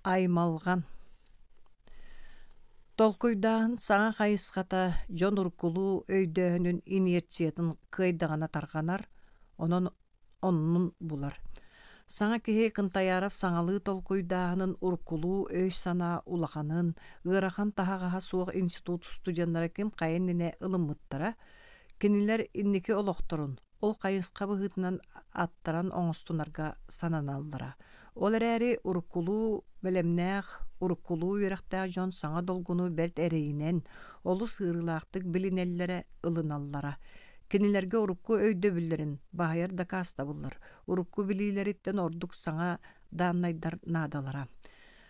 Аймалған. Толкуйдан саңа қайысқата жон уркулу өйдөһүнүн инерциятын кыйдағана тарғанар, онун булар. Саңа кеһи кынтаярап саңалы толкуйдаһынын уркулу өй сана улаханын, ыарахан таһагаһа суох институт студенттары ким кайыннене ылыммыттара, кинилер инники олохторун, ол кайысқа быһытынан аттаран оңостунарга сананаллара. Ол эрээри уркулу белемнээх, уркулу үерехтээх жон саңа долгуну берт эрейинен, олу сыырылаактык билинеллере ылыналлара. Кинилерге урукку өйдө бүллерин баһайар да каастабыллар. Урукку билилериттен ордук саңа дааннайдар наадалара.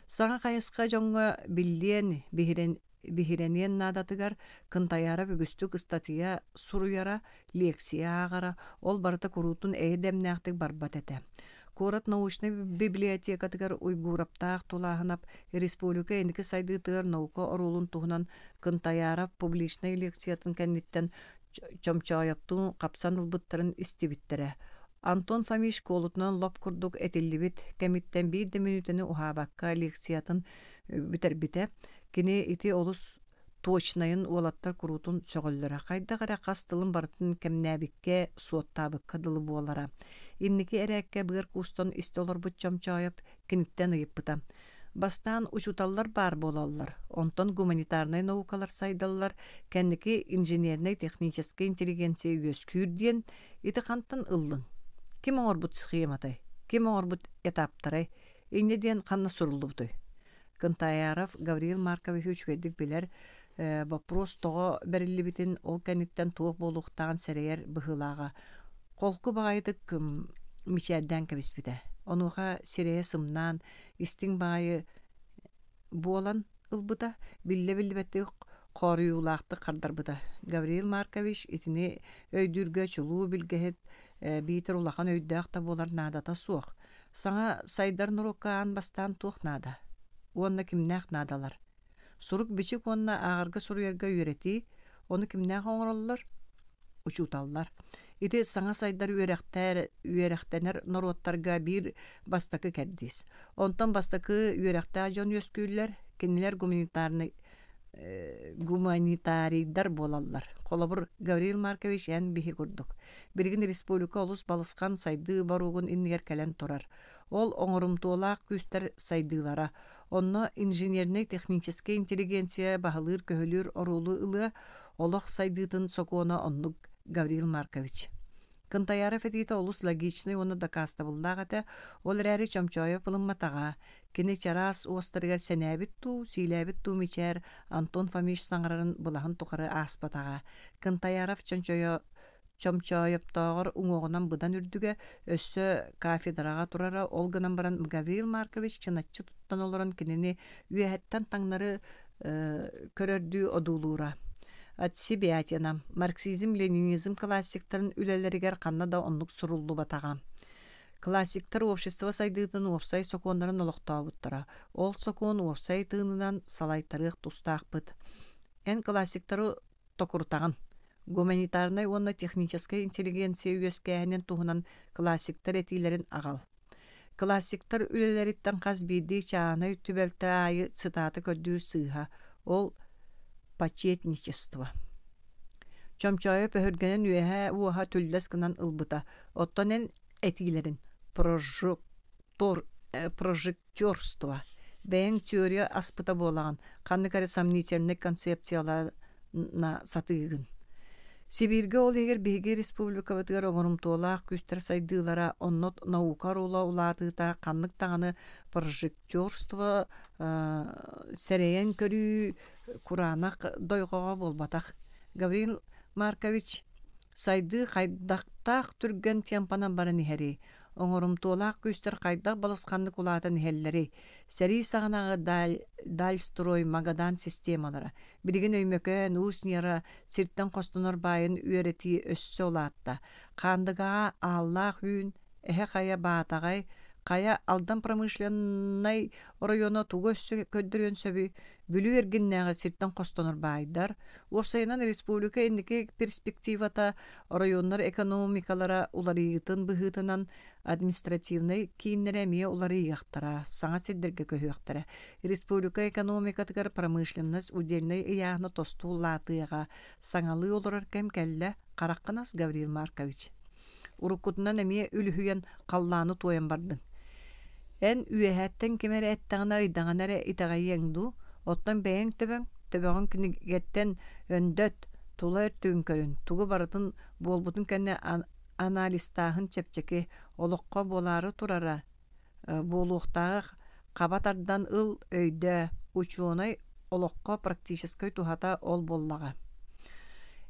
Саңа кайыска жоңга биллиен бихиренен наадатыгар кынтаяра бүгүстүк статья суруяра лекция агара ол барыта курутун эйдемнээхтик барбат эте. Корат научный библиотекатыгар уйгураптаах тулаахынап республика эники сайдыытыгар наука орулун туһунан кынтаяра публичный лекциятын кэнниттен чомчоойоптуун капсан ылбыттарын истибиттере. Антон Фомич колутунан лоп курдук этиллибит кемиттен 1 минутыны ухабакка лекциятын бүтербите. Кини ити олус точнайын уолаттар курутун сөҕөллөрө. Кайдагара кастылын бартын кемнәбикке суоттабыкка дылы буолара. Инники эрәкке быгыр кустон истолор бут чомчоойоп киниттен ыйыппыта. Бастан учуталлар бар болаллар. Онтон гуманитарный наукалар сайдаллар, кәнники инженерный технический интеллигенция үөскүүр диен ити хантан ыллын. Ким оңорбут схематай, ким оңорбут этаптарай, инне диен ханна сурулубутой. Кынтаяров Гавриил Маркович үчүгэдик билер вопрос того берилибитин ол кәниттен туох болуктаган серейер быһылаага. Колку багайдык мичерден кебиспите. Онуға сирее сымнан, истин бағайы болан ылбыта, билле-билле қорыюлақты қардарбыта. Гавриил Маркович итini өйдүргө чулуу билгехет битер улахан өйдөөхта болар надата суох. Саңа сайдар нурукаан бастан туох нада. Уонна кимнээх надалар. Сурук бичик уонна ағарга суруерга үйрети, оны кимнээх оңороллар, учуталлар. Ити саңа сайдар үерехтенер нороттарга бир бастакы кәддис. Онтон бастакы үерехтää жон өскүйлер, кинилер гуманитарийдар болаллар. Колобур Гавриил Маркович эн бихи курдук. Биргин республика олус балысқан сайды баругун иннигер кэлен турар. Ол оңорумтуолаак күстер сайдылара. Онно инженерный технический интеллигенция баһылыр көһөлүр орулу ылы олох сайдытын сокуона оннук Гавриил Маркович. Кынтаяров этите олус логичный оны да кастабылдагата, ол рәри чомчоойо пылымматага, кини чарас уостарыгар сенәбит ту, силәбит ту мичер Антон Фомич саңарарын булаһын тухары аспатага. Кынтаяров чомчоойоптоогор уңоогунан быдан үрдүгө өссө кафедрага турара олганан баран Гавриил Маркович чынатчы туттан олорон кинини үөһэттен таңнары көрөрдүү одуулуура. Атсибиатина, марксизм-ленинизм классиктарын үлелеригер қанна да онлук сурулду батага. Классиктар общество сайдыытын уопсай сокуоннарын олохтообуттара. Ол сокуон уопсай тыынынан салайтарык тустаакпыт. Эн классиктары токуртаган. Гуманитарный онна техническая интеллигенция үөскääһинен туһунан классиктар этилерин агал. Классиктар үлелериттен казбиди чааны түбелте айы цитаты көрдүүр сыыха. Ол почетничество. Чомчоойо пөхөргөнен үөһэ уоха түллэс кынан ылбыта. Оттонен этилерин прожектерство. Бэйэн теория аспыта болаган. Канныкары сомнительный концепцияларына сатыыгын. Сибирге ол егер биһиги республикабытыгар оҥорумтуолаах күстэр сайдыылара оннот наука рула улаатыыта каннык таҕаны прожектерство сэрэйэн көрүү кураанах дойҕоҕо болбатах. Гавриил Маркович сайды хайдактаах түргөн темпанан баран иһэри. Оҥорумтуолаах күстэр хайдах баласканнык улаатын иһэллэри. Сэрии саҕанааҕы дальстрой магадан системалара. Билигин өймөкө нуусняра сирттен костонор байын үөрети өссө улаатта. Хаандыгаа ааллаах үүн эһэ хая баатагай Кая алдан промышленный района туга көддөрөн сөбү бүлү эргиннәгә сирттен костонор байдар. Опсайынан республика эндики перспективата районнар экономикалара уларыйтын быһытынан административный кийиннереме уларыяктара, саңа сиддерге көһөктара. Республика экономикатыгар промышленность удельный ыяны тостуулатыга саңалы олорар кем келле Каракканас Гавриил Маркович. Урукутунан эме үлүһүен каллааны тоян бардын. Эн үйэһэттен кемере эттэгана ыйдаңанара итагайяңду, оттан бэйэн төбөҕөн кинигеттен өндөт тула өртүгүн көрүн. Тугу барытын болбутун кэнне аналистаахын чепчеки олоққа болары турара болуқтағы қабатардан ыл өйді учуонай олоққа практической тухата ол боллаға.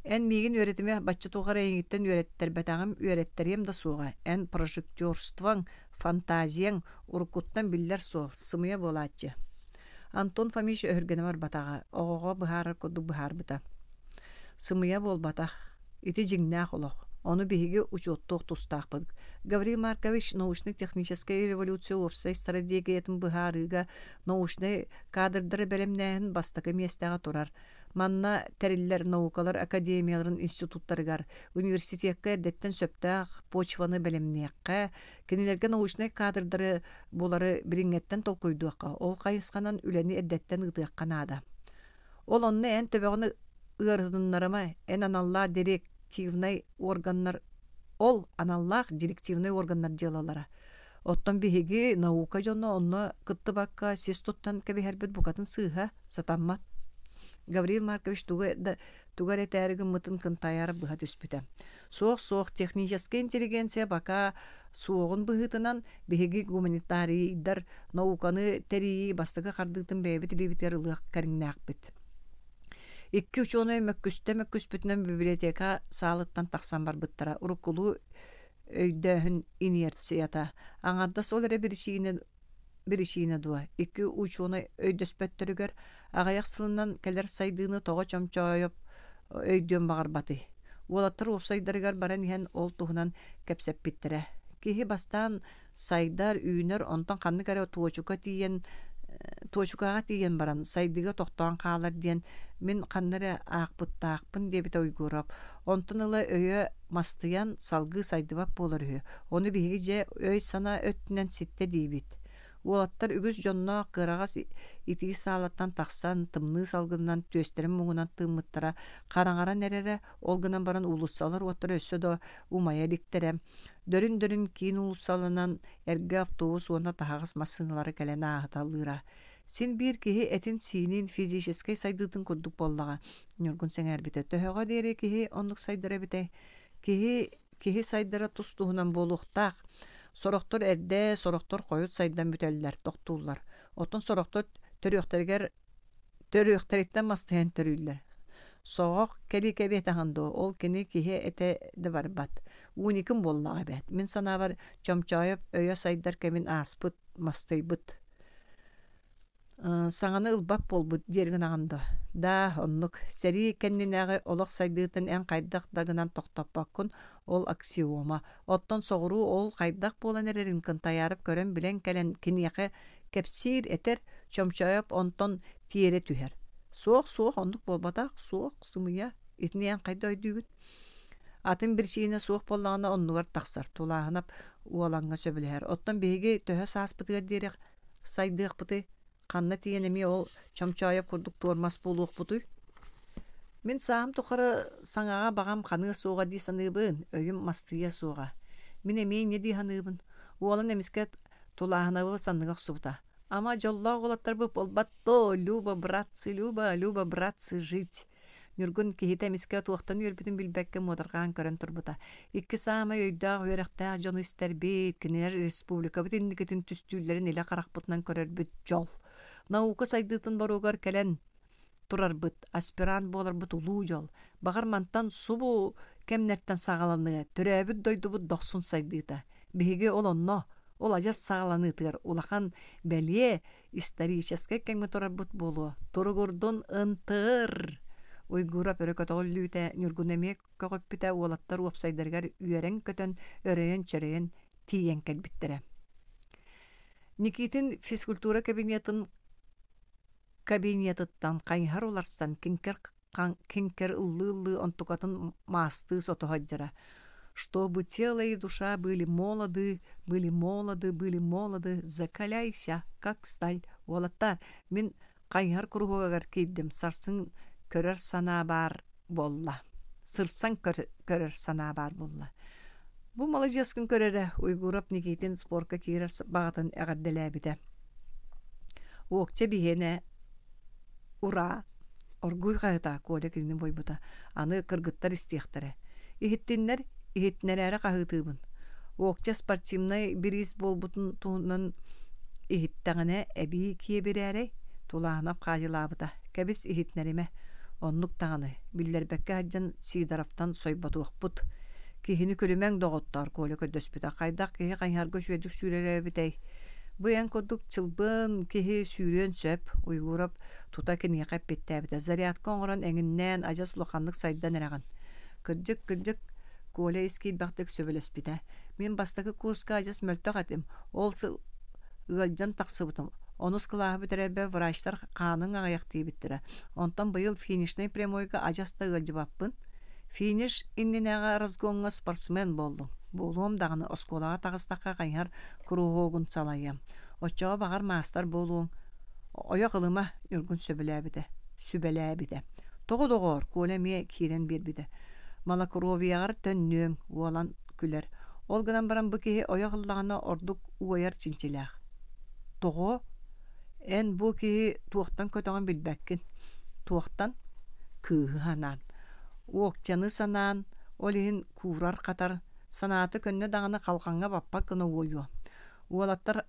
Эн мигин өретіме бачы туғар әйіңіттен өреттер бәтағым өреттерем да суға. Эн прожектерствоң, фантазияң уркуттан биллер сол, сымыя болатчы. Антон Фомич өргені бар батаға, оғыға бұхары көді бұхар бұта. Сымыя бол батақ, ити жиңнақ олық. Onu бихиги учеттуq тустақпыдық. Гавриил Маркович научно-техническая революция опсай стратегиятын бұхарыға научный кадрдары бәлемнәйін бастықы местаға тұрар. Манна тәрілер наукалар академияларын институттарыгар, университетка әрдеттен сөптақ почваны бәлемнәйққа, кенелерге научный кадрдары болары біріңеттен толкойдуаққа, ол қайысқанан үләні әрдеттен ұдыққан ада. Ол онны ән төбеғыны ұғырдынларыма, ән аналла директивный органнар, ол аналлах директивный органнар делалара. Оттан бихиги наука жону онны кытты бакка сес туттан кәбихәрбет букатын сыға сатаммат. Гавриил Маркович тугар этәрігін мытын кынтайары бұға түспіті. Соқ техническая интеллигенция бака соғын бұғытынан бігігі гуманитарийдар науканы тәрейі бастығы қардығытын бәйбі тілебітер ұлық кәріңнәқ біт. Икки ученый мәккүспітінен библиотека сағылыттан тақсан бар бұттара. Урукулу өйдөһін инерцията. Аңарда сол әрі бірішиіне дуа. Икки ученый өйдөспөттірігер ағаяқ сылынан кәлер сайдыны тоға чомчойып өйден бағар баты. Олаттыр опсайдарыгар баран ен ол туғынан кәпсәп биттірі. Кехи бастан сайдар үйінер онтан қанны кәрі туочукаға тиен баран сайдыға тоқтуан қалар ден мен қаннары ақпыттақпын дебіт ойгурап. Онтан ылы өйі мастыян салғы сайдыбап болар өйі. Оны бігі же өй сана өттінен сетте дейбет. Олаттар үгіз жонна қырағас итиги саалаттан тақсан тымны салғынан төстерін мұңынан тымыттара қараңаран әрері олғынан баран улуссалар оттар өссі до умая ликтерем. Дөрін кейін улуссалынан әргі автобус онна тағыз масыналары кәлені ағыталыра. Сен бір кеге әтін синин физическай сайдыдың күрдік боллаға. Нүргін сен әрбіті. Төхіға дере кеге ондық сайдыра біте. Кеге сайдыра тұстуғынан болуқтақ. Сороқтор әрде, сороқтор қойыт сайдан бүтәлілер, тоқтулар. Отын сороқтор төріқтәріктен мастайын төрүйлер. Соғақ кәли кәбет ағанды, ол кені кеге әті де бар бат. Уникім боллаға бәт. Мен сана бар чомчайып, өйе сайдар кәмін аспыт, мастай бұт. Саңаны ылбап болбыт дерген ағанды. Да, оннық, сәрі кәнненәғі олық сайдыйтын ән қайдақ дағынан тоқтаппаққын ол аксиома. Оттан соғыру ол қайдақ болан әрерін кынтаярып көрін білен кәлен кенеқі кәпсир әтер чомчайып онтан тиере түхер. Соқ, оннық болбатақ, соқ, сымыя, етіне ән қайда өйдігін. Атын бір шейіне соқ болағына оннығар тақсар, тулағынап уалаңға сөбілер. Оттан бейге төхі сааспытығар дерек сайдық бұты. Қанна тиенеме ол чамчайып құрдық туармас болуық бұтой. Мен сағым тұқары саңаға бағам қаны соға дей саныбын, өйім мастыя соға. Мен емей не дей ханыбын, уалын емеске тулағынабы санығық суыта. Ама жолла оғылаттар бұп олбатто, люба, братцы, жить. Нүргін кейті емеске туақтан өрбітін білбәкке модырған көрін тұрбыта. Икки сағыма өйдағы өріқтағы жону істербейт, кенелер республика бұт ендікетін түстүйлерін елі қарақ бұтынан көрер бүт жол. Наука сайдытын баруғар кәлен тұрар бұт, аспирант болар бұт ұлу жол. Бағар мантан субу кәмнерттен сағаланы, түрәбіт дойды бұт доқсын сайдыта. Беге ол онно, ол ажас сағаланы тұғар. Улақан бәлие историческе кәңі тұрар бұт болу. Тұрғырдың ынтыр. Уйгура пөрөкөт оллүйте нүргүнеме көкөппүтэ уолаттар уопсайдаргар үйөрен көтөн өрөйөн чөрөйөн тиен кэлбиттере. Никитин физкультура кабинетыттан кайхар уларсан кинкер ыллы онтукатын масты сотоходжара. Чтобы тело и душа были молоды, закаляйся, как сталь. Олаттар, мен кайхар кругогар кейдім, сарсын көрөр сана бар болла. Сырсан көрөр сана бар болла. Бу молодец күн көрөрө уйгурап Никитин спортка кирер багатын эгерделебите. Окча бихене ура оргуй кайта коля кирни бойбута. Аны кыргыттар истияктары. Ихиттиннер ихитнерәре кахытыбын. Окча спортивный бирис болбутун туунан ихиттагына эби кие берәре тулаанап кайылабыта. Кебис ихитнериме оннук таганы биллербекке хаджан сидарафтан сойбатуакпут. Кихини көрүмәң доготтар коля көдөспүтә. Кайдак кихи кайһарга шүедик сүрәрә битей. Бу ян кодук чылбын кихи сүйрен сөп уйгурап тута кини каппеттәбитә. Зарядка оңран эңиннән ажас лоханлык сайдан эраган. Кыржык коля искил бактык сөбелеспитә. Мен бастагы курска ажас мөлтө катым. Ол сыл ылжан таксыбытым. Онус кылаһы битерәбе врачлар каның аяктый биттере. Онтан быйыл финишный прямойга ажаста ылжыбаппын. Финиш инненега разгонга спортсмен болдум. Болуым дагыны осколага тагыстакка кайар кругогун салайым. Оччога багар мастер болуң. Оя кылыма үргүн сүбеләбиде. Тогодогор коля ме кирен бербиде. Малакровияр төннөң уалан күлер. Ол гынан баран бу ки оя кыллагына ордук уяр чинчиләх. Того эн бу ки туактан көтөгөн билбеккин. Туактан кыһанан. Уокчаны санан, олин курар катар, санаты көнне даганы калканга баппа кыны ойу. Уолаттарын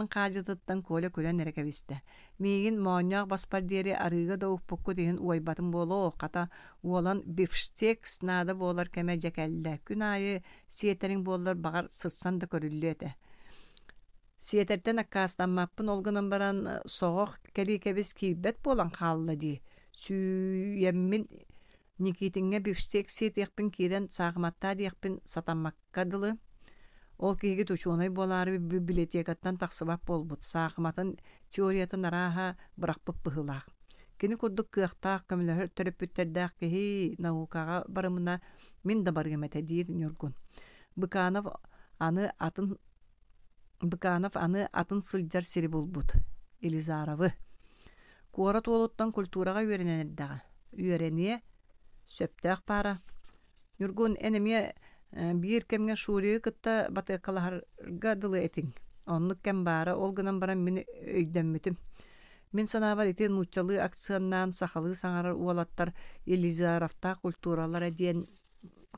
кажытыттан коля көлен эрекебисте. Мейгин мооньяк баспар диери арыга да укпукку дейін уайбатын болу, ката уолан бифштек снада болар кеме жекелле. Күн айы сиетерин болар багар сырсан да көрүллете. Сиетертен аккастанмаппын олгынан баран соғық кебис кийбет болан қаллы дей. Сүйеммин Никитинге бифштек сиетекпин кирен сағыматта дейекпин сатамаккадылы. Ол киги тучуонай болары библиотекаттан тақсыбап болбут. Сағыматын теориятын араха бырақпып пыхылақ. Кини курдук кыақтақ көмілер төрөппүттердақ кихи наукаға барымына мен да баргамете дейір нюргун. Быканов аны атын сылжар сири болбут. Елизаровы. Куара туолуттан культураға үйренене сөптәк пара. Нюргун энеме бир кемге шури кытта батыкаларга дылы этин. Онлук кем бара, ол гынан баран мени өйдөнмүтүм. Мен санабар этин нучалы акцияннан сахалы саңарар уалаттар Елизаровта культуралара диен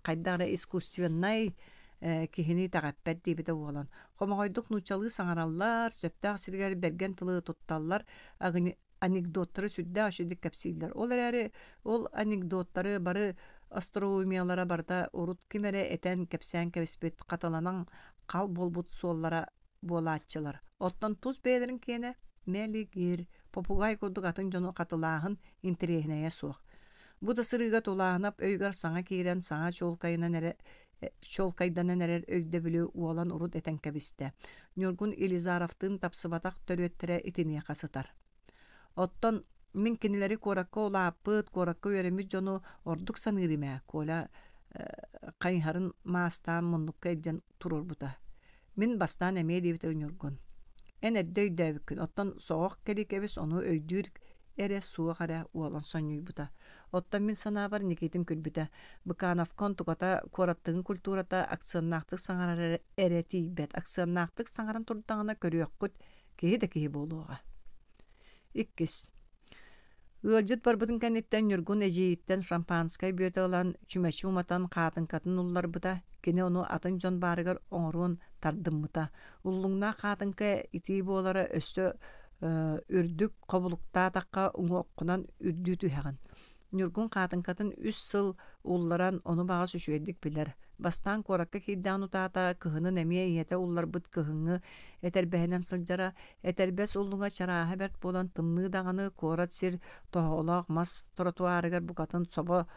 кайдагара искусственный кихини тагаппет дибите уалан. Хомогойдук нучалы саңараллар, сөптәк сиргер берген тылы тутталлар, анекдоттары сүддә ашыдык кәпсилләр. Ол анекдоттары бары астрономиялара барда урут кимере этен кәпсән кәбеспет каталанан кал болбут соллара болатчылар. Оттан туз бәйләрен кене мелигир попугай курдук атын жону катылагын интерехнея сук. Бу да сырыга тулаанап өйгөр саңа кирен саңа чолкайдан нерер өйдө билүү уолан урут этен кәбисте. Нюргун Елизаровтын тапсыбатак төрөттөрө итине касытар. Оттон min kinileri korakka olapıt, korakka öğrenmiş jonu orduk sanırime. Kola kayharın maastan mundukka edjen turur buta. Min bastan emeğe devit öňürgün. En erdöy dövükün. Ottan soğuk kelik ebis onu öydürük. Ere suğa kara ualan sonyoy buta. Ottan min sana var Nikitim külbüte. Bıkanaf kontukata korattığın kulturata aksiyonnaktık sangarar ereti bet. Aksiyonnaktık sangaran turdağına körüyokkut. Kehi de kehi boluğa. İkkis. Ылжыт барбытын кәнеттен нүргун эжейіттен шампанскай бөті алан чүмәші уматан қатын ұллар бұта, кене оны атын жон барығар оңыруын тардым бұта. Уллыңна қатынка ити болары өсті үрдік қобылықта таққа ұңы оққынан үрді түйәғын. Нүргун қатын үс сыл улларан оны баға сүшуедік білер. Бастан коракка кейден ұтата кығыны әмие ете уллар бұт кығыңы әтәрбәхінен сылжара, әтәрбәс уллыңа чараға бәрт болан тымны дағаны корат сир тоғылақ мас тротуарыгар бұқатын соба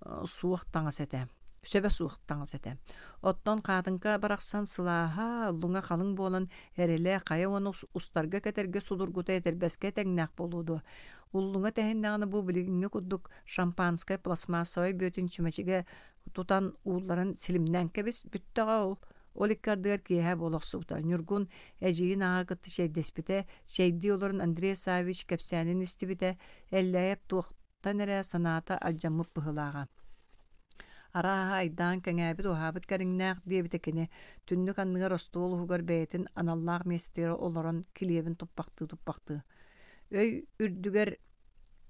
суық таңас әті. сөбө суықтаңыз эте. Оттон катынка бараксан сылааха луңа қалың болан эреле кая оны устарга кетерге судургута этербеске теңнак болуду. Уллуңа тәһиннәгәне бу билигиңе куддук шампанское пластмассовый бөтүн чүмәчеге тутан ууларын силимнән кебис бүттәгә ул. Оликкардыгар киһә болохсута. Нюргун әҗиин ага кытты шәйдеспите, шәйди оларын Андрей Савич кәпсәнин истибите, әлләйеп туактан эрә саната алҗамып быһылага. Араха айдан кәңәбит уһабыт кәриңнәк диебитекене түннүк анныгар остуол хугар бәйтин аналлах местері олорон килебин туппакты. Өй үрдүгер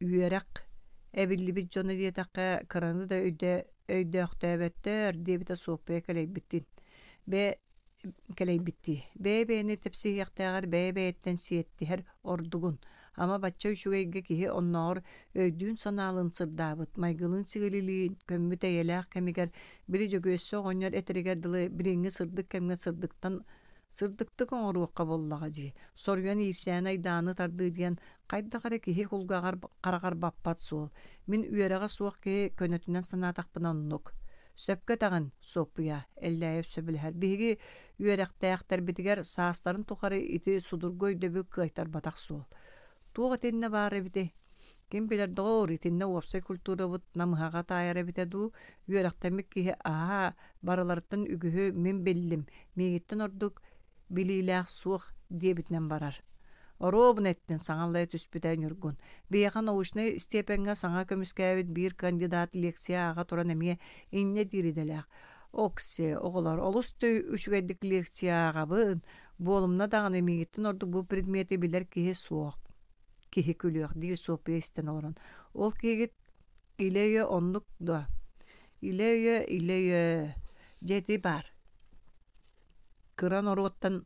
үйерек әбиллибит жоны диетаққа кыраны да өйдөқтәбәттер диебите соқпая кәлейбиттин. Бәйбәйні тепсияқтағар бәйбәйттен сиеттихер ордугун. Ама бачча үшугайга кихи онноор өйдүүн санаалын сырдаабыт, майгылын сигалилиин, көммүт әйеләқ кәмигер бiri жөгөссө оңнер этеригер дылы бириңи сырдык кәмге сырдыктык оңоруаққа боллаға ди. Сорган ирсән айдааны тарды диен қайдағары кихи хулгағар қарағар баппат суол. Мин үйераға суақ кихи көнөтінен санаатақпын оннук. Сөпкө тагын сопуя элләйеп сөбүлһәр. Биги үйерәктәяқтар битигер саастарын тухары ити судургой дөбүк кайтар батак суол. Туға тенне бары бите. Ким билер доор тенне опсай культура бут намыхага тайара бите ду үйерәктәмик кихи барыларттан үгүһү мен беллим. Мегиттен ордук билиләк суох диебитнен барар. Оробун эттен саңаллай түспүтә нюргун. Бияхан оушны степенга саңа көмүскәбит бир кандидат лекцияга туран эме инне дириделәк. Оксе, оголар, олусты үшүгәдик лекцияга бын, болумна дагын эмегиттен ордук бу предмети билер кихи суох. Кихи күлүөх, дир сопия истен орон. Ол кигит илеуе онлук да. Илеуе, жети бар. Кыран ороттан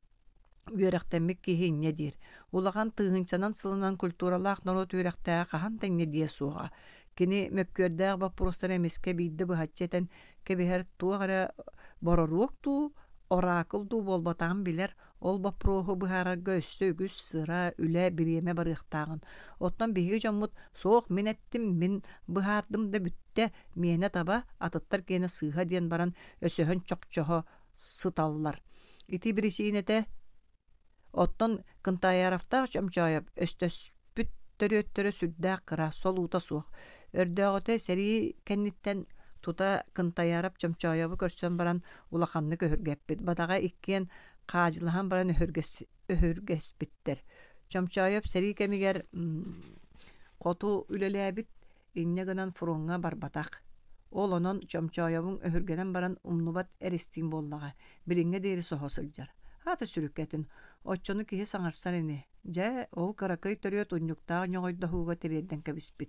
үйерәктәмик кихи инне дир. Улаган тыгынчанан сылынан культуралаах норот үйерәктәгә кахан тәңне дие суға. Кини мөккөрдәг вопростар эмеске бидде быһатчетен кебехер туагара борорукту, оракылду болбатан билер. Ол бапроху быһарга өссөгүс сыра үле биреме барыктагын. Оттан биги жоммут соох мен еттим, мен быһардым да бүтте мене таба атыттар кене сыга диен баран өсөһөн чокчохо сыталлар. Ити бирисинете оттон кынтаярафта чамчаяп өстөс бүттөрөттөрө сүддә кыра солута суох. Өрдөгөтө сери кенниттен тута кынтаярап чамчаябы көрсөн баран улаханны көргәппит. Бадага иккен кажылахан баран өһөргәс биттер. Чамчаяп сери кемигер коту үлеләбит инне гынан фронга барбатак. Ол онон чамчаябын өһөргәнен баран умнубат эристин боллага. Бириңге дейри сохосылжар. Аты сүрүккетин оччону кихи саңарсар эни. Жа ол каракай төрөт уннуктаа ñogoyda хуга терерден кебиспит.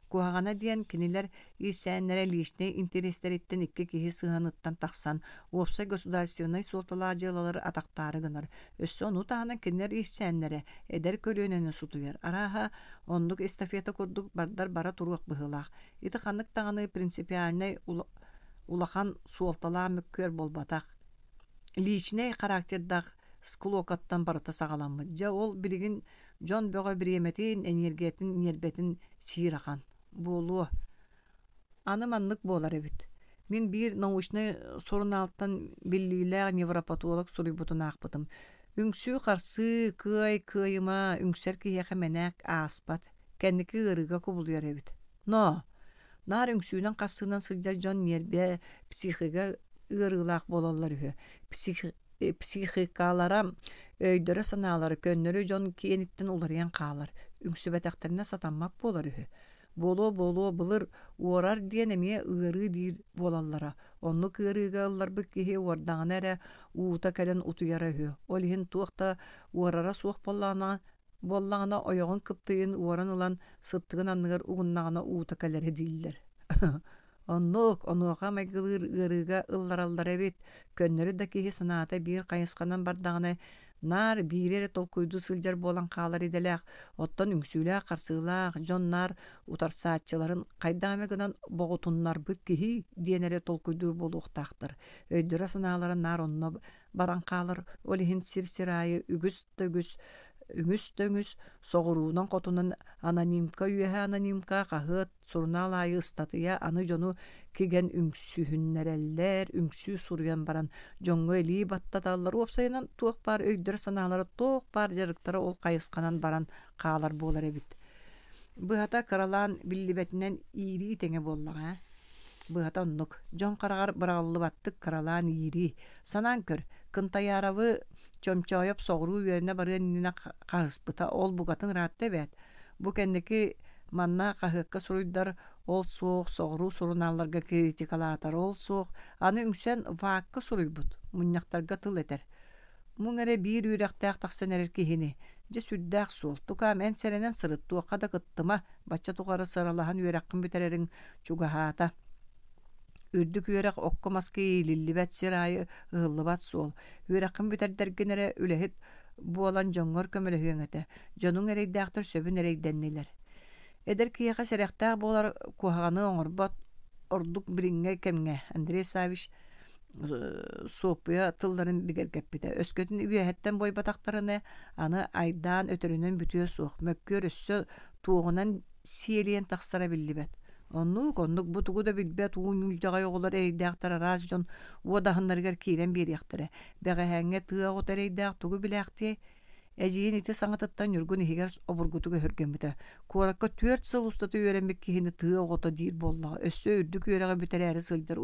Куагана диен кинилер исәннәре лишне интерестериттен икки кихи сыһаныттан тахсан, опсай государственный султалаажылары атактары гынар. Өссө ону таана кинилер исәннәре эдер көлөнөнө сутуяр. Араха ондук эстафета курдук бардар бара турук быһылах. Ити ханнык таганы принципиальный улахан султалаа мөккөр болбатак. Личный характердах склокаттан барыта сагаламмыт. Жа ол билигин жон бөгө биреметин, энергетин, нербетин сиирахан. Болу. Аныманнык болар эбит. Мен бир научный сорун алттан биллилер невропатолог сурубутун акпытым. Үңсү карсы кыйыма үңсер кияха менек аспат. Кенники ырыга кубулуяр эбит. Но, нар үңсүүнөн кассынан сылжар жон нербе психига ырылак болалар үһү. Психикалара өйдөрө санаалары көннөрү жон киениттен уларыян каалар. Үңсүбетектерине сатанмап болар үһү. Боло былыр уорар диен эме ыры дир болаллара. Онну кырыга ылларбы кихи уордаган эре уута кэлен утуяра үһү. Ол иһин туохта уорара суох боллагана ойогон кыптыйын уоран ылан сыттыгын анныгар угуннагана уута кэлери диллер. Онуоха майгылыр ырыга ыллараллар эбит. Көннөрү да кихи санаата бир кайысканан бардагана нар бирере толкуйду сылжар болан каалар иделек. Оттон үңсүүлээх карсыылаах жоннар утарсаатчыларын кайдагаме гынан боготуннар быт кихи диенере толкуйду болуктаактыр. Өйдөрө санааларын нар онно баран каалар. Олихин сир-сирайы үгүс үңүс соғуруунан котунан анонимка үөһэ анонимка хаһыат сурнаалаайы ыстатыя аны жону киген үңсүһүннэрэллэр үңсүү суруян баран жоңго элии баттаталлар уопсайынан туох бар өйдөр санаалары тоох бар жарыктара ол кайысканан баран каалар буолар эбит. Быһата кыралаан биллибетинен иирии теҥе буоллаҕа. Быһата оннук дьон карагар быраҕаллыбаттык кыралаан иирии санаан көр кынтайаарабы чомчойоп соҕуруу үөрүнэ барыан иннина хаһыспыта ол бугатын ыраатта эбэт. Бу кэнники манна хаһыакка суруйдар ол суох соҕуруу сурунаалларга критикалаатар ол суох аны үҥсэн ваакка суруйбут мунньахтарга тыл этер. Муҥ эрэ биир үүрэхтээх тахсан эрэр киһини дьэ сүрдээх суол тукаам эн сэрэнэн сырыттуохха да кыттыма бачча тугары сыралаһан үөрэххин бүтэрэриҥ чугаһаата. Үрдүк үөрэх окко маска иилиллибэт сирайы ыһыллыбат суол. Үөрэххин бүтэрдэргинэрэ үлэһит буолан жоҥҥор көмөлөһүөҥэтэ. Дьонуҥ эрэйдээхтэр сөбүн эрэйдэннилэр. Эдэр киэхэ сэрэхтээх буолар куһаҕаны оҥорбот ордук бириҥҥэ кэмҥэ Андрей Савич суоппуя тылларын бигэргэппитэ. Өскөтүн үөһэттэн бойбатахтарыны аны айдаан өтөрүнөн бүтүө суох. Мөккүөр өссө туоҕунан сиэлиэн тахсара биллибэт. Оннук бутугу да билбэт ууньулдьаҕай оҕолор эйдээхтэр араас дьон уодаһыннарыгар киирэн биэриэхтэрэ. Бэҕэһээҥҥэ тыа эйдээх тугу билээхтии эдьиин ити саҥатыттан Ньургун иһигэр обургутуга hörgönbütä. Kuorakka 4 syl ustaty üöremmik kihini tыа оҕото диир буоллаҕа. Өссө үрдүк үөрэҕэ бүтэрээри сылдьар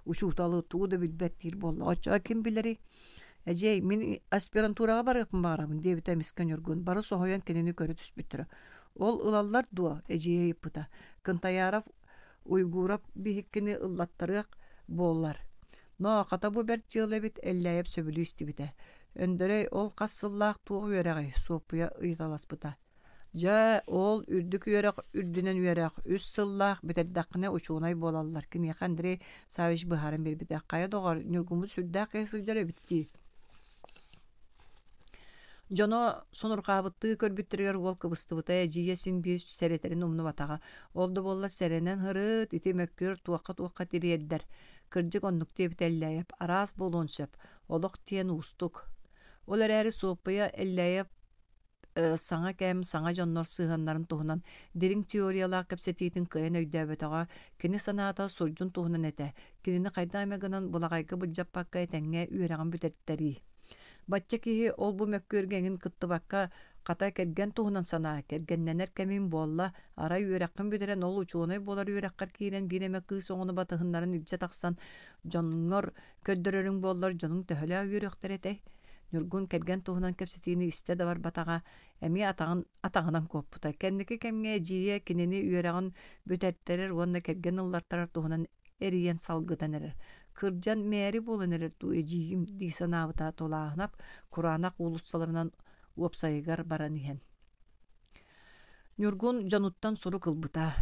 учууталы тугу да билбэт диир буоллаҕа. Оччоҕа ким билери? Эдьей, мин аспирантураҕа барыахпын баҕарабын диэбитэ миска Ньургун. Бары соһуйан кинини көрө түспүттүрэ. Ол ылаллар дуо эдьиэ ыппыта. Кынтайаарап уйгурап биһиккини ыллаттарыах буоллар. Но хата бу бэрт дьыл эбит эллээп сөбүлүү истибитэ. Өндөрөй ол хассыллаах туох үөрэҕи суоппуя ыйталаспыта. Дьэ ол үрдүк үөрээх үрдүнэн үөрээх үс сыллаах бүтэрдэххине учуунай буолаллар. Киниэхэ Андрей Савич быһааран бербитэ. Хайа доҕор Ньургумут сүрдээх кыйсылдьар эбитти. Дьоно сонургаабытты көрбүттэригэр уол кыбыстыбыта эдьиийэ син биис сэрэтерин умнубатаҕа. Олду буолла сэрэнэн хырыт ити мөккүөр туохха тириэрдэр. Кырдьык оннук диэбит эллээйэп, араас болуун сөп. Олох тиэн уустук. Ол эрээри суоппуя эллээйэп саҥа кэм саҥа дьоннор сыыһаннарын туһунан дириҥ теориялаах кэпсэтиитин кыйан өйдөөбөтөҕө кини санаата сурдьун туһунан этэ. Кинини хайдаамэ гынан булаҕайга былдьаппакка этэҥҥэ үөрэҕин бүтэрттэри. Бачча киһи ол бу мөккүөргэҥин кыттыбакка хата кэргэн туһунан санаа кэргэннэнэр кэмин буолла арай үөрэххин бүтэрэн ол учуунай буолар үөрэххэр киирэн биремэ кыыс оҥону батыһыннарын илдьэ тахсан дьоҥҥор көддөрөрүҥ буоллар дьонуҥ төһөлөө үөрэхтэр этэй. Ньургун кэргэн туһунан кэпсэтиини истэ да бар батаҕа эми атаҕынан куоппута. Кэнники кэмҥэ дьиийэ кинини үөрэҕин бүтэртэрэр уонна кэргэн ыллартарар туһунан эриийэн салгытан эрэр. Кырдьан мээри буолан эрэр туу эдьиийим дии санаабыта толааһынап кураанах уулуссаларынан уопсайыгар баран иһэн. Ньургун дьонуттан суру кылбыта.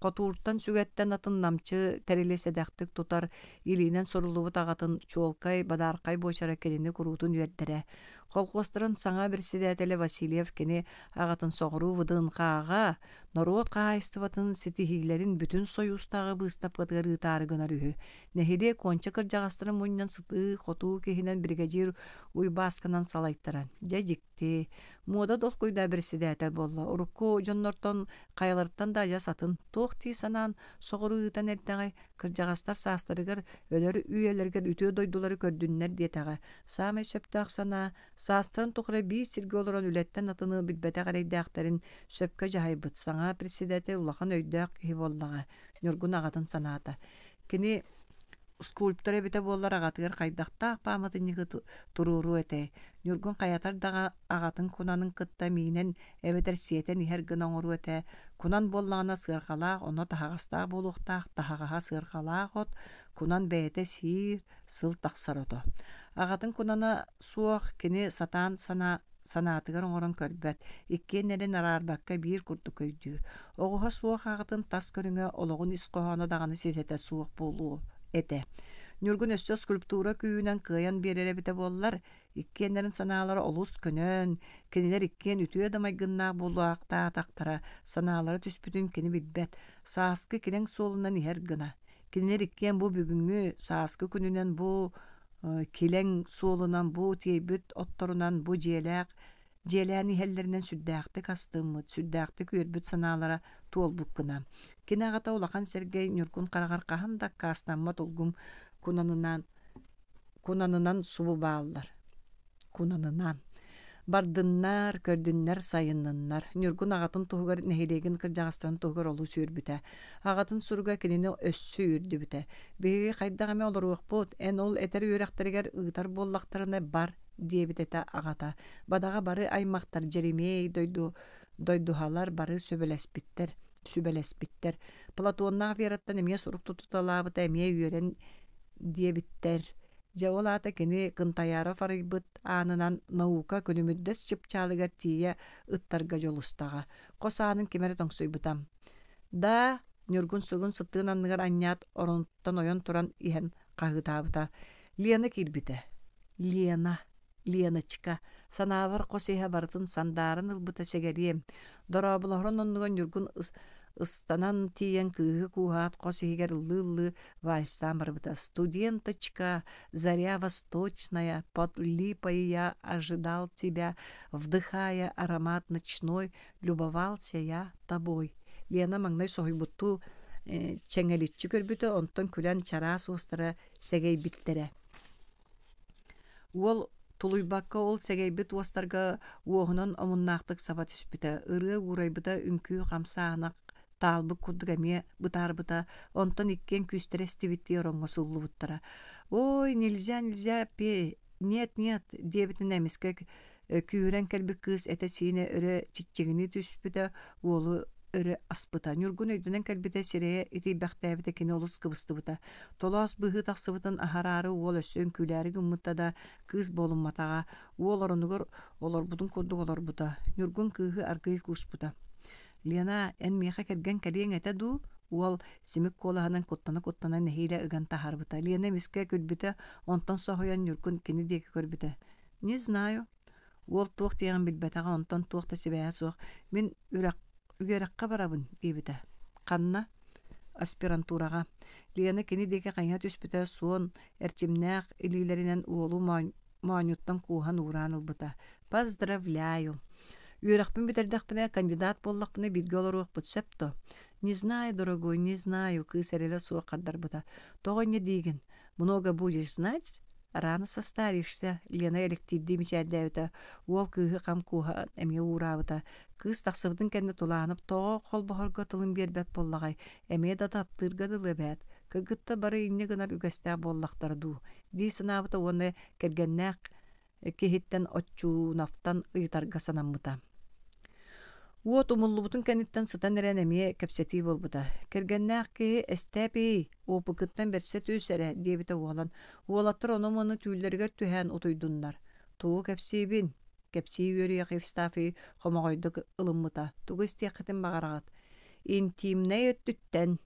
Котууртан сүгэттэн атын намчы тэрилэседэхтик тутар илиинэн сорулубут агатын чуолкай бадааркай боочара келини куруутун үөрдэрэ. Холкостарын саҥа бірсидэтэлэ Васильев кини агатын соҕуруу выдыынхааҕа норуот хаайыстыбатын ситиһиилэрин бүтүн союустааҕы быыстапкытыгар ыытаарыгынар үһү. Нэһили конча кырдьаҕастарын мунньан сытыы хотуу киһинэн бригадир уйбаасканан салайттаран. Дьэ Муода дол куйда бірсидэтэл болла. Урукку дьоннортон кайаларыттан дажа сатын туох тии санаан соҕуруу ыытан эрдэҕэй кырдьаҕастар саастарыгар өлөр үйэлэргэр үтүө дойдулары көрдүннэр диэтэҕэ. Саамай сөптөөх санаа саастарын тухара бии сирге олорон үлэттэн атыны билбэтэҕэр эйдээхтэрин сөпкө жаһайбыт саҥа председатель улахан өйдөөх киһи боллаҕа. Ньургун агатын санаата. Кини скульптор эбите буоллар аҕатыгар хайдахтаах пааматынньыгы турууруу этэ. Ньургун хайатар дага агатын кунанын кытта миинен эбетер сиэтэн иһэр гына оҥоруу этэ. Кунан буоллаҕына сыархалаах, оно таһаҕастаах буолуохтаах, таһаҕаһа сыархалаах от, кунан бэйэтэ сиир сыл тахсар ото. Агатын кунана суох кини сатаан санаатыгар оҥорон көрбөт. Иккиэннэрин араарбакка биир курдук өйдүүр. Оҕуһа суох агатын тас көрүҥө ологун исхоһоно даганы сиэтэ суох буолуу эте. Ньургун өссө скульптура күүнэн кыайан биэрэребите буоллар. Иккиэннэрин санаалары олус көнөн, кинилер иккиэн үтүө дамайгыннаах буолуактаа тактара санаалары түспүтүн кини билбэт. Сааскы килең суолунан иһэр гына. Кинилер иккиэн бу бүгүҥҥү сааскы күнүнэн бу килең суолунан бу тиэбит отторунан бу дьиэлээх Jelani hellerinden süddäkti kastığımıt, süddäkti kürbüt sanalara tuolbuk kına. Kinagata ulakan Sergey Nurkun karagar kahan da kasnamma dolgum kunanınan subu bağlılar. Kunanınan. Bardınnar, kördünnar, sayınınnar. Nurgun ağatın tuğgar nehilegin kırcağıstıran tuğgar olu sürbüte. Ağatın suruga kinini össü ürdü büte. Behi kaydağame olur uqbut, en ol eter yürekteriger ıtar bollaktarına bar diye bitete ağata. Badaga barı aymaqtar jeremey doyduhalar barı sübelesbitter. Platonnağa verattan emeye suruktu tutalabıta emeye yüren diye bitter. Jawalata kini kıntayara faribıt anınan nauka könümüddes çıpçalıgar tiye ıttarga jolustaga. Qosanın kemeri toңsuйбутам. Da Nurgun sugun sıttığın anныгар anyat oronuttan oyon turan ihen qahıtabıta. Liana kirbite. Lianachka. Sanavar qosiha bartın sandarın ılbıta segeriyem. Dorabulahron onnugan Nurgun ıstanan tiyen kıhı kuhat qosihigar ыллы вальстан барбыта. Студенточка, заря восточная, под липой я ожидал тебя, вдыхая аромат ночной, любовался я тобой. Лена маңнай соһуйбутту чеңелитчи көрбүтө, онтон күлән чара суустара сегей биттере. Ол тулуйбакка ол сегейбит уостарга уоһунан омуннаактык саба түспүтэ. Ырыа урайбыта үңкүү камсаанак талбы курдугаме бытарбыта, онтон иккен күстерести битти оронго суллубуттара. Ой, нельзя, пе, нет, дебитин эмиске күүрен келби кыз эте сине өрө читчегини түспүтэ, уолу өрө аспыта. Нургун өйдүнен келбите сирее ити бактабыта кини олус кыбыстыбыта. Толос быһы таксыбытын ахарары уол өссөн күләри гыммытта кыз болумматага, уол оронугор олорбутун курдук олорбута. Нургун кыһы аргый куспута. Лена эн меха керген калиен этеду, уол симик колаһынан коттана нехиле ыган тахарбыта. Лена миске көдбүтэ, онтон соһоян Нургун кини деки көрбүтэ. Не знаю. Уол туох тияган билбетага онтон туохта сибэя суох. Мен үгеракка барабын дебүтэ. Канна аспирантурага. Лена кини деки кайга түспүтэ суон эрчимнээх илилеринен уолу маанюттан куухан ууран ылбыта. Поздравляю. Үерахпын битердахпыне кандидат боллахпыне билге олоруох бутсепто. Не знаю, дорогой, не знаю, кысарела суох каддарбыта. Того не дигин. Много будешь знать, рано состаришься. Лена элективди мичәрдәбіта. Уол кыһы қам куха әме уурабыта. Кыз тақсыбытын кәнді туланып, тоғы қолбағырға тылын бербәт боллағай. Әме да таптырға дылы бәт. Кыргытта бары инне гынар үгәстә боллақтарду. Ди сынабыта оны кәргәннәк кехиттен отчу нафтан ыйтарга санаммыта. Вот умуллубутун кәниттен сытан эренемие кәпсети болбута. Кергеннәк ки эстәпи опыкыттан берсе түйсәре дебите уолан. Уолаттыр оны моны түйләргә түһән утуйдуннар. Туу кәпсибин, кәпси йөрия кыфстафи хомогойдык ылыммыта. Тугыс тиякытын багарагат. Интимне өттүттен.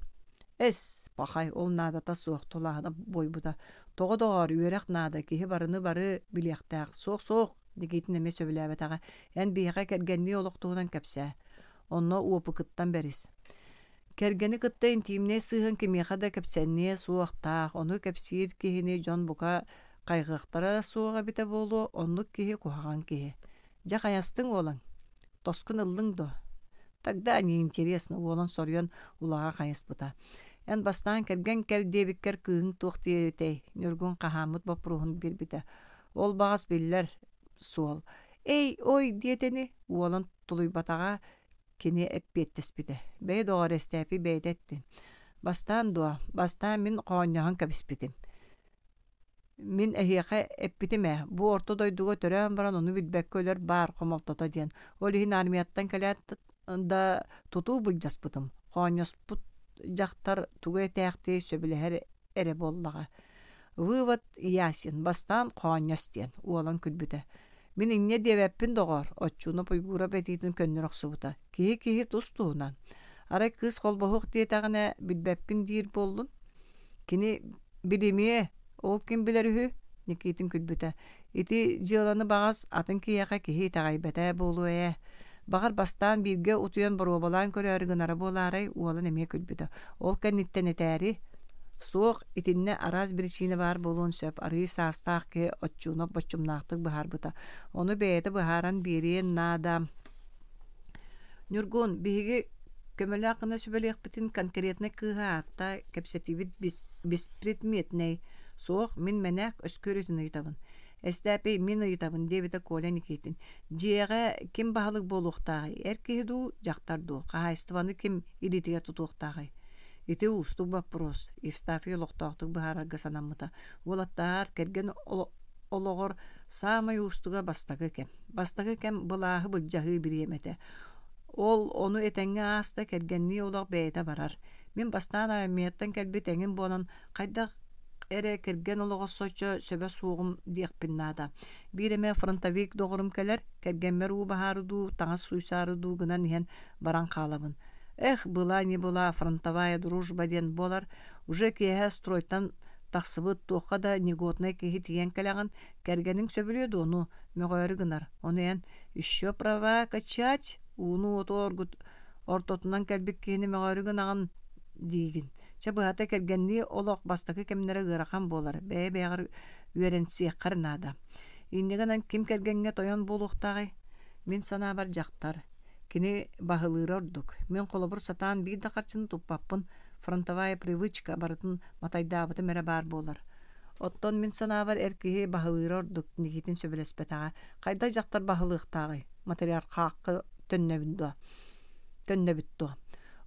Эс, пахай ол надата суох тулаһына бойбута. Тоҕо-доҕор үөрэх наада киһи барыны бары билиэхтээх. Суох, дигитин эме сөбүлээбэтаҕа. Эн биэхэ кэргэнни олохтуунан кэпсээ. Онно уопукыттан берис. Кэргэни кытта интимне сыыһын кимиэхэ да кэпсэнниэ суохтаах. Ону кэпсиир киһини дьон бука кайгыахтара суоҕа бите буолу, онну киһи куһаҕан киһи. Дьа хайастың уолаң. Тоскун ыллыҥ до. Тогда не интересно, уолан сорьон улаға хайаспыта. Эн бастан керген дебиккер кыыһын туохтиэтей. Нургун кахамыт бапруһун бирбите. Ол багас биллер суол. Эй, ой, диетени, уолан тулуйбатаға кини эппиеттеспите. Бэй доғар эстепи бэйдетти. Бастан мен қооньяһын кэбиспитим. Мин эһиэхэ эппитиме. Бу орто дойдуга төрөөн баран ону билбеккөлөр бар комолтото диэн. Ол иһин армияттан кэлэт да тутуу булжаспытым. Қооньоспут жақтар тугай тәхти сөбілер эре боллаға. Вывод ясен. Бастан қооньос диэн. Уолан күлбүтэ. Мин инне дебеппин доғор. Отчуны пойгура бетитин көннөр оксубута. Кихи тустуунан. Арай кыз колбохук диетагына билбеппин диир болдун. Кини билимие. Ол ким билер үһү? Никитин күлбүтэ. Ити жыланы багас атын кияка кихи тагайбете болу Багар бастан бирге утуян боробалан көрөргүнара боларай уолан эме күлбүтэ. Ол кенниттен этери Суох итинне араз бірчине бар болуун сөп арый саастаах ке отчуна бочумнаактык быһаарбыта. Ону бэйэти быһааран бириен наада. Нюргун биһиги көмөлө акына сүбелиэхпитин конкретный кыыһаатта кепсетибит беспредметный. Суох мин менэк өскөрүтүн ыйтабын. Эстәпи мин ыйтабын дебите Коля Никитин. Жиэҕэ ким баһалык болуохтаагай, эркиһиду жактарду, хаһаыстыбаны ким илитиге тутуохтаагай. Ити устук вопрос, Евстафий лохтоохтук быһаарарга санаммыта. Уолаттаар керген ологор самай устуга бастагы кем. Бастагы кем былааһы былдьаһыы бириэмете. Ол ону этеңге ааста кергенни олох бэйэте барар. Мин бастаан армияттан келбит эҥин буонан хайдах эре керген ологоссочо сөбө суугум диэхпиннаада. Биреме фронтовик доҕорум келер, кергенмер уу баһаарыдуу, таҥас суйсаарыдуу гынан иһэн баран хаалабын. Эх, была не была фронтовая дружба ден болар, уже киэһэ стройтан тахсыбыт туохха да негодный киһи тиен келэгин кергениң сөбүлүөдү ону мөҕөөрү гынар. Ону эн «Еще права качать?» Уну оторгут ортотунан келбик киһини мөҕөөрү гынагын диигин. Чабыһата кергенни олох бастакы кемнере ыарахан болар. Бэйэ-бэйэҕэр үөрэнсиэххэр наада. Иннигэнэн ким кергенге тойон буолуохтаҕай? Мин санаа бар дьахтар. Кини баһылыыр ордук. Мен холобур сатаан биир дахарчыны туппаппын фронтовая привычка барытын матайдаабыты мере баар болар. Оттон мин санаа бар эркиһи баһылыыр ордук Никитин сөбүлэспэтаҕа. Хайда дьахтар баһылыахтаҕай. Материархааккы төннөбүт дуо.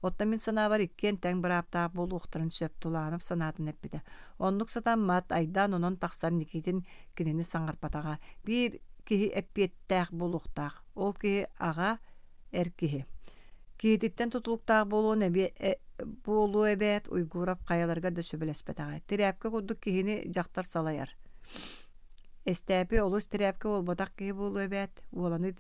Оттон мин санаа бар иккен тэң бырааптаах болуохтарын сөп тулаанып санаатын эппите. Оннук сатан мат айдан онон тахсар Никитин кинини саңарпатаҕа. Биир киһи эппиэттээх болуохтаах. Ол киһи аҕа эркиһи. Киһититтен тутулуктаах болуун болуу эбэт уйгурап хайаларга да сөбүлэспэтаҕа. Тирээпке курдук киһини дьахтар салайар. Эстээпи олус тирээпке олботак киһи болуу эбэт. Уоланы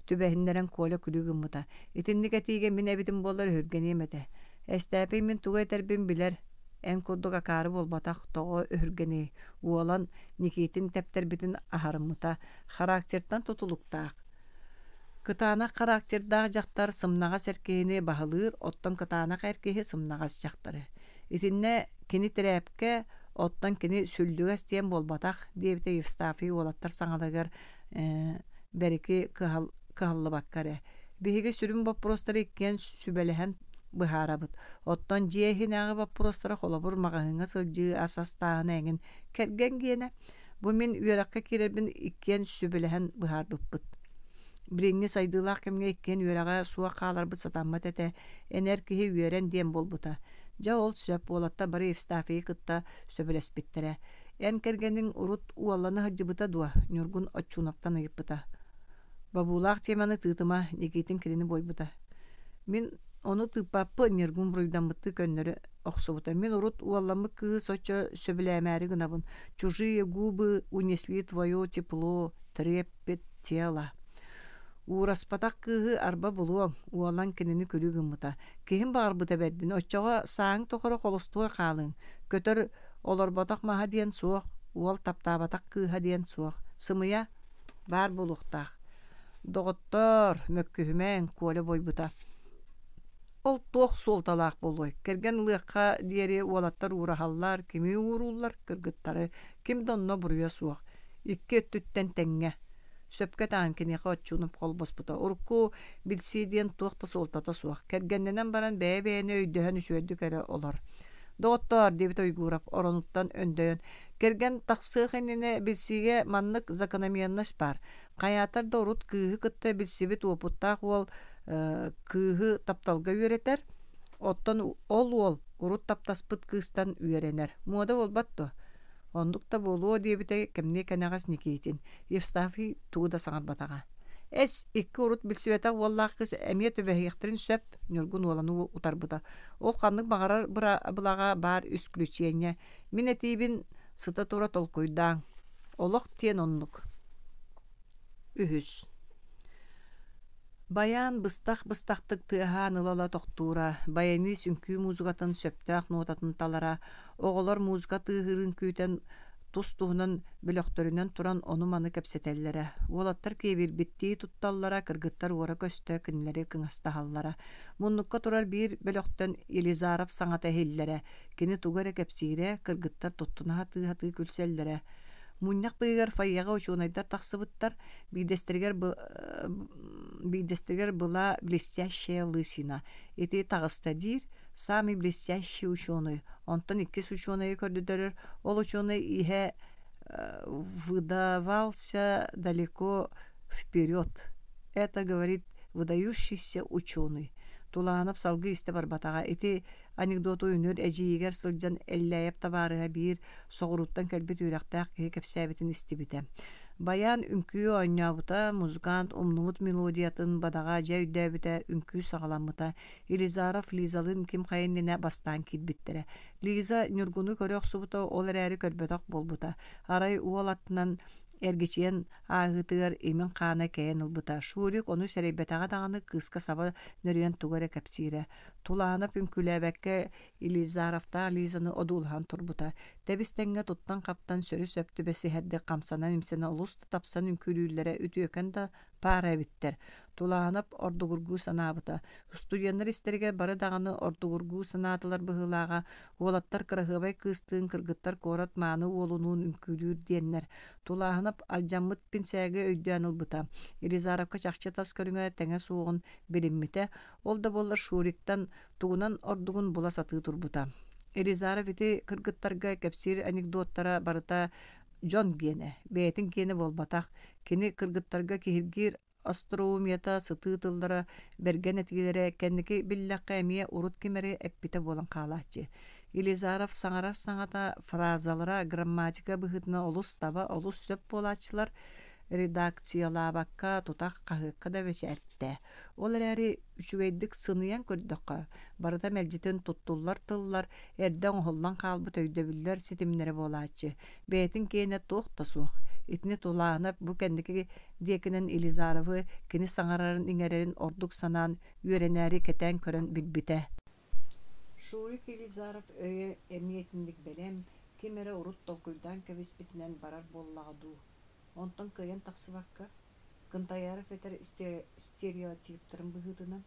түбэһиннэрэн Коля күлүгүммыта. Итинник этиге мин эбитим боллар үһүргениэмэтэ. Эстээпи мин тугай тербин билэр. Эн курдук акаары болбатах тоҕо үһүргении. Уолан Никитин тептербитин аһарыммыта. Характертан тутулуктаах. Кытаанах характердаах дьахтар сымнаҕа сэркиһини баһылыыр, оттон кытаанах эркиһи сымнаҕас дьахтары. Итинне кини тирээпке, оттон кини сүллүгэс тиэн болбатах диэбите Евстафий уолаттар саҥалагар бэрики кыһаллыбаккаре. Биһиги сүрүн вопростары иккен сүбэлэһэн быһаарабыт. Оттон дьиэһинээҕи вопростары холобур маҕаһыҥа сылдьыы асастааһына эҥин керген киэнэ. Бу мин үөракка киирэрбин иккен сүбэлэһэн быһаарбыппыт. Бириңни сайдыылаах кемге иккен үөрэҕэ суа хааларбыт сатаммат эте энер киһи үөрэн диэн болбута. Дьа ол сөп уолатта бары Евстафий кытта сөбүлэспиттерэ. Эн кергениң урут уолланы хаджыбыта дуа, Нюргун оччуунаптан ыйыппыта. Бабуулаах теманы тыытыма Никитин кирини бойбута. Мин ону тыыппаппы Нюргун буруйдаммытты көннөрү охсубута. Мин урут уолламмы кыы сочо сөбүлээмээри гынабын. Чужие губы унесли твое тепло, трепет тела. Ураспатак кыыһы арба булуоң, уолан кинини күлүгүммыта. Киһин баарбыта бэрдин, оччоҕо сааҥ тохоро холостуга хаалыҥ. Көтөр олорботак маһа диэн суох, уол таптаабатак кыыһа диэн суох. Сымыя баар булуохтаах. Доҕоттор мөккүһүмээн Коля бойбута. Ол туох суолталаах болуой. Керген ылыакка диэри уолаттар уурахаллар, кими ууруллар кыргыттары, ким донно буруя суох. Икки өттүттен тэҥҥэ. Сөпкө таан кинеха отчунуп холбоспута. Урукку билсидиен туохта суолтата суох. Кергенненен баран бэйэ-бэйэни өйдөһөн үчүөдүк эре олар. Доҕоттор дебит ойгуурап оронуттан өндөйөн. Керген тахсыахынне билсиге маннык закономерность бар. Каятар да урут кыыһы кытта билсибит уопуттаах уол кыыһы тапталга үөретер. Оттон ол урут таптаспыт кыыстан үөренер. Муода болбатто. Ондукта болуо диэбите кемне кенагас Никитин. Евстафий тууда саҥарбатаҕа. Эс икки урут билсибетах уоллаах кыз эмиэ төбэһиэхтерин сөп Нюргун уоланы утарбыта. Ол ханнык маҕарар былаҕа баар үскүлүчиэҥҥэ. Мин этиибин сыта тура толкуйдааҥ. Олох тиэн оннук. Үһүс. Баян быстах-быстахтык тыаһаан ылала тохтуура, баяны сүнкүү музыкатын сөптөөх нотатын талара, оҕолор музыка тыаһырын күүтэн тус туһунан бөлөхтөрүнөн туран ону маны кепсетеллере. Уолаттар киебир битти тутталлара кыргыттар уора көстө кинилери кыңастаһаллара. Муннукка турар бир бөлөхтөн Елизаров саңата хиллере. Кини тугары кепсире кыргыттар туттунаха тыһаты күлселлере. Муннак быйгар файяга учунайдар тахсыбыттар бидестергер была блестящая лысина. Эти тагыстадир самый блестящий ученый. Онтон иккис ученые көрдүдөрөр. Ол ученый ihe выдавался далеко вперед. Это говорит выдающийся ученый. Тулаанып салгы исте барбатаға. Эти анекдоту үнөр әжиегер сылжан әлләйеп табарыға бир соғыруттан кәлбет үйрақтақ кепсәбетін истебіті. Баян үнкүйі ойнабыта, музыкант умнумут мелодиятын бадаға жәйдәбіті үнкүйі сағаламыта. Елизаров Лизалын ким қайыннене бастан килбіттірі. Лиза нүргуну көрек сұбыта, олар әрі көрбетақ болбыта. Арай уолаттынан эргичен агытыгар имен қана кәйен ылбыта. Шурик оны сәрейбетаға дағаны кыска саба нөріен тугары кәпсире. Туланып үнкүләбәкке Елизаровта Лизаны одулхан турбута. Тәбістенге туттан қаптан сөрі сөпті бәсі хәрді қамсанан имсені ұлысты тапсан үнкүлілері үтіөкен да пара биттер. Туланып ордугургу санабыта. Студенттер истерге бары дағаны ордугургу санатылар бұғылаға. Олаттар кырағыбай кыстың кыргыттар корат маны олунун үнкүлүр деннер. Туланып алжаммыт пенсияға өйден ылбыта. Елизаровка чақчы тас көріңе тәңе суығын білінміте. Ол да болар Шуриктан туғынан ордугун була саты турбута. Елизаров ити кыргыттарға кәпсир анекдоттара барыта Джон гене, бәйтін гене болбатақ. Кені кыргыттарға кехіргер астрономията сытытылдара берген әтігілері кәндікі биллаққа әмия урут кемері әппіті болан қалатчы. Елизаров саңарар саңата фразалара грамматика бұғытына олус таба олус сөп болатчылар редакциялабакка тутақ қағыққа да вәші әртті. Олар әрі үшігейдік сыныян көрдіққа. Барыта мәлжетін тұттулар тыллар, әрден ғоллан қалбы төйдөбілдер сетімнері болатчы. Бәйтін кейіне тоқта суық. Итіне туланып, бұ кәндікі декінен Елизаровы кені саңарарын иңерерін ордық санан үйренәрі кәтән көрін білбіте. Шурик Елизаров өйе әмиетіндік бәлем, кемері ұрыт толкүйдан кәвеспетінен барар боллағыду. Онтан кыйын тақсыбаққа, Кынтаяров етер стереотиптарын бұғытынан.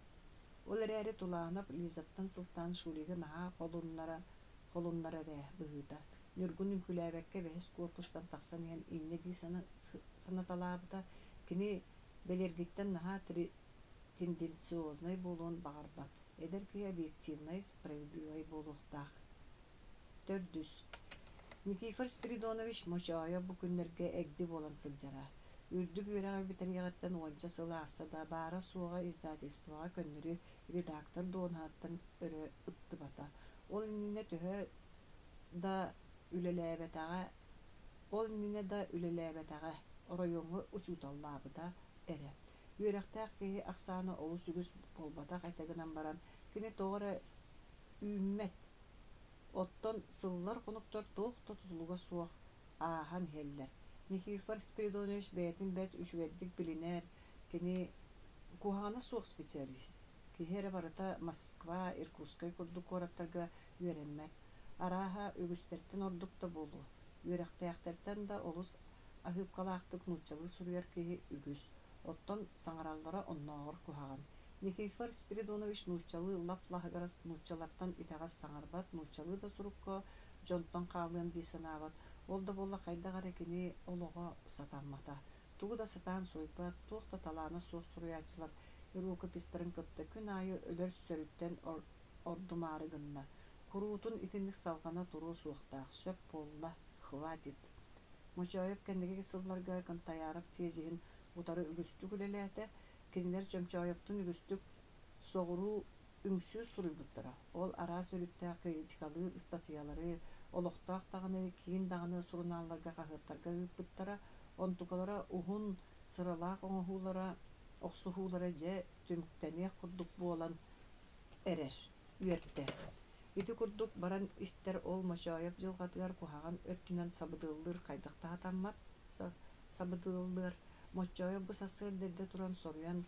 Олар әрі туланып, Лизаттан сылтан Шуригі наға қолынлары рә бұғыта. Нүргін үнкіләбәкке бәхіс корпустан тақсан ен инне дей санаталабыта, кені белергеттен наға тенденциозной болуын бағарбат. Эдерки объективной, справедливой болуқтақ. 4. Никифор Спиридонович Мочаев bu günlerge egdi bolan sılcara. Ürdük üreğe biteriyetten onca sıla astada bara suğa izdatistoğa könürü redaktör donattan öre ıttı bata. Ol nine tühü da ülelebetağa orayonu uçutallabı da ere. Ürektaq ki aksana oğu sügüs bolbata qaytagınan baran kine doğru ümmet Otton sıllar konuktor toğda tutuluğa soğuk ahan heller. Nikifor Spiridonovich beytin bert üçügetlik biliner. Kini kuhana soğuk spesialist. Ki her barata Moskva, Irkutsk'a kurduk oratlarga öğrenmek. Araha ögüsterten ordukta bolu. Örektayakterten da olus ahıp kalaqtık nutçalı suruyar ki ügüs. Otton sangarallara onnağır kuhagan. Nikifor Spiridonovich nurçalı laplahgaras nurçalardan itagas sangarbat nurçalı da surukko jonton qalın disanavat. Olda bolla qayda garekini ologa satanmata. Tuğu da satan soypa tuğta talana soğsuruyaçılar. Ruku pistarin kıtta gün ayı öder sörütten ordumarıgınna. Kurutun itinlik salgana turu soğuqtaq. Söp bolla hıvatit. Moçayıp kendiki sıllarga Kantayarap tezihin utarı ügüstü gülelete. Keniler Çömçayıptın ügüstük soğuru üngsüz suruybuttara. Ol ara sölüptaq kritikalı istatiyaları, oloqtaq dağını, kiyin dağını surunallarga qahıtlarga gıpbuttara, ontukalara uhun sıralaq oğuhulara, oqsuhulara je tümüktene kurduk bu olan erer, üyette. Iti kurduk baran ister ol Moçayıp jılgatıgar kuhagan öttünen sabıdıldır qaydaqta atanmat, sabıdıldır. Moçayıp bu sasır derde turan soruyan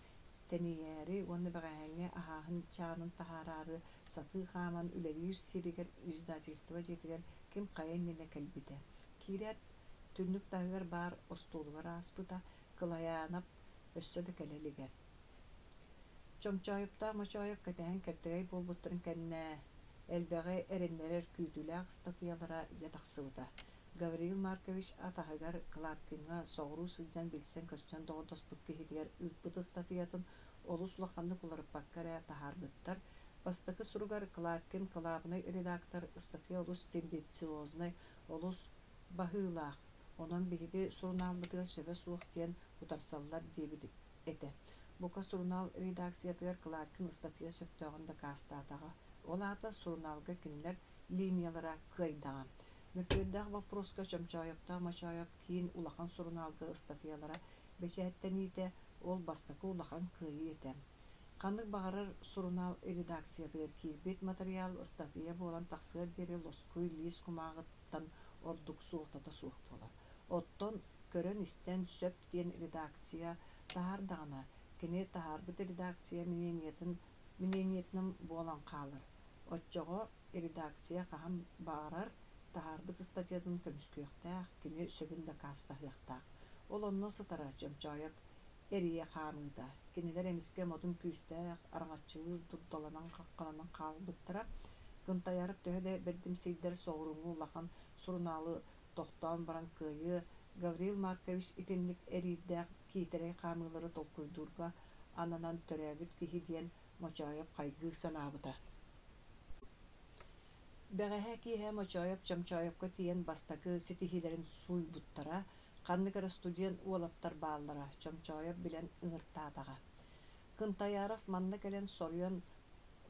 teniyeri, onu bağayenge ahahın çağının tahararı, satı xaman ülelir siriger izdacılstıva jetiger kim qayen nene kalbite. кирет түннүк тагыр бар остуулугар аспыта кылаянап өссөдө келелиген. Чомчайыпта мачайып кетен кеттегей болбуттарын кенне элбеге эреннерер күйдүләк статьялара жатаксыбыта. Гавриил Маркович атаһыгар Кларкинга соғру сылдьан билсен көстөн доҕордоспут киһитигэр ыыппыты статьятын олус улаханны куларыппаккара таһаарбыттар. Бастакы суругар Кларкин кылаабынай редактор статья олус тенденциозный олус баһыылаах, онон биһиги сурунаалбытыгар сөбө суох диэн утарсаллар диэбит эте. Бука сурунал редакциятыгар Кларкин статья сөптөҕүн да каастаатаҕа. Ол аата суруналга кинилэр линиялара кыайдаҕа. Мөккөйдөөх вопроска Чомчайыпта мачайып киин улахан суруналга статьялара бэчээттэн ол бастакы улахан кыайы этэ. Каннык бағарар сурунал редакциятыгар киирбит материал статья болан тахсыгар диэри лоскуй лиис кумааҕыттан ордук суохтата суох болар. Оттон көрөн истен сөп диэн редакция таһаардаҕына кини таһаарбыт редакция мнениетинен буолан хаалар. Отчоҕо редакция хаһан баарар таһаарбыт статьятын көмүскүөхтээх кини сөбүн да каастаһыахтаах. Ол онно сытара Чомчайып эрие хаамыыта. Кинилер эмиске модун күүстээх араңаччылыр турдаланан каккаланан хаалбыттара кынтайарып төһө бердим сийдер соҕуруҥҥу улахан сурунаалы тохтоон баран кыайы Гавриил Маркович итинник эриирдээх киитерэй хаамыылары толкуйдуурга ананан төрөөбүт киһи диэн Мочайып хайгыы санаабыта. Бэҕэһэ киэһэ Мочайып Чомчайыпка тиэн бастакы ситиһилэрин суйбуттара ханныгара студиен уолаттар бааллара Чомчайып билэн ыҥыртаатаҕа. Кынтайаров манна келен соруйан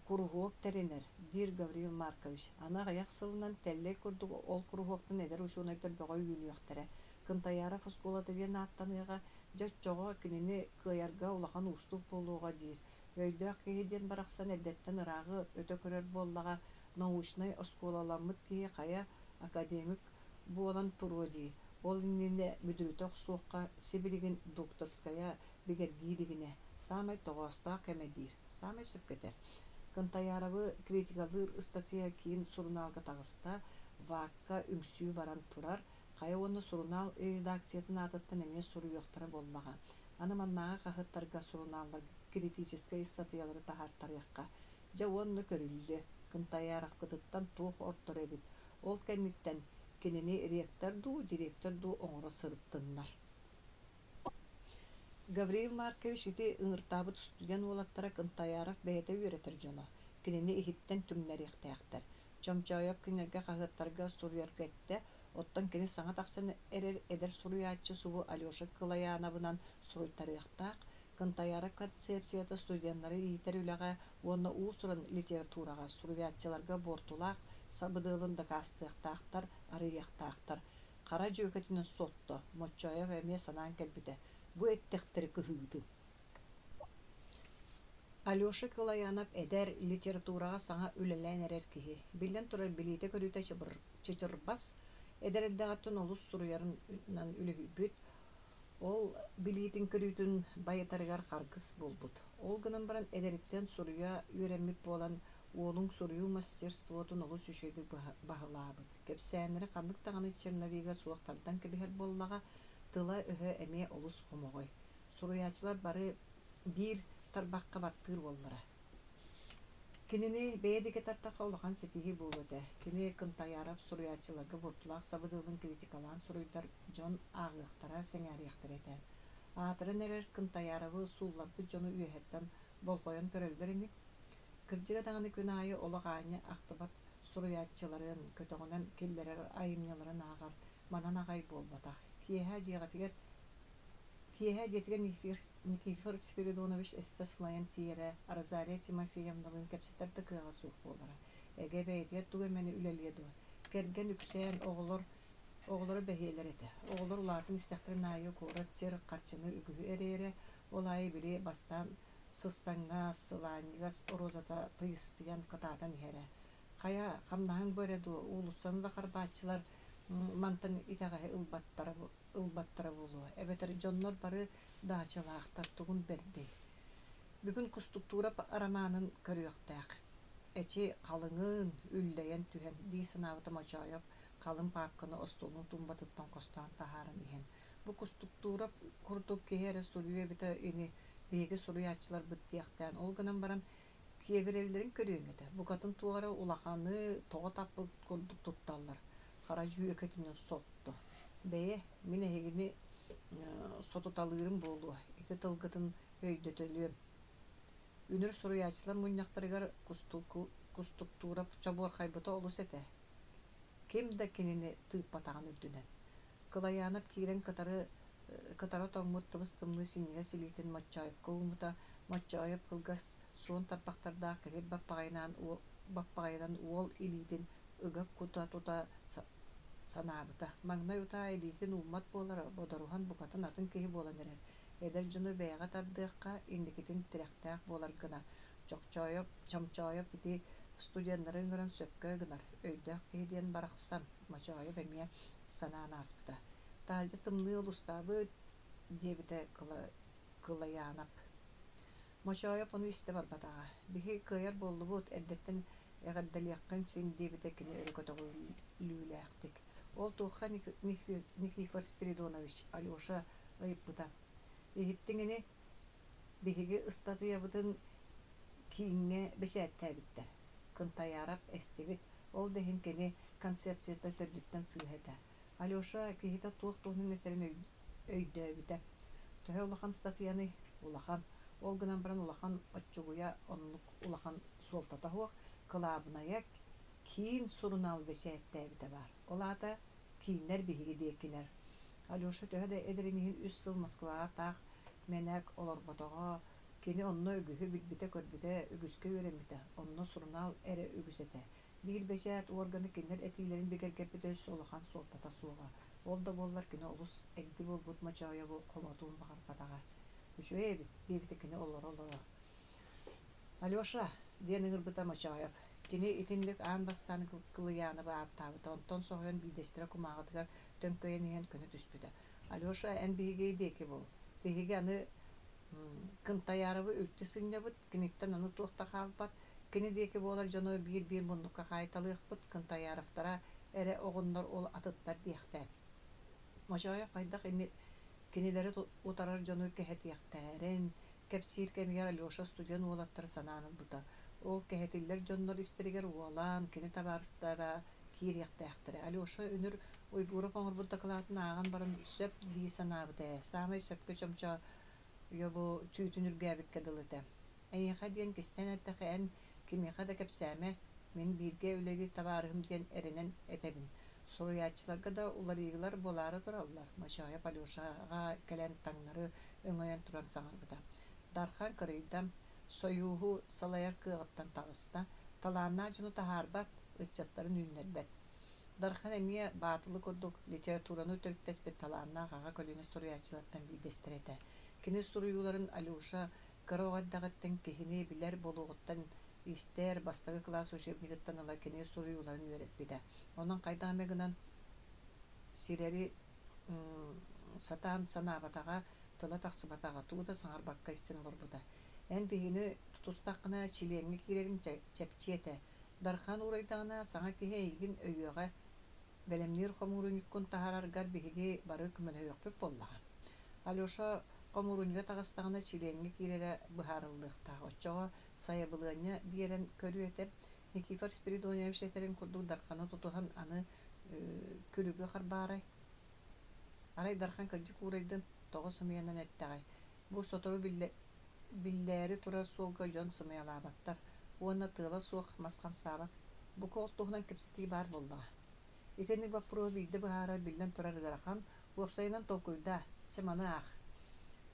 куруһуок теринер диир Гавриил Маркович. Ана аяк сылынан теллей курдук ол куруһуоктун эдер ушуунай төрбөҕөй үйүнүөхтерэ. Кынтайаров оскулата диэн ааттаныыга дьоччоҕо кинини кыайарга улахан устук болууга диир. Өйдөөх киһи диэн барахсан эддэттэн ыраагы өтө көрөр буоллаҕа научный оскулаламмыт киһи хая академик буолан туруо дии. Ол иннине мүдүрүтөх суохха Сибиригин докторская бигергиилигине самай тоҕоостаах кэмэдиир. Самай сөпкетер. Кынтайарабы критикалыыр статья киин сурунаалга таҕыста ваакка үҥсүү баран турар, хая уонна сурунал редакциятын аатыттан эмиэ суруйуохтара боллаҕа. Аны маннааҕа хаһыттарга сурунааллар критическай статьялары таһаартарыахха. Дьа уонна көрүллү. Кынтайаров кытыттан туох ортор эбит. Ол кэнниттэн кинини ректор дуу, директор дуу оҥоро сырыптыннар. Гавриил Маркович ити ыҥыртаабыт студент уолаттара Кынтайаров бэйэтэ үөретэр дьоно. Кинини иһиттэн түҥнэриэхтээхтэр. Чомчайып кинилэргэ хаһыаттарга суруйарга этте, оттон кини саҥа тахсан эрер эдер суруйааччы субу Алеша Кылаяанабынан суруйтарыахтаах, Кынтайаров концепцията студенттары иитэр үлэҕэ уонна уусуран литературага суруйааччыларга бортулаах сабыдыылын да каастыахтаахтар, арыйахтаахтар. Хара дьүөкэтинэн сотто, Мочайып эмиэ санаан кэлбитэ. Бу эттэхтери кыһыыты. Алеша Кылаянап эдер литературага саҥа үлэлээн эрэр киһи. Билэн турар билиитэ көрүүтэ чычырбас, эдэрэрдэҕаттын олус суруйарынан үлүһүйбүт. Ол билиитин көрүүтүн байытарыгар харгыс болбут. Ол гынан баран эдериттен суруя үөрэммит буолан уолуң суруйуу мастерствотун олус үчүгэйдик баһылаабыт. Кэпсээннери ханнык таҕаны чернавига суохтардан кэбиһэр боллаҕа тыла өһө эмиэ олус хомоҕой. Суруяачылар бары биир тарбакка баттыыр боллара. Кинини бэйэдигэ тартаха улахан ситиһи буолуэтэ. Кини Кынтайаров суруяачыларга бортулаах сабыдыылын критикалаан суруйдар дьон ааҕыахтара сэҥээриэхтэр этэ. Аатырын эрэр Кынтайаровы суулларбыт дьону үөһэттэн болхойон көрөллөр ини. Кырдьыга таҕаны күн аайы олоҕааñы ахтыбат суруяачыларын көтөҕүнэн киллэрэр айымняларын ааҕар манан аҕай буолбатах. Киэһэ дьиэтигэр Никифор Спиридонович эстесмайан тиэрэ Розалия Тимофеевналын кэпсэтэрдэ кыаҕа суох буолара. Эгэ бэйэтигэр тугу мэни үлэлиэ дуо. Кэргэн үксээн оҕолоро бэһиэлэр этэ. Оҕолор улаатын истэхтэрин аайы куорат сер харчыны үгүһү эрээрэ, ол аайы били бастан сыстаңҥаас, сылааññыгас орозата тыйыстыйан кытаатан иһэрэ. Хая хамнаһын бөрэ дуо, уулуссаны да харбаачылар мантан итэҕэһэ ылбаттара буолуо. Эбэтэр дьоннор бары даачалаахтар тугун берди. Бүгүн кустуктура романын көрүөхтээх. Эчи халыҥыын үллэйэн түһэн дии санаабыта Мочайып kalın papkını ostolunu tumbatıttan kostan taharın ihen. Bu kustuttuğura kurduk kehere soruyor bir de ini bege soruyu açılar bıttıyaktan. Olganan baran kiyeberellerin körüğüne de. Bu kadın tuğara ulakanı toğa tapı kurduk tuttallar. Karacı öketini sottu. Beye mine hegini sotutalırım boldu. İti tılgıtın öydötölüyüm. Ünür soruyu açılar munyaktarıgar kustuttuğura çabur kaybıta olus ete. Kim de kinini tığıp batağın ürdünen. Kılayanıp kiren katara toğmut tıbıstımlı sinire silitin maçayıp kovumuta maçayıp kılgas son tarpaktarda kere bappağaynan uol ilidin ıgak kuta tuta sanabıta. Magna yuta ilidin ummat bolar bodaruhan bukatın atın kehi bolan erer. Eder junu beyağa tardığıqqa indikitin tirektağ bolar gınar. Çamçayıp iti studiyanların gıran söpkö gınar. Öydöq kehi diyen baraqsan maçayıp emiye sanana aspıta. Talcı tımlı olustabı diye bir de kılayanap. Maşayap onu iste var badağa. Bihi kıyar bollu bot erdetten eğerdeli yakın sin diye bir de kine örgöte lüleyaktik. Ol tuğha Nikifor Spiridonovich Alyosha ayıp bu da. Ehittingini bihigi ıstatı yapıdın kiinge beşeette bitter. Kınta yarap estibit. Ol dehin kene konsepsiyata tördükten sığhete. Alyosha kihita tuğunun eterin öydöbüde. Töhe ulakan statyanı ulakan. Olgınan biran ulakan açıguya onluk ulakan soltata huaq. Kılabına yak kiin surunal beşeette bide var. Ola da kiinler bihigi dekiler. Alyosha töhe de ederinihin üst sıl Moskva'a taq menek olur botağa. Kini onunla ögühü bilbite körbüde ögüske öğrenbite. Onunla surunal ere ögüsete. Bir beşet organı kinler etilerin bir gergepide solukan soltata suğa. Olda bollar kine olus egdi bol but maçaya bu komotuğun bakar patağa. Üçüye ebit, diyebitekine olur. Alyosha, diyenin ırbıta maçaya. Kine itinlik an bastan kılıyanı bağır tabi. Ondan soğuyan bildestire kumağıdıgar dönköyen iyen könü düspüde. Alyosha en bihigeyi deki bol. Bihige anı kınta yarabı ültüsün yapıt, kinikten anı tuğta kalpat. Kini deki bolar canı bir mundukka kaytalık bıt kınta yaraftara ere oğunlar ol atıtlar diyekte. Maşaya kaydak kinileri utarar canı kehet yaktaren. Kepsir kemiger Alyosha studiyan oğlatları sananın buta. Ol kehetiller canlar isteriger oğlan, kini tabarыстara kir yaktayaktare. Alyosha ünür Uygur'a pangur buta kılatın ağan barın söp diyi sanabıda. Samay söpkö çamça yobu tüytünür gäbik kadılıda. Eyha diyen kisten etteki en kimiha da kepsame min birge öleri tabarım diyen erenen etebin. Soruyaçılarga da ular iğilar boları durallar. Maşaya Alyosha'a gelen tanları öngöyen turan sağırbıda. Darhan kırıydam soyuhu salayar kığıttan tağısta talanna junu taharbat ıççatların ünnerbet. Darhan emiye batılı kurduk literaturanı törüktespet talanna gaga kölünü soruyaçılardan bir destirete. Kini suruyuların Alyosha Karoğaddağıttan kehini biler boluğuttan ister bastığı klas hoşebnigittan ala kini suruyuların verip bide. Onun kaydamegınan sireri satan sanabatağa tıla taksıbatağa tuğda sağır bakka isten olur bu da. En bihini tutustaqına çileğini kirerin çepçiyete. Darhan uraydağına sana kehe eygin öyüge velemnir xomurun yukkun taharargar bihigi barı kümene yok bollağa. Alyosha Komurunga tağıstağına çileğini kirere buharıllıqta. Oçoğa sayabılığına bir yeren körü etip Nikifor Spiridonovich eterin kurduğu darkanı tutuhan anı külügü xarbaray. Aray darkan kırcık uğraydın toğu sımıyanan etteğay. Bu sotoru billeri turar solga jon sımıyalabattar. Ona tığla soğuk maskam sabak. Bu koltuğundan kipsitiği bar bollağa. Itenik vapuru bildi buharar bilden turar ıgarakan. Uapsayınan tokuyda çamanı ağ.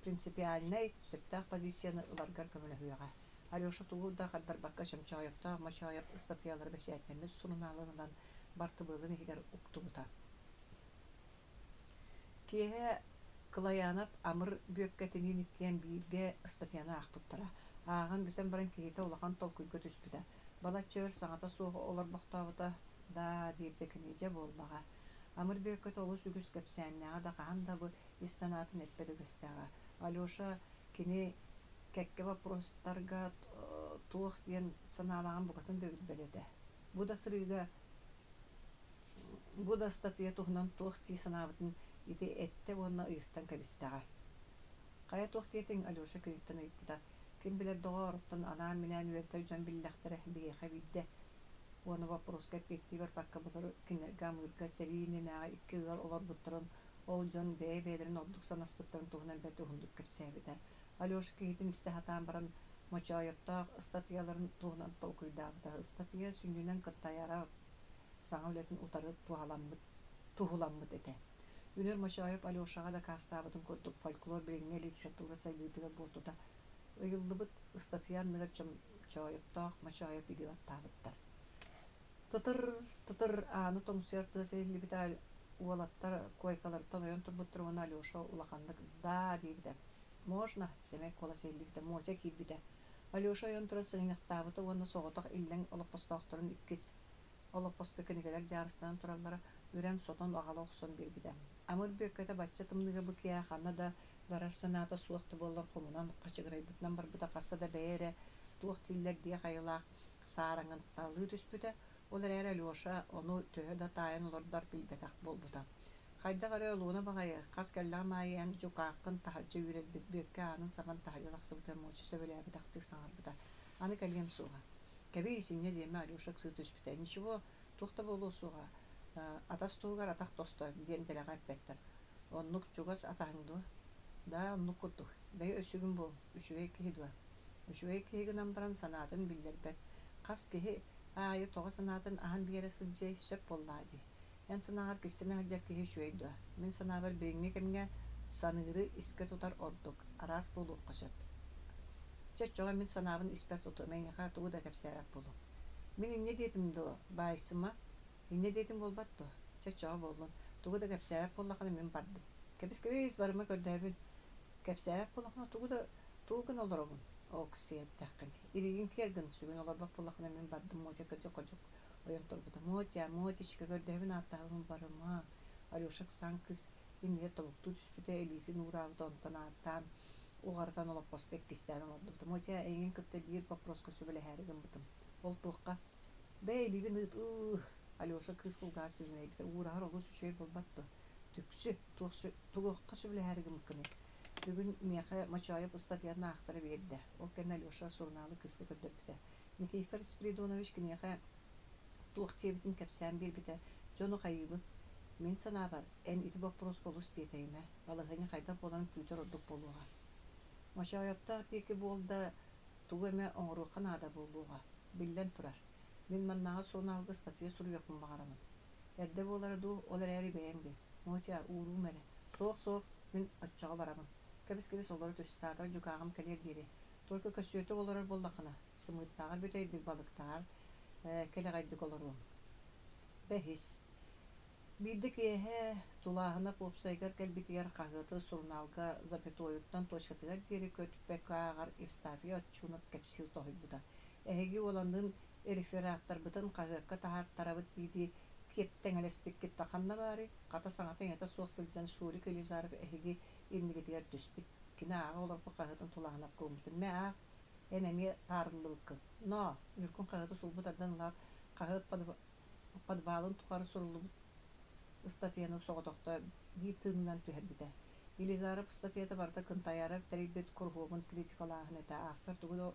Принципиальный сөптақ позицияны ыларгар көмөлө хуяга. Алёша тугуда калдар бакка шамчаапта машаап статьялар бешәтәмез суруналыгынан бартыбылын егер уктубута. Кие кылаянап амыр бөккәтенин иккен билге статьяны акпыттара. Агын бүтән баран киете улахан толкуйга түспүдә. Бала чөр саңата суга олар бактабыта да дирде кенеже боллага. Амыр бөккәт олус үгүс кепсәннәгә да канда бу иссанатын этпеде гыстага. Alyosha kini kekke vaprostlarga tuğ diyen sanaлаган bugатын дөбүт белете. Bu da sırıga Bu da statiya tuhnan tuhti sanabıtın iti ette onna ıystan kabistara. Kaya tuhtiyetin Alyoşa kıyıktan ayıpıda. Kim bilir doğarıptan ana minen verta yüzen billahtere biye habidde. Onu vaproska ketti ver pakka budur kine gamırka serine na iki yıl olar butturun. Ol jon bey beylerin olduk sanas butturun tuhnan beti hunduk kıpsevide. Alyoşa kıyıktan istihatan baran maçayıpta statiyaların tuhnan tokuyda. Statiya sünnünen kıttayara sana ületin utarı tuhulanmıt ete. Ünür maşayıp Alyoşağa da kastabıdın kurduk folklor bilinme literatura sayılıdığı bortuda ıyıllıbıt ıstatiyan nıga çayıp dağ maşayıp idivat tabıttar. Tıtır tıtır anı tomsuyartığı seyirli bital uvalattar koykaları tanıyon turbuttur onu Alyoşa ulakandık da deyibide. Можно semek kola seyirli bide moca kilbide. Alyoşa yontura sığınak tabıtı onu soğutak illen olup postağıtların ikkis Олох постпекенигелер жарыстан тураллара үрен сотон ағала оқсон бирбиде. Амыр бөккете бачча тымныгы быкия ханна да барар саната суықты боллар хомунан қачыгырайбытынан барбыта қаса да бәйере туық тиллер дие қайылақ сараңын талы түспүде. Олар әрі Алёша оны төһө да тайын олардар билбетақ болбута. Хайда ғары олуына бағайы қас кәлләғ майын жүқақын тахарчы үйрелбет бөкке анын саған тахарилақ сыбыта мочы сөбеләбетақты саңарбыта. Аны кәлем суға. Кәбе исемне деме Алёша ксы түспүтә. Ничего, тухта болусуга. Атас тугар атак тостор ден телега петтер. Оннук чугас атаңды. Да оннук курдук. Бей өсүгүн бол. Үчүгө кийдү. Үчүгө кийгенен баран санатын билдербет. Кас кеһи айы тога санатын ахан биере сылжы сөп боллады. Эн санагар кистенен жер кеһи шөйдү. Мен санабар беңне кемге саныры иске тутар ордук. Арас болук кашат. Чачоға мен санабын испер тұту, мен яқа тұғы да кәпсәбәп болу. Мен инне детім до байсыма, инне детім болбатты, чачоға болуын. Тұғы да кәпсәбәп боллақаны мен бардым. Кәпіс барыма көрдәбін. Кәпсәбәп боллақына тұғы да тұғын олар оғын. О кісі әттәқін. Иреген керген сүгін олар бақ боллақына мен бардым. Моja кірді қожық. Ойын тұрбыды. Моja шікі көрдәбін аттағын барыма. Алёшак сан кыз инне тұбықты түспіде элифин ұрауды онтан аттан. Уғардан олап постек кистәден олдым. Моя эйген кытта бир вопроска сөбеле хәргем бутым. Ол туққа. Бәйлигин ыт Алёша кыз кулга сизне бите урар олу сөй болбатты. Түксү тугыққа сөбеле хәргем кыны. Бүгүн меха мачайып статьяны актары берди. Ол кен Алёша журналы кызга көрдөптү. Никифор Спиридонович кинеха туқ тебитин кепсән бир бите. Жону хайыбы. Мен сана бар. Эн ити вопрос болус диетейме. Балыгыны кайда болан күтөр ордук болуга. Машаяптар теки болда тугеме оңру канада болуға. Биллен турар. Мен маннаға соналғы статья сұру yoqmun бағарамын. Әрде болары ду олар әрі бәйенбе. Мотя уру мәлі. Соқ мен атчаға барамын. Кәбіс олары төсі сағдар жүкағым кәлер дері. Только көсөті олары болдақына. Сымыттағар бөтейдік балықтағар кәлі ғайдық олары. Бәхис. Бирдик эһэ тулаһына попсайгар кэлбитигер қағыты сурналга запятоюттан точкатыгар диэри көтпекаагар евстафия отчунат кэпсил тоһуйбута. Эһиги оландын рефераттарбытын қағыққа тахар тарабыт биди кеттен элеспеккет таханна баары ката саңатын эта суохсылжан шурик элизаров эһиги ирнигетигер түспит кина ага олорпу қағытын тулаһына көмүтүн мэ аах энеме таарыллыбыккын. Но үркүн қағыты сулбутардан лар қағыт подвалын тухары сурулубут статьяны соғытоқта бир тыынынан түһәрбите. Елизаров статьяда барда кынтаярак тәрибет кургугун критикалаахын эта автор тугу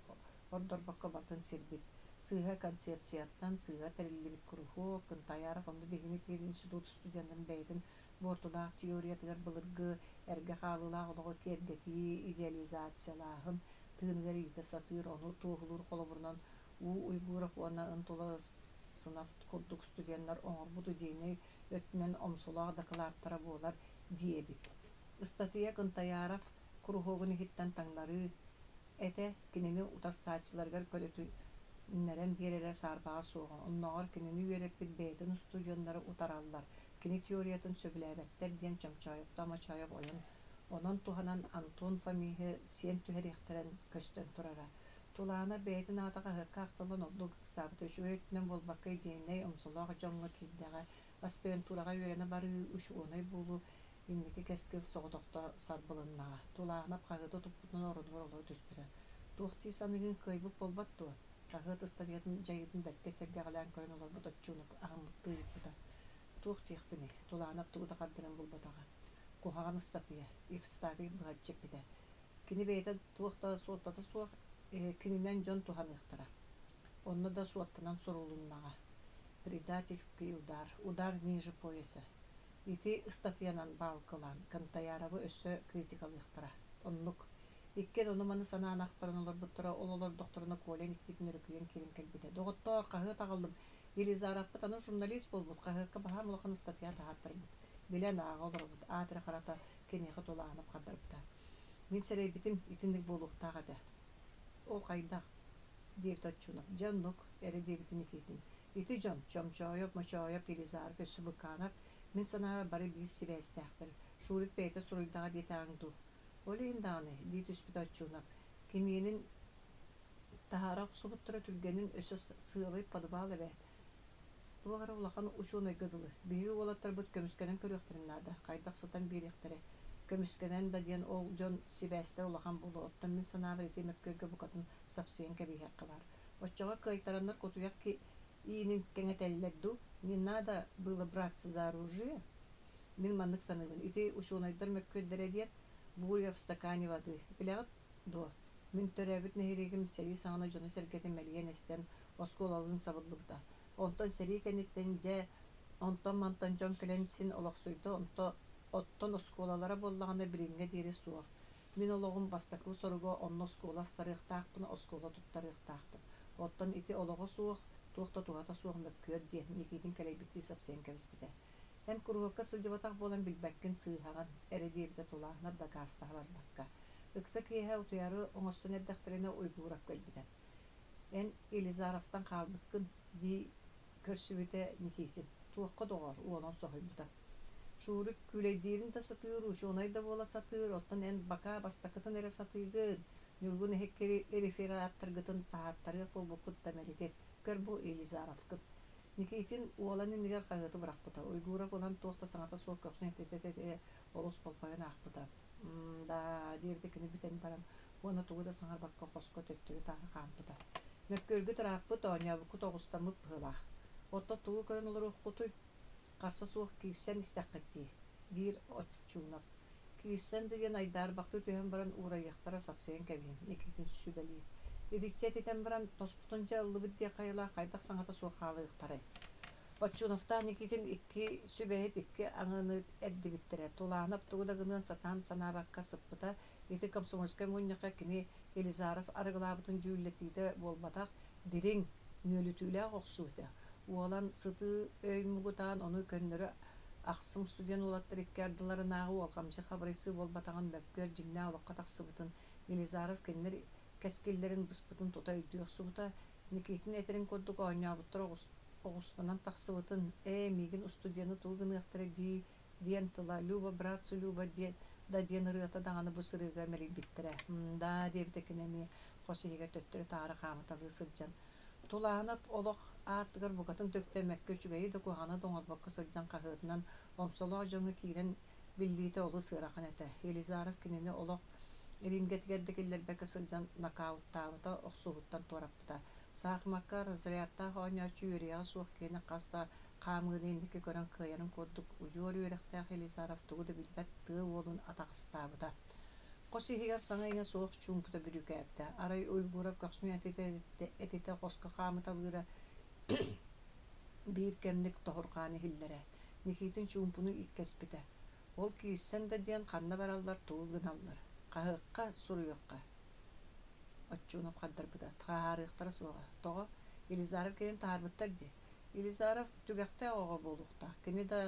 ордорбакка бартын сирбит. Сыга концепцияттан сыга тәрилибит кургу кынтаярак онды бегимик институт студентын бәйтін бортудаақ теориятыгар былыргы әрге халылаах оного кергети идеализациялаахын тыыныгар ийте сатыр ону туухулур колобурунан уйгуров уана ынтула сынап курдук студенттар оңорбуту дейіне өттүнен омсулаах докладтара болар диебит. Статья Кынтаяров курухогун хиттен таңлары эте кинени утарсаачыларгар көрөтү нерен берере сарбаға соғын. Оннағар кинени үйереппит бейтін студиондары утараллар. Кини теориятын сөбіләбеттер ден чамчайыпта мачайып ойын. Онон туханан Антон фамихи сен түхерехтерен көстен турара. Тулана бейтін атаға хырка ақтылын олдук кыстабыты үшігөйтінен болбаққы дейіней омсулаға жоңғы кейдіға аспирантураға үйерені бары үш онай болу иннеки кәскіл соғытоқта сарбылыннаға. Тулағынап қағыды тұппытын орынғыр олығы түспіді. Туқти санығын қойбық болбатту. Қағыды стадиятын жайытын дәрке сәрге қалан көрін олар бұда чуынып ағымықты етпіді. туох тиехтини тулаанап тугута кардыран булбатага кухаган статия ифстави бааччык бите кини бейта туохта суоттата суох кининен жон туханыхтара онно да суоттанан сурулуннага предательский удар ниже пояса ити статьянан балкылан кантаяравы өссө критикалыхтара оннук иккен онуманы санаанахтарын олорбуттара ололор докторуна колен иккитин өрүкүйен кирин келбите доготтоор кахы тагалдым Елизараппыт аны журналист болбут кахыкка баһам улахан статья тааттырбыт билен ага олорбут аатыра карата кенеха тулаанып кадырыпта мин серейбитим итинник болуктага да ол кайдак диэт оччунук жаннук эре диэбитин икитин ити жон чомчоойоп мочоойоп Елизарап өссү быкаанап мен санаа бары биис сибээстээхтер шуурит бейте суруйдага диэтааңду олиин дааны диит үспүт оччунук кимиинин тахара оксубуттара түргенин өсө сыылый падыбаал эбээт тугара улахан учуунай гыдылы биһиги уолаттарбыт көмүскенен көрүөхтериннаада кайдак сытан биириэхтере көмүскенен да диэн ол дьон сибээстер улахан булу оттон мин санаабыр ити мэпкөйгө букатын сапсыйан кэбиһиэкка бар оччоҕо кыайтараннар кутуйах ки иинин кэҥэтэллэрду не надо было браться за оружие мин маннык саныыбын ити учуунайдар мэпкөйдэрэ диэт буря в стакане воды билэҕит дуо мин төрөөбүт нэһириигим сэрии саҥана дьону сэргэтин мэлиэн эстэн оскуолалыын сабыллыбыта онтон сэрии кэнниттэн дьэ онтон мантан дьон кэлэн син олохсуйдо оттон оскуолалара боллаҕына бириҥҥэ диэри суох мин ологум бастакыы соруго онно оскуола астарыахтаахпын оскуола туттарыахтаахпын оттон ити олоҕо суох туохта туһата суох мөккүөт диэн никиитин кэлэйбитии сапсыйан кэбиспитэ эн куругакка сылдьыбатах буолан билбэккин сыыһаҕан эре диэбитэ тулаахнар да каастаһа барбакка ыкса киэһэ утуйары оҥостон эрдэхтерине уйгуурап кэлбитэ эн Елизаровтан хаалбыккын дии көрсүбүтэ никиитин туохха доҕор уолон соһуйбута шуурик күлэйдиирин да сатыыр учуунай да буола сатыыр оттон эн бака бастакытын эре сатыыгын нүлгүн эһиккери эриферааттаргытын тааттарыах болбуккут тамэлигет көр бу Елизаровкыт никиитин уолан иннигэр хаһыты бырахпыта уйгуура булан туохта саҥата суох көксүн этетете олус болхойон аахпыта да диэрдикини бүтэн баран уона тугу да саҥарбакка хоско төттүгү таары хаампыта мэпкөргү тырааппыт ооньообуккут оҕустаммык быһылаах отто тугу көрөн олоруохпутуй қарса суох кииссэн истэххэтти диир отчуунап кииссэн диэн айдаарбахты түһэн баран уурайыахтара сапсыйан кэбиин никиитин сүбэлии идиччэ титэн баран тоспутунча ыллыбыт дия хайылаа хайдах саҥата суох хаалыыхтарай оччуновтаа никиитин икки сүбэһит икки аҥыны эрдибиттерэ тулаанап тугу да гыныан сатаан санаабакка сыппыта ити комсомольская мунньака кини Елизаров арыгылаабытын жүүллэтиите буолбатах дириң нүөлүтүүлээх охсуута уолан сытыы өймугутаан ону көннөрү ахсым студент улаттар иккиардыларынаагы уолхамчы хабарыйсы болбатаҕын мөккөр дьимнээ олохха тахсыбытын Елизаров кинилэр кэскиллэрин быспытын тута үйдүөхсубута никиитин этерин курдук оонньообуттар оҕустанан тахсыбытын миигин устудияны туу гыныахтара диэн тыла Люба братцу Люба да диэн ырыата даҕаны бу сырыыга мэлийбиттерэ да диэбитэ кинеми хосиһига төттөрү таары хаамыталыы сылдьан тулаанап олох аартыгар букатын төктөмөккө үчүгэйи да куһана доҥорбокко сылдьан хаһыытынан омсолоо дьоҥу киирэн биллиите олу сыарахан этэ Елизаров кинини олох ирингетигердикиллербэкэ сылдьан нокауттаабыта охсуһуттан туораппыта саахмакка разрядтаах ооньоочу үөриэҕэ суох киини хаста хаамыыныинники көрөн кыайарын курдук ужуор үөрэхтээх Елизаров тугу да билбэт тыа уолун атаҕыстаабыта Косиһигэр саҥа иҥэ суох чуумпута бүрүкээбитэ арай уйгуурап көхсүн этите хоско хаамыталыыра биир кэмник тоһурҕааны хиллэрэ никиитин чуумпуну иккэспитэ ол кииссэн да диэн ханна бараллар тугу гыналлар хаһыакка суруйуохха оччуунап хаддарбыта тахаарыахтара суоҕа тоҕо Елизаров киһин таарбыттар ди Елизаров түгэхтээ оҕо буолуохтаах кини да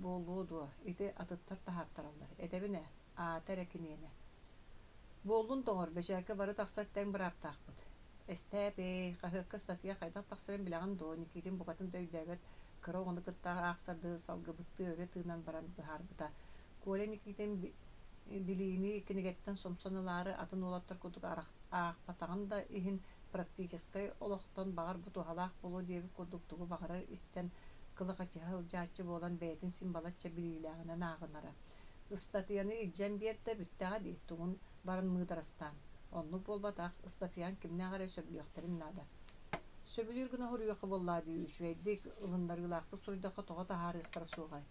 буоллуу дуо ити атыттар таһааттараллар этэбинэ аатэрэ киниэнэ буоллун тоҕор бэчээкэ бары тахсаттан бырааптаахпыт эстээпэй хаһыакка статья хайдах тахсаран билэҕин дуо никиитин букатын дөйдөөбөт кыра оҕону кыттаах аахсарды салгыбытты өрө тыынан баран быһаарбыта Коля никиитин билиини кинигеттен сомсонулаары атын улаттар курдук аахпатаҕын да иһин практическай олохтон баҕар бутуһалаах болуу диэби курдуктугу баҕарар истэн кылыхачыһылдьааччы буолан бэйэтин симбалачча билиилээҕинэн ааҕынара ыстатыяны илдьэн биэрдэ бүттээҕэ дии тугун баран мыытарастаан оннук буолбатаах ыстатыян кимнээҕэрэ сөбүлүөхтэрин наада Сөбүлүр гына хоруяка боллаады үчүэйдик ылындаргылаакты сойдака тога тахарыктара сугай.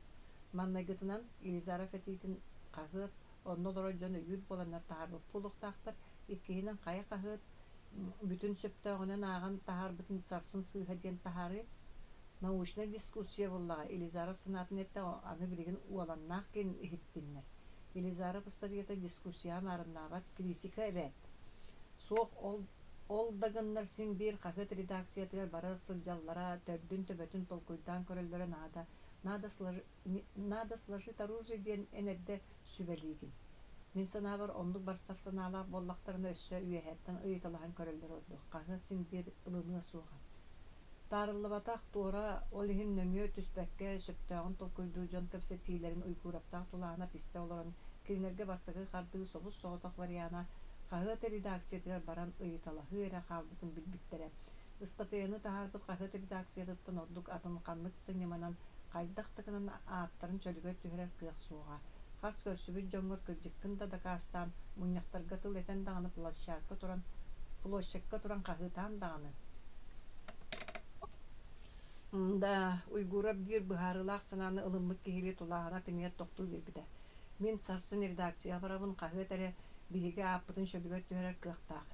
Маннагытынан Елизаров этитин кагыт, оннолоро жон үйүр боланар тахарбыт пулуктаактар, иккиинен кая кагыт, бүтүн сөптөөгүнөн ааган тахарбытын царсын сыыха диэн тахары научная дискуссия боллага Елизаров санатын этте аны билигин уоланнаах кен ихиттиннер. Елизаров стадията дискуссиян арыннаабат критика эбэт. Суох ол дагыннар син бир кагыт редакциятыгар бара сылдьаллара төрдүн төбөтүн толкуйдаан көрөллөрө надо сложить оружие диэн энерде сүбэлигин. Мин санаабар онлук барстар санаалаах боллахтарына өссө үөһэттен ыйыталахан көрөллөр ордук. Кагыт син бир ылыныа суохан. Таарыллабатах туора ол иһин нөҥүө түспэкке сөптөөгүн толкуйдуу дьон кэпсэтиилэрин уйгуураптаах тулаана писте олорон киринерге бастыгы хардыы собус соҕотох вариана кагыт редакциятыгар баран ыйыталаһыы эрэ хаалбытын билбиттерэ. Ыстатыйаны тахаарбыт кагыт редакциятыттан ордук атын каннык тыҥñаманан хайдах тыкынан ааттарын чөлүгөр түһэрэр кыах суоҕа. Хас көрсүбүт дьоҥҥор кырдьыктын да дакаастаан мунньахтарга тыл этен даҕаны площадька туран кагыытаан даҕаны. Да, уйгура бир быһаарылаах санааны ылыммык киһили тулааһына тымыйа тохтуу биирбитэ. Мин сарсын редакция барабын кагыт эрэ биһиги ааппытын чөлүгөр түһэрэр кыахтаах.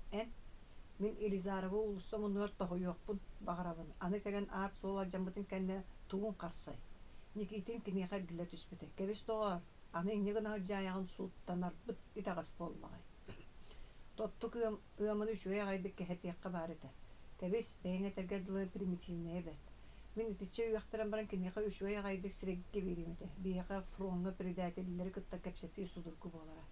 Мин Елизарову улуссо мунугар тоһуйуохпун баҕарабын. Аны кэлэн аат суол алдьаммытын кэннэ тугун харсай. Никитин киниэхэ билэ түспүтэ. Кэбис тоҕоор, аны иҥҥи гынаһа дьааягын сууттанарбыт итаҕас буоллаҕай. Тотту ыаманы үчүгэй аҕайдык кэһэтиэххэ баар этэ. Кэбис бэйэҥэтэргэ дылы примитивнэйэ бэт. Мин итиччэ үөхтэрэн баран киниэхэ үчүгэй аҕайдык сирэгикке бииримэтэ. Биэхэ фронга предателлери кытта кэпсэтии судурку буолара.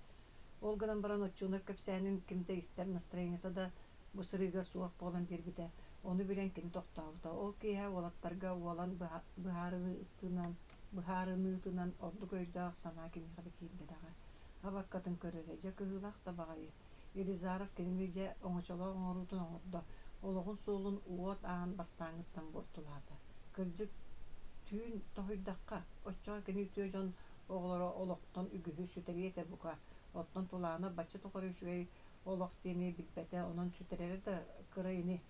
Ол гынан баран оччуунар кэпсээнин кимдэ истэр настроенията да бу сырыыга суох буолан биэрбитэ. Ону билэн кини тохтообута. Ол киэһэ уолаттарга уолан быһаарыныытынан ордук өйдөөх санаа киниэхэ киирбэтэҕэ. Абаккатын көрөрэ дьэ кыһыылаах да баҕайы. Елизаров кинини дьэ оҥочолоо оҥоруутун оҥордо. Олоҕун суулун уот аан бастааҥҥыттан буортулаата. Кырдьык түүн тоһуйдахха, оччоҕо кини үтүө дьон оҕолоро олохтон үгүһү сүтэрии этэ бука. Оттон тулаана бачча тухары үчүгэй олох диэни билбэтэ, онон сүтэрэрэ да кырайыни.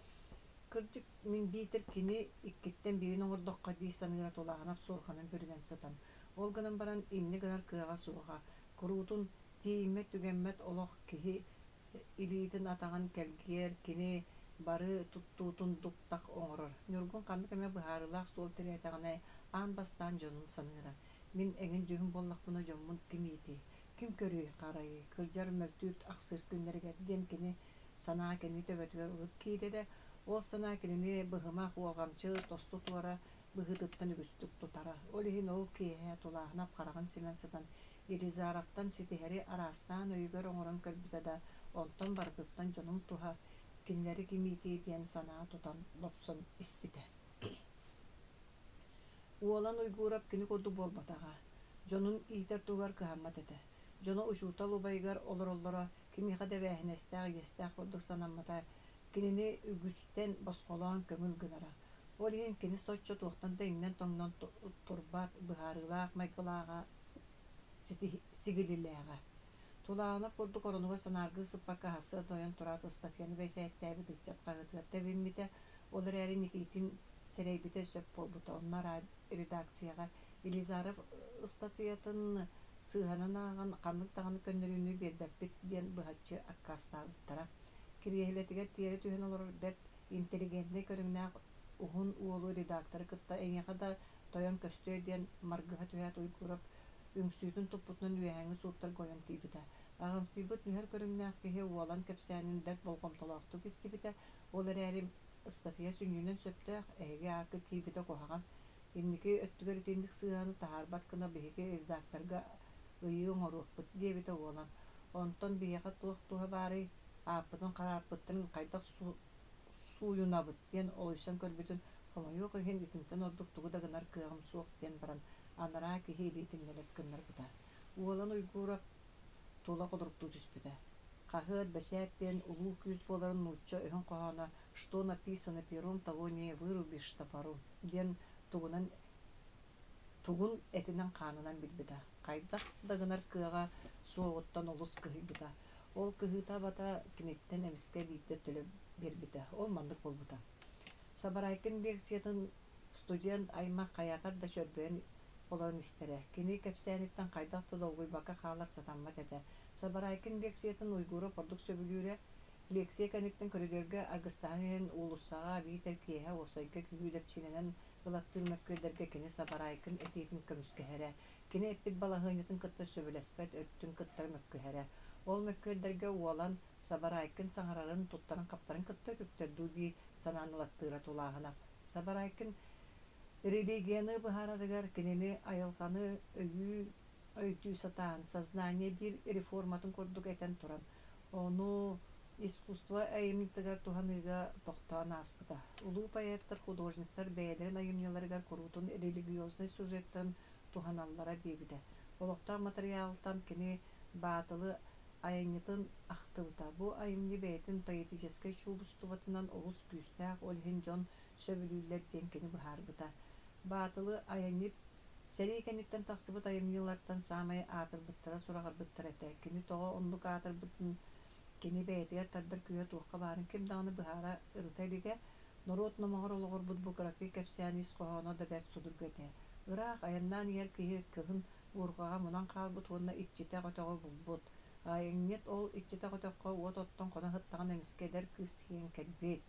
Кырдьык мин биитэр кини иккиттэн биирин оҥордоххо дии саныыра тулаанап суорханан бүрүнэн сытан. Ол гынан баран инни гынар кыаҕа суоҕа. Куруутун тииммэт түгэммэт олох киһи илиитин атаҕан кэлгиэр кини бары туттуутун дуктах оҥорор. Ньургун ханнык эмэ быһаарылаах суол тирээтэҕинэ аан бастаан дьонун саныыра. Мин эҥин дьүһүн буоллахпына дьоммун ким иити, ким көрүүй харайы, кылдьар мөлтүүт ахсыр күннэригэр диэн кини санаа кини төбөтүгэр урут киирэрэ, ол санаа кинини быһымаах уолгамчы тосту туора быһытыттан үгүстүк тутара. Ол иһин ол киэһэ тулааһынап хараҕын симэн сытан Елизаровтан ситиһэри араастаан өйүгөр оҥорон көрбүтэ да, онтон барытыттан дьонум туһа кинилэри кимиитии диэн санаа тутан лопсон испитэ. Уолан уйгуурап кини курду буолбатаҕа. Дьонун иитэр тугар кыһаммат этэ. Дьоно учуутал убайгар олороллоро кимиэхэ дэбээһинэстээх иэстээх курдук санаммата кинини үгүстэн босхолоон көмүл гынара. Ол иһин кини соччо туохтан да иҥнэн тоҥнон турбат быһаарылаах майгылааҕа сигилилээҕэ. Тулаана курдук оронуга санааргыы сыппакка хасы тойон тураат ыстатыаны бэйсээттээбит ыччат кагытыгатта биммите, ол эрээри Никитин сэрэйбите сөп болбута. Оннар редакцияга Елизаров ыстатыйатын сыыһанан ааган ханнык даҕаны көннөрүүнү биэрбэппит диэн быһаччы аккаастаабыттара. Кириэһилэтигэр тиэри түһэн олорор бэп интеллигентный көрүҥнээх уһун уолу редакторы кытта эҥэхэ да тойон көстүө диэн маргыһа түһэät уйгурап үҥсүүтүн туппутунан үөһэҥи сууттар гойон тиибитэ. Аҕамсыйбыт нүһэр көрүҥнээх киһи уолан кэпсээнин бэп болгомтолоохтук истибитэ. Ол эрээри ыстатыйа сүньүүнэн сөптөөх эһиги аакы киибитэ куһаҕан. Инники өттүгэр итинник сыааны таһаарбат кына биһиги редакторга ыйыы оҥоруохпут диэбитэ уолан. Онтон биэхэ туох туһа баарый ааппытын хараарпыттан хайдах сууйунабыт диэн олуйсан көрбүтүн хомойуох иһин итинтэн ордук тугу дагынар кыаҕым суох диэн баран анараа киһи илиитиннэлэс кыннарбыта. Уолан уйгуурап тула ходуруктуу түспүтэ. Каһыат бэсээттен улуу күүс буоларын нуучча өһөн коһоона «Что написано пером, того не вырубишь топором» диэн тугун этинен хаанынан билбита. Хайдах дагынар кыаҕа суоҕуттан олус кыһыйбыта. Ол кыһыыта бата киниттен эмискэ биирдэ төлө биэрбитэ. Ол маннык болбута. Сабарайкын лекциятын студент аймақ қаятар да шөрбен оларын истере. Кини кепсәниттен қайдақты долгуй бака қалар сатаммат әді. Сабарайкын лекциятын уйгуру пордук сөбілюре лекция кәниттен көрілерге Аргыстанен улусаға бейтер кейе осайға күйіліп чененен ғылаттыр мәккөдерге кини сабарайкын этейтін көміскөхәрі. Кини эппит балағынетін кытта сөбілеспет өттін кытта мәккөхәрі. Ол мәккөдерге уолан сабарайкын саңарарын туттарын қаптарын кытта көктерду ди сананылаттыра тулағына. Сабарайкын религияны быхарарыгар кинени айылғаны өйтүү сатаан сознание бир реформатын көрдүк этен туран. Ону искусство айымнитыгар туханыга тоқтаан аспыта. Улуу поэттар, художниктар бәйдерин айымныларыгар курутун религиозный сюжеттен туханаллара дебиде. Олоқтан материалтан кини батылы айыннытын ақтыбыта. Бу айымны бәйтін поэтической чубустубатынан олус күйістәк олхин жон сөбілүүлер денкені бұхарбыта. Батылы айыннып сәрейкәниттен тақсыбыт айымнылардан самай атырбыттара сурағарбыттар әтә. Кені тоға онлық атырбыттын кені бәйтіге тардар күйе туаққа барын кем дағыны бұхара ұрытайлыға Норот номағыр олығыр бұд бұқырақи кәпсияниз қоғаны да бәр судыр көте. Ұрақ айыннан ер кейі кығын ұрғаға мұнан қалбыт онына итчете ғотоғы бұлбыт. Айыңнет ол итчете ғотоққа от оттан қона хыттаған әміскедер кыстыген кәлбет.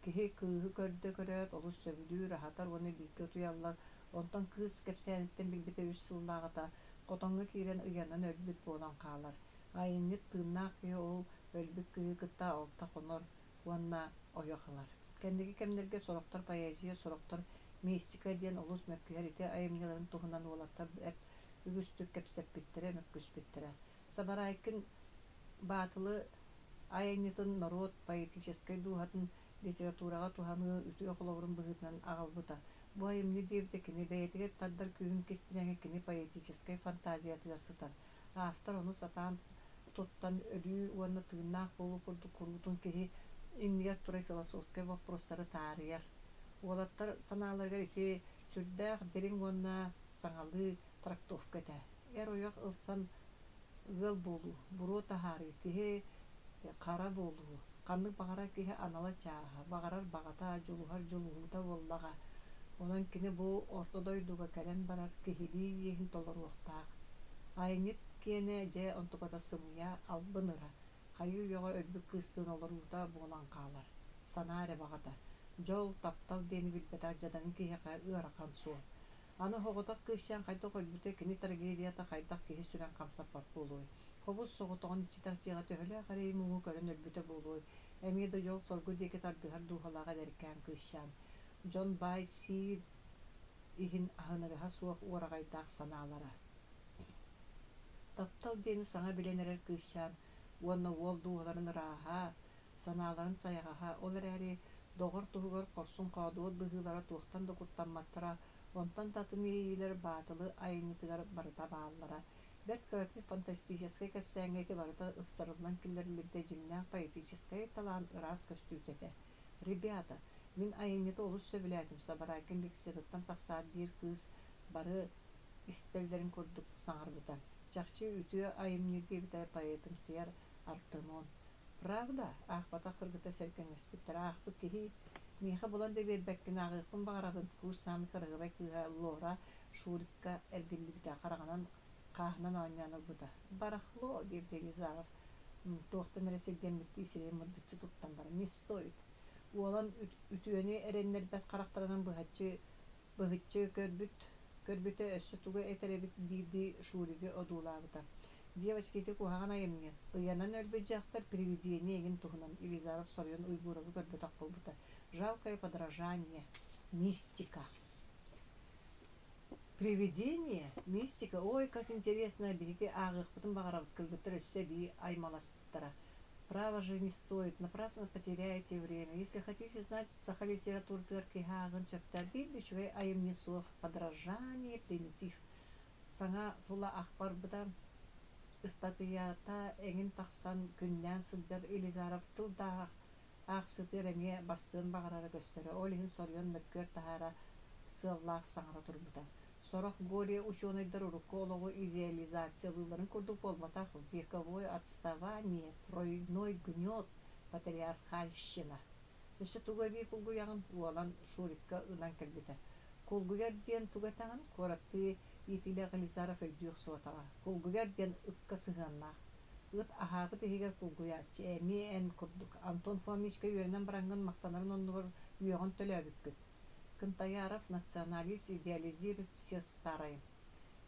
Кихи кыығы көрді көрет, олы сөбілі, рахатар оны бейкі тұялар, онтан кыз кәпсияниттен білбіте үш сыллағыта, қотонғы кейрен ұянан өлбіт болан қалар. Айыңнет тыыннақ күйе ол өлбіт кыығы кытта олта қонор, онына ойоқылар. Кәндегі кәмдерге сорақтар поэзия, сорақтар мистика ден олыс мәпкілер ете айымнеларын тұғынан олаттар үгістік кәпсеп біттірі, мәпкіс біттірі. Сабарайкын батылы айыннетін народ поэтическай дұғатын литератураға туғаны үті оқылауырын бұғытынан ағалбыта. Бұ айымны девді кені бәйетіге таддар күйін кестіреңе кені поэтическай фантазия тығырсытар. Автор оны сатан тоттан өлі уанна тығынақ болу құрды құрутын кеhi иннер турай философскай вопростары тарыяр. Олаттар саналарга ити сүрдәк дерин онна саңалы трактовка да. Ояқ ылсан гыл болу, буру тахары, кеhi қара болу, қанның бағара кеhi анала чаға, бағарар бағата, жолуғар жолуғуда боллаға. Онан кені бұл ортодойдуға кәрен барар кехили ехін толар оқтақ. Айнет кені жа онтуғада сымыя албыныра. Хайу yoğa ölbük kıstığın olurda boğulan қалар. Sanare бағада. Жол таптал дені білбета жадан кейіға ұрақан суы. Аны хоғытақ кышян қайтық өлбіте кені трагедията қайтақ кейі сүрен қамсап бап болуы. Хобыз соғытығын içitақ жиға төхілі қарай мұңы көрін өлбіте болуы. Әмеді жол соргу деке тардығар дұғалаға дәріккен кышян. Джон Бай сир ихин ахынырыға суық орағайдақ саналара. Таптал дені саңа біленерер кышян. Уанна ол дуғаларын раға, саналарын саяғаға, олар әрі доғыр туғығыр қорсын қадуыд бұғылара туқтан да құттанматтыра, онтан татымы ейлер батылы айынетігер барыта бағалара. Бәт көрәткі фантастическай кәпсәңгейті барыта ұпсарылынан кілерлерді жімнәң поэтическай талан ұрас көстүйтеді. Ребята, мен айынеті олыс сөбіләдім, сабарайкын бексеріттен тақсаад бір кыз бары істелдерін көрдік саңарбыта. Жақшы үтіе айымны дебітай поэтім сияр артымон. Правда, ақпата қырғыта сәркен әспеттір ақпы кехи. Меха болан да бербәккен ағықпын бағарабын курс самы қырғыбай кыға лора шурикка әргілігіде қарағанан қағынан ойнаныл бұда. Барақло дебітай Лизаров. Тоқтан рәсегден бітті сирен мұрдычы тұттан бары. Не стоит? Олан үтіөне әренлер бәт қарақтарынан бұғытчы көрбіті өссі туғы әтәребіт дейді шуриге одулабыда. Девочкейті кухаған айымне. Ұянан өлбет жақтар привидение еген тұғынан Елизаров сорын уйгурабы көрбет ақпылбыда. Жалкое подражание. Мистика. Привидение? Мистика? Ой, как интересно. Беге ағық бұтын бағарабыт кілбіттір өссе бей аймаласпыттара. Право же не стоит, напрасно потеряете время. Если хотите знать сахалитературы кыркихагын сөптер билдүчүгэй айымне суох подражание примитив. Саңа тула ақпар бұдан статията эңин тақсан күннен сылжар Елизаров тылдақ ақсытыр әне бастығын бағарары көстері. Олихин сорьон мөккөр тахара сыллақ саңара тұрбыда. Сорох горе ученыйдар урукко олығы идеализациялыларын көрдік болматақ вековое отставание, тройной гнет, патриархальщина. Өсө туга би кулгуягын уолан шурикка ынан келбите. Кулгуяр диен тугатаган коратты итиле Гализаров өйдүк суотага. Кулгуяр диен ыкка сыганнах. Ыт ахабы тегиге кулгуярчы эми эн курдук. Антон Фомичка юренен баранган мактанарын оннугор юогон төлөбүккүт. Кынтаяров националист идеализирует все старое.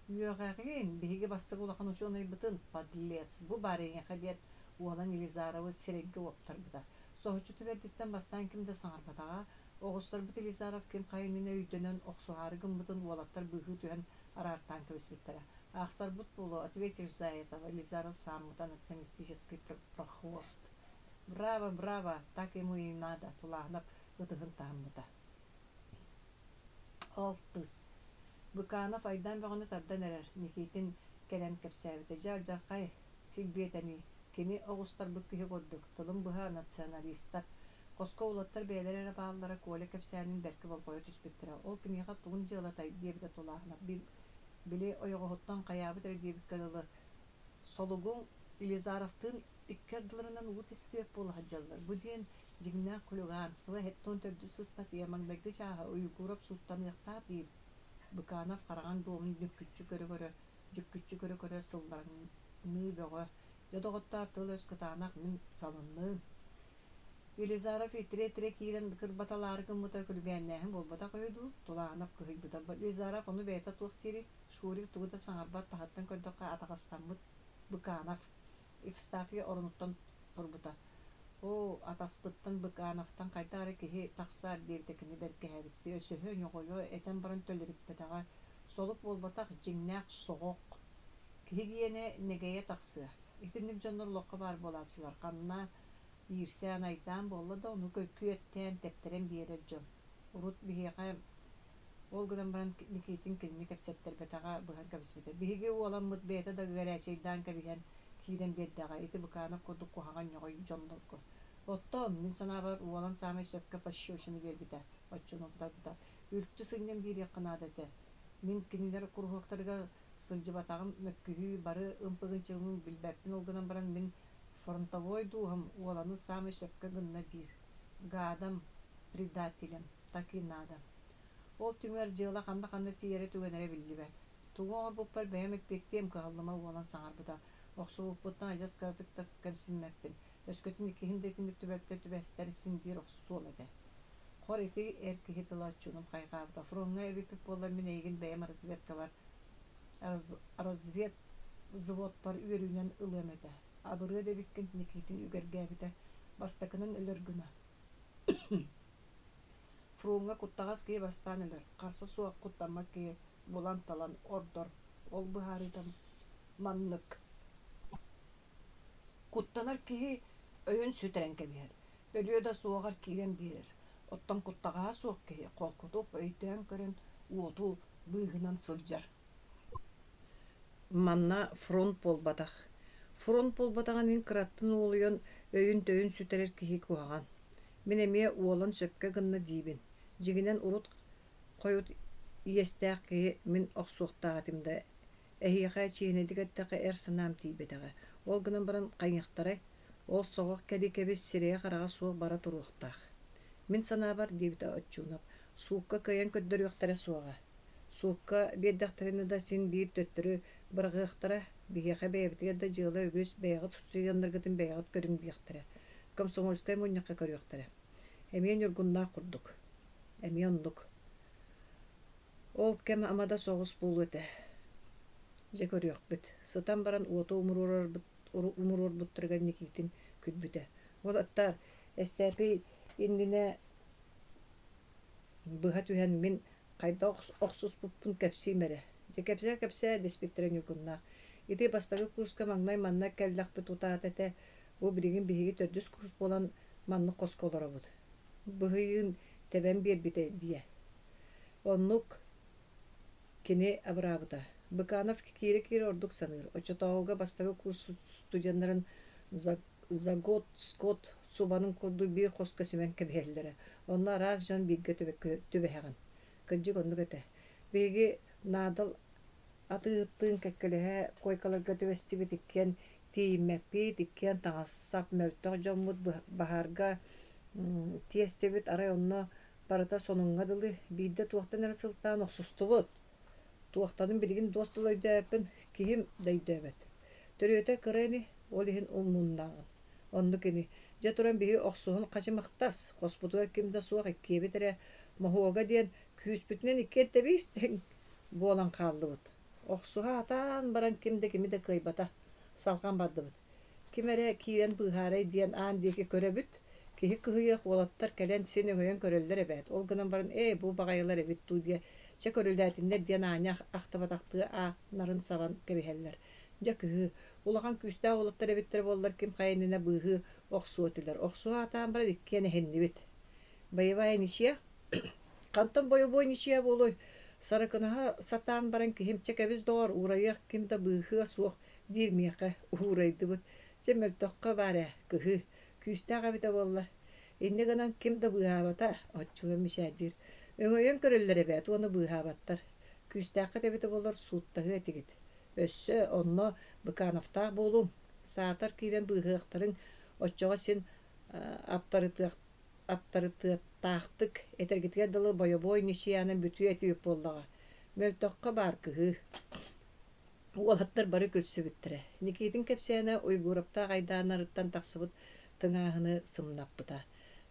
Юогагын биге бастыгы улахан ученый бытын подлец. Бу барыгы хадет уолан Елизаровы серегге оптарбыда. Соһучу төбәдиттен бастан кимде саңарбатага Оғыстар бит Елизаров кем кайнына өйдөнөн оксуарыгын бытын уолаттар быгы түһен арартан кебиспиттера. Ахсар бут було ответишь за это. Елизаров сам националистический прохвост. Браво, браво, так ему и надо. Тулахнап бытыгын таамыта. Алтыс. Быканов айдан бағаны тардан әрер. Никитин келен кепсәбіті. Жар-жақай силбетәни. Кені оғыстар бүккігі көрдік. Тылым бұға националистар. Қосқа улаттар бәйлері бағалары көйлі кепсәнін бәркі болғойы түспеттірі. Ол кімеға туғын жылатай дебіті тулағына. Біле ойығыттан қаябы дәрі дебіт кадылы. Солуғын Елизаровтың иккерділерінен ұғыт істеп болы хаджалар. Бұ дейін жігінна күліғанстығы хеттон төрдісі статия маңдайды чаға ұйғырып сұттаны ұқтар дейір. Быканов қараған доғын жүккүтчі көрі сылларыны бөғі. Йодоғыттар тыл өскітанақ мен салынны. Елизаров итіре-тіре кейлен кірбаталарығын мұта күлбәннәхін болбата қойду. Тулағанап қығылбыда. Елизаров оны бәйта туық тері шурик туғыда саңарбат тағаттан көндіққа атағастан бұд. Быканов Евстафия орынуттан тұрбыта. О, атаспыттан Быкановтан қайтары кеге тақсар дердекіні бәркәбітті. Өсіхі нөғойо әтен барын төліріппетаға. Солық болбатақ жеңнәқ соғоқ. Кегене негeye тақсы. Итініп жоныр лоқы бар болашылар. Қанына ирсен айдан болы да оны көйттен тептерен берер жон. Урут бігеға ол гынан баран Никитин кіліні кәпсеттер бетаға бұған кәпсбеті. Біге олан мұт беті да ғарайшайдан кәбіген киден бердіға. Ити Быканов көрдік қоғаған жоғай жондырғы. Отто, мен сана бар олан самай сөпке пашы өшіні бербіті. Пачуны бұда. Үлікті сыңнен бір еқынадеті. Мен кенелер құрғықтарға сылжы батағын мөккүхі бары ұмпығын чығын білбәппін олғынан баран мен фронтовой духом оланы самай сөпке гынна дир. Гадам, предателем, так и надо. Ол түмер жыла қанда тиері түгенері білді бәд. Туғын бұппар бәймек бектем қағылыма олан саңар бұда. Оқсу бұттан ажас қадықта кәмсінмәппін. Өскөтін екігіндетін түбәпті түбәстері сіндер оқсу ол әді. Қор еті әркеге тылатчуным қайғавда. Фронға әбепіп болар мен егін бәйім разведка бар. Развед завод бар үйерінен ылым әді. Абыры да беккен Никитин үгерге әбіді. Бастакынан өлір гына. Фронға құттағас кей бастан өлір. Қарсы суақ құттама кей болан талан ордор. Ол бұхарыдан маннық. Құттанар кей өйін сүтірен кебер. Өліе да суағар кейлен берер. Оттан құттаға суақ кей қолқұтып өйтен көрін уоту бұйғынан сылжар. Манна фронт болбадақ. Фронт болбадаған ен қыраттын олыйын өйін төйін сүтірер кей куаған. Мен әме уолан сөпке гынна дейбін. Жігінен ұрут қойыт иестәқ кей мен оқсуқтағатымда. Әйеға чейінедігеттіғі әр сынам тейбедіғі. Ол гынан баран қайнықтары, ол соғық кәді кәбіз сирее қараға суық бара тұруқтақ. Мен сана бар дейбіті отчунап, суыққа көйен көддір өқтәрі суыға. Суыққа беддақтарыны да сен бейір төттірі бірғықтары, бейеға бәйбітіге да жылы өгіз бәйғыт ұстыйғандырғытын бәйғыт көрін бейқтірі. Комсомольскай мұннаққа көрі өқтірі. Әмен үргінна құрдық. Әмен ұндық. Ол кәм амада соғыс бұл өті. Же көрі өқпіт. Сытан баран уоты умыр орбыттырған Никитин күлбіті. Ол аттар, әстәпей инніне бұға түхен мен қайда оқсус бұппын кәпсей мәрі. Же кәпсә деспектерен үкіннақ. Еті бастағы курска маңнай манна кәллақпы тұтаат әті бұл бірігін бігі төдіс курс болан манны қосқа олара бұд. Бұғыйын тәбән бербіті дия. Оннық кені абырабыда. Быканов кире ордук саныр. Очотауга бастағы курс студентларын за год скот субанын курду бир қосқа семен кәбәлдері. Онна раз жан бирге төбәхәгін. Кыджик онды көтә. Беге надал аты-ыттын кәккелеһә койкаларга төбәсті бітіккен теймәппи тиккен таңассап мөлтөк жоммут бахарга Тиестебит арай онно барыта сонуңга дылы биидде туохтан арасылтаан оксустубут. Туохтанын билигин достулойдөөппүн кихим дөйдөөбөт. Төрүөтө кырыны ол ихин уммуннаагын. Онну кини же туран биһи оксуһун хачымахтас, хоспутугар кимде суох иккиебитере мохуога диэн күүспүтүнэн иккиэттебиистен буолан хааллыбыт. Оксуха атаан баран кимде кимиде кыйбата салган бардыбыт. Кимере киирен быһаарай диэн аан диэки көрөбүт. Киһи кыһыйах уолаттар кэлэн син өйөн көрөллөр эбэт. Ол гынан барын бу багайылар эбит туу диэ че көрөлдәтиннер диэн аанях ахтабатахтыы нарын сабан кебиһэллер. Же кыһы улахан күстэ уолаттар эбиттер боллар ким хайнына быһы оксуотилер. Оксуа атаан бара иккиэне хеннибит. Боевая ничья кантон боевой ничья болой. Сарыкынаха сатаан баран кихимче кебиз доор урайах кимда быһы суох дирмиэхэ урайдыбыт. Же мөлтөхкө барэ кыһы күстәгә бите болла. Инде гынан кимде быһабата оччуга мишәдир. Өңөйөн көрөлләре бәт оны быһабаттар. Күстәгә дә бите болар суттагы этигит. Өссө онно быкановта болум. Саатар кирен быһыктарын оччуга син аптарыты тахтык этергитге дылы боебой нишиянын бүтү этип боллага. Мөлтөхкө бар кыһы. Уолаттар бары көтсүбүттүрэ. Никитин кепсәне уйгурапта гайданарыттан таксыбыт тыңаһыны сымнаппыта.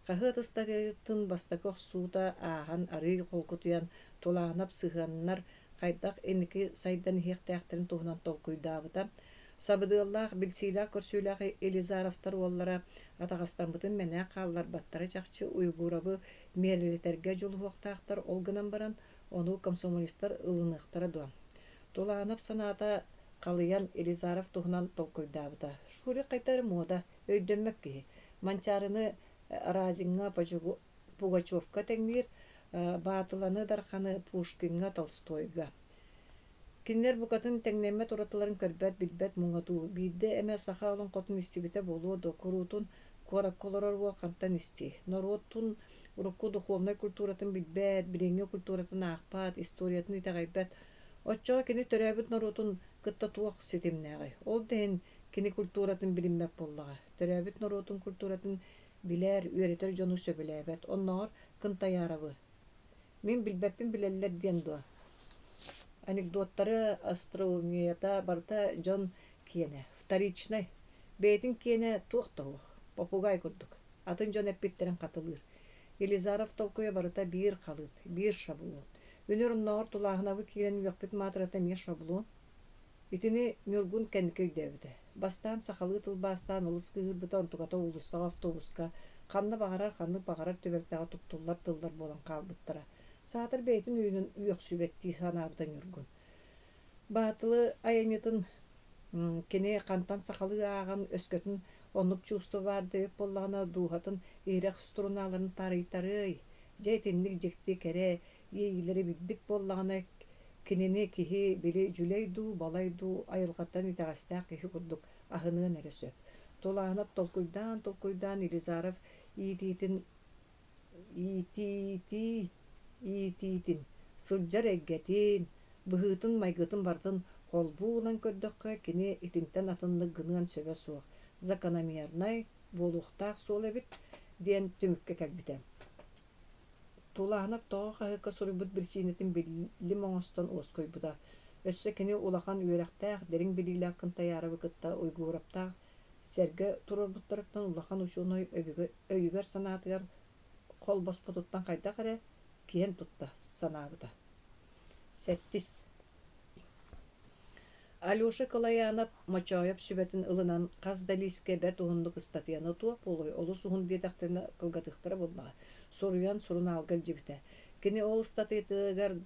Кахытыстатын бастакох сууда аахан ары колкутуян тулаанап сыһаннар кайдак эники сайдан хехтяхтарын туһунан толкуйдаабыта. Сабыдыаллах билсилах көрсүлах Елизаровтар уоллара атагастан мене кааллар баттары чакчы уйгурабы мерлетерге жолуохтаахтар олгынан баран ону комсомолисттар ылыныктара дуа. Тулаанап санаата калыян Елизаров туһунан толкуйдаабыта. Шури кайтары мода өйдөммөк ки. Манчарыны Разинга Пугачевка теңмир, Батыланы Дарханы Пушкинга Толстойга. Киннер букатын теңнеме туратыларын көрбәт билбәт муңату. Бидде эме сахалын котун истибите болу докурутун коракколорор буа кантан исти. Нороттун урукку духовной культуратын билбәт, билеңе культуратын ахпат, историятын итагайбәт. Отчоо кини төрөбүт нороттун кытта туак сетимнәгай. Ол ден кини культуратын билиммәк боллага. Төрөбүт нороттун культуратын билер, үйрөтөр жону сөбүләбәт. Оннор кынтаярабы. Мен билбәппин билеллер диен дуа. Анекдоттары астрономията барта Джон киене. Вторичный. Бейтин киене туохтаух. Попугай курдук. Атын Джон эппиттерен катылыр. Елизаров толкуя барта бир калып, бир шаблон. Өнөр нор тулахнабы киен юкпит матрата не шаблон. Итини нургун кенкөйдөбүтэ. Бастан сахалы тылбастан улус кыгырбытан тугата улустага автобуска канны багарар төбөктөгө туктуллар тылдар болан калбыттара. Саатыр бейтин үйүнүн үйөк сүбетти санабыдан юргун. Батылы аянетін кене кантан сахалы ағын өскөтін онлук чувство барды боллағына дуғатын ирек струналарын тарыйтары, жайтинник жекті кере, ейілері бит боллағына кенені кихи били жүлейду, балайду, айылғаттан итағастақ кихи күрдік ағынығын әресөп. Толағынап толкуйдан Елизаров ититин, сылжар эггетин, быһытын майгытын бартын колбуунан көрдөккө кини итинтен атынны гыныган сөбө суох. Закономернай болуктаах суолебит диэн түмүкке кэлбитем. Тулаанап тоҕо хаһыка сурубут бирсиинетин билли моңостон уоскойбута. Өссө кини улахан үөрэхтээх дерин билилээх кынтаярабы кытта уйгуурапtaах серге турурбуттарыктан улахан ушууной өйүгер санаатыгар холбоспутуттан кайда каре киен тутта санаабыта. Сеттис. Алёша Калаянов мачайып сүбетін ылынан қаздалиске бәр туғындық статьяны туап олой, олы суғын бедақтарына қылғатықтары болла. Соруян сұрын алғыр жібіті. Кені ол статьятығар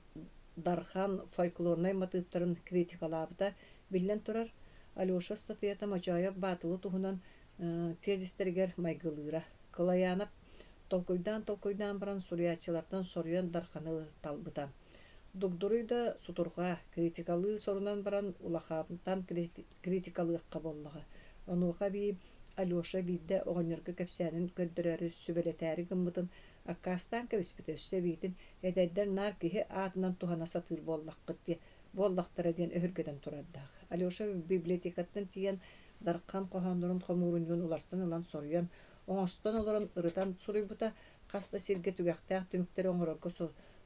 Дархан фольклорнай матыттарын критикалабыта білен тұрар. Алёша статьята мачайып батылы туғынан тезистергер майгылыра. Калаянов толкойдан баран суриячылардан соруян Дарханы талбыта. Дугдурыйда сутурга критикалы сорунан баран улахабынтан критикалыгка боллага. Онуға би Алёша бидде оғанырғы көпсәнін көрдірәрі сүбелетәрі гымбытын аккастан көбіспеті өссе бейтін әдәддер нар кеге атынан туғана сатыр боллақтары ден өһіргеден тұрардағы. Алёша библиотекаттан тиен дарқан қоғанырын қомурын юн уларсан ылан соруян Оңостон олорон ырытан суруйбута хаста сирге түгәктәк түмүктер оңорго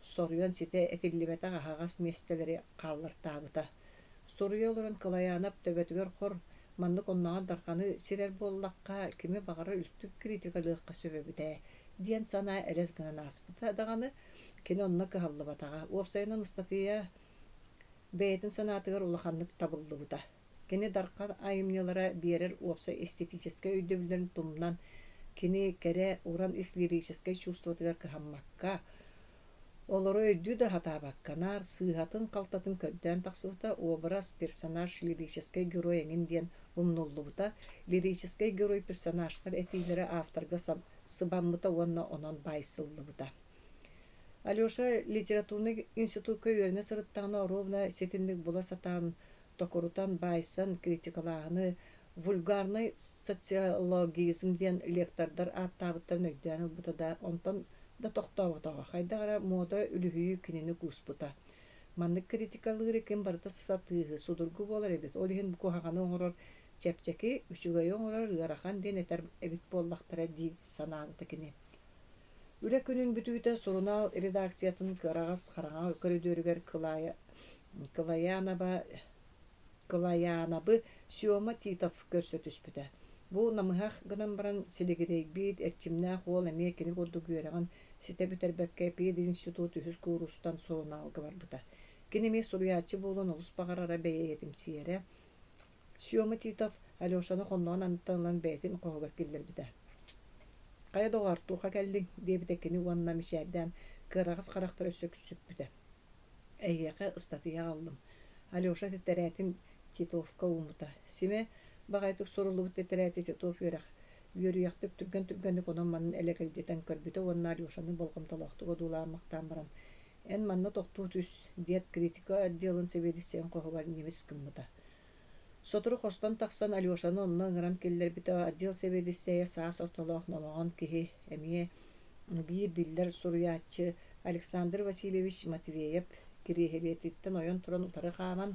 соруян сите этиллибета хагас местелери каллыртабыта. Соруя олорон кылаянап төбөтүгөр хор маннык оннаған дарқаны сирер боллаққа кеме бағары үлттік критикалыққа сөбебіде. Диен сана әлес гынан аспыта дағаны кені онна кығалды батаға. Опсайынан ыстатыя бәйтін санатығыр улаханлык табылды бұта. Кені дарқан айымнелара берер опса эстетическай өйдөбілерін тумнан кені кәрі уран ис-лирическай чувствотығар кыхаммакка. Олары өйді да хатабакканар, сыйхатын қалтатын көдден тақсыбыта образ персонаж лирическай герой еңін ден умнуллубута. Лирическай герой персонажсар этилері авторга сыбаммыта онан байсыллыбыта. Алеша литературный институт көйеріне сырыттағына ровна сетіндік була сатан, токорутан байсан критикалағыны, вульгарный социологизм ден лектордар аттабыттан өйден бұта да онтан да тоқтауытаға. Хайдағара мода үліхүйі күнені куспыта. Маннык критикалығы кем барыта сатығы судыргы болар едет. Олеген бұқағаны оңырар чәпчәкі, үшігай оңырар ғарахан ден әтер әбіт боллақтара дейд санағыта кене. Үлі күнін бүтігіті сұрынал редакциятын қырағас қараңа көрідөрігер кылаянабы Сёма Титов көрсөтүспүтә. Бу намыхах гынан баран селегерейк бит, әрчімнә қол әме кені көрді көріған сите бүтербәкке пейд институт үхіз курустан соруна алғы бар бұта. Кенеме сұруячы болын олыс бағарара бәйе етім сиере. Сёма Титов Алешаны қонлаған анттанлан бәйтін қоғығар келдер біта. Қая доғартуға кәлдің дебітекені уанна мишәрден қырағыз қарақтар өсөксіп біта. Әйеқі ыстатыя алдым. Алеша теттерәтін Титовка умыта. Симе бағайтық сорулы бұт теттерәті Титов үйіріяқтық түрген-түргенік онын манын әләкіл жетен көрбіті онна Алешаны болғымталақтығы дуламақтан баран. Ән манна тоқту түс диет критика отделын себедісен қоғығар немес кыммыта. Сотыры қостан тақсан Алешаны онна ғыран келдер біті отдел себедісея саас орталақ намаған кеге әмие бейір диллер сұруячы Александр Васильевич Матвеев кирихелетиттен ойон туран утары қаман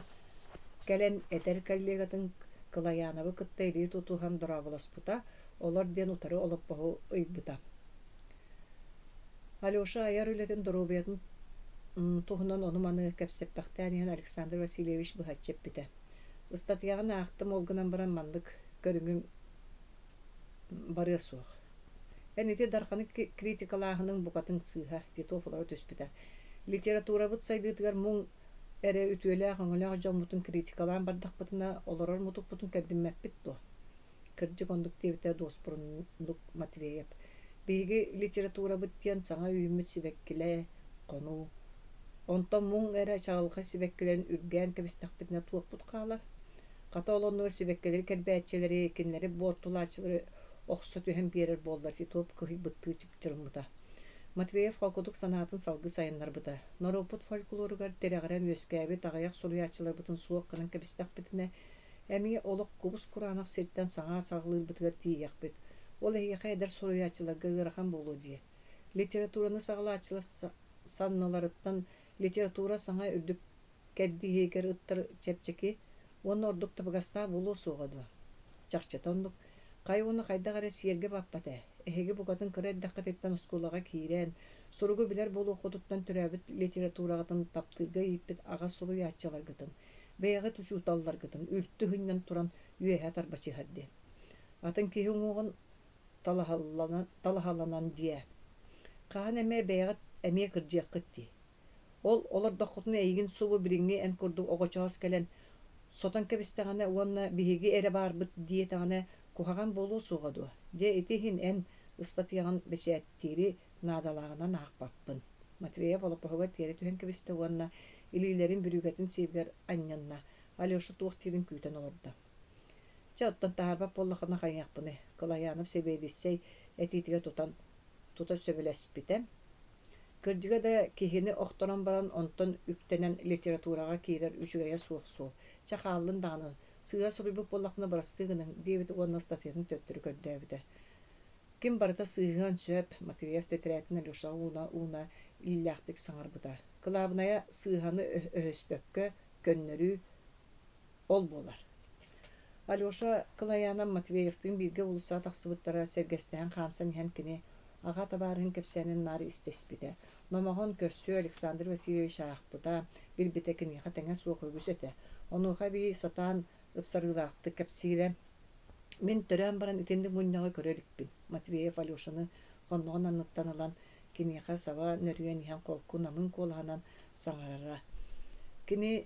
кәлен әтер коллегатын кылаянабы кыттайли тутухан дұрабыласпыта, олар ден утары олып бағу ұйбыта. Алеша аяр үлетін дұрубетін туғынан оны маны кәпсеппақтаниян Александр Васильевич бұхатчеп біті. Ұстатияғын ақтым олғынан баран мандық көріңім бары суық. Әнете дарқаны критикалағының бұқатын сыға Титофылары төспіті. Литература бұт сайдытығар мұң әрі үтуелі ағыңылағы жон бұтын критикалан бардақ бұтына оларар мұтық бұтын кәдіммәп біт бұ. Кірджі қондық дебіті дос бұрындық Матвеев. Бейгі литература бұттен саңа үйіміт сібеккілі қону. Онтан мұң әрі шағылға сібеккілерін үрген кәбістақ бітіне туық бұт қалар. Қата олонуыр сібеккілері кәрбәтчелері, екенлері бортулачылары оқсы түйен берер болдар Титоп көхі бұтты чықчырмыда. Матвеев халкудук санатын салгы сайынлар бұда. Норопут фольклорыгар терегірен өскәбі тағаяқ сұруячылар бұтын суық қынан кәбістақ бітіне әмие олық құбыс құранақ серттен саңа сағылыр бұтығар тиияқ біт. Ол әйеқа әдір сұруячыларға ғырақан болу дие. Литератураны сағылы ачылы санналарыттан литература саңа үрдік кәдді егер ұттыр чәпчеке, оны ордық табығаста болу соғады. Чақчатандық. Қай оны қайдағары сиерге баппаты. Әхеге бұқатын кірер даққатеттен ұскулаға кейрен, сұруғы білер болу қодыттан түрәбіт литературағытын таптырға еппет аға сұру ятчалар гытын, бәйғы тұчуталлар гытын, үлтті хүннен тұран үйәе тарбачы хәрді. Атын кейін оғын талахаланан дия. Қаған әме бәйғы әме кіржек қытти. Олар доқытыны әйгін сұвы біріңне ән күрді оғачағыз кәлен, сотан кәбістіғаны оғанна бігеге әрі бар бұт диетағаны Кухаган болу суғаду. Же етехин ән ыстатияған бәшәттері надалағынан ақпаппын. Матвеев олып бұғыға тері түхен кебісті оғанна илейлерін бүрігетін сейбер аннянна. Алеша туық терін күйтен олырды. Чаттан тағарбап боллақына қайяқпыны. Кылаянып себейдесей әтетіге тұтан сөбіләспітем. Кірдіге де кехені оқтыран баран онтан үктенен литератураға кейлер үшігея суық су. Чақалын дағының. Сыға сұрыбық болақына барастығының девіді оңна статьяның төттірі көдді. Кем барыта сыған сөп, Матвеев тетрәтін Алеша уна илләқтік саңар бұда. Кылабыная сығаны өспөккі, көннөрі ол болар. Алёша Кылаяна Матвеевтың бирге улуса тақсыбыттара сергестен қамсын һәм кіне аға табарын кепсенин нары истеспиде. Номахон көрсө Александр Васильевич ағақпыда билбите кіне қатаңа суық өгіс еті. Онуға бей сатан ыпсарылақты кепсире. Мен төрән баран итенді мұнняға көрелікпін. Матвеев Алёшаны қонуған анықтанылан кенеға сава нөрген ихан қолку намын қолғанан саңарара. Кені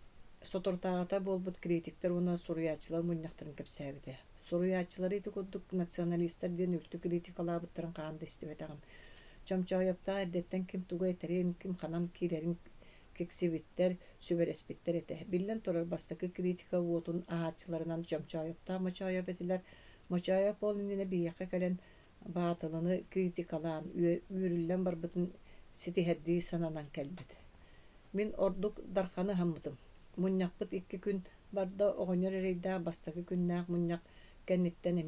сотортағата болбут критиктер оны суруячылар мұнняқтырын кепсәбіде. Суруячылар еті көддік националистер ден үлті критикалабыттырын қағанды істебетағым. Чомчояпта әдеттен кім туға етерен, кім қанан кейлерін кексебеттер, сөбереспеттер еті. Білден тұрар бастықы критика уотун ағачыларынан чомчояпта мочояп етілер. Мочояп олынene бияққа кәлен батылыны критикалан, үйірілден барбытын сетихәдді сананан кәлбіді. Мен ордук дарханы хаммытым. Мұнняқпыт 2 күн барда оғынер әрейда бастағы күннәқ мұнняқ кәнеттен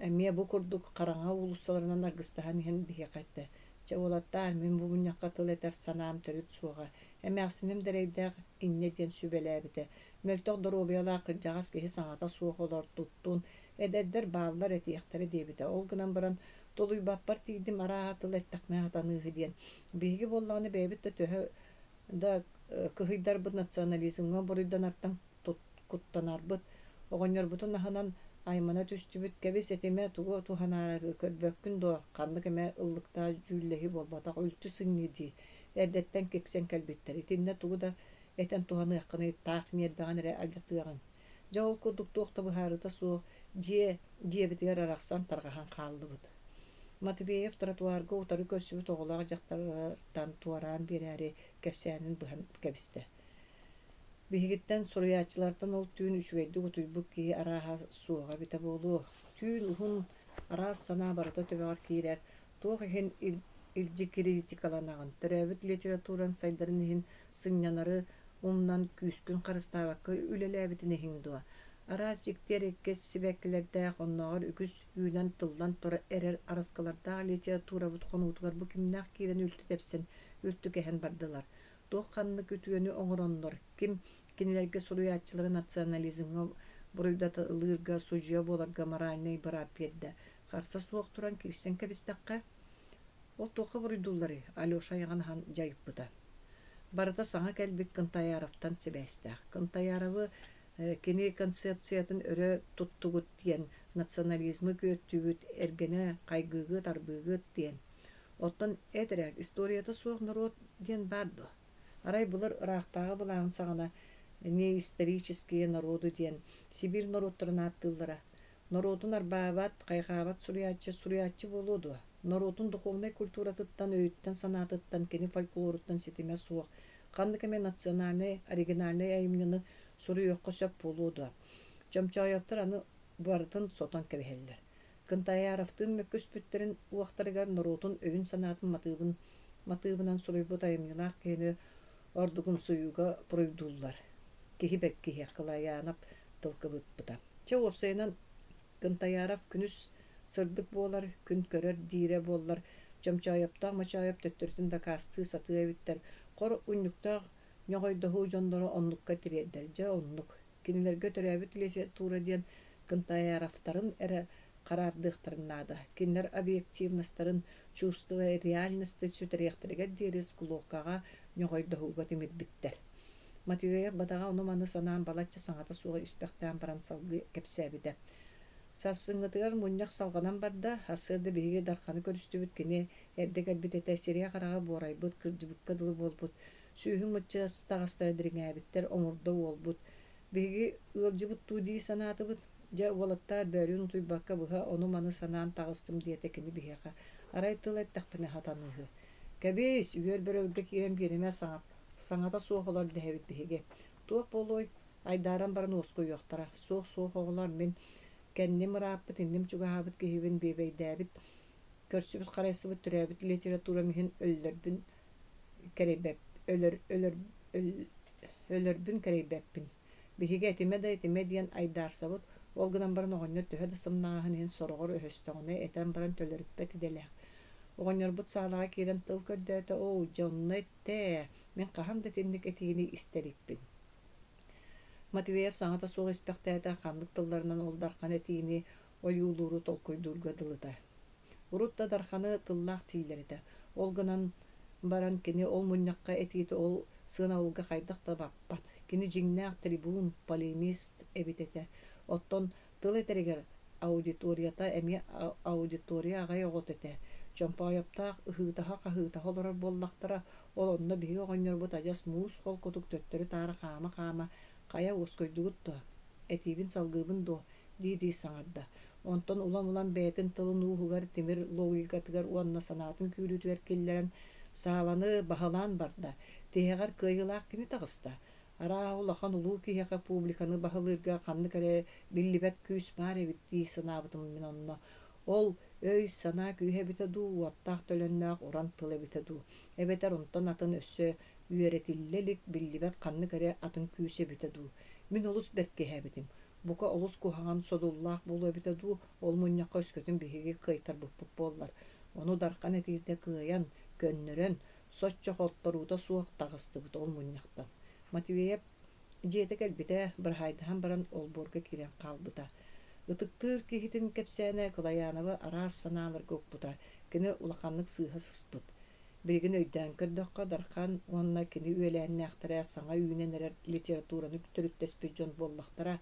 әме бұ күрдік қараңа улуссаларынан арғыстаған ен бейе қайтты. Чаулаттар мен бұ мұнняққа тыл етер санам түріт суға. Әме ақсыным дәрейдәқ иннетен сүбеләбіті. Мөлтоқ дұробияла қынжағас кехі саңата суық олар тұттун. Әдәрдер бағылар әтияқтары дебіті. Ол гынан баран толуй баппар тейдім араға тыл әттәқмә атанығы ден. Бейгі боллағыны бәйбітті төхі да кыһыйдар бут национализмга бурuydan арттан куттанар бут оҕоннор бутун аханан аймана түстүбүт кебис этеме тугу туханары көрбөккүн до каннык эме ыллыкта жүүллеги болбатак үлтү сыңниди эрдеттен кексен калбиттер итинне тугу да этен туханы акыны таак ниетбаган эре алжатыган жол кудуктуокта быхарыта суу битигер араксан таргахан каалдыбыт. Матвеев тротуарга утары көсүбүт оголага жактардан туаран берәри кепсәнин быһан кебисте. Бигиттен суруячылардан ол түйін үчүгейди утуйбук ки араха суга бите болу. Түйін ухун ара сана барыта төбөгөр кийрер. Туох хен илжи критикаланаган. Төрөбүт литературан сайдарын хин сыннянары умнан күскүн карыстабакка үлелебитине хиңдуа. Арас жиктер эккес сибеккилерде онногор үкүс үйнен тылдан тора эрер араскаларда литература бутхон утугар бу кимнак кирен үлтү тепсен үлтү кехен бардылар. Туох канны күтүөнү оңороннор. Ким кинилерге суруячылары национализмга бурuyдата ылырга сужуя боларга моральный барап берди. Карса суок туран кирсен кебистакка. Ол туохка бурuyдуллары Алёша яганахан жайыппыта. Барыта саңа келбек Кынтаяровтан себестак. Кынтаяровы кені концепциятын өрі туттугут диен, национализмы көттүгүт, эргене кайгыгы тарбыгыт диен. Оттон этерек историята суох народ диен бардо. Арай булар ырақтағы бұлағын сағана не исторические народы диен. Сибир народтарын аттылдыра. Народун арбаабат, кайгабат суриячы болуду. Народун духовный культуратыттан, өйттен, санатыттан, кені фольклорыттан сетеме суох. Қандыкеме национальный, оригинальный айымныны суру өккө сөп болуду. Чомчояптар аны бартын сотон кебехеллер. Кынтаяровтын мөккөспүттерин уақтарыгар народун өйін санатын матыбынан суруйбут айымнылақ кені ордугун суюга пұройдулар. Кехи бәккеге қылаянап тылқыбыт бұта. Че опсайынан Кынтаяров күнүс сырдык болар, күн көрөр дире болар. Чомчояптақ мачояп төттөртін бәкасты саты әбіттер. Қор үннүктақ нёгойдоху жондоро оннукка тиредер. Жа оннук. Кинилерге төрәбіт лесе тура ден Кынтаяровтарын әрі қарардықтарынады. Кинлер объективностарын чувство реальности сүтіректірге дерес кулуққаға нёгойдохуға темет біттер. Матвеев батаға онуманы санаан балатчы саңата суға испектен баран салғы кепсәбіді. Сарсыңғытығар мұнняқ салғанан барда, асырды бейге дарқаны көрістібіт кене әрдек әлбет әті әсерия қараға борайбыт, кыржыбыққа дылы болбыт, сүйхің мұтчы стағастары діріңе әбіттер омырды олбыт. Бейге ылжыбыт туди санатыбыт, жа олаттар бәрін ұтуйбаққа бұға онуманы санаан тағыстым диетекені бейеға. Арай тыл әттіқпіне хатанығы. Кәбейс, үйер бір өлгі керем береме саңата соқ олар дәйбіт бейге. Туық болой, айдаран барын осқой yoқтара. Соқ оғылар мен кәннем раппыт, иннем чуғабыт кехебін бейбейдәбіт, көрсібіт қарайсыбыт түрәбіт литература мехен өллербін кәрейбәппін. Бихиге әтеме дейін айдарсабыт, олғынан барын оғынныр төһәді сымнағын ен сорғыр өһөстіғыны әтен барын төлеріппәт иделәқ. Оғынныр бұт сағылаға керен тыл көрдәті, о, жонны әтті, мен қағам да тендік әтегіне істеріппін. Матвеев саңата сол испектәтә ханлык тылларынан ол дархан этиини оюлуру толкойдурга дылыта. Урутта дарханы тыллах тийлерите. Ол гынан баран кини ол муннякка этиити ол сыналга хайдак та баппат. Кини жиңнәк трибун, полемист эбитете. Оттон тыл этеригер аудиторията эми аудиторияга йогот эте. Чомпайыптақ ыһыытаха каһыытаха олорор боллахтара ол онно биһиги оҕонньорбут ажас муус хол кутук төттөрү таара хаама кая уоскойдугут дуо этиибин салгыыбын дуо дии саҥарда. Онтон улам бээтин тылын уухугар тимир логикатыгар уонна санаатын күүрүтүгэр киллэрэн саабаны баһалаан барда тиһэҕэр кыайылаах кини таҕыста. Араа улахан улуу киһиэхэ публиканы баһылыырга ханны кэрэ биллибэт күүс баар эбит дии санаабытым мин онно. Ол өй санаа күүһэбитэ дуу уоттаах төлөннөөх уран тыл эбитэ дуу. Эбетэр онтон атын өссө үөретиллелик биллибэт ханны кэрэ атын күүс эбитэ дуу. Мин олус беркеһэбитим. Бука олус куһаҕан содуллаах болу эбитэ дуу ол мунньакка өскөтүн биһиги кыйтар буппуп буоллар. Ону дархан этиите кыайан, көннөрөн, соччо хотторуута суох таҕыстыбыт ол мунньахтан. Матвеев дьиэте кэлбитэ бырахайдаһан баран олбуорга киирэн хаалбыта. Ытыктыыр киһитин кэпсээнэ Кылайанова араас санааларга укпута, кини улаханнык сыыһа сыспыт. Билигин өйдөөн көрдөккө дархан уонна кини үөлээннээхтэрэ саҥа үүнэн эрэр литератураны төрүттеспит дьон буоллахтара,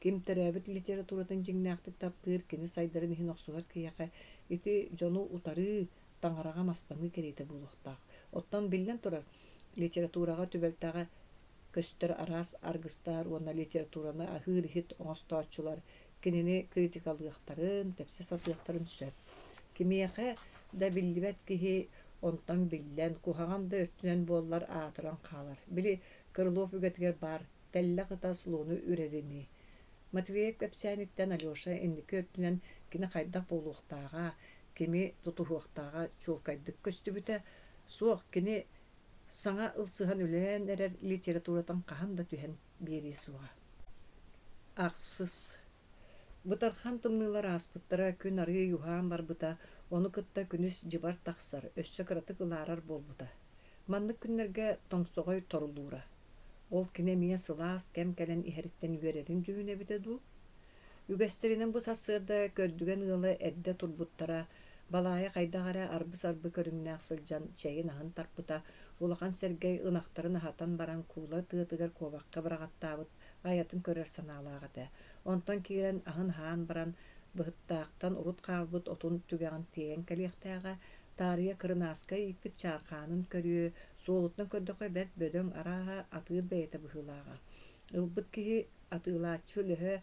ким төрөөбүт литературатын жиңнээхтик таптыыр кини сайдарын иһин охсугар киэхэ ити дьону утары таҥарага мастаны керийте буолуохтаах. Оттон биллэн турар литературага түбэлтээҕэ көстөр араас аргыстаар уонна литератураны аһыыр иһит оҥостооччулар кинини критикалыахтарын, тепсе сатыахтарын сөп. Кимиэхэ да биллибэт киһи онтон биллэн куһаҕан да өртүнэн буоллар аатыран хаалар. Били Крылов үгэтигэр бар, тэллэ кыта сулууну үрэрини. Матвеев кэпсээниттэн Алеша инники өртүнэн кини хайдах буолуохтаага, кими тутуһуохтаага чуолкайдык көстүбүтэ, суох кини саҥа ылсыһан үлээн эрэр литературатан хаһан да түһэн биэрии суоҕа. Ахсыс. Бытархан тымнылар ааспыттара күн арыы юһаан барбыта, ону кытта күнүс жыбар тахсар, өссө кыратык ылаарар болбута. Маннык күннерге тоҥсоҕой торулуура. Ол кине миэ сылаас кэм кэлэн иһэриттэн үөрэрин дьүүн эбитэ дуу. Үгэстеринэн бу сассыарда көрдүгэн ыалы эддэ турбуттара, балаайа хайдаҕара арбы-сарбы көрүҥнээх сылдьан чэйин аһын тарпыта, улахан Сергей ынахтарын аһатан баран куула тыатыгар куобакка бараҕаттаабыт айатын көрөр санаалааҕата. Онтон киирэн аһын хаан баран быһыттаахтан урут хаалбыт отун түгэҕин тиээн кэлиэхтээҕэ таарыйа кырынааска ииппит чаархаанын көрүө суолуттан көрдөкөй бэрт бөдөҥ арааһа атыыр бэйэтэ быһыылааҕа. Ылбыт киһи атыылааччы лөһө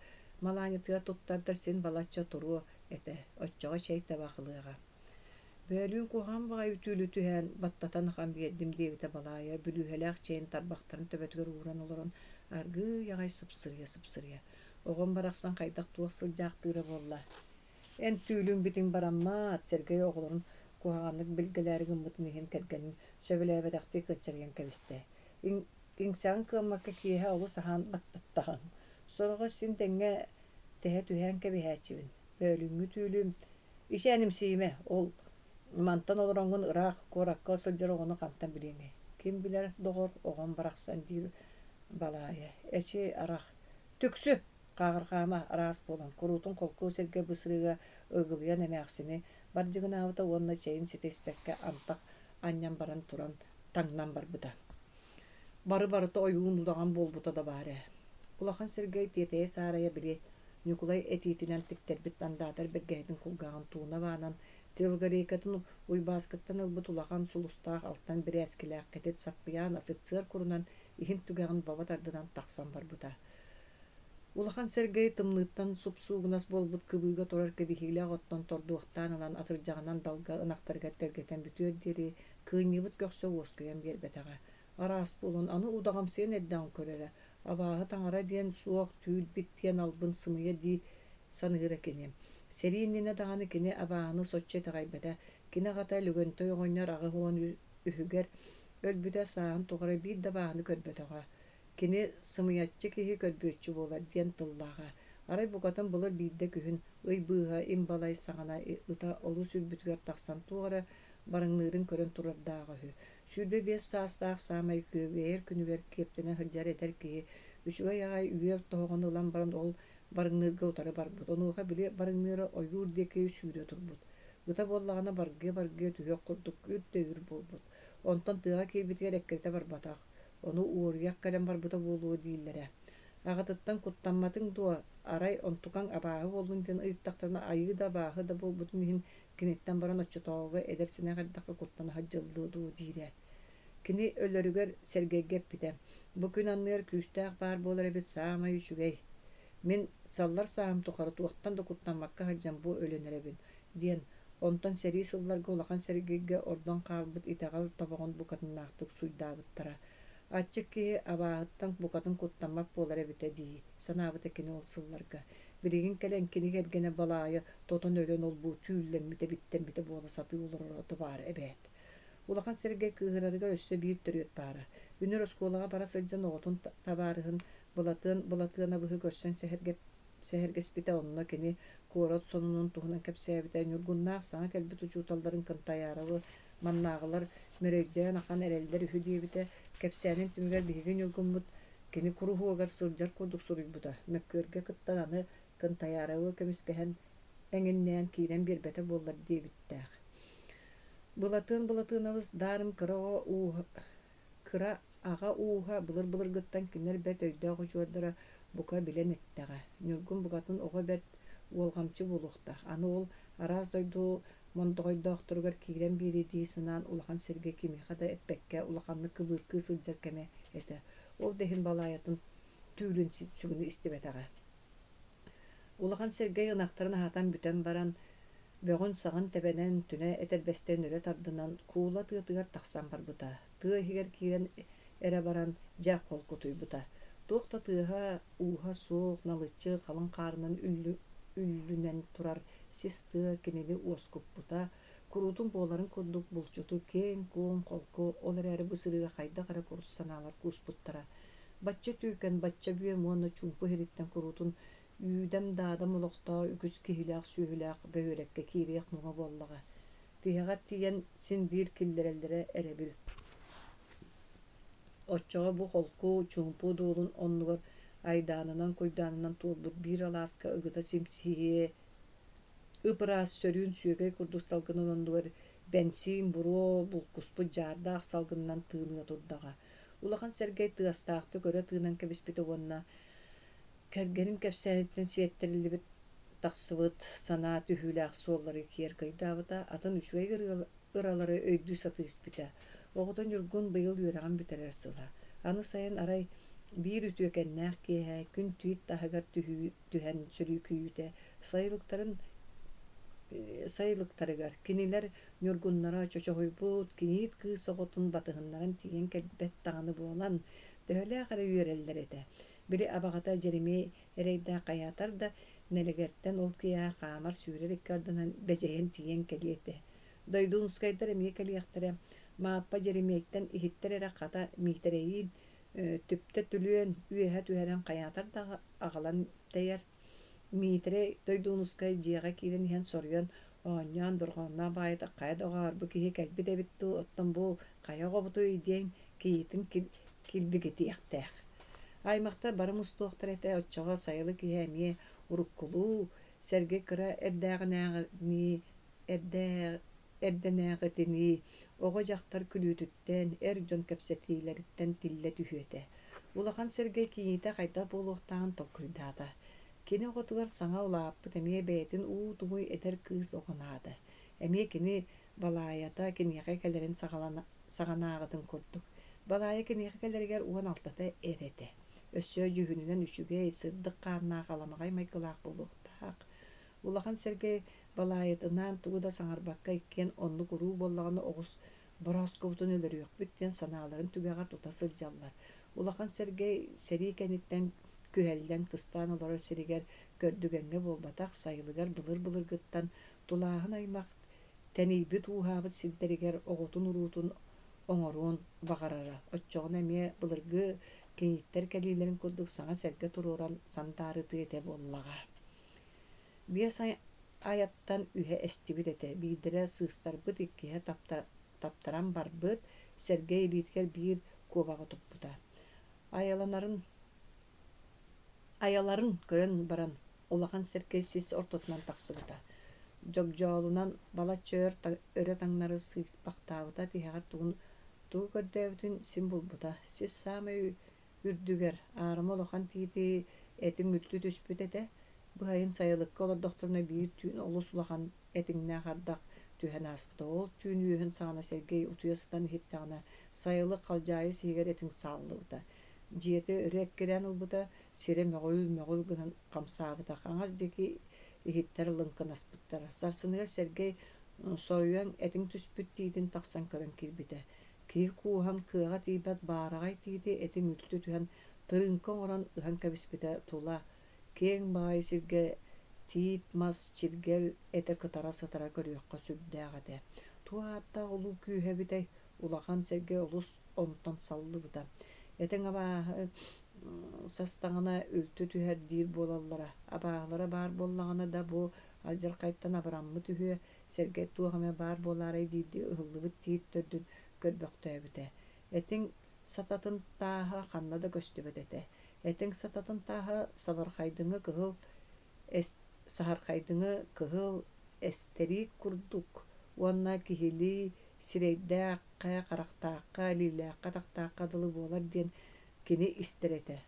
малааньытыа туттардар син балачча туруу этэ оччоҕо чэй табаахылыаҕа. Бөөлүүн куһаан баҕай ütүүлүтүһэн баттатан ахан биэрдим диэбитэ балаайа бүлүүһэлээх чэйин тарбахтарын төбөтүгэр ууран олорон аргыый сыпсырыя. Оҕон барахсан хайдах туох сылдьаахтыыра буолла. Эн түүлүүн битиң бараммаат Сергей оҕолорун куһаҕаннык билгэлээри гыммытын иһин кэргэнин сөбүлээбэтэхтии кылчарыйан кэбистэ. Иҥсэҕин кыаммакка киэһэ олус аһаан баттаттаҕын. Сороҕо син тэҥҥэ тэһэ түһээн кэбиһээччибин. Бөөлүүҥҥү түүлүүм ичээнимсиимэ ол мантан олороҥҥун ыраах куоракка сылдьар оҕону хантан билиэҥэ. Ким билэр доҕор оҕон барахсан диир балаайа. Эчи арах түксү каагырхаама араас болан куруутун колкуу сиргэ бысырыга ыгылыйан эмээхсини бардьыгынаабыта уонна чэйин ситеспекке антах аньян баран туран таҥнан барбыта. Бары-барыта ойуун удаҕан буолбута да баарэ. Улахан Сергей тиэтэйэ саарайа били Николай этиитинэн тиктербит андаатар бэргэһитин кулгааҕын тууна баанан тылгарыйкатын уйбааскыттан ылбыт улахан сулустаах алтан бирээскилээххитит саппыяан офицер курунан иһин түгэҕин баба тардынан тахсан барбыта. Улахан Сергей тымныыттан супсуугунас болбут кыбыыга турар кэбиһиилээх оттон тордуохтаан алан атырдьаҕынан далга ынахтарга тэлгэтэн бүтүөр диэри кыынньыбыт көхсө уоскуйан биэрбэтэҕэ. Араас булун аны удаҕамсыйан эддэҕин көрөрө. Абааһы таҥара диэн суох түүл биттиэн албын сымыйа дии саныыра кини. Серииннина даҕаны кини абааһыны соччо таҕайбэtä, кини аҕата лүгөнтөй оҕонньор аҕы уон үһүгэр өлбүтэ сааһын туҕара биир да бааһыны көрбөтөҕө. Кини сымыйаччы киһи көрбүөччү буолар диэн тыллааҕа. Арай букатын былыр биирдэ күһүн ый быыһа им балай саҕана ыта олу сүрбүтүгэр тахсан туҕара барыҥныырын көрөн турардааҕа үһү. Сүүрбэ биэс саастаах саамай кыыгыйар күнүгэр кептенэ сылдьар этэр киһи Үшүгө ягай үйе тоогон ылан баран ол барыңнырга утары барбыт. Онуга биле барыңныры ойгур деке сүүрө турбут. Ыта боллагана барге түһө курдук үтте үр болбут. Онтон тыга кирбитер эккерте барбатак. Ону уурьяк кален барбыта болуу дииллере. Агатыттан куттамматын дуа арай онтукан абааһы болдун ден ыйыттактарына айы да бааһы да болбутун миһин киниттен баран оччотоого эдерсине гардакка куттанаха жыллыдуу диире. Кини өлөрүгөр сергеггеппите. Бу күн анныгар күстәк бар болар эбит саамай үчүгэй. Мен саллар саам тухары туактан да куттамакка хаджам бу өлөнеребин. Диен онтон сери сылларга улахан сергегге ордон каалбыт итагал тобогон букатыннаактык суйдаабыттара. Ачык киһи абааһыттан букатын куттаммак болар эбите дии. Санаабыта кини ол сылларга. Билигин келен кини кергене балаайы тотон өлөн ол бу түүллеммите биттеммите буола саты улорото бар эбет. Улахан сергей кыһырарыга өссө биир төрүөт баара. Үнөр осколага бара сылжан оҕотун табаарыһын булатыына быһы көрсөн сэһэргэспите онно кини куорот сонунун туһунан кэпсээбите ньургуннаах саҥа кэлбит учууталларын кынтайаарабы маннааҕылар мөрөйдөөн ахан эрэлдер үһү диэбите кэпсээнин түмүгэр биһиги ньургуммут кини куруһуогар сылдьар курдук суруйбута мөккүөргэ кыттан аны кынтайаарабы көмүскэһэн эҥиннээн киирэн биэрбэтэ буоллар диэбиттээх. Булатыынабыз даарым кыра аға ууха былыр-былыргыттан кинер бэт өйдөөх учуордара бука билэн эттэҕэ. Ньургун бугатын оҕо бэт уолҕамчы булуохтах. Аны ол араас дойду мондоҕойдоохтуругар киирэн бииридии сынаан улахан сиргэ кимиха да эппэккэ улаханны кыбыыркыы сылдьар кэме этэ. Ол дэһин балаайатын түүлүн сүгүнү истибэтэҕэ. Улахан сиргэ ынахтарын аһатан бүтэн баран бөҕүн саҕын тэбэнэн түнэ этэрбэстэн өрө тардынан куула тыатыгар тахсан барбыта. Тыа иһигэр киирэн эрэ баран дьах холкутуйбута. Туохта тыаһа ууһа суох налыччы халын каарынан үллүнэн турар сис тыа кинини уоскуппута. Куруутун буоларын курдук булчуту кең куон холку ол эрээри бысырыга хайда кара курус-санаалар кууспуттара. Бачча түүкэн бачча бүө муонна чумпу хириттэн куруутун үйдем даадам олохтоо үкүс киһилээх сүүһүлээх бөһүөлекке киириэх муҥа буоллаҕа. Тыаҕа тиийэн син биир киллэрэллэрэ эребил. Оччоҕо бу холку чумпу дуулун оннугар айдаанынан куйдаанынан туолбут биир алааска ыгыта симсиһие ыпыраас сөрүүн сүөгэй курдук салгынан оннугар бенсин буруу булкуспут жаардаах салгынынан тыыныа турдаҕа. Улахан сергей тыастаахты көрө тыынан кэбиспит уонна кэргэнин кэпсээниттэн сиэттерилибит тахсыбыт санаа түһүүлээх суоллары киэр кыйдаабыта атын үчүгэй ыралары өйдүү сатыыспыта. Оҕотон юргун быйыл үөрэҕин бүтэрэр сыла. Аны сайын арай биир үтүөкэннээх киэһэ күн түйит таһыгар түһэн сөрүү күйүүтэ сайылыктарыгар кинилэр ньургуннара чочоһуйбут киниит кыыс оҕотун батыһыннарын тиийэн кэлбэт таҕаны буолан төһөлээх эрэ үөрэллэр этэ. Били абаҕата Жеремей эрэйдээх хайаатар да нэлэгэртэн ол киэһэ хаамар сүүрэр иккардынан бэжэйэн тиийэн кэлиэтэ. Дойдуунускайдар эмиэ кэлиэхтэрэ мааппа Жеремейттэн иһиттэр эрэ хата миитэрэйиин түптэ түлүөн үөһэ түһэрэн хайаатар да аҕалан тэйэр миитэрэ дойдуунускай дьиэҕэ киирэн иһэн соруйан оонньоон дурҕооннаа баайыта хая доҕаарбы киһи кэлбит эбитту оттон бу хая оҕобутуй диэн киитин килбигитиэхтээх. Аймакта барым устуохтар этэ оччоҕо сайылы киһи эмиэ уруккулуу сэргэ кыра эрдэнээҕитини оҕо дьахтар күлүүтүттэн эр дьон кэпсэтиилэриттэн тиллэ түһүэтэ. Улахан сэргэ кииитэ хайда буолуохтаан толкуйдаата. Кини оҕотугар саҥа улааппыт эмиэ бэйэтин уу тугуй этэр кыыс оҕонаада. Эмиэ кини балаайата киниэхэ кэлэрин саҕанааҕытын курдук. Балаайа киниэхэ кэлэригэр уон алтата эретэ. Өссөө жүһүнүнэн үчүгэй сырдык хааннаах аламаҕай майгылаах болуохтаах. Улахан сэргэ балаайытынан тугуда саҥарбакка иккен онну куруу боллаҕына оҕус бороскобутун өлөрүөхпүт диэн санааларын түгэҕэр тута сылдьаллар. Улахан сэргэ сэрии кэниттэн күһэллэн кыстаан олорор сиригэр көрдүгэҥҥэ буолбатах сайылыгар былыр-былыргыттан тулааһын аймах тэнийбит уухаабыт сирдэригэр оҕотун уруутун оҥоруун баҕарара. Оччоҕун эмиэ былыргы киниттэр кэлиилэрин курдук саҥа сэргэ турууран сантаарыты этэ буоллаҕа. Биэс айаттан үһэ эстибит этэ биирдэрэ сыыстарбыт иккиһэ таптаран барбыт сэргэ илиитигэр биир куобаҕа туппута. Айаланарын аяларын көрөн баран улахан серкесис ортотунан тахсыбыта. Жогжоолунан бала чөөр өрө таңнары сыйспактаабыта тиһэгэр туу көрдөбүтүн сим булбута. Сис самый үрдүгер аарыма улахан тиити этиң үлтү түспүт эте. Быайын сайылыкка олордохторуна биир түүн олус улахан этиңнээ хардах түһэн ааспыта. Ол түүн үөһүн саҕана Сергей утуясытан иһиттаҕына сайылык халдьаайы сиигэр этиң сааллыбыта. Дьиэти өрө эккирэн ылбыта, сире möҕүл гынан хамсаабыта. Хаҥас диэки иһиттэр лыҥкын аспыттара. Сарсыныгар Сергей соруйан этиң түспүт тиитин тахсан көрөн киирбите. Киһи кууһан кыаҕа тиибэт баараҕай тиити этиң үлтү түһэн тырыҥка оҥорон ыһан кэбиспитэ тула. Кең баай сиргэ тиит мас чиргэл эте кытара сытара көрүөххө сүрдээҕэтэ. Туаатта улуу күүһэбитэй улахан Сергей олус онтон саллыбыта. Этең абааһы састаҥына үлтү түһэр диир буолаллара. Абааһылара баар буоллаҕына да бу алдьархайттан абыраммы түһүө Сергей туохаме баар буолаарай диирди ыһыллыбыт тиит төрдүн көрбөхтөөбүтэ. Этиң сататын тааһа ханна да көстүбэт эте. Этиң сататын тааһа саһархайдыҥы кыһыл эстериик курдук. Уонна киһили сирэйдээх-хэ харахтаахха, лиилээх-хэ тахтаахха дылы буолар диэн кини истэрэтэ.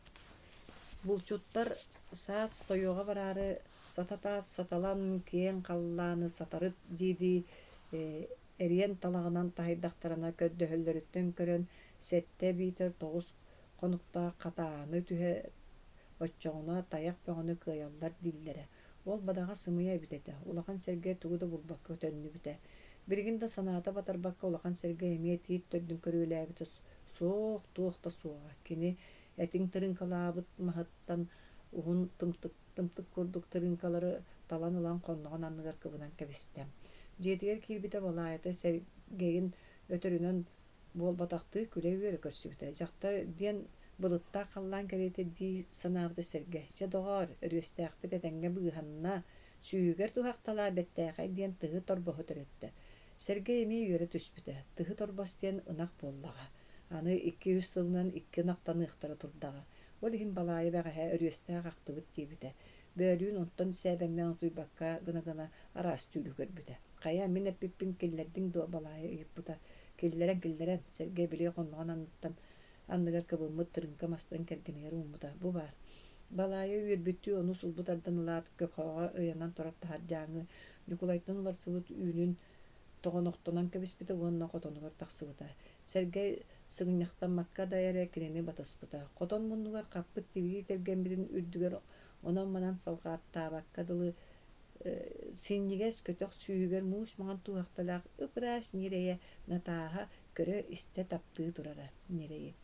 Булчуттар саас сойуоҕа бараары сататаас саталан киэн халлааны сатарыт дииди эриэн талагынан таһайдахтарына көддөһөллөрүттөн көрөн сэтте биитер тоҕус хонуктаах хатааны түһэ оччоҕуна таях бөҕөнү кыайаллар диллэрэ. Ол бадаҕа сымыйа эбитэтэ. Улахан Сергей тугу да булбакка өтөннүбүтэ. Билигин да санаата батарбакка улахан Сергей эмиэ тиит төрдүн көрүүлээбитэ суох туохта суоҕа. Кини этиң тырыҥкалаабыт маһыттан уһун тымтык курдук тырыҥкалары талан ылан хонноҕун анныгар кыбынан кэбистэ. Дьиэтигэр киирбитэ балаайата Сергейин өтөрүнөн буолбатахтыы күлэ үөрэ көрсүбүтэ. Дьахтар диэн былыттаах халлаан кэриэтэ дии санаабыта Сергей. Че доҕоор өрүөстээхпит этэҥҥэ быыһанна сүүгэр туһахталаа бэттээхэй диэн тыһы торбоһу төрөттө. Сергей эмиэ үөрэ түспүтэ. Тыһы торбос диэн ынах буоллаҕа. Аны 200 сылынан 2 нахтаныахтара турдаҕа. Ол иһин балаайы бэҕэһэ өрүөстээх ахтыбыт диибитэ. Бөөлүүн онтон сээбэҥнээн утуйбакка гына араас түүлү көрбүтэ. Хайа мин эппиппин киллэрдиң дуо балаайы ыйыппыта. Киллэрэн Сергей билиэ хонноҕун анныттан анныгар кыбылмыт тырыҥка мастарын кэргинигэр ууммута. Бу баар. Балаайы үөрбүттүү ону сулбутардан ылаат көхөҕө ыйанан турар таһардьааҥы Ньукулайтан уларсыбыт үүнүн тоҕонохтонан кэбиспитэ уонна хотонугар тахсыбыта. Сергей сыгынньахтаммакка да эрэ кинини батаспыта. Хотон муннугар хаппыт тибии тергенбитин үрдүгэр онон манан салгааттаабакка дылы синнигээс көтөх сүүгэр муус маҕан туахталаах ыпыраас нирэйэ натааһа көрө истэ таптыы турара нирэйи.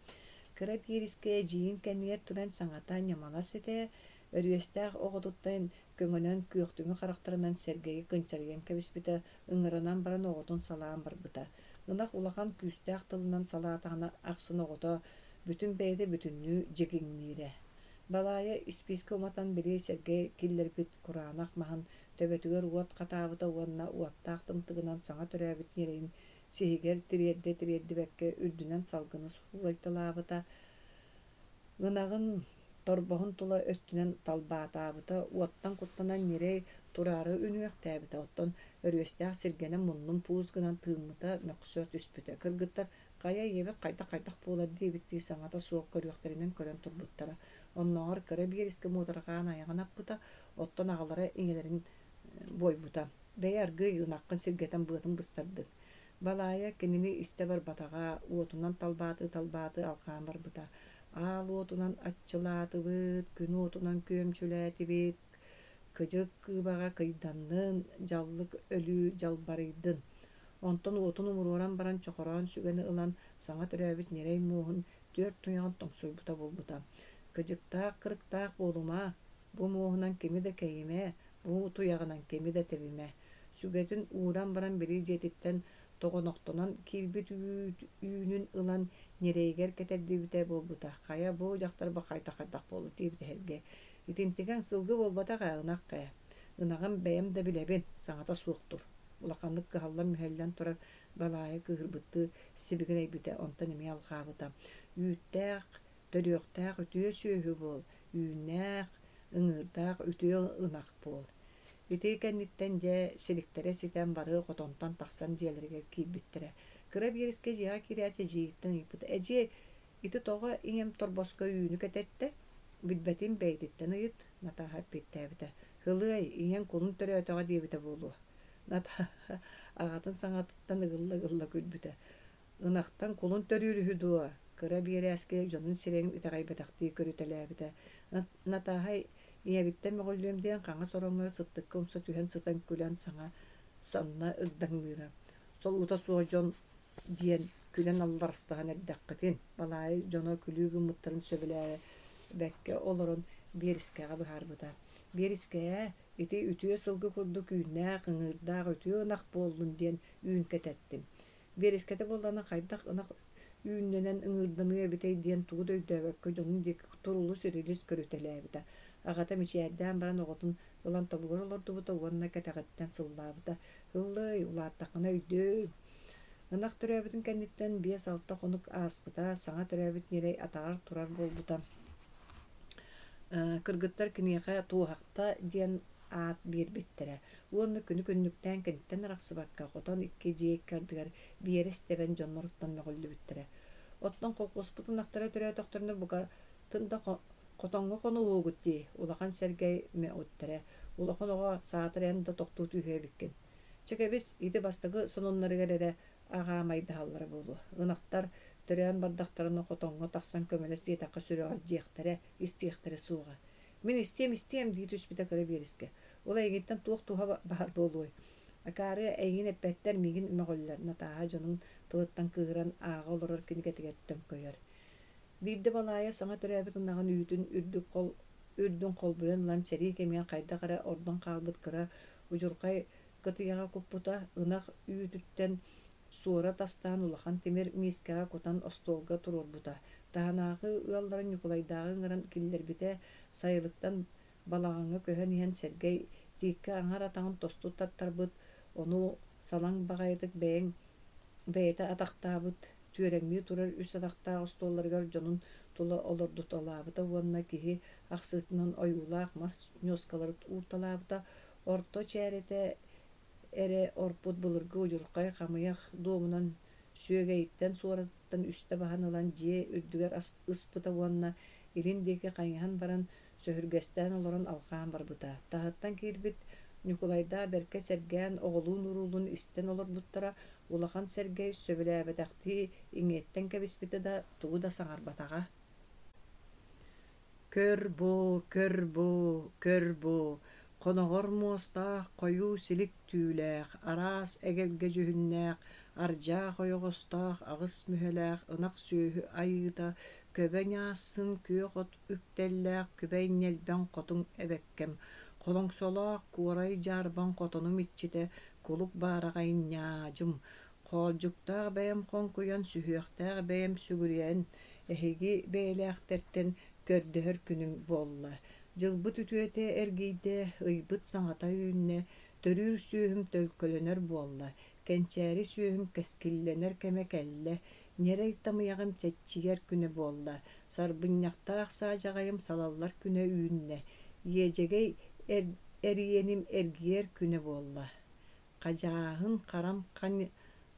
Кыра биирискэ жиин кэнниэр туран саҥата ньамалас этэ өрүөстээх оҕотуттан көҥөнөн күөхтүҥү харахтарынан Сергейи кынчарыйан кэбиспитэ ыҥыранан баран оҕотун салаан барбыта. Ынах улахан күүстээх тылынан салаатаҕына ахсын оҕото бүтүн бэйэтэ бүтүннүү дьигиҥниирэ. Балаайа исписка уматан били Сергей киллэрбит кураанах маһын төбөтүгэр уот хатаабыта уонна уаттаах тымтыгынан саҥа төрөөбүт нирэйин сиһигэр тириэрдибэккэ үрдүнэн салгыны суулайталаабыта. Гынагын торбоһун тула өттүнэн талбаатаабыта уоттан куттанан нирэй турары үнүөхтээбитэ. Оттон өрүөстээх сиргэнэн муннун пуус гынан тыыммыта мөхсөö түспүтэ. Кыргыттар кая иэбэ кайтах буолар диэбиттии саҥата суох көрүөхтэринэн көрөн турбуттара. Оннооҕор кыра биэриска муутарҕаан айаҕын аппыта, оттон аҕалара иҥэлэрин бойбута. Бэйэ аргый ынаккын сиргэтэн быатын быстардык. Балаайа кинини истэ барбатаҕа уотунан талбааты алҕаан барбыта. Аал уотунан аччылаатыбыт, күн уотунан күөмчүлээтибит, кыдьык кыыбаҕа кыйданнын, жаллык өлүү жалбарыйдын. Онтон уотун умуруоран баран чохороон сүгэни ылан саҥа төрөөбүт нирэй мууһун түөрт туйаҕын тоҥсуйбута булбута. Кыдьыктаах кырыктаах буолума, бу мууһунан кими да кэйимэ, бу туйаҕынан кими да тэбимэ. Сүгэтин ууран баран били дьиэтиттэн тоҕонохтонон киирбит үүнүн ылан нирэйгэр кэтэрдибитэ булбута. Хая бу дьахтарба хайтах буолу диэбитэ сэргэ. Итинтигэн сылгы буолбатаҕа ынакка. Ынаҕын бэйэм да билэбин саҥата суохтур. Улаханнык кыһаллан мүһэллэн турар балаайы кыһырбытты сибигинэйбитэ онтон эмиэ алҕаабыта. Үүттээх, төрүөхтээх өтүө сүөһү буол. үүнээх ыңырдаах үтүө ынах буол. Ити кэнниттен же селиктере ситен бары котонтан тахсан диэлэригер кийбиттере. Кыра бириске жига киряте жииттен ипыт. Эжи ити тога иңем торбоско үүнү кететте. Билбетин бейдиттен ыйыт натаха питтәбите. Хылый иңен кулун төрөтөга диебите болу. Ната агатын саңатыттан ыгылла күлбүтэ. Ынахтан кулун төрүрүһү дуа. Кыра бириске жонун сирен итагай бетакты көрүтеләбите. Натаха иебиттен мөгөллөм диэн каңа сороңор сыттык комсо түһен сытан күлән саңа санна ыгдаңмыра. Сол ута суожон диэн күлән алларстахан эрдәккытин. Балай жоно күлүгү муттарын сөбеләре бәкке олорон берискега быһарбыта. Берискея ити үтүө сылгы курду күүннää кыңырдаах үтүө ынах боллун диэн үүн кететтим. Берискете боллана кайдах ынах үүнненен ыңырданыя битей диэн тугу дөйдөбөккө жонун дик турулу сирилис көрүтелээбита. Агата мичээрдään баран оготун ылан тобугор олордубута уонна кетагаттан сыллаабыта. Хыллый улааттакына үйдөө. Ынах төрөбүтүн кэнниттен 5-6 конук ааспыта, саңа төрөбүт нерей атагар турар болбута. Кыргыттар кинеге туухакта диэн аат биирбиттере. Уонна күнү-күннүктен кэнниттен араксыбакка котон 2 жиек кардыгар биерестебен жонноруттан мөгөллүбүттере. Оттон колкуспутун актара төрө токторуна буга тында котоңго кону угутти улахан сергей ме оттере. Улахонога саатырында токтуу түйөбиккен. Чекебис ити бастагы сононнарыгерере ага майдахаллары болу. Ынактар төрөөн бардактарына котоңго таксан көмөлөс диетакка сүрөөр жиектере истиектере сууга. Мен истем дии түспүтэ кыра бериске. Ол эйгиттен туох-туха бар болуой. Акары эйгин эппеттер мигин мөгөллөр натаха жонун тыыттан кыыран ага олорор кинигетигет төмкөйөр. Бирде балая саңа төрөбүт ынаган үрдүн колбуен лан сери кемген кайда кара ордон калбыт кыра ужуркай кытыяга куппута ынак үүтүттен суора тастаан улахан темир мискага котан остолга турурбута. Таанагы ыалларын Николайдагы ыңыран киллербите сайылыктан балагаңа көһөн иһен Сергей тиикке аңар атаңын тосту таттарбыт, ону салаң багайдык бэйэте атактаабыт, түөреңми турар үс атактаа остолларыгар жонун тула олордут алаабыта уонна киһи аксыытынан ойуулаах мас нёскалары уурталаабыта, орто чээрете эре орпут былыргы ужуркай камыях дуомунан сүөгейттен суораттан үстэ баһанылан жие үрдүгер ыспыта уонна илин диэки кайыхан баран сөһүргэстэн олорон алгаан барбыта. Таһыттан киирбит Николайда берке сергээн оголуун урулун истен олорбуттара улахан Сергей сөбүлээбэтахти иҥиэттен кэбиспите да тугу да саҥарбатаҕа. Көр бу Қоногор муостаах койуу силик түүлээх, араас эгерге жүһүннээх, аржаах ойоҕостаах, агыс мүһэлээх, ынак сүөһү айыыта, көбөň аасын күө хот үктэллээх, күбэй нэлбэн хотуң эбэккэм, холоҥсолоох куорай жаарбан хотонум иччите, кулук баараҕайньаадьым, хоолдьуктаах бэйэм хонкуйан сүһүөхтээх бэйэм сүгүриэн, эһиги бэйэлээхтэртэн көрдөһөр күнүң буолла. Жылбыт үтүөтэ эргийдэ ыйбыт саҥата үүннэ төрүүр сүүһүм төлкөлөнөр буолла, кэнчээри сүүһүм кэскилленэр кэмэкэллэ, нерэй тамыйаҕым чэччигэр күнэ буолла, сарбынньахтаах саадьаҕайым салаллар күнэ үүннэ, иэдьэгэй эриэним эргиэр күнэ буолла. Хажааһын харам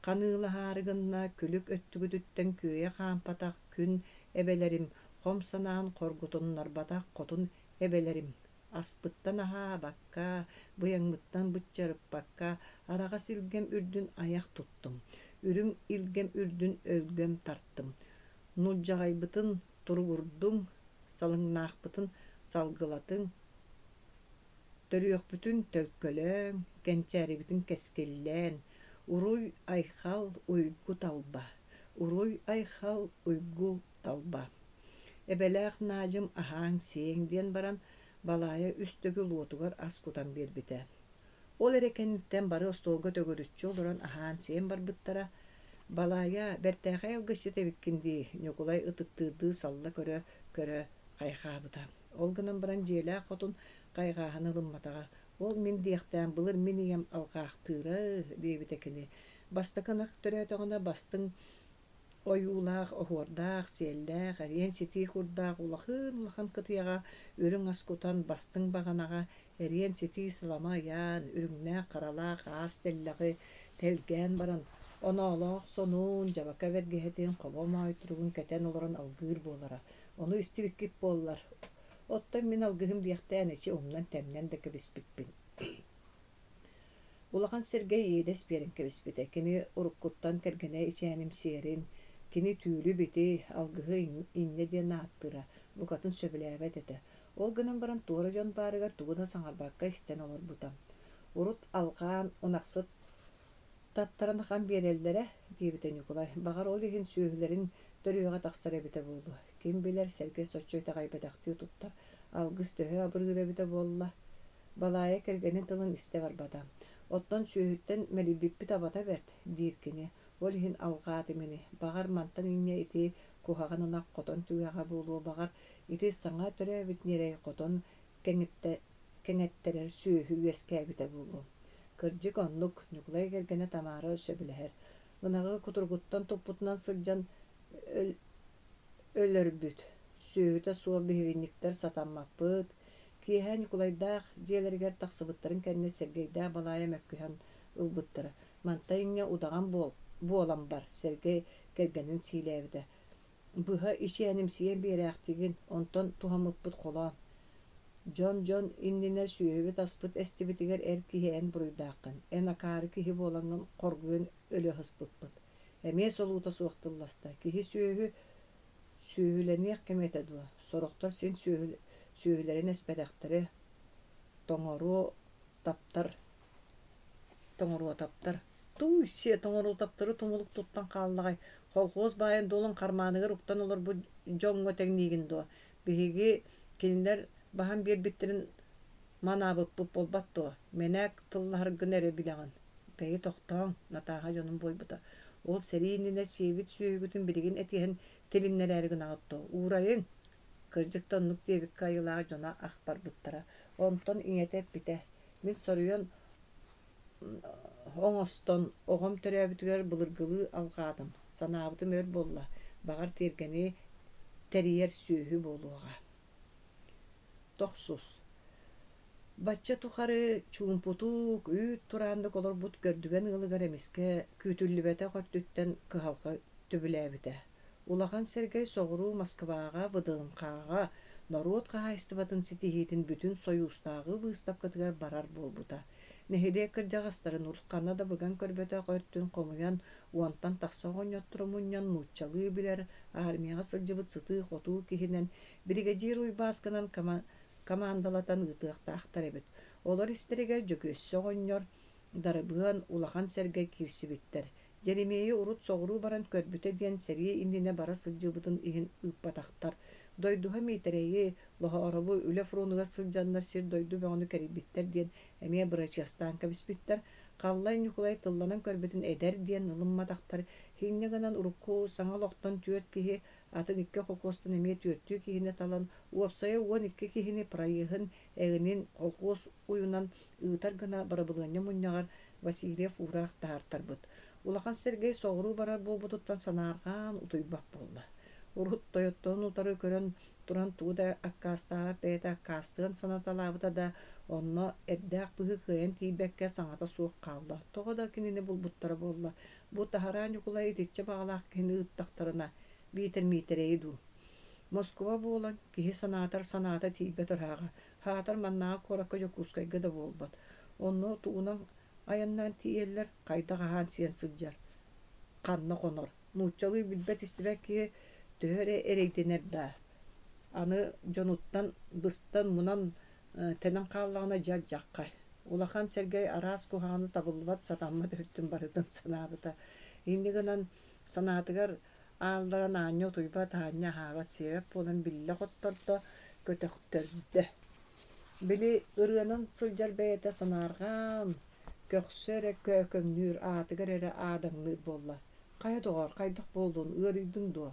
каныылаһаарыгынна күлүк өттүгүтүттэн күөйэ хаампатах күн эбэлэрим, хом санаан хоргутуннарбатах хотун эбэлэрим. Аспыттан аһаа бакка, быяҥмыттан быччарыппакка, араҕа силгэм үрдүн аях туттум. Үрүҥ илгэм үрдүн өлгөм тарттым. Нулдьаҕайбытын туругурдуҥ, салыҥнаахпытын салгылатыҥ, төрүөхпүтүн төлкөлөөҥ, кэнчээрибитин кэскиллээн, уруй айхал уйгу талба. Эбэлээх наадьым аһааҥ сиэҥ диэн баран балаая үстөгү луотугар ас кутан биэрбитэ. Ол эрекенниттен бары остуолга төгөрүччү олорон аһаан сиэн барбыттара балаая бэртээхэй алгысчы тэбиккиндии Ньукулай ытыктыырдыы салла көрө кайхаабыта. Ол гынан баран дьиэлээх хотун кайгааһын ылымматаҕа. Ол мин диэхтээн былыр мин иэм алгаахтыыра диэбитэ кини. Бастакынах төрөөтөҕүнэ бастыҥ Oyuulаах, оһуордаах, сиэллээх, эриэн ситии курдаах, улахан кытыаҕа үрүҥ аскутан бастыҥ баҕанаҕа эриэн ситии сылама аяан, үрүҥнээх харалаах аас дэллэҕи тэлгээн баран, оноолоох сонуун дьабака бэргэһэтин хобомой туругун кэтэн олорон алгыыр буолара. Ону истибиккит буоллар. Оттон мин алгыһым диэхтээн эчи умнан тэмнэн да кэбиспиппин. Улахан Сергей иэдэс биэрин кэбиспитэ. Кини уруккуттан кэргэнэ ичээним сиэрин, кини түүлү бити алгыһы инне диэн ааттыра, букатын сөбүлээбэт этэ. Ол гынан баран туора дьон баарыгар тугуна саҥарбаакка истэн олорбута. Урут алгаан унахсыт таттаранахан биэрэллэрэ диэбитэ Ньукулай. Бағар ол иһин сүүһүлэрин төрүөҕэ тахсар эбитэ буолу. Ким билэр Сергей соччойтаҕайбатахтыы туттар, алгыс төһө абырыыр эбитэ буолла. Балаайа кэргэнин тылын истэ барбата. Оттон сүүһүттэн мэлибиппи табата берт дииркини. Ол иһин алгаат имини. Бағар мантан иҥҥэ ити куһаҕананах хотон түгэҕэ буолуо бағар ити саҥа төрөөбүт ньэрэй хотон кэҥэттерэр сүүһү үөскээбитэ буолуо. Кырдьык оннук Ньукулай кэргэнэ тамаара сөбүлэһэр. Гынаҕы кутургуттан туппутунан сылдьан өлөрбүт. Сүүһүтэ суол биһиринниктэр сатаммаппыт. Киэһэ Ньукулайдаах дьиэлэригэр тахсыбыттарын кэннэ Сергейдаах балаая мэккүһэн ылбыттара. Манта иҥҥэ удаҕан буолан бар Сергей кэргэнин сиилээбитэ. Быһа ичиэнимсиэн биэрээхтигин онтон туһамыппыт холоон. Дьон иннинэ сүүһүбүт аспыт эстибитигэр эр киһиэн буруйдааххын. Эн акаары киһи буоланҥын хоргуйун өлөһыспыппыт. Эмиэ солуута суохтылласта. Киһи сүүһүлэниэх кэметэ дуо. Сорохтор син сүүһүлэрин эспэтэхтэрэ тоҥоруо таптар. Туусие тоҥоруу таптары тумулук туттан хааллагай. Холкоос баайан дуолун хармааныгар уктан олор бу дьоҥҥо тэҥниигин дуо. Биһиги кинилэр баһан биэрбиттерин манаабыппыт болбат дуо. Мэнээк тыллаһаргын эрэ билэҕин. Бэйи тохтооҥ натааһа дьонун буойбута. Ол сэрииннинэ сиэбит сүүһүгүтүн билигин этиэһин тилиннэрээригин аҕыттоо. Уурайыҥ кырдьык тоннук диэбикка айылааҕа дьона ах барбыттара. Онтон иҥэтэ эппитэ. Мин соруйан оҥостон оҕом төрөөбүтүгэр былыргылыы алгаатым. Санаабытым өр буолла. Бағар тиэргэни тэриэр сүүһү буолуоҕа. Тохсус. Бачча тухары чуумпутук үүт тураандык олорбут көрдүгэн ылыгар эмиске күүтүллүбэтэ хотүттэн кыһалга төбүлээбитэ. Улахан Сергей соҕуруу Москваға выдыымкааҕа норуот хаһаайстыбатын ситиһиитин бүтүн союустаагы быыстапкытыгар барар буолбута. Нэһилиэ кырдьаҕастарын урукканна да быган көрбөтө койртун комуян уонтан тахса оҕонньоттурумуньан нууччалыы билэр армияга сылдьыбыт сытыы хотуу киһинэн бригадир уйбаасканан командалатан ытыахтаахтар эбит. Олар истеригэр жөкүөссө оҕонньор дарыбыан Улахан Сергей киирсибиттэр. Жеремейи урут соҕуруу баран көрбүтэ диэн сэрии иннине бара сылдьыбытын иһин ыппатахтар. Дойдуһа миитэрэйи лоһоорабу үлэ фурунугар сылдьаннар сир дойду бөҕөнү кэрийбиттэр диэн эмиэ бырачыастаан кэбиспиттэр. Халлай Ньукулай тылланан көрбүтүн эдэр диэн ылымматахтар. Хииннэ гынан урукку саҥа лохтон түөт киһи атын икки холкуостун эмиэ түөттүү киһине талан уопсайа уон икки киһини прайыһын эҕинин холкуос уйунан ыытар гына барабылыанньа мунньаҕар Васильев ураах таартарбыт. Улахан Сергей соҕуруу барар буолбутуттан санааргаан утуйбах буолла. Урут тойоттон утары көрөн туран тууда аккаастаага бэйэтэ аккаастыган санаталаабыта да онно эрдээх быһы кыайан тиибэккэ саҥата суох хаалла. Тоҕо да кинини булбуттара буолла. Бу таһараа Ньукулай итиччэ баҕалаах кини ыттахтарына биитэр миитэрэйи дуу. Москва буолан киһи санаата тиибэ төрһааҕа. Хаатар маннаага куоракка Жокускайга да буолбат. Онно туунан аяннаан тииэллэр хайдах аһаан сиэн сылдьар. Ханна хонор. Нууччалыы билбэт истибэк киһи төһөрэ эрэйдинэр даа. Аны дьонуттан быстан мунан тэнэн хааллаҕына дьаджаххай. Улахан Сергей араас куһааны табылбат сатамма төрттүн барытын санаабыта. Иннигынан санаатыгар аалларан аанньа утуйбат аанньа хаабат сиэбэп буолан биллэ хоттордо көтөхтөрдө. Били ырыанан сылдьар бэйэтэ санааргаан көхсөрэ көкөҥнүүр аатыгар эрэ аадаңныы буолла. Кая доҕор хайдах буолдуун ыарыйдың дуо.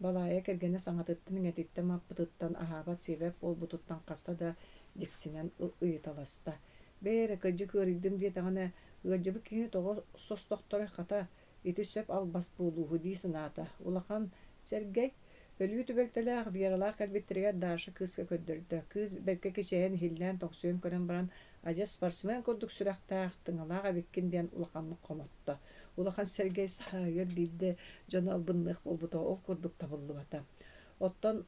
Балаая кэргэнэ саҥатыттан иҥэтиттэн маппытыттан аһаабат сиэбэп буолбутуттан хаста да дьиксинэн ыйыталаста. Бэйэрэ кыдьык ыарыйдым диэтэҕинэ ыадьыбык киһи тоҕо состохторо хата ити сөп албас болуһу дии сынаата. Улахан Сергей өлүү түбэлтэлээх биэралаах кэлбиттэригэр даашы кыыска көддөрдө. Кыыс бэрке кичээн хиллэн тохсуйун көрөн баран ажа спортсмен курдук сүрэхтээх тыҥалаах абиккин диэн улаханнык хомотто. Улахан Сергей саайыр биирдэ дьону албынныах болбуто ол курдук табыллыбата. Оттон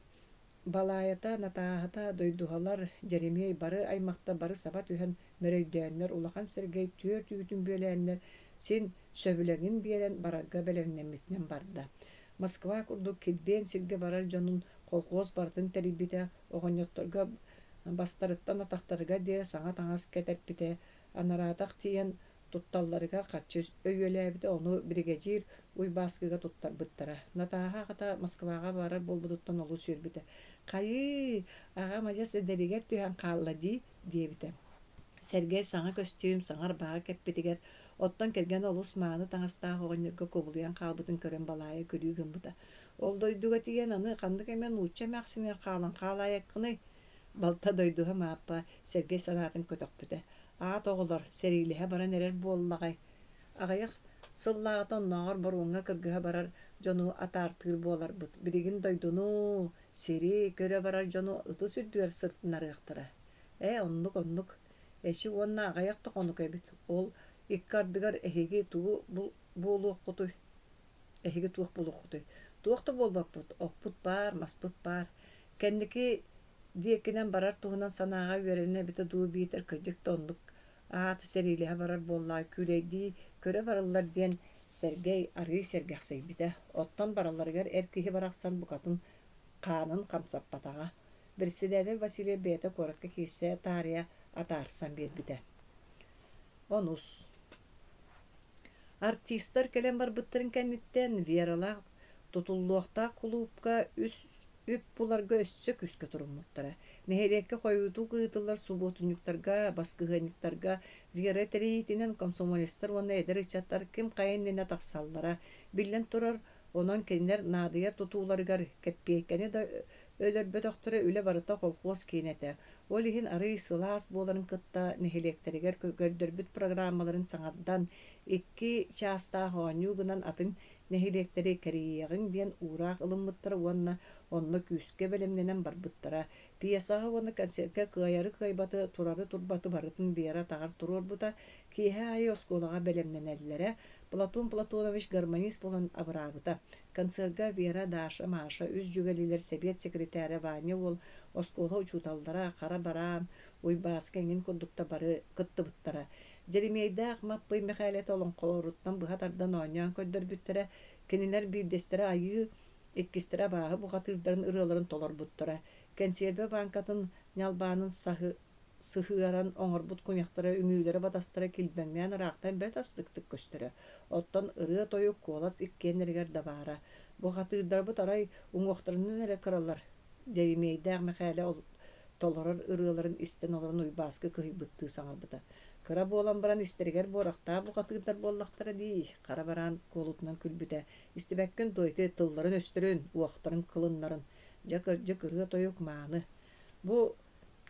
балаайата натаахата дойдуһалар Жеремей бары аймакта бары сабат үһэн мөрөйдөөннөр улахан Сергей түөр түйүтүн бөлөөннөр син сөбүлэҥин биэрэн барарга бэлэҥнэммитинэн барда. Москва курдук килбээн сиргэ барар дьонун колхоз бартын терибите оҕонньотторго бастарыттан атахтарыга диэ саҥа таҥас кэтэппите анараатах тиийэн тутталларыгар харчы өйүөлээбите ону бригадир уйбааскыга туттарбыттара. Натааха хата Москвага барар болбудуттан олу сүүрбите. Хайы ага мажас эдеригер түһэн хаалла диэбите. Сергей саҥа костюм саҥар баға кэппитигер оттон келген олус мааны таҥастаах оҕонньорго кубулуян хаалбытын көрөн балаайа көрүүгүмбыта. Ол дойдуга тиген аны хандык эмен уучча мээхсинер хаалан хаалаайаккыны балта дойдуга мааппа Сергей санаатын көтөкпүтэ. Тоҕолор сериилиһэ баран эрер буоллагай. Аҕайах сыллаатон ноҕор боруҥҥа кыргыһа барар дьону атаартыыр буоларбыт. Биригин дойдуну сери көрө барар дьону ыты сүрдүөр сыртынарыахтара. Оннук. Эши уонна аҕайах тохонук эбит. Ол иккардыгар эһиги тугу буолуоххутуй. Эһиги туох булуоххутуй. Туохта буолбаппыт. Оппут бар, маспыт бар. Кэнники диэкинэн барар туһунан санаага үөрэне бите дуу биитер кырдьык тоннук сериилиһэ барар буоллаа күлэйдии көрө бараллар диэн Сергей арыы сэргэхсэйбитэ. Оттон баралларыгар эр киһи барахсан букатын хаанын хамсаппатаҕа. Председатель Василий Бета коротко кииссэ таарыа атаарсан биэрбитэ. Онус артисттар келен барбыттарын кэнниттэн Вералаах тутуллуохтаах клубка үп буларга өссө күскө туруммуттара. Нэһириэкке хойутуу кыытыллар субботуньуктарга, баскыһыньыктарга, Вера теритинен комсомолисттар уонна эдер ычаттар ким кайыннина тахсаллара. Биллен турар онон кинилер наадыйар тутууларыгар кэппиэккэни да өлөрбөтөхтөрө үлэ барыта колхоз кинете. Ол иһин арый сылаас буоларын кытта нэһириэктеригер көрдөрбүт программаларын саҥардан 2 чаастаах оонньуу гынан атын нэһириэктери кэрийиэҕиҥ диэн уураах ылыммыттара уонна онно күүскэ белемненэн барбыттара. Пьесаға уонна концертке кыайары кыайбаты турары турбаты барытын биэра таҕар туруорбута киэһэ айы оскуолаҕа белемненэллэрэ Платон Платонович гармонист болан абыраабыта. Концертга Вера Даша Маша үс жүгэлилер совет секретары Ваня ол оскуола учуталлара хара бараан уйбааска эҥин курдукта бары кыттыбыттара. Жеремейдаах маппый Михайлет олон колоруттан быһатардан ооньоон көддөрбүттэрэ кинилер биирдестерэ айыы иккистерэ бааһы бухатыырдарын ырыаларын толорбуттара. Кенсиэлбэ банкатын ньалбаанын сыһыаран оҥорбут куняхтара үҥүүлэрэ батастара килбэҥнээн ыраахтан бэрт астыктык көстөрө. Оттон ырыа тойук куолас иккиэннэригэр да баара. Бухатыырдарбыт арай уҥуохтарынан эрэ кыраллар. Жеремейдаах Михайле толорор ырыаларын истен олорун уйбааскы кыһыйбыттыы саҥарбыта. Кыра буолан баран истеригер буорахтаа бухатыырдар буоллахтара дии. Кара баран куолутунан күлбүтэ. Истибэккин тойты тылларын өстөрөн, уохтарын кылыннарын. Жакыржык ырыа тойук мааны. Бу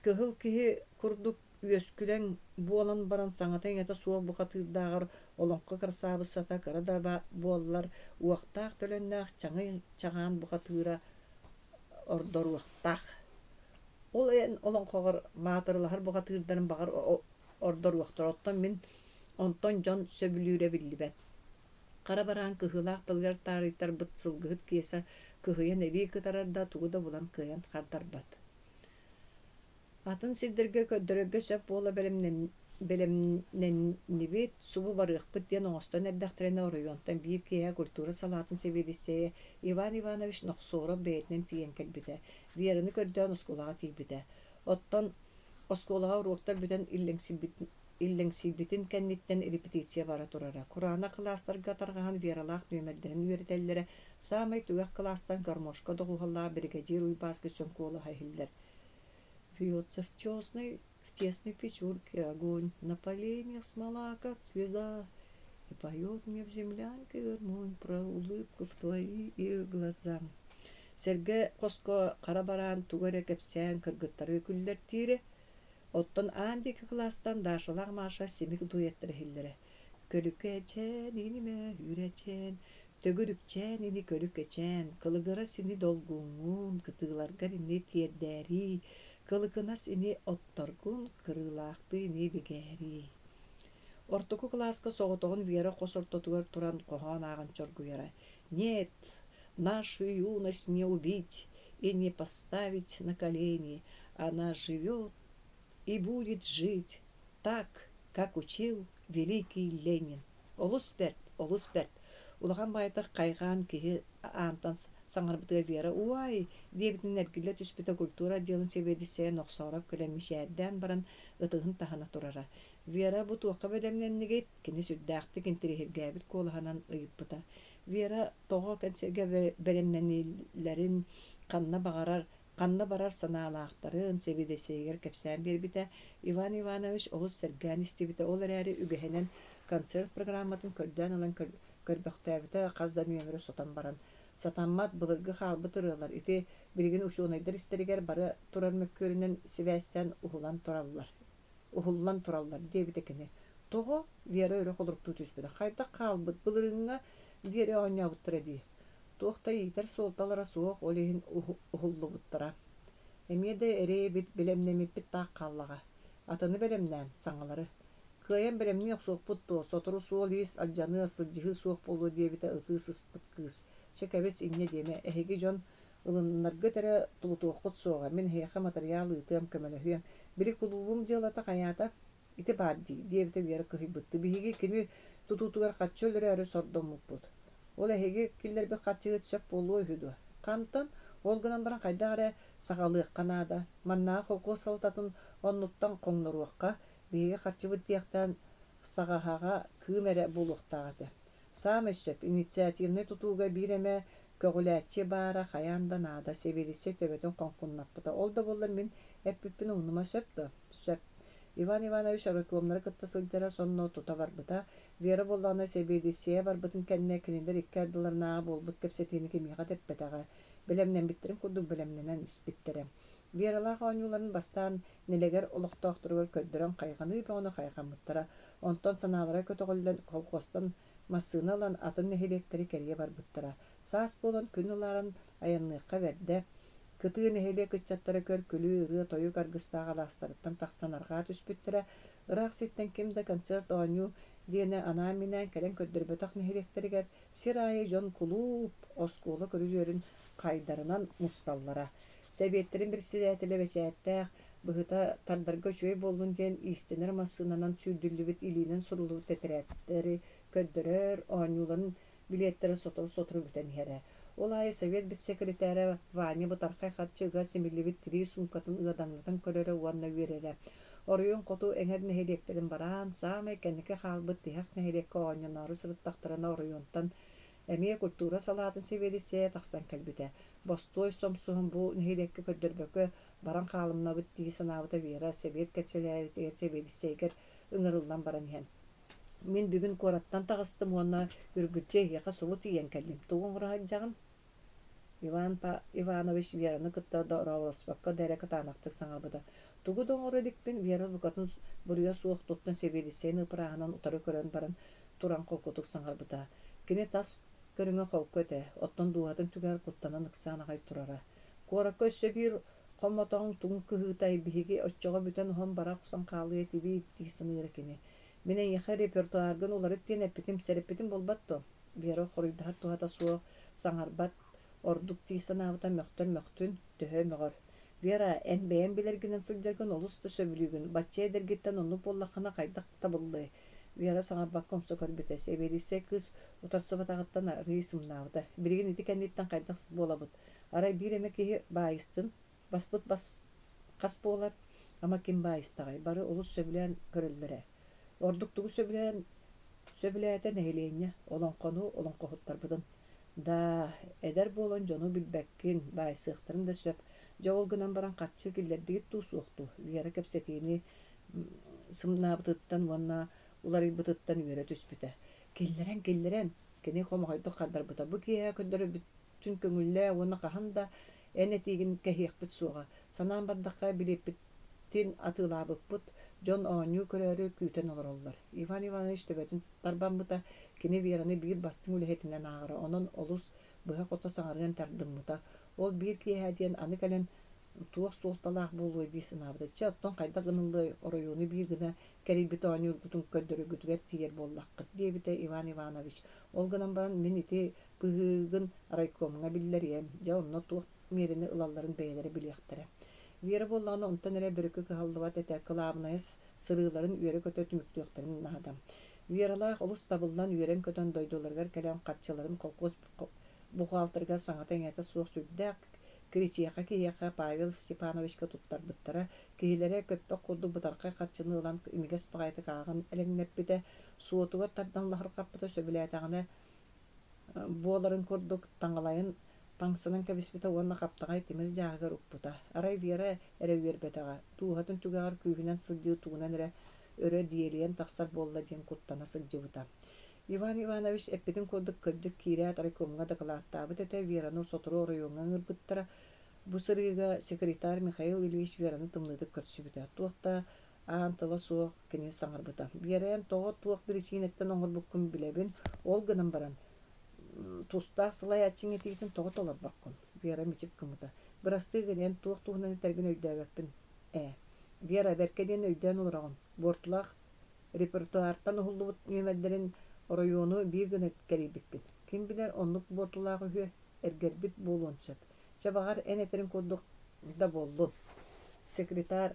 кыһыл киһи курдук үөскүлэҥ буолан баран саҥатаң эте суох бухатыырдаагар олоҥко кырсаабыссата кыра да буоллар уохтаах төлөннээх чаҥый чаҕаан бухатыыра ордоруохтаах. Ол эн олоҥхоҕор маатырылаһар бухатыырдарын баҕар ордоруохтар. Оттон мин онтон дьон сөбүлүүрэ биллибэт. Кара бараан кыһылаах тылгар таарыйтар быт сылгыһыт киэсэ кыһыйан эбии кытарарда тугуда булан кыйан хардарбат. Атын сирдерге көддөрөггө сөп буола белемненнибит субу барыахпыт диэн оҥостон эрдэхтерэне оройуонтан биир киэһэ культура салаатын себедиссэйэ Иван Иванович нохсуора бээтинэн тиийэн кэлбитэ. Биэрыны көрдөөн оскуолаҕа тиийбитэ. Оттон оскуолаҕа уруохтар бүтэн иллэҥсиибитин кэнниттэн репетиция бара турара. Кураана кылаастарга таргаһан Вералаах нөмэрдэрин үөрэтэллэрэ саамай түгэх кылаастан гармошка доҕуһаллаа бригадир уйбааскы сөҥкуолаһа иһиллэр. Вьется в тесной печурке огонь, на поленьях смола, как слеза, и поет мне в землянке гармонь про улыбку в твои их глаза. Серге коско карабаран тугаре кепсен кыргыттары күллер тире, оттон аандики класстан Дашалаах Маша семик дуэттер хиллере. Kölükeçen inime üreçen, tögürükçen ini kölükeçen, kılıgıra sini dolgungun, kıtıglarga ini tierderi, kılıkınas ini ottorgun, kırılaktı ini bigeri. Ortoku класска соғотоғын вера қосортотугар туран кохан ағын чоргуяра. Нет, нашу юность не убить и не поставить на колени. Она живет и будет жить так, как учил великий Ленин. Олус дәрт. Улахан байтақ қайған кеге антан саңарбытыға вера. Уай, дебітін әргілі түспіті культура делін себедіссе ноқсарап көлемішәрден баран ұтығын тахана турара. Вера бу туаққа бәдәмнәннегет, кені сүддәқті кентерегәбит колаханан ыйыппыта. Вера тоға кәнсерге бәлемнәнеләрін қанна барар санаалақтарын себедесегер кәпсән бербіті. Иван Иванович олыс сәргән істебіті. Олар әрі үгәхенен концерт программатын көрден алан көрбәқтәбіті қаздан өмірі сотан баран. Сатанмат бұлырғы қалбытырылар. Ити білген ұшуынайдар істерігер бары тұрар мөккөрінен сивәстен ухуллан тураллар дебитекене. Того вера өрө холурукту түспеде. Хайда қалбыт бұлырыңа вера оня бұттыра дей. Тоқта етер солталара соқ олейін ухуллу бұттыра. Әмеде әрей бит білемнемеп бит тақ қаллаға. Атыны білемнен саңалары. Кыян білемне соқ бұтту. Сотыру сол ес алжаны асылжығы соқ болу дебіте ұтысыз бұткыз. Чекавес имне деме. Әхеге жон ылыннарғы тәрі тұлытуқыт соға. Мен хейқа материалы ұтым көмілі хүйем. Били кулуум жылата хаята ити бадди диевте вера кыйбытты биһиги кими тутутугар каччөлөр өрө сордоммуппут. Ол эһиги киллер бе каччыгыт сөп болуу хүдү. Кантан ол гынан баран кайдагара сагалык канада манна хокко салтатын оннуттан коңноруакка биһиги каччыбыт дияктан сагахага кымере булуктагаты. Саме сөп инициативны тутууга биреме көгүләче бара хаянда нада себелисе төбөтөн конкуннаппыта. Ол да боллар мен эппиппин унума сөптө. Сөп. Иван Иванович аракомнары кытта сылтара сонно тута барбыта. Вера болланы себелисе барбытын кенне кинилер иккардыларына болбут кепсетини кемига теппетага. Белемнен биттерим курдук белемненен испиттерем. Вералах оңуларын бастан нелегер олоқтоқтыргөр көддөрөн кайганы боону кайгамыттара. Онтон саналара көтөгөлдөн колкостон масыналан атын нехелектери керие барбыттара. Саас болон күнүларын аянныйка берде. Кытыын эхеле кыччаттары көркүлүү ыры тою каргыстагаластарыттан тахсанарга түспүттөрө ырак ситтен кимде концерт ооню диэне анаа менен келен көддөрбөтөх нехелектеригер сирайы жон кулууп оскуулу көрүлөрүн кайдарынан мусталлара. Себеттерин председателе бечээттеах быһыта тардарга чөй болдун диэн истенер массынанан сүйдүллүбүт илинен сурулуу тетирээттери көддөрөр оонюларын билеттери сотору бүтен хере. Олай совет бит секретары Ваня бутаркай хатчыга семилибит три сумкатын ыадаңнатын көрөрө уанна берере. Орыйон коту эңер нехелектерин баран самай кеннике халбыт тиһак нехелекке ооньонору сырыттахтарана орыйонтан эмие культура салаатын себелисе тахсан кэлбите. Бостой сомсуһун бу нехелекке көддөрбөкө баран хаалымнабыт тии санаабыта вера совет кетселеритер себелисегер ыңырылдан баран иһен. Мен бүгүн кораттан тагыстым уонна үргүтче яка сулу тиен келдим. Тугун жагын Иван Иванович Вераны кытта доровоспакка дәрәк танактык саңарбыда. Тугу доңорылыкпен Вера лукатын бурыя суох туттан себелисен ыпырағынан утары көрөн баран туран колкутук саңарбыда. Кене тас көрүңө холкөте, оттон дуатын түгәр куттанан ыксанагай турара. Коракка өссө бир коммотоң туң кыһытай биһиги оччого бүтен хон бара кусан калыы тиби тисаны эрекене. Менен яха репертуаргын улары тенеппитим сереппитим болбатто. Вера хорuyдахар тухата суох саңарбат ордук тисанабыта мөхтөн төһө мөгөр. Вера энбээн билергинен сылжаргын олусты сөбүлүгүн бачча эдергиттен ону боллакына кайдак табылды. Вера саңарбак комсо көрбүтэ себелисе кыз утарсыбатагыттан рыйсымнабыта. Билигин ити кенниттен кайдак болабыт. Арай бир эмекеһи баайыстын баспыт бас кас болар. Ама ким баайыстагай бары олус сөбүлэн көрөллөрө. Ордуктугу сөбүлээтен эхилиэнне олонкону олонкохуттарбытын. Да, эдер болон жону билбеккин байсыктарын да сөп. Жолгынан баран катчы киллердиги туусукту. Вера кепсетини сымнабытыттан ванна улары бытыттан үйрө түспүтэ. Келлерен кене хомойдо кадарбыта. Бу кие көдөрө бүтүн көңүллө уна каханда энетигин кехиекпит суга. Санан бардакка билеппиттин атылабыппыт. John Onyu körörü küten olurlar. Ivan Ivanoviç töbetün tarban buta kini Vera'nı bir bastın ulehetinden ağırı. Onun olus bıha kota sanargan tardım buta. Ol bir ki hediyen anı kalen tuğuk soğuktalaq bolu disin abda. Çatton kayda gınıldı orayonu bir gına keribit Onyu gutun köddörü gütüger tiyer bollaq kıt diye bite Ivan Ivanoviç. Ol gınan baran men iti bıhıgın raykomuna billeriyem. Ja onunla tuğuk merini ılalların beyleri bilektere. Veri bollağına ondan ere bürükü kıhallıvat ete kılabınayız sırıların üyeri kötü tümüklüktürün nadam. Veralaq olus tabıldan üyeren kötön doydulargar kelem qarçaların kolkoz buğaltırga sanatan ete soğuk sürdük. Kirичияқа кияқа Павел Степановичка туттар бұттара, кейлері көппі құлды бұтарқа қатшыны ұлан имигес пағайты қағын әліңнеп біті, суотуға тардан лахыр қаппыта сөбілетағына боларын көрдік таңғалайын таңсының кәбіспіті онына қаптағай темір жағығыр ұқпыта. Арай вера әрі вербетаға, туғатын түгағыр күйінен сылжы туғынан әрі өрі диелиен тақсар болла ден құттана сылжыбыта. Иван Иванович эппитин көрдік кырдык кирят райкомға докладтабыт эте Вераны сотуру районға ырбыттара. Бу сырыга секретарь Михаил Ильич Вераны тымлыдык көрсүбүтэ. Туақта антыла суық кене саңырбыта. Верен тоғы туақ бірісінеттен оңыр бүккін білебін, ол гынан баран. Туста сылай ачың етейтін тоғы толар баққын. Вера мечік кымыта. Бірасты генен туақ туғынан етерген өйдөбәппін. Вера беркеден өйден олырағын. Бортулақ репертуартан ұғылды нөмәддерін району bir gün etkeribikkin. Kim bilir onluk botulağı hüye ergerbit bolun söp. Çabağar en eterin koduk da bollu. Sekreter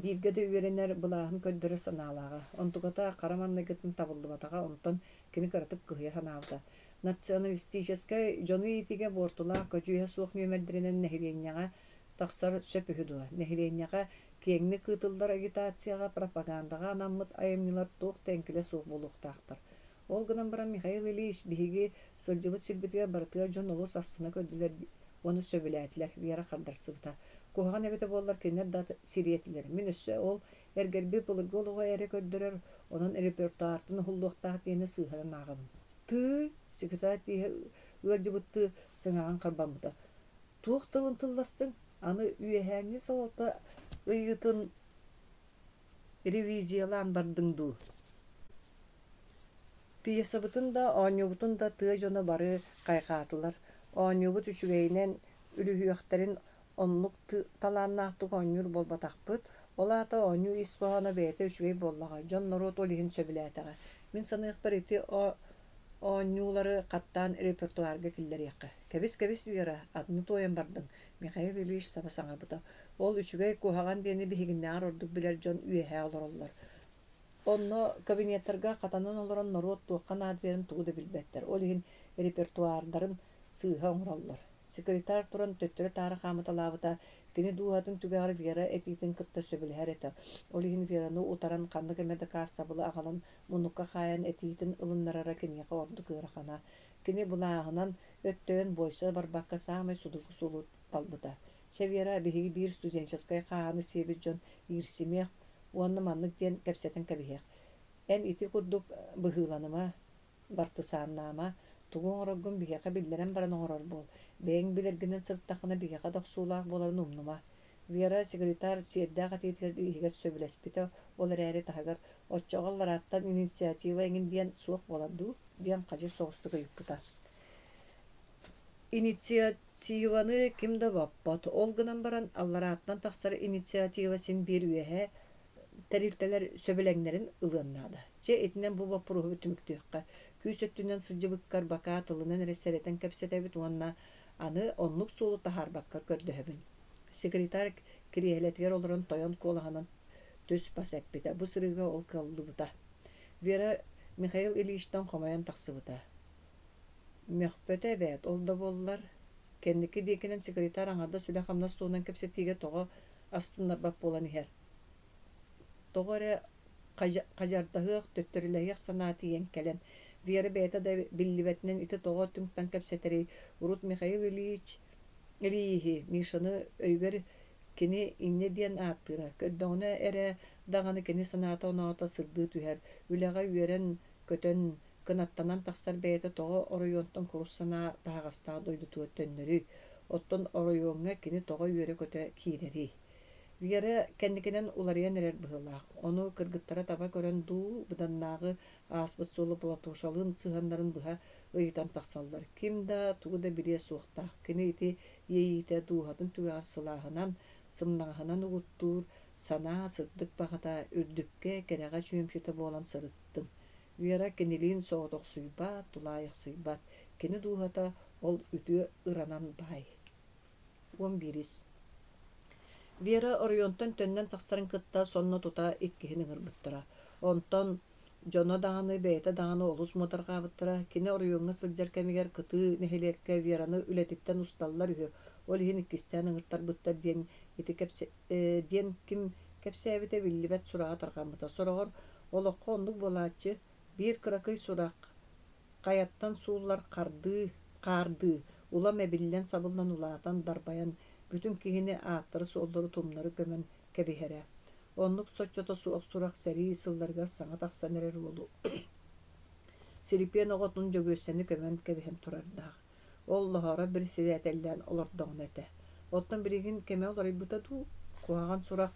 bir gede üyerenler bulağın köddürü sanalağa. Ontukata karamanla gittin tabıldı batağa ondan kini karatıp kıhıya hanavda. Naционалистическая жону итиге бортулаа көчүе суох нөмердеринен нехиленняга тахсар сөпүһүдуа. Нехиленняга кеңни кытылдар агитацияга пропагандага анаммыт айымнылар туох тенкиле суох болуктаактар. Ол гынан баран Михаил Ильич биһиги сылжыбыт силбитиге бартыга жон олус астына көдүлер оны сөбүләтилер вера хардарсыбыта. Кухаган эбете боллар кенер да сириетилер. Мен өссө ол эргерби булголуга эре көддөрөр, онун репертуартын хуллуктаак тени сыйхаран агым. Ты секретарь ыгажыбытты сыңаган карбамыта. Туох тылын тылластың аны үйэһääңи салата ыйытын ревизиялан бардыңду. Пьесабытын да, ооньубутун да тыа жоно бары кайкаатылар. Ооньубут үчүгейинен үлүһүөхтерин оннук талааннаахтык ооньур болбатахпыт. Олаата ооньу истуана бэйэтэ үчүгей боллага. Жон норот олиһин сөбүлээтэҕэ. Мин саныахпар ити ооньуулары каттаан репертуарга киллериэхэ. Кэбис вера адны туойан бардың. Михаил Ильич саба саңарбыта. Ол үчүгей кухаган диэни биһигиннээҕэр ордук билэр дьон үөһээ олороллор. Онно кабинеттерга катанын олорон норот туаккан адверин тугу да билбеттер. Ол иһин репертуардарын сыыха оҥороллор. Секретарь туран төттөрө таары хааматалаабыта кини дуухатын түгääри Вера этиитин кытта сөбүлэһэр этэ. Ол иһин Вераны утаран каннык эмэдэ каассабылы аҕалан муннукка хаайан этиитин ылыннарара киниэхэ орду кыырахана. Кини булааһынан өттөөн бойса барбакка саамай судугу сулут талбыта. Вера биһиги биир студенческая хааны сиэбит дьон ирсимех уонна маннык диэн кэпсэтин кэбиһиэх. Эн ити курдук быһыыланыма бартысааннаама тугуң ороггун биһиэхэ биллэрэн баран оҥорор буол. Бэйэҥ билэргинэн сырттаххына биһиэхэ дохсуулаах буоларын умнума. Вера секретарь сиэрдээх атыытыгар иһигэр сөбүлэспитэ ол эрээри таһыгар оччоҕолларааттан инициатива эҥин диэн суох буолардуу диэн хажы соҕустук ыйыппыта. Инициативаны кимде баппат? Ол гынан баран алларааттан тахсар инициатива син бир үөһэ тәрилтелер сөбүлэҥнэрин ылыаннаада. Че этинен бу баппуруһу түмүктүөххэ күүсөттүнэн сылдьыбыккар бакаа тылынан эресэретэн кэпсэтэбит уонна аны оннук суулу таһаарбаккар көрдөһөбүн. Секретарь кириэһэлэтигэр олорон тойон куолаһынан төс бас эппитэ. Бу сырыыга ол кыллыбыта. Вера Михаил Ильичтен хомойон тахсыбыта. Мөхпөтө бэт ол да боллар. Кенники диекенен секретарь аңарда сүлэ хамна стуунан кэпсэтиге тоҕо астыннар бап болан иһэр. Тоҕоре кажардahıах төттөрүлэйэх санаатыйен келен. Вера бэйэта да биллибэтинен ити тоҕо түңтан кэпсэтэрий урут Михаил Ильич Илиихи Мишаны өйгөр кини инне диэн ааттыра. Көддөҕүнэ эрэ дағаны кини санаата оноото сырдыы түһэр. Үлэҕэ үөрэн көтөн кынаттанан тахсар бэйэта тоҕо оройуонтон курус-санаа таһаҕастаа дойдутуот төннөрү. Оттон оройуоҥҥа кини тоҕо үөрэ көтө киирери. Вера кәнникенен уларыян эрер быһылаах. Ону кыргыттара таба көрөн дуу быданнаагы ааспыт суолу булатуушалыын цыһаннарын быһа ыйытан тахсаллар. Ким да тугу да бирие суохтаах. Кини ити ийиите дууһатын түгээр сылааһынан, сымнаҕаһынан угуттуур, санаа сырдык баҕата үрдүкке кэрэҕэ чүөмчүтэ буолан сырыттым. Вера кинилиин соҕотох суйбаат, тулаайах сыйбат. Кини дууһата ол үтүө ыранан баай. 11. Вера орионтон төннен тахсарын кытта сонно тута иккиһин ыҥырбыттара. Онтон дьоно даҕаны, бэйэтэ даҕаны олус мотарҕаабыттара. Кини орионҥа сылдьар кэмигэр кытыы нэһилиэккэ Вераны үлэтиттэн усталлар үһү. Ол иһин иккистээн ыҥыртарбыттар диэн диэн ким кэпсээбитэ биллибэт сураҕа тарҕаммыта. Сороҕор олоххо оннук буолааччы биир кыракый сурах хайаттан сууллар каардыы, улам эбиллэн сабыллан улаатан дарбайан бүтүн киһини ааттары суоллору тумнары көмөн кэбиһэрэ. Оннук соччото суох сурах сэрии сылларыгар саҥа тахсан эрэр уолу. Сирипиэн оҕотун жөгүөссэни көмөн кэбиһэн турардаах. Ол лоһоро бир сириэтэллээн олордоҕун этэ. Оттон биригин кэме олоройбута дуу, куһаҕан сурах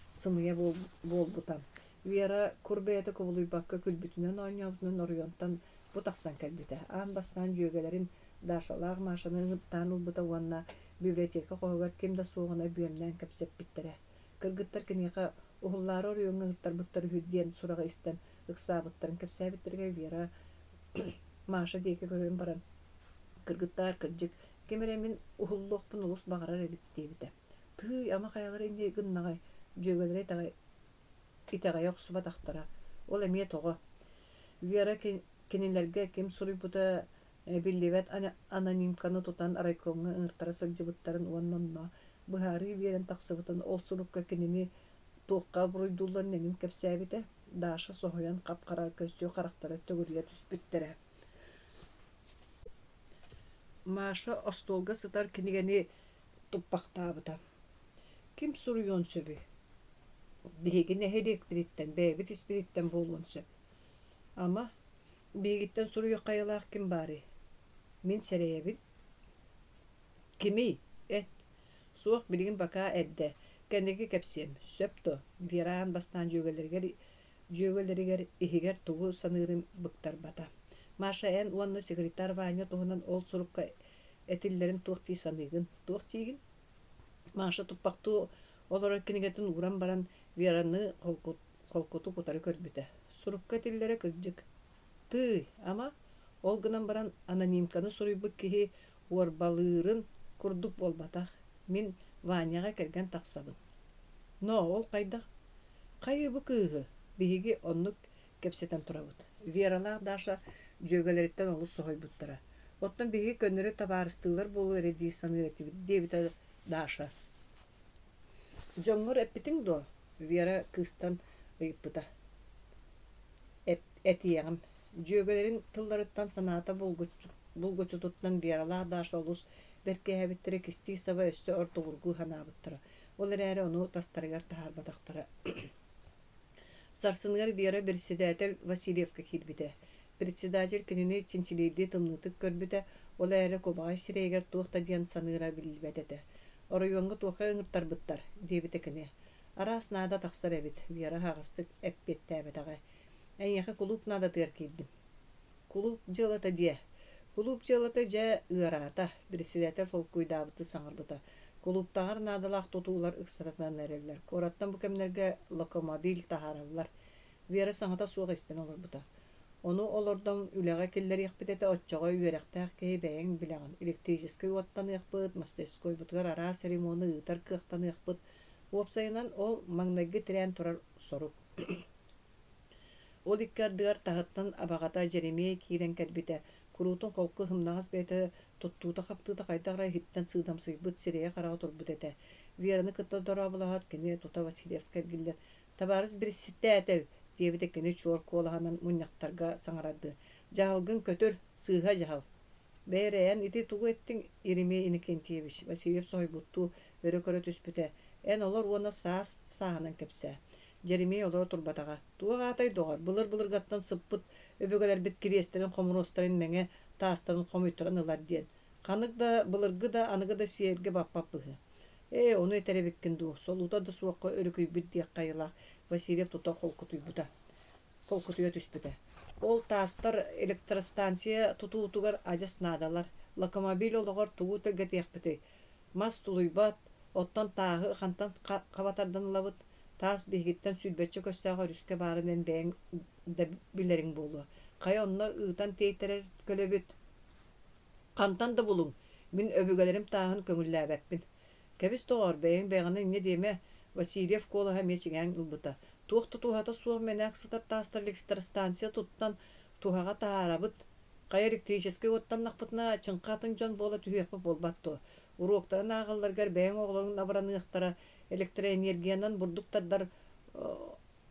сымыйа буолбутан. Вера курбэйэтэ кубулуйбакка күлбүтүнэн оонньообутунан орuyonтан бу тахсан кэлбитэ. Аан бастаан дьүөгэлэрин Дашалаах машаны ыттаан улбыта уанна библиотека хоһугар ким да суоҕана бүөмнээн кэпсэппиттэрэ. Кыргыттар киниэхэ уһуллаары орuyonга ыттарбыттар үһүддиэн сураҕа истэн ыксаабыттарын кэпсээбиттэргэ Вера Маша диэки көрөн баран. Кыргыттар кырдьык кемеремин уһуллуохпун улус баҕарар эбит диэбитэ. Тыый ама хаялары инди гыннаҕай дьүөгэлэрэй тагай итэҕэйэ охсуба тахтара. Ол эмиэ тоҕо. Вера кинилэргэ ким суруйбута биллибэт анонимканы тутан райкомга ыҥыртара сылдьыбыттарын уоннонно. Быһаары биэрэн тахсыбытын ол сурукка кинини туохха буруйдууллар нэмин кэпсээбитэ. Даша соһуйан капкара көстүө харахтара төгүрүйэ түспүттэрэ. Маша остолга сытар кинигени туппахтаабыта. Ким суруйон сөбү? Биһигин эһэлиэк бириттэн, бэйбит испириттэн буолуон сөп. Ама биһигиттэн суруйа хайалаах ким баары? Мин сэрэйэбит. Кими? Суох билигин бака эдде. Кэннеги кэпсиэм. Сөптө. Вераан бастаан дьүөгэлэригэр иһигэр тугу саныырым быктар бата. Маша эн уонна секретар Ваня туһунан ол сурукка этиллерин туохтии саныыгын. Туохтиигин? Маша туппактуу олорор кинигетін уран баран Вераны холкуту кутары көрбүтэ. Сурукка этиллере кырдьык. Тый, ама ол гынан баран анонимканы суруйбык киһи уорбалыырын курдук болбатах. Мин Ваняга келген тахсабын. Но, ол кайдах? Кайыбы кыыһы? Биһиги оннук кепсетен турабыт. Вералаах Даша дьүөгэлэриттэн олус соһойбуттара. Оттон биһиги көннөрү табаарыстыылар болуу эре дии саныыр этибит диэбитэ Даша. Дьоҥҥор эппитиҥ дуо? Вера кыыстан ыйыппыта. Этиэҕим. Дьүөгэлэрин тылларыттан санаата булгучутуттан Вералаах Даша олус беркэһэбиттэрэ кистии саба өстө ортугургуу ханаабыттара. Ол эрээри ону тастарыгар таһаарбатахтара. Сарсыныгар Вера председатель Васильевка киирбитэ. Председатель кинини чинчилиидии тымнытык көрбүтэ. Ол эрээри кубаҕай сирэйигэр туохта диэн саныыра билбэтэтэ. Оройуонга туоха ыҥыртарбыттар диэбитэ кини. Араас наада тахсар эбит. Вера хаҕастык эппиэттээбэтэҕэ. Эйиэхэ кулуп наада тыар киирдим. Кулуп дьылата дие. Кулуп дьылата дьэ ыараата. Председатель холкуйдаабыты саҥарбыта. Кулуптаҕар наадалаах тутуулар ыксаратынан эреллер. Кораттан бу кэмнерге локомобиль таһаараллар. Вера саҥата суох истэн олорбута. Ону олордом үлэҕэ киллэриэхпитэтэ оччоҕо үөрэхтээх киһи бэйэҥ билэҕин. Электрической уоттаныахпыт, мастерской бутугар араа церемоны ыытар кыахтаныахпыт. Уопсайынан ол маҥнайгы тирээн турар сорук. Ол иккардыгар таһыттан абаҕата Жеремия киирэн кэлбитэ. Курутун холку хымнаҕас бэйэтэ туттуута хаптыыта хайдағара хиттэн сыыдамсыйбыт сирэйэ хараҕа турбут этэ. Вераны кытта дорабылаһат кини тута Васильев кэргиллэр. Табаарыс бирситтээтэл диэбитэ кини чуорку олаһанан мунньахтарга саҥарарды. Жаһалгын көтөр сыыһа жаһал. Бэйэрэйэн ити тугу эттиҥ Еремей Иннокентьевич Васильев соһойбуттуу өрө-көрө түспүтэ. Эн олор уона саас сааһынан кэпсээ. Жеремей олора турбатаҕа. Тугаҕаатай доҕор, былыр-былыргаттан сыппыт өбөгөлэрбит кириэстерин хомуруостарын мэҥэ таастарын хомуйторан ылар диэн. Ханык да, былыргы да, аныгы да сиэргэ баппап быһы. Onu eтеребеккен ду. Солута да суаққа өрікүй бір дек қайылақ. Василев тута қолқытуй бұта. Қолқытуя түспіті. Ол тастар электростанция тутуутугар ажас надалар. Локомобиль олығар тугу тәгет яқпыты. Мас тулуйбат, оттан тағы қантан қабатардан лабыт. Тас бейгіттен сүлбетчі көстәға рүске барынан бәйін да білерің болу. Қай онна ұғытан тейтерер көлөбіт. Қантан да болуң. Мен өбігелерім тағын көңілі әбәкпін. Кәбіс тоғар бәйін бәйіні не деме Васильев қолыға мечігән ұлбыта. Туқты туғата суық мен әксітар тастар электростанция тұттан туғаға тағарабыт. Қай электрический оттан нақпытына чыңқатын жон бола түйекпі болбатты. Уроқтарын ағыларгар бәйін оғылығын абыраны ұқтара электроэнергиянан бурдуктардар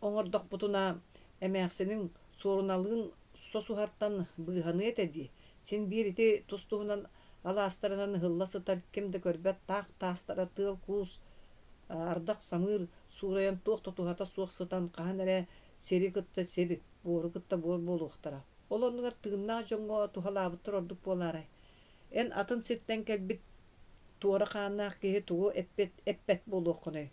оңордоқ бутуна эмээксенин суруналыгын сосухарттан быйханы этеди. Сен бирити тустугунан алаастарынан хылласытар кемде көрбет тақ тастара тыл куус ардақ самыр сураян туақта тухата суақсытан қахан әрі сери кытта сери, бору кытта бор болуқтара. Ол онығар тыгынна жоңго тухалабыттыр ордук боларай. Эн атын сирттен келбит туора қааннаақ кеге тугу эппет болуқ қыны.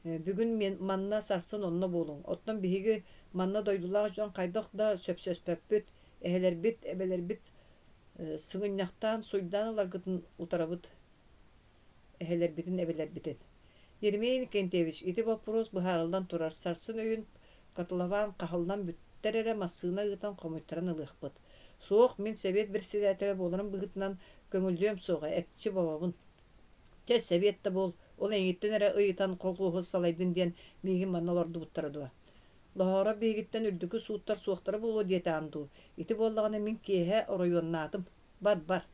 Бүгін мен манна сарсын онна болуң. Оттан биһиги манна дойдулақ жон қайдақ да сөпсөспөппүт, эхелербит, эбелербит, сыңынняқтан, суйдан аларгытын утарабыт, эхелербитин, эбелербитин. Ермейін Кентевич, ити вопрос бұхарылдан турар сарсын өйін қатылаван қахылдан бүттерере массыына ғытан қомыттаран ылықпыт. Соқ мен совет бір седәтелі болырын бұғытынан көңілдем соға, әтчі бабабын. Тәс советті бол, ол әңеттен әрі ұйытан қолқуғы салайдын ден мейгін манналарды бұттарадуа. Лағара бейгіттен үрдікі суыттар суықтары болу деті анду. Ити болдағаны мен кейе оройоннатым. Бар.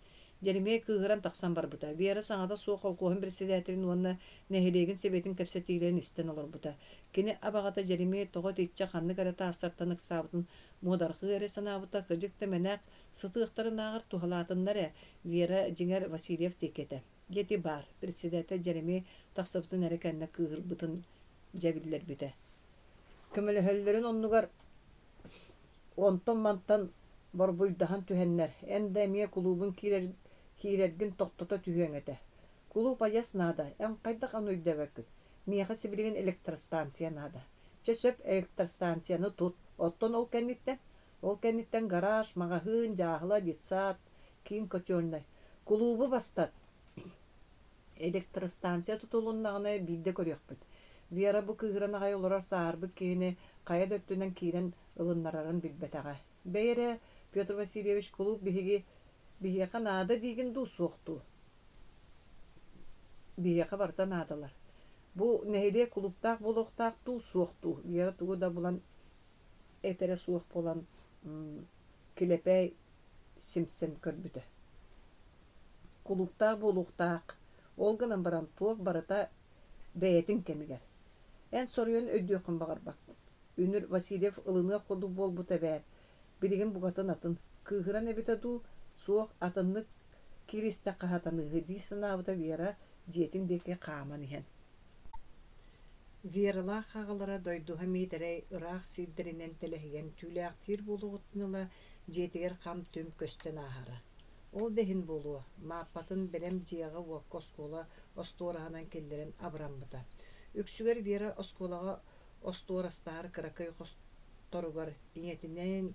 Жеремей кығыран тақсан бар бұта. Бері саңада суық қолқуғын бір седәтелін онына нәхелеген себетін кәпсетігілерін істен олар бұта. Кені абағата Жеремей тоғы тейтчі қанны кәрәті астартанық сабытын модарқы әрі санабыта кіржікті мәнәқ сытықтарын ағыр тухалатынлары Вера Жеңер Васильев текеті. Гети бар, председатель Жеремей тақсыбытын әрі кәнні кығыр бұтын жәбілдер біті. Көмілі хөллерін оннығар онтон мантан бар бұйдахан түхеннер. Әнді әмие кулубын кейлерген тоқтата түхенгеті. Кулуб аяс нада, ән қайдақ ануйда бәкіт. Мияға сібілген электростанция нада. Чөсөп электростанцияны тұт. Оттон ол кәнниттен гараж, мағахын, жағыла, детсат, кейін көтөрнай. Кулубы бастат. Электростанция тұтылыннағына білді көрек бұд. Вера бұ кығырын ағай оларар саарбы кейіні қая дөттінен кейрен ылыннарарын білбетаға. Бәйірі Петр Васильевич Кулуб бігеқа нада дейген ду соқту. Бігеқа барда надалар. Бұ нәйле Кулубтақ болуқтақ ду соқту. Вера туғы да бұлан әтері суық болан келепәй Симпсен көрбіді. Кулубтақ болуқтақ. Олғынан баран туық барыта бәйетін кемігер. Ән соруын өйдеуқын бағар бақ. Үнір Васильев ылыңа қолу бол бұта бәйт. Білеген бұғатын атын. Кығыран әбіті ду суық атынлық киристі қағатанығы дейсін абыта Вера жетін деке қаман ехен. Верала қағылара дойдуға мейдірей ұрақ сиддерінен тіліген түлі ақтир болу ғытыныла жетігер қам түм көстен ағары. Ол дехин болуы, мааппатын берем жияға уаққа оскола осторағынан келдерін абырамбыта. Үксүгер Вера осколаға осторастары кыракай қосторугар инетінен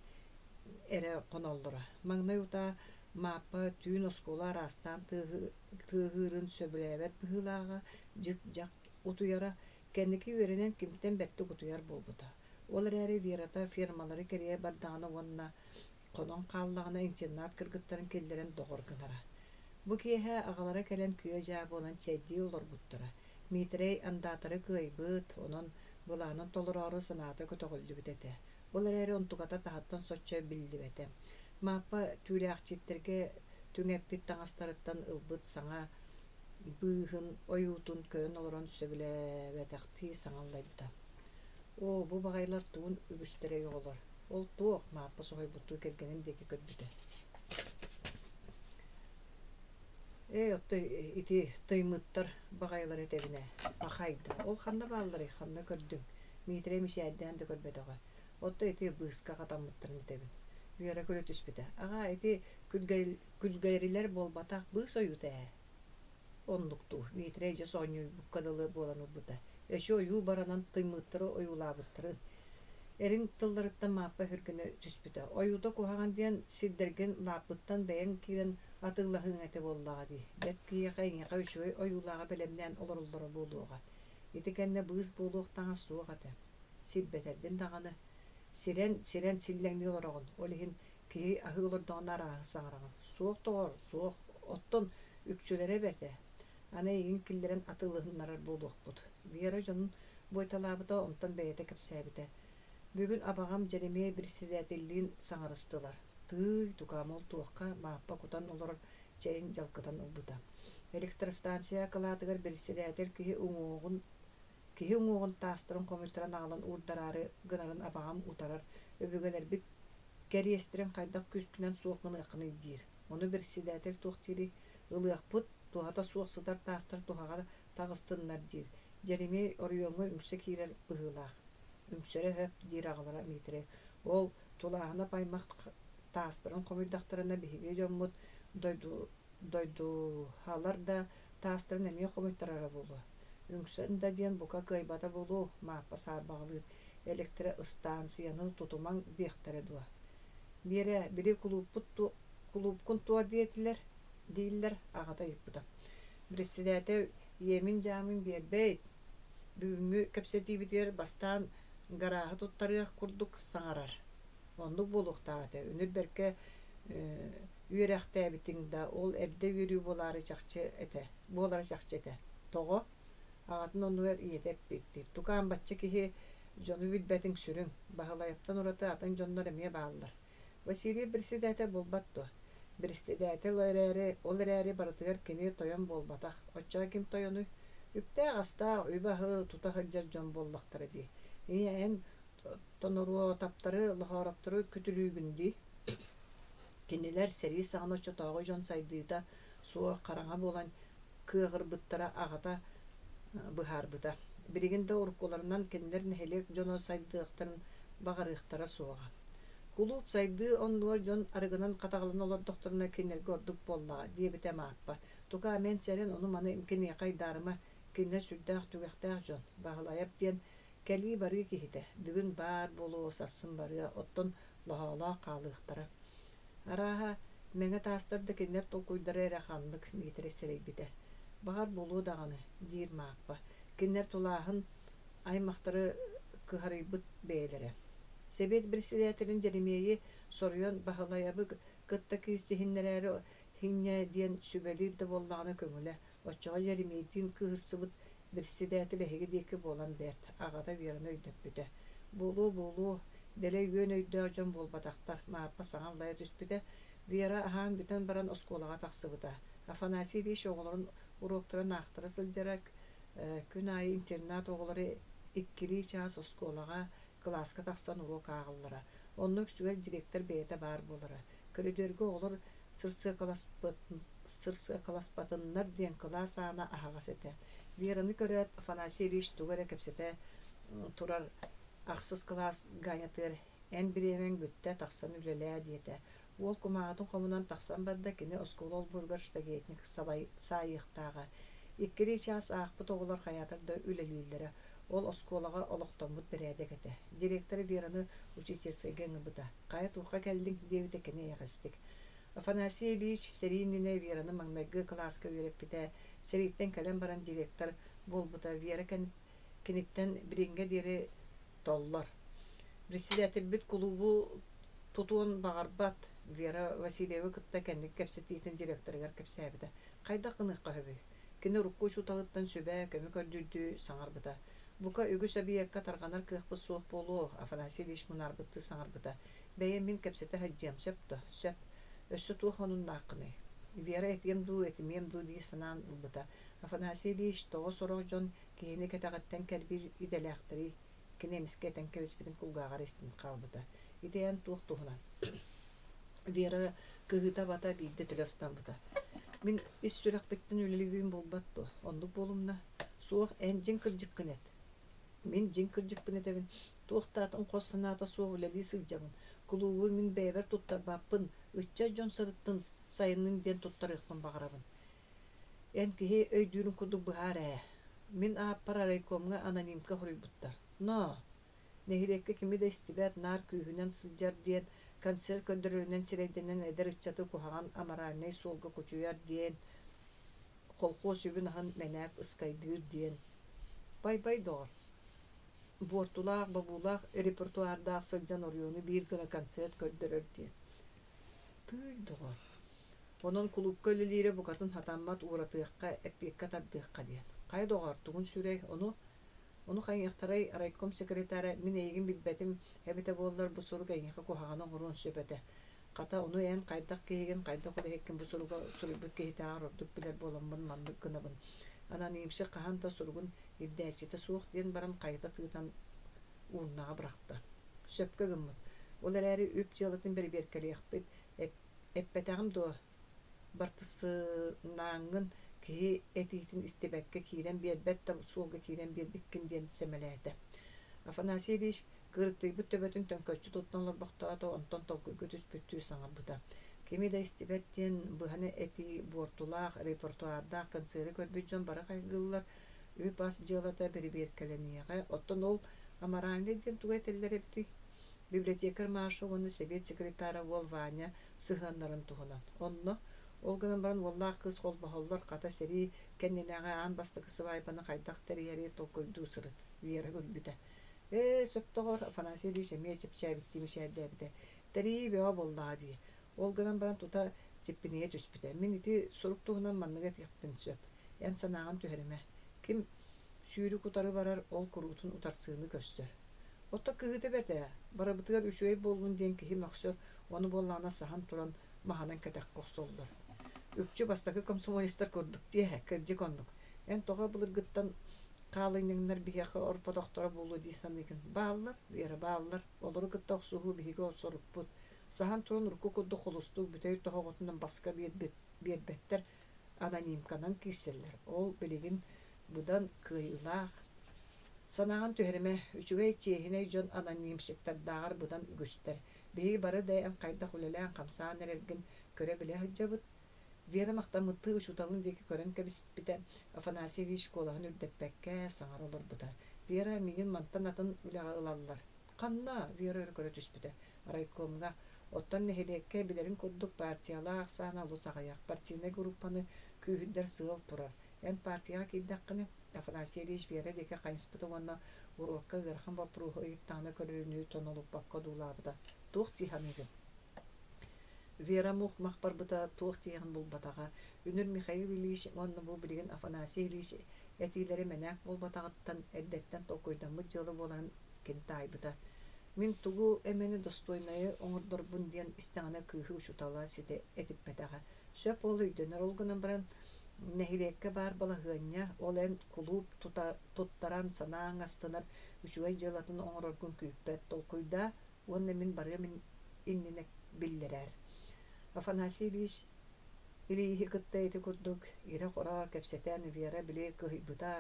әрі қонолдыра. Маңнай ұта мааппа түйін оскола арастан тығырын сөбіләбәт бұғылаға жық-жақ ұтуяра кәндікі өрінен кімтен бәтті ұтуяр болбыта. Ол әрі Верата фирмалары кәрие бардағаны онына қонон қаллағына интернат кыргыттарын келдерін доғыр гынара. Бұ кейе ағалара кәлен күйе жа болан чәйді олар бұттыра. Мейтрей андатары күйбыт, онын бұланын толыр ару санаты көтіғілді бітеті. Ол әрі онтуғата тағаттан сотча білді бәті. Мапа түйлі ақчеттерге түңәппет таңастарыттан ылбыт саңа бұғын ойутун көн олырын сөбілі бәтіқті саңалдайдыда. О, бұ бағайлар туын үгістереге олар. Ол туық мапа соғай бұтту келгенін деке көтбіді. Отты ити тыймыттар бағайлар етевіне бақайды. Ол қанда бағалары, қанда көрдің. Мейтірі мешәдден де көрбедіға. Отты ити бұсқа қатамыттарын етевін. Вера көлі түспіді. Аға ити күлгәрілер болбатақ бұс ойуды. onluktu. Mitrece soñu bu kadalı bolanı bu da. Eşi oyu baranan tıymıttırı oyulabıttırı. Erin tıllarıtta mappa hürkünü tüspüte. Oyuda kuhagan diyen sildergen lapıttan beyan kiren atığlahın ete bollağı di. Bekkiye kayın kavşoy oyulağa belemden olurulları buluğa. Itikenne bığız buluğ tağa soğuk ate. Silbeterden dağını. Siren sillenli olurağın. Olihin ki ahı olurduğun arağı sağırağın. Soğuk doğru, soğuk. Ottun ükçülere berde. Ana egin killerin atığlahınlar buluğ bud. Viyara jonun boytalabıda ondan beyete kapsayabıda. Bugün abağam Jeremiye bir sidətilliğin sağırıstılar. Tığ tukamol tuğqa mappa kutan olur çayın jalkıdan olbuda. Elektrostansiya kalatıgar bir sidətil kihi uŋuğun tastırın komütran ağlan urdararı gınarın abağam utarar. Öbügeler bit geriyestiren kaydak küskünen soğukını ıqını dir. Onu bir sidətil tuğtiri ılıyaq put tuğata soğuk sıdar tastır tuğağa tağыстınlar dir. Jeremiye oriyonga üngsek hirer bıhılaq. Üngsöre höp dir ağlara mitre. Ol tulağına paymaq tastırın komüydaktarına bihige jommut doydu halar da tastırın emiye komüydarara bolu. Üngsön da diyen buka kıybata bolu mappa sarbağılır. Elektre istansiyanı tutuman bihtere dua. Biri kulupkun tuğa diyetiler değiller ağada yıpıda. Birisi de yemin camin bir bey büyüngü kapseti biter bastan garahı tuttarıya kurduk sağarar. Onu buluk dağıtı. Ünü berke yürekte bitin da ol evde yürü boları çakçı ete. Boları çakçı ete. Toğu ağatın onu ver iyedep bitti. Tukan batçı ki jonu bilbetin sürün. Bağılayaptan orada atın jonlar emeye bağlılar. Vasiliye birisi de ete bulbattı. Birisi de ete ol ereri baratır kenir toyan bolbatak. Oçağı kim toyanu? Üpte asta übahı tuta hırcar jon bollaktırı di. En tonoru taptarı laharaptırı kütülüğündü. Kendiler seri sağına çotağı jon saydığı da soğuk karanga bolan kığır bıttara ağata bıhar bıda. Biriginde oruklarından kendiler nehelek jono saydıqtарын bağırıqtara soğuğa. Kulup saydığı onluğar jon arıgınan katağılın olur doktoruna kendiler gördük bollağa diye bite mağappa. Tuka men seren onu mana imkeni kaydarıma kendiler sürdağ tügeqtağ jon bağlayap diyen keli barı kihide. Bugün bar bolu sassın barı ottun lahala qalıqtara. Araha menge tastırdı kendiler tolkuydara eraxanlık mitre serey bite. Bar bolu dağını dir mağappa. Kendiler tulağın aymaqtары kıharıybıt beylere. Sebet birisi de Jeremiye'yi soruyon bahalayabı kıtta kirisi hinneleri hinne diyen sübelir de bollağına kömüle. Oçağı Jeremiye'nin kıhırsıbıt birisi de hege diyeki bolan dert. Ağada verine öydöpüde. Bolu dele yön öydü hocam bolbataktar. Maappa sağanlaya düspüde. Vera ahan bütün baran oskolağa taksıbıda. Afanasi diye oğulların uroktıra naqtıra sılcarak gün ayı internat oğulları ikkili çağız oskolağa klaska taksan urok ağıllara. Onun üstüge direktör beyete bar bolara. Koridörge olur sırsı kalasbatınlar diyen klas ağına ahağas ete. Veranı körüet Afanasi diye tugara kepsete turar aksız klas ganyatır. En biremen gütte taksan ülelea diyete. Ol kumağatın komunan taksan badda kine oskol ol burgarışta geçnik sayıqtağa. İkkili çağız ağıqpı toğular hayatırda ülelilere. Ol oskolağa oloqtomut biredek ete. Direktörü veranı uçiçesi gengı bıda. Qayat uqa keldin devite kine yağıstik. Afanasi Iliç serinine veranı mangnaygı klaska öyrep bite. Seritten kalem baran direktör bol bıda vera kenitten biringe deri tollar. Presidentin büt kulubu tutuğun bağırbat Vera Vasilyevi kıtta kendik kepsetiyetin direktörler kepsebide. Kayda qınıqqa höbü. Kene rukku şu talıttan sübə kömü kördürdü sanar bıda. Buka ügü sabiyekka targanar kıqpı soğuk bolu. Afanasi Iliç munar bıttı sanar bıda. Beyen min kepsete hajjam söptü. Söp. Össü tuğ onun naqını. Vera etiyem du diye sanan bıda. Afanasi Iliç toğu soruq jon kehine ketaqatten kelbir ideleaqtari. Kene misketen kebisbitin kulgağa restin qalbıda. İdeyen tuğ tuğunan. Vera kıhıta bata bildi tülastan bıda. Min is sürek bittin üleliyim bolbattı. Onduk bolumna. Soğuk en jinkırcık kınet. Min jinkırcık kınet evin. Tuğtaatın qosanata soğuk üleliyi sılcamın. Kulubu min beyver tuttar bappın. Ütça jon sarıttın sayının den tuttar ıqpın bağırabın. En kihi öydüğünün kudu buhare. Min ahapar araykomga anonimka huributtar. No. Nehirekke kimi de istibet nar kühünen sılcar diyen kanser köndürülünen sireydenen eder ıççatı kuhagan amararnay solga kuçuyar diyen kolko sübün ahan menak ıskaydır diyen. Bay doğar. Bortulaq, babulaq, repertuarda sılcan oriyonu bir gına konsert köndürür diyen. Tıy doğar. Onun kulukka lilire bukatın hatammat uğratıqqa epikka tardıqqa diyen. Kay doğar tuğun sürey onu kayıqtaray raykom sekretara min egin bilbetim hebete bollar bu soru kayıqa kuhağana horun söbete. Kata onu en kaydak kehegen kaydak ola hekkin bu soruga surubut kehita arorduk biler bolamın mandık kınabın. Anonimse kahanta sorugun ibdäçete soğuk diyen baran kayda tığdan urnağa bıraktı. Söpke gımmıt. Olar äri üp jalatin beri berkeli yakbet. Eppetağım do bartısı nağın ki etitin istebekke kiren bir betta sulga kiren bir bikkin diyen semelete. Afanasiyeliş kırıktı bu töbetün tönköçü tuttanlar bakta da ondan tolku götüs büttü sana buda. Kimi de istebet diyen bu hani eti bortulaq repertuarda konseri körbücön bara kaygıllar üp as jalata beri berkeleniye. Otton ol amarani diyen tuğeteller hepti. Bibliotekar maaşı onu Sovet sekretara Volvanya sıhhanların tuğunan. Onno Olganan baran vallahi kız kol bahollar kata seri kendine an bastı kısı bana kaydak teriyeri tokuldu sırıt. Viyere gülbüde. Söptoğor Afanasiyeli şemiye çipçay bittiğimi şerde bide. Teri beha vallahi diye. Olganan baran tuta cipiniye tüspüde. Miniti soruktuğundan manlıgat yaptın söp. En sanağın tüherime. Kim sürü kutarı varar ol kurutun utarsığını göster. Otta kıhıdı berde. Bara bıtıgar üçüey bolun diyen kihi maksör onu bollana sahan turan mahanan katak koksoldur. Öpçü bastaki komsomolistler kurduk diye kırcı konduk. En toğa bulur gıttan kalınlar bihaka orpa doktora bulu diýsen iken. Bağlar, yere bağlar. Olur gıtta suhu bihige osurup bud. Sahan turun ruku kuddu kulustu bütey toğa gotundan baska bir better anonim kanan kiseller. Ol biligin budan kıyılaq. Sanağın tüherime üçüge çehine jon anonim sektor dağar budan göster. Bihi bara da en kayda hulalayan kamsağın erergin köre bile hıccabıt. Vera maqtamıttı uçutalın deki kören kebist bite Afanasiyeli şkolahın ürdetbekke sanar olur buda. Vera minin mantan atın ulalallar. Kanna Vera örköre tüspüde. Araykomga ottan nehilekke bilerin kudduk partiyala aksana alı sağayak. Partiyine grupanı kühüdder sığıl turar. En partiya kiddakkını Afanasiyeli iş Vera deki kaynispıda vanna urokka gırxan vapruhu ittana körünü tonolup bakka dulabıda. Tuğ tihamigin. Vera махпар бута туохтиян булбатага Үнүр Михаил Ильич онны бу билген Афанасий Ильич этилери менак булбатагыттан эддеттен толкойдан жылы боларын кентай бута. Мин тугу эмени достойнайы оңордор бундиан истагана кыхы учутала сите этип бетага. Сөп ол үйдөнөр олгынан баран нехилекке бар балагыня олен клуб туттаран санаң астынар үчүгай жылатын оңороргун күйппет толкойда онны мин бары мин иннене биллерер. Afanasiyel iş ili hikıttaydı kurduk ire qora kepseten Vera bile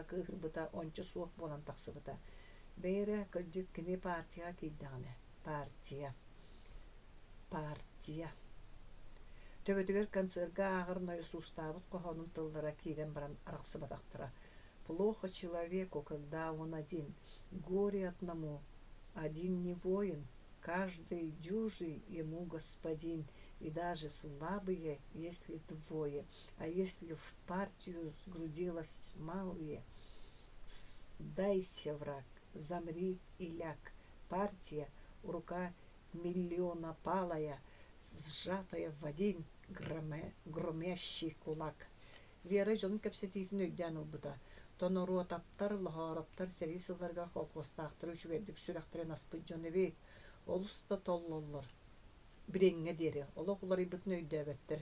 kıhırbıta onca soğuk bolan taksıbıta. Beyre kırcık kini partiya kiddane. Partiya. Töbödüger konserga ağır noyu sustavut kohonun tıllara kiren baran araqsıbataqtıra. Плохо человеку, когда он один. Горе одному, один не воин. Каждый дюжий ему господин. И даже слабые, если двое, а если в партию сгрудилось малые, сдайся, враг, замри и ляг. Партия, рука миллиона палая, сжатая в один громящий кулак. Вера жонун кепсетитин өйден ылбыта. Тонору таптар, лахараптар, серисыларга холкостақтыр, үшігердік сүрәқтірен аспыт жон эбейт. Олуста толлоллар. Birenge deri. Ola kulları bütün öydəbətdir.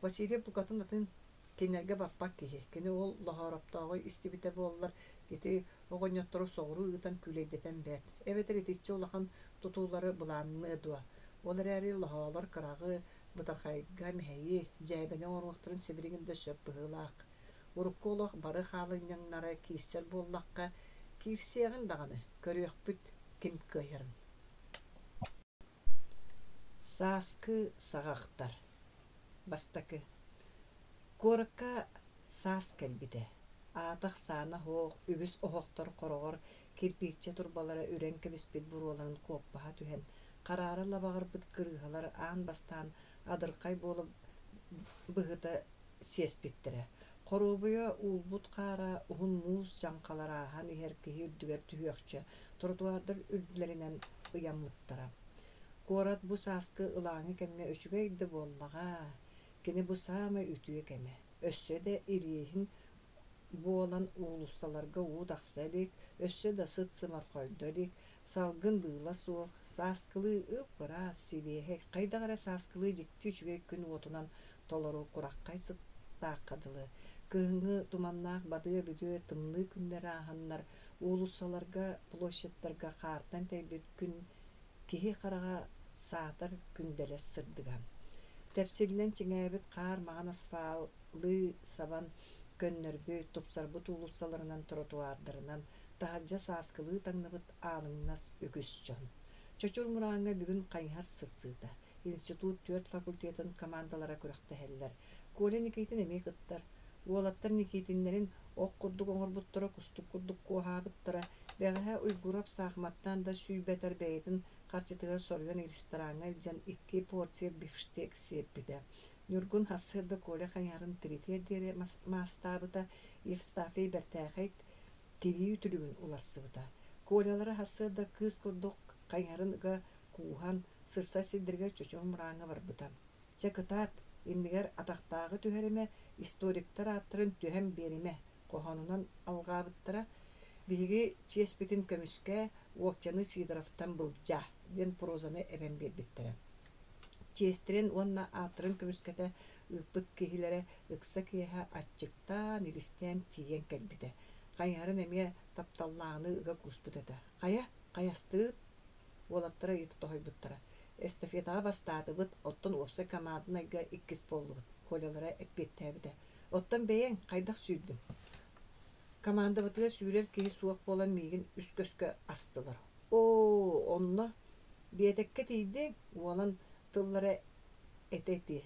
Vasiliya Bukatın atın kenlerge bakpak kehe. Kene ol laharaptağı istibite bollar. Geti oğonyatları soğuru ıtan küleydeten bət. Evet eretişçi olağın tutuları bulanını edua. Olar əri lahalar kırağı bıtarxayga meheyi cəbene onuqtırın sebiriginde söp bıhılaq. Urukku olaq barı xalınyanlara kisser bollaqqa kirsiyeğin dağını körüyük büt kim kıyırın. Сааскы сағақтар. Бастакы. Коракка Sas kelbide. Ataq sana hoq, übüs ohoqtor qorogor, kirpiççe turbalara üren kebispit buruoların koppaha tühen. Qarara labağır bıt kırıhalar an bastan adırqay bolup bıhıta ses bittire. Qorubuya ulbut qara uhun muz janqalara han herkehi üddüger tühüyökçe. Trotuardır üddülerinden ıyanmıttara. Korat bu saskı ılağını kemme öçügeydi bollağa. Kini bu sama ütüye keme. Össe de irihin bu olan ulussalarga uudaqsadik, össe de sıt sımar koydodik, salgın dığla soğuk, saskılı ıpıra sibehe, qaydagara saskılı jikti üçüge gün otunan toloru kurakkay sıt taqadılı. Kıhıngı tumannak badıya büdüye tımlı günleri ahanlar, ulussalarga, ploşetlerga qartan teybit gün kihi qarağa saatar gündele sırdıgan. Tepsirilen çiğnebit qar mağan asfallı saban könnörgü tupsarbut ulussalarından trotuarlarından taharca saskılı tanınıbıt alınnas ögüsçön. Çoçur murağına bugün kayhar sırsıda. İnstitut 4 fakultetin komandalara kürekte heller. Kole nikitin emeği kıttar. Uolattar nikitinlerin ok kurduk oңорбуттара кустук курдук куохаабыттара бэҕэһэ уйгурап саахматтан да сүүбэтэр бэйэтин харчытыгар соргон рестораңа дьан 2 порция бифштек сиэппитэ. Нюргун хассыырда Коля хайарын тиритер диэри маастаабыта Евстафий бэртээхэйт тирии үтүлүгүн уларсыбыта. Колялары хассыырда кыыс курдук хайарын ыга куухан сырса сиддирге чочуң мурааҥа барбыта. Чакытаат иннигер атактаагы түһэриме историктар аттырын түһэм бериме кохонунан алгаабыттара биһиги чиэспитин көмүскэ уокчаны Сидоровтан былдьа диэн прозаны эбен биэрбиттэрэ. Чиэстерин уонна аттырын көмүскэтэ ыппыт киһилэре ыкса киэһэ аччыктаан илистэн тиийэн кэлбитэ. Хайарын эмиэ тапталлааны ыга кууспутата. Каястыыт уолаттара ыйыты тоһойбуттара. Эстафетаға бастаатыбыт, оттон уопса командына ыга иккис боллубут. Колялара эппеттээбитэ. Оттон бэйэн хайдах сүүрдүм. Команда бытыга сүүрер киһи суох болан миигин үскөскө астылар. Онно биэтэкке тиийди уолан тыллара этети.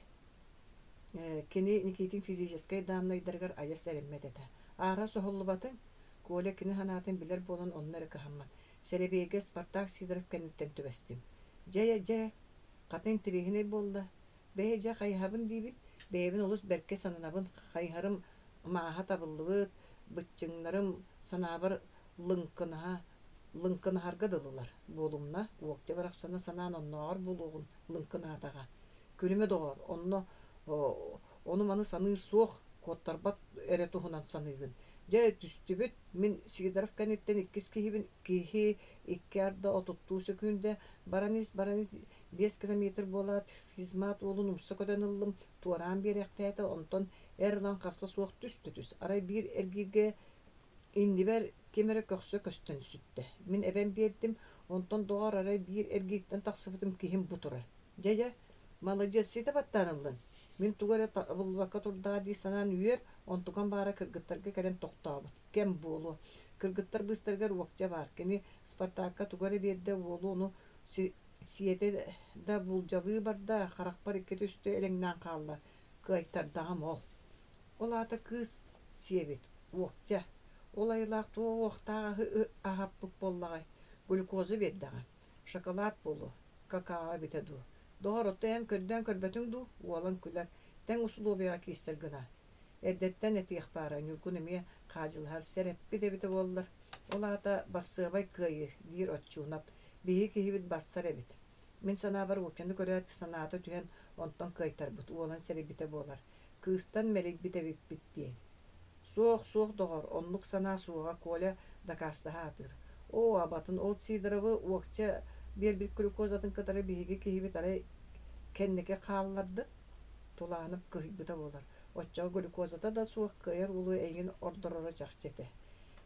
Кини Никитин физической данныйдаргар ажас эреммедете. Ара соһоллубатын Коля кини ханаатын билер болан оннары кыһаммат. Серебеге Спартак Сидоров кенниттен түбестим. Жая катын тирихине болла. Бэйжа хайхабын диибит. Бэйбин олус берке сананабын хайхарым мааха табыллыбыт. Бытчыңнарым санабыр лыңкынаһарга дылылар. Болумна уокча барахсана санаан онноор булугун лыңкынаатага. Күнүмө доғор. Оны маны саныыр суох коттарбат эре тухунан саныйгын. Жа түстүбүт мен Сидоров канеттен иккис кихибин кихи 2 арда 30 секунде баранис 5 километр болат физмат олун умса көдөн ыллым туаран беректээте онтон эрлан карса суох түс арай бир эргиге индибер кемере көксө көстөн сүттэ. Мен эбен бердим онтон доғар арай бир эргиттен таксыбытым кихим бутурар. Жа молодец сите баттанылын. Мен тугара булбакка турдаа ди санан үйер онтуган бара кыргыттарга келен токтообут. Кем болу. Кыргыттар быстаргар уокча бар. Кени Спартакка тугара берде болу ону сиете да булжалыы барда каракпар иккет үстө элеңнен калла. Кайтардагы мол. Ол ата кыз сиебит уокча. Ол айлак тоо уоктагы ахаппык боллагай. Глюкозу бердага. Шоколад болу. Какао битеду. Doğru hem körden körbetün du ualan küller ten usulubiya kister gına. Eddetten eti ihbara nurgun emiye kacılhar serep bide bollar. Ola da bassıbay kıyı dir otçunap bihi kihibit bassar ebit. Min sana var okyanı köret sanata tühen ondan kaytar but ualan serebite bollar. Kıstan melek bite bitti. Soğuk doğar onluk sana soğuğa kola da kasta hatır. O abatın ol Sidorov'u uakça bir glukozatın kadarı bihigi kihibit aray kendike kallardı tulanıp kıhibita bolar. Oçça glukozata da soğuk kıyar ulu egin ordorora çakçete.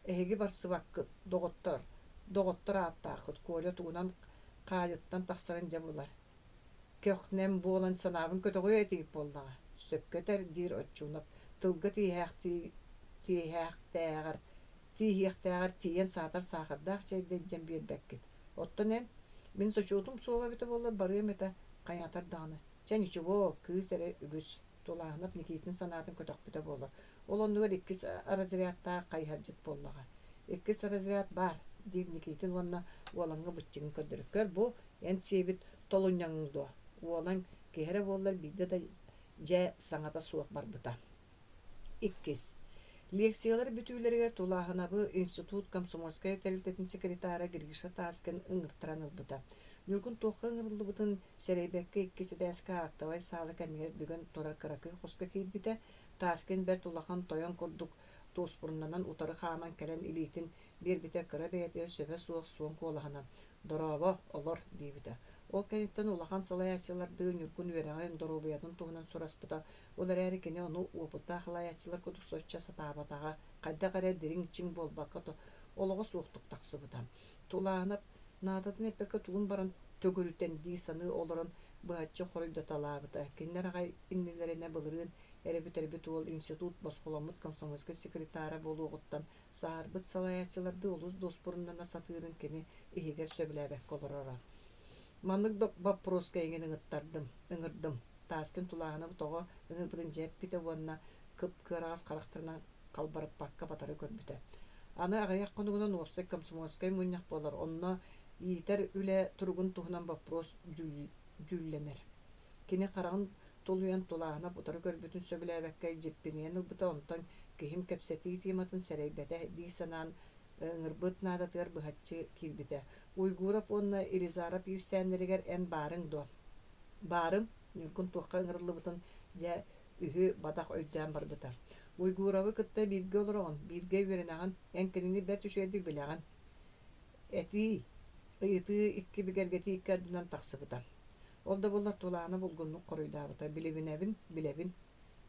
Ehegi barsı bakkı doğuttar attağıt kola tuğunan kayıttan taksarınca bolar. Köknem bolan sanavın kötüğü etiyip bollağa. Söpköter dir oççunap tılgı tihiyaq tiyen satar sağırdağ çayden bir bekkit. Ottonen мен сочотум суга бите боллар барыам эта каяатар дааны. Чен ичи во кыз эре үгүс Tulahanap Никитин санатын көтөкпүтө болор. Ол оннугар иккис разрядта кайхаржыт боллага. Иккис разряд бар. Дир Никитин онна олаңга бутчыгын көдөрүккөр. Бу эн себит толуньяңдо. Олаң кеһере боллар бидде да же саңата суак бар бута. Иккис. Лекциялар бүтүүлерге Тулаханабы институт комсомольская комитетин секретары Григиша Таскен ыңыртыраныл бута. Нүргүн тоққа ыңырылды бутын серейбекке иккиси дәске ақтавай салы кәнер бүгін торар кыракы қосқа кейбіте Таскен бәр Тулахан тойон көрдік туспұрыннан утары хаман кәлен илейтін бір біте кыра бәйтер сөбе суық суын қолағана. Дорабы олар дейбіте. Ол кәнеттен улахан салаячыларды нүргүн верағын доробиятын туғынан сұраспыта. Олар әрі кене оны опыта қалаячылар көдік сотча сатабатаға қайда қарай дерің чың болбаққа олығы суықтық тақсы бұта. Тулаханап Надатын эппекке тугун баран төгөрүтен дисаны олорон бааччы хоройда талабыта. Кеннер агай иннелерене былырын эребит ол институт босқоламыт комсомольский секретары болуғыттан саарбыт салаячыларды олус доспорундан сатырын кені ихигер сөбіләбек колорора. Маннык вопрос кайген ыңырдым. Таскен Тулаханап тоғы ыңырбытын жеппите вонна кып-кырағыз қарақтырынан қалбарып баққа батары көрбіте. Аны агаяк конугунан опсек комсомольский муньяк болар. Онна Итер үле тургун тухнан вопрос жүлленер. Кене карагын толуян Тулаханап утары көрбүтүн сөбүләбәккә жеппинен ылбыта онтон кехим кепсети тематын сәрәйбәтә дисанан ыңырбыт надатыр быхатчы кирбите. Уйгурап онна Илизарап ирсәннерегер эн барың до. Барым нүркүн тухка ыңырлыбытын жа үһү бадак өйдән барбыта. Уйгурабы кытта бирге олорон, бирге веренаган эн кенини бәт үшәди биләгән. Эти ыйты икки бигергети иккардынан тақсыбыта. Олда болла Тулааны булгунну коройдабыта. Билебин.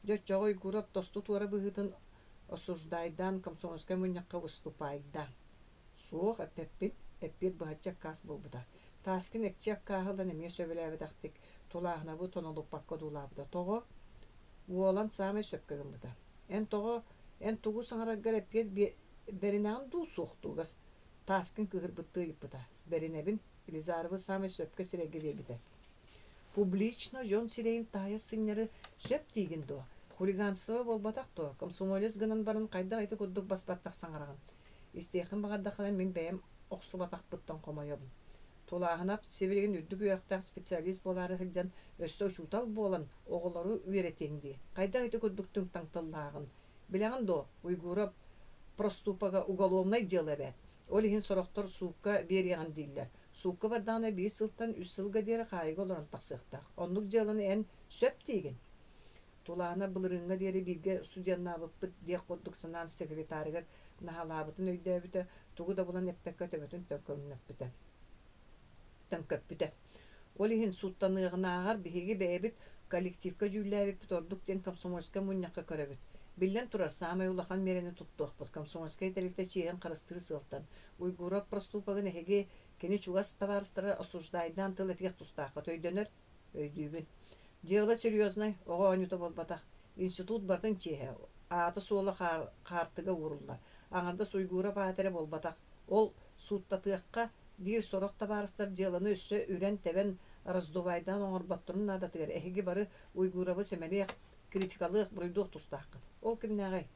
Жочогой курап тосту туара быгытын осуждайдан комсомольская муньякка выступайда. Суох эппет быгача кас болбыта. Таскин экчек кахылдан эме сөбеләбетактик Тулааны бу тонолуп пакка дулабыта. Того уолан саме сөпкөгөн быта. Эн тугу саңарагар эппет беринаган ду суохтугас Таскин кыгырбытты ыйыппыта. Беринебин Илизарыбы саме сөпкө сиреге бербите. Публично жон сирейин тая сыннары сөп тийгин до. Хулиганство болбатак до. Комсомолец гынан барын кайда айты курдук басбаттак саңараган. Истеқин багардакынан мен бәйем оксу батак быттан комайобун. Тулаханап сибирген үрдүк уяктак специалист болары хылжан өссө учутал болан оголору үйретенди. Кайда айты курдуктун таңтыллагын. Билеген до уйгурап проступага уголовное дело бәт. Олихин сороқтор суукка бериян дейділер. Суукка бардағына 5 сылттан 3 сылға дері қайғы оларын тақсықтақ. Онлық жалыны ән сөп дейген. Тулағына бұлырыңға дері бірге студиянна бұппыт дек қордық санан секретарығыр нағалабытын өйді өбіті, тұғы да бұлан әппәкка төбетін төнкөппіті. Олихин суттанығына ағар бігі бәйбіт коллективка жүйлі әбіп ордық ден комсомольска мұньяққа көрөбіт. Билен турар самай улахан мерени туттух под комсомольской тарифте чиен карастыры сылтан. Уйгурап проступагын эһеге кени чугас товарыстары осуждайдан тыл этих тустака төйдөнөр өйдүүбүн. Жыгыла серьезный ого анюта болбатах. Институт бартын чеhe. Аты суола картыга уруллар. Аңарда суйгурап атере болбатах. Ол суттатыакка дир сорок товарыстар жыланы өссө үрен тебен раздувайдан оңорбаттырын надатыгар. Эһеге бары уйгурабы семелиях критикалык буруйдук тустааккыт. Ол кимнагай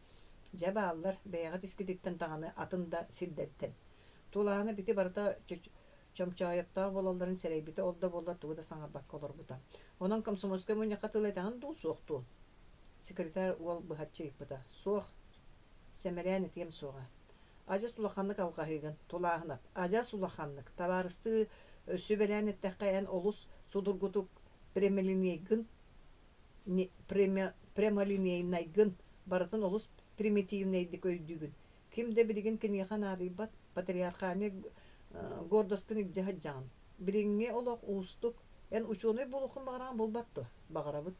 жабааллар бэягат искидиктен таганы атында силдерттен. Тулааны бити барыта чомчайыптаа болалларын серейбите олда болла тугуда саңарбакка олор бута. Онон комсомольская муньяка тылайтаган ду суокту. Секретарь ол быхатчы бута. Суох семеряны тем суога. Ажа сулаханнык алгахыгын Тулаанап. Ажа сулаханнык товарысты сөбеләнеттәккән олус судургутук премиялинейгын премиялинейнайгын баратын олус примитивнейдик өйдүгүн. Кимде билген кенехан арыбат патриарханы гордоскын жаһаджан. Билинге олок устук эн учуны булухун багаран болбатты. Багарабыт.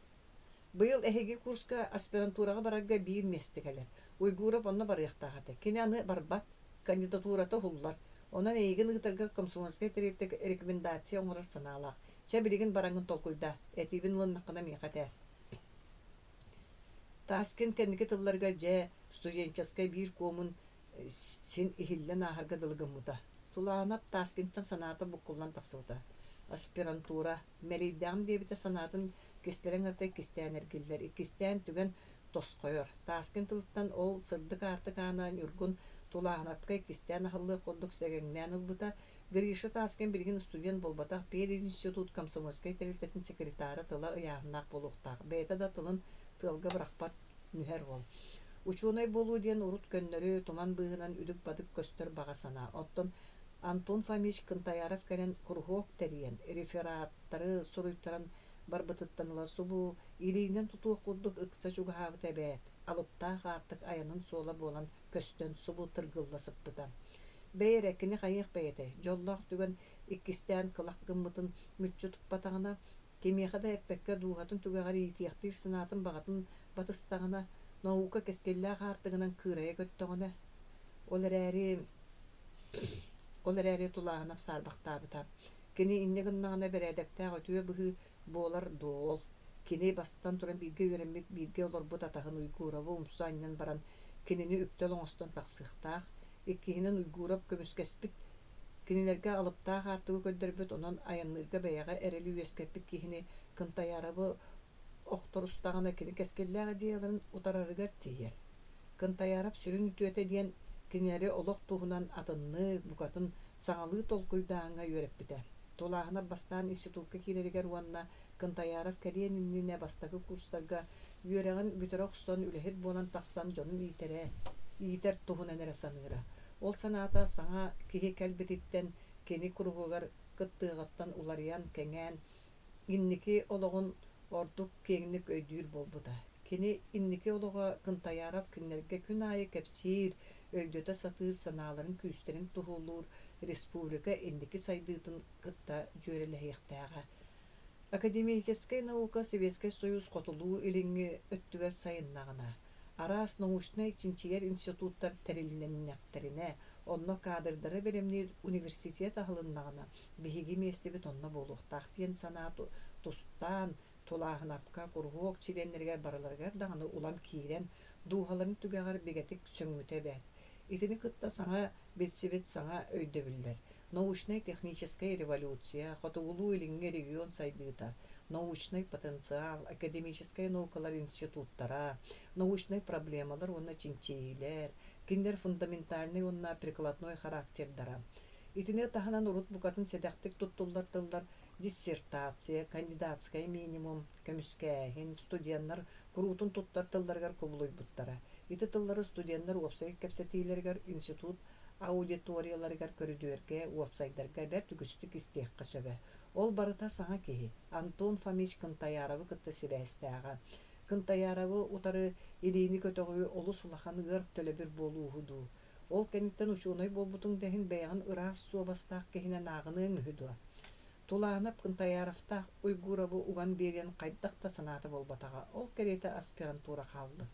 Быйыл эһеге курска аспирантурага барарга бир местикелер. Уйгурап онна барыяктагаты. Кенаны барбат кандидатурата хуллар. Онан эйген ыгытарга комсомольская тереттек рекомендация оңорар саналак. Ча билген бараңын толкуйда. Этибин лыннакына мекатер. Таскен кенники тылларга же студенческая бир комун сен ихиллен ахарга дылгымыта. Тулаанап Таскенттан санаты букуллан тасылда. Аспирантура, Меридам дебите санатын Кистелен ыртай кистен эргиллер, кистен түген тоскойор. Таскен тылыттан ол сырдык артык ана нүргун тулаанапкай кистен ахыллы курдук сегеңнен ылбыта. Гриша таскен билген студент болбатах пединститут комсомольской терилтетин секретары тыла ыяһыннаах болуктаах. Бейта да тылын тылга брахпат нүхер бол. Учуной болуу диэн урут көннөрү туман быһынан үдүк бадык көстөр багасана. Оттон Антон Фомич Кынтаяров кэлэн кургуок териен рефераттары суруйттаран барбытыттаныла субу илийинен тутуок курдук ыкса чугаһаабыт эбээт. Алыптаах артык аянын суола болан көстөн субу тыргылласыппыта. Бэйэрэккини хайык бэйэтэй, жоллоох түгэн иккистэн кылах гыммытын мүччү туппатаҕына, кемиэхэ да эппэккэ дуухатын түгэҕэр иитиэхтиир сынаатын бағатын батыстаҕына, наука кескеллээх артыгынан кыырайа көттөҕүнэ. Ол эрээри тулааһынап саарбахтаабыта. Кини инне гыннаҕына бэрээдэктээх өтүө быһы буолар дуол. Кини бастан туран бииргэ үөрэммит бииргэ олорбут атаһын уйгуурабы умсу анньан баран кинини үктөл оҥостон тахсыахтаах, иккиһинэн уйгуурап көмүскэспит кинилэргэ алыптаах артыгы көддөрбүт онон аяннырга бэйэҕэ эрели үөскэппит киһини Кынтаярабы охторустаҕына кини кэскеллээҕэ диэлэрин утарарыгар тиийэр. Кынтаярап сүрүн үтүөтэ диэн кинилэри олох туһунан атынны букатын саҥалыы толкуйдааҥҥа үөрэппитэ. Тулааһына бастаан институтка киирэригэр уонна Кынтаяров кэлиэн иннине бастакы курстарга үөрэҕин бүтөрө охсон үлэһит буолан тахсан дьонун иитэр туһунан эрэ саныыра. Ол санаата саҥа киһи кэлбититтэн кини куругугар кыттыаҕаттан уларыйан кэҥээн инники олоҕун ордук киэҥник өйдүүр болбута. Кини инники олоҕо Кынтаяров кинилэргэ күн аайы кэпсиир өйдөтө сатыыр санааларын күүстерин туһуулуур республика инники сайдыытын кытта дьүөрэлэһиэхтээҕэ. Академическая наука Советский Союз хотулуу илиңҥи өттүгэр сайыннаҕына. Араас научный чинчигер институттар терилиннэктерине, онно кадрдары белемни университет ахылыннаҕына биһиги местебит онно болуохтаах диэн санаа тустаан тулааһынапка кургуок чиленнерге барыларгар даҕаны улам киирен дууһаларын түгэҕэр бигэтик сөҥмүтэ бэт. Итини кытта саҥа билсибит саҥа өйдөбүллэр. Научно-техническая революция, хотугулуу илиңҥи регион сайдыыта, научный потенциал, академическая наукалар институттара, научный проблемалар онна чинчиилер, киндер фундаментальный онна прикладной характердара. Итине таһанан урут букатын седэхтик туттуллар тыллар диссертация, кандидатская минимум, көмүскээһин, студенттар курутун туттар тылларгар кубулуйбуттара. Ити тыллары студенттар уопсайы кэпсэтиилэргэр институт аудиторияларыгар көрүдүөргэ уопсайдарга бэр түгүстүк истиэххэ сөбө. Ол барыта саҥа киһи Антон Фомич Кынтаярабы кытта сибээстээҕэ. Кынтаярабы утары илиини көтөҕү олус улахан ыар төлөбүр болууһудуу. Ол кэнниттэн учууной болбутуң дэһин бэйэҕин ыраас суобастаах киһинэ нааҕыныың үһүдүө. Тулаанап Кынтаяровтаах уйгурабы уган биэрэн хайдахта санаата болбатаҕа. Ол кэриэтэ аспирантура хааллы.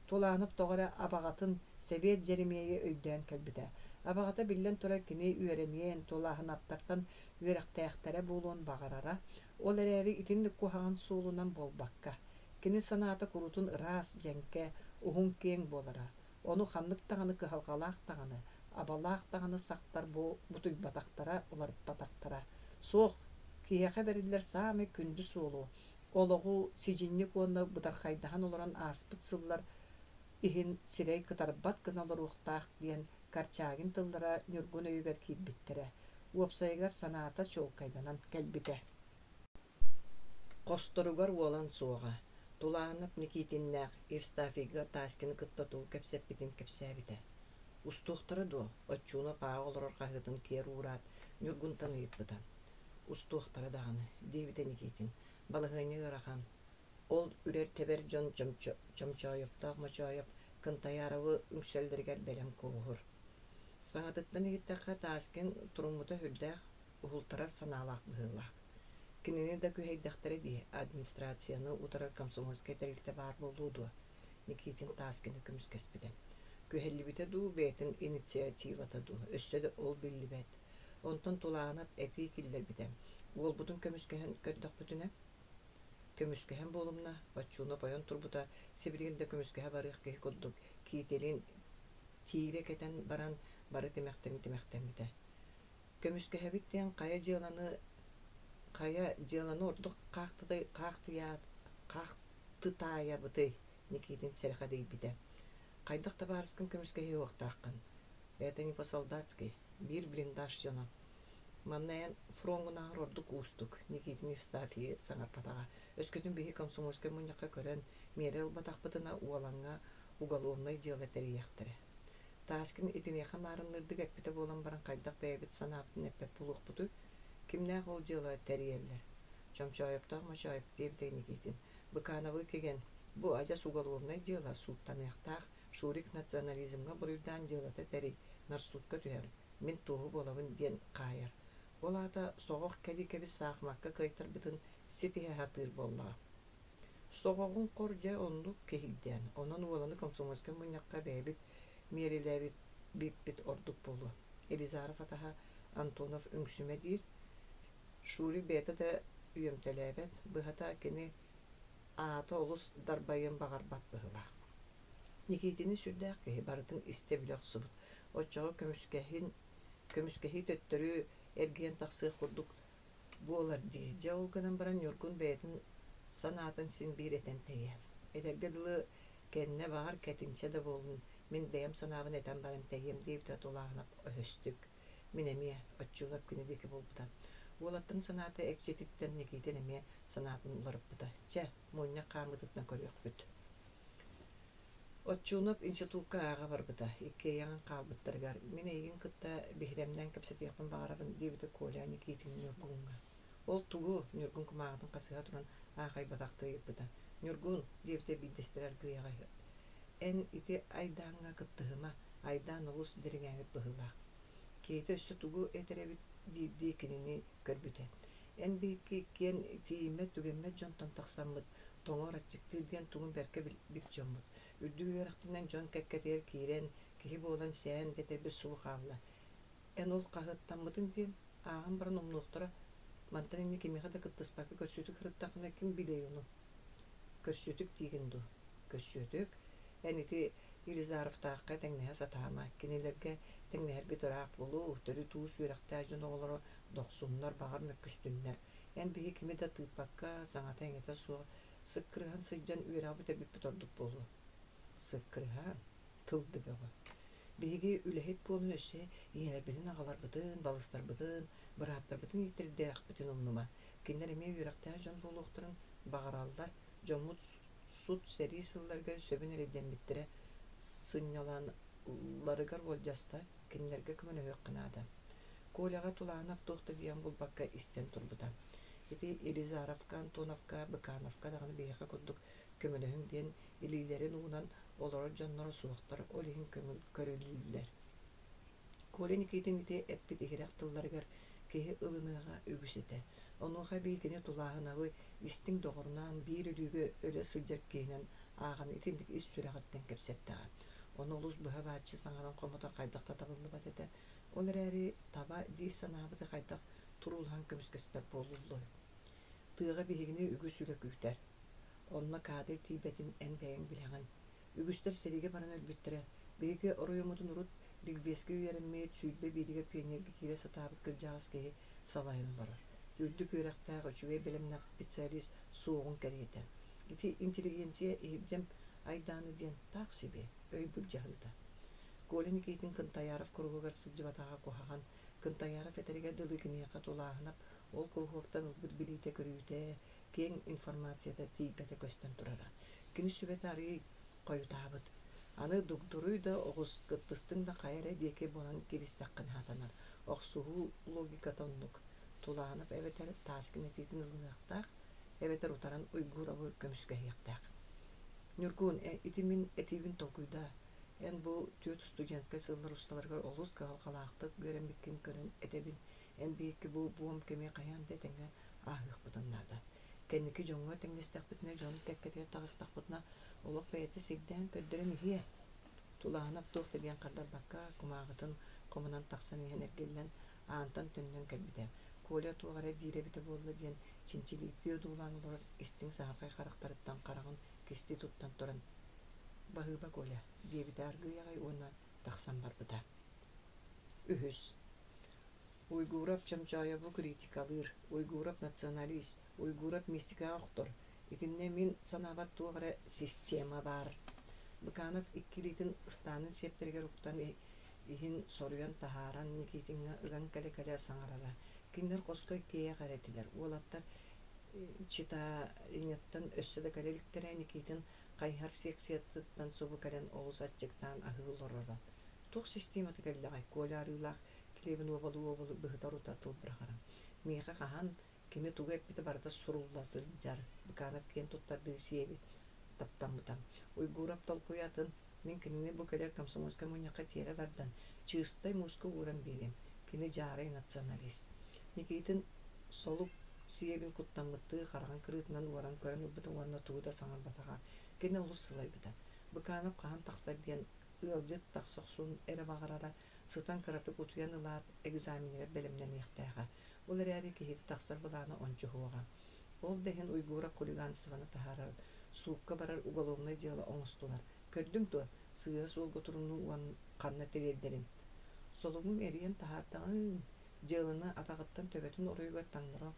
Тулаанап тоҕара абаҕатын Совет Жеремейе өйдөөн кэлбитэ. Абаҕата биллэн турар кини үөрэмиэн тулааһынаптартан үөрэхтээхтэрэ буолуон бағарара, ол эрээри итинник куһаҕан суулунан болбакка. Кини санаата курутун ыраас дьэнкэ уһун киэҥ буолара. Ону ханнык таҕаны кыһалҕалаах таҕаны, абалаах таҕаны сахтар бутуйбатахтара, уларбатахтара. Суох киэхэ бериллэр саамай күндү суолу. Олоҕу сижинник уонна бытархайдаһан олорон ааспыт сыллар иһин сирэй кытарбат гына олоруохтаах диэн карчаагин тыллара нүргүн өйүгэр киирбиттерэ. Уопсайгар санаата чолкайданан кэлбитэ. Хосторугар уолан суоҕа. Тулаанап Никитиннаах Евстафийга тааскины кыттатуу кэпсэппитин кэпсээбитэ. Устуохтара дуо, оччууна пааҕа олорор хаһыытын киэр уураат нүргүнтан ыйыппыта. Устуохтара даҕаны, диэбитэ Никитин, балыһыыны ыарахан. Ол үрэр тебер дьон чомчойоптоох мочойоп Кынтаярабы үҥсөллэригэр бэлэм кууһур. Саҥатыттан игиттэххэ тааскин туруммута хүрдээх уһултарар санаалаах быһыылаах. Кинини да күһэйдэхтэрэ дии администрацияны утарар комсомольская тэрилтэ баар болуудуа. Никитин тааскины көмүскэспитэ. Күһэллибитэ дуу бээтин инициативата дуу, өссө да ол биллибэт. Онтон тулаанап эти киллэрбитэ. Уолбутун көмүскэһэн көрдөхпүтүнэ. Көмүскэһэн болумна, оччууна бойон турбута сибиригинде көмүскэһэ барыах киһи курдук, киителин тиире кетен баран бары тимэхтэмите. Көмүскэһэбиттен кая дьыаланы ордук хаактыяат Қақты тая бұтай Никитин серхадей биде. Қайдақ табарыскын көміскеге оқтаққын. Это не по-солдатски. Бир блиндаж жона. Маннаян фронгунағыр ордук устук. Никитин Евстафия саңар патаға. Өскөтін бейі комсомольская мұняққа көрін мерел батақпытына уаланға уголовный дело тәрияқтыры. Таскин итинеха марынлырды гәппіті болан баран қайдақ бәйбіт санаптын әппәп бұлық бұты. Кимнәқ ол дело тәриеллер. Чомчайыптақ мачайып дейбді Никитин. Быкановы кеген. Бу ажас уголовный дело судтанықтақ шурик национализмға бұрыйдан делоты тәри нарсудқа түер. Мен туғы болабын ден қайыр. Ол ата соғық кәді-кәбі сақмаққа қайтар бұтын сетіге хатыр болла. Соғығын қоржа онлық кехілден. Онын оланы комсомольская мұняққа бәйбіт мереләбіт бейбіт ордық болу. Елизаров атаға Антонов үңсіме дейір. Шури бәті де үйемтеләбет. Бұғата кені ата олыс дарбайын бағар бап бұғылақ. Никитini сүрдәк кеһи бардын истебилек субут. Оччоға көмүскеһи төттөрү эрген тахсык курдук буолар ди. Жаулганан баран Нюргун бәйтин санатын син бир этентeye. Эдергедылы кенне багар кетинче де болун. Мен бәйем санабын этен баран тейем дейп да толағынап өстүк. Мен эме оччулап кинедеки болбута. Олаттын санаты экчетиттен Никитин эме санатын уларып бута. Че, мойна камытытна көрөк бүт. Отчунап институтка аға барбыта, икке яңан қалбыттаргар. Мен егін кытта бихремден кәпсет яқын бағарабын дейбіді Коля Никитин Нюргунға. Ол тугу Нюргун кумағытын қасыға туран ағай батақты епбіта. Нюргун дейбіде бидестірер гыяға. Ән ити айдаңға кыттығыма, айдан олыс діріңәңіп бұғылақ. Кейті өссі тугу әтеребіт дейкініне көрбіте. Ән бейкі кен тиіме түгенме жонтан тақсамыд, тоңор атчыктыр ден туғын бәрке бік жомыд. Үрдүгü ярақтынан жон кәккәтер кирен, кихи болан сән детербі сұлы қағыла. Ән ол қағыттанмыдың ден, ағын баран омлуқтыра, мантан әне кемеға да кыттыспақы көрсөтік қырыттақына кім білей оны? Көрсөтік дейгінду. Көрсөтік, әнеті Елизаров таққа тәңнәе сатама, кенелерге тәңнәер бет ұрақ болу, түрі туыс үйрақта жон оғылары доқсунлар, бағар мәккүстүнлер. Ән бігі кеме да тыпаққа, саңата әңеті суға, сыққырған сыйжан үйрағы тәрбіп бұтардық болу. Сыққырған, тылды бөгі. Бігі үләхет болын өсе, еңелер бітін ағалар бұтын, балыстар бұтын, бұраттар бұтын етерді ақ бітін ұмныма. Кенлер әме үйрақта жон болу оқтырын, бағаралдар, жонмұт суд сәрі сылларға сөбін әреден біттірі, сыняланларығар бол жаста, кенлерге күмін өйек қынады. Коляға тулағынап тоқты дейін бұл баққа істен тұрбыда. Еті Елизаровка, Антоновка, Быкановка дағаны бейіға күрдік көмілігін ден илейлерін уынан олары жонлары суықтар олейін көрілілер. Коля Никитин ете әппет егерек тылларығар кейі ылыныға үгісеті. Онуға бейгіне тулағынағы істің доғырынан бір үлігі өлі сылжар кейінен ағын етіндік іс сүрағаттен кәпсеттіға. Оны олыс бұға бәтші саңаран қомытар қайдақта табылды бәтеті. Олар әрі таба дей санабыды қайдақ тұрулған көміскөспәп болулы. Тыға бейгіне үгіс үлі күйтер. Онна кадыр тейбетін ән бәйін біләңін. Үгістер сәреге баран өлбіттірі. Бейге оройымытын ұрыт, ригбеске үйерінмейт сүйілбе берігер пионерге кейлі сатабыт кіржағыз кейі салайын олары. Үрдік үйрақтағы жүге білімнақ специалист соғын кәреті. Ити интеллигенция ебжем айданы ден тақ себе, өй бұл жағыда. Коля Никитин Кынтаяров күргігір сылжыбатаға қоғаған, Кынтаяров әтерге дылы кінеға толағынап, ол күргіқтан ұлбыт білейте көрүйте, кен информацияда тейбәті көстен тұрара. Кені сүбет арый қойутабыд. Аны дугдуруй да оғыз кыттыстың да қайыры деке болан керістаққын хатанар. Оқсуғу логикатонлық толағынап әветер таскін ететін ұлынықтақ, әветер ұтаран ұйгуравы көміске яқтақ. Нюргун, итимин этибин толкуйда. Ән бұл төт студентскай сыллар ұсталарға олыс қалақтық көренбеккен көрін әтебін. Ән бейкі бұл буым кеме қаян дәтіңі ағық бұдыннады. Кәннікі жоңға тәңнестақ бұтына жоны кәккетер тағыстақ бұтына олық бәйеті сирден көддірі мүхие. Тулағынап тоқты ден қардар баққа құмағытын қомынан тақсан ehen әргелден ағантан түннен кәлбіде. Коля туғары дейре біті болы ден чинчиликті өдулан олар істің сағақай қарақтарыттан қарағын кесті тұттан тұрын. Бағыба Коля, дебіті арғы яғай оны тақсан бар бұда. Үхіс. Уйгурап чамчаябу критикалыр, уйгурап националист, уйгурап мистика оқтор. Итинне мин санабар тугара система бар. Быканов иккилитин станын септергер уктан ихин соруян тахаран никитинга ыган кале саңарара. Киндер коской кие гаретилер. Олаттар чита инеттен өссөдө калеликтере никитин кайхар секцияттан собу кален олусатчыктан ахылорора. Тух система текеллегай колярылах клебин обалу быхтару татыл брахара. Миха кахан кини туга эппите барда сурулласыл жар. Быканов кен туттарды сиеби таптамбытам. Уйгурап толкуятын мен кинини бу кале комсомольска муньяка тире дардан. Чыстай муску уран берем. Кини жары националист. Никитин солук сиебин куттамбытты караган кырытынан уран көрөн бутун ванна тууда саңар батага. Кини улуссылай бита. Быканов кахан таксар диен ылжыт таксоксун эре багарара сытан кыраты кутуян ылаат экзаменер белемнен ихтага. Ол ряди кихити таксар буланы ончу хуага. Ол дехин уйгура хулиганстваны тахарар. Суукка барар уголовный дело оңостулар. Көрдүң ту сыга суолго туруну уан канна терердерин. Солугун эриен тахартагын жылына атагыттан төбөтүн оройга таңнара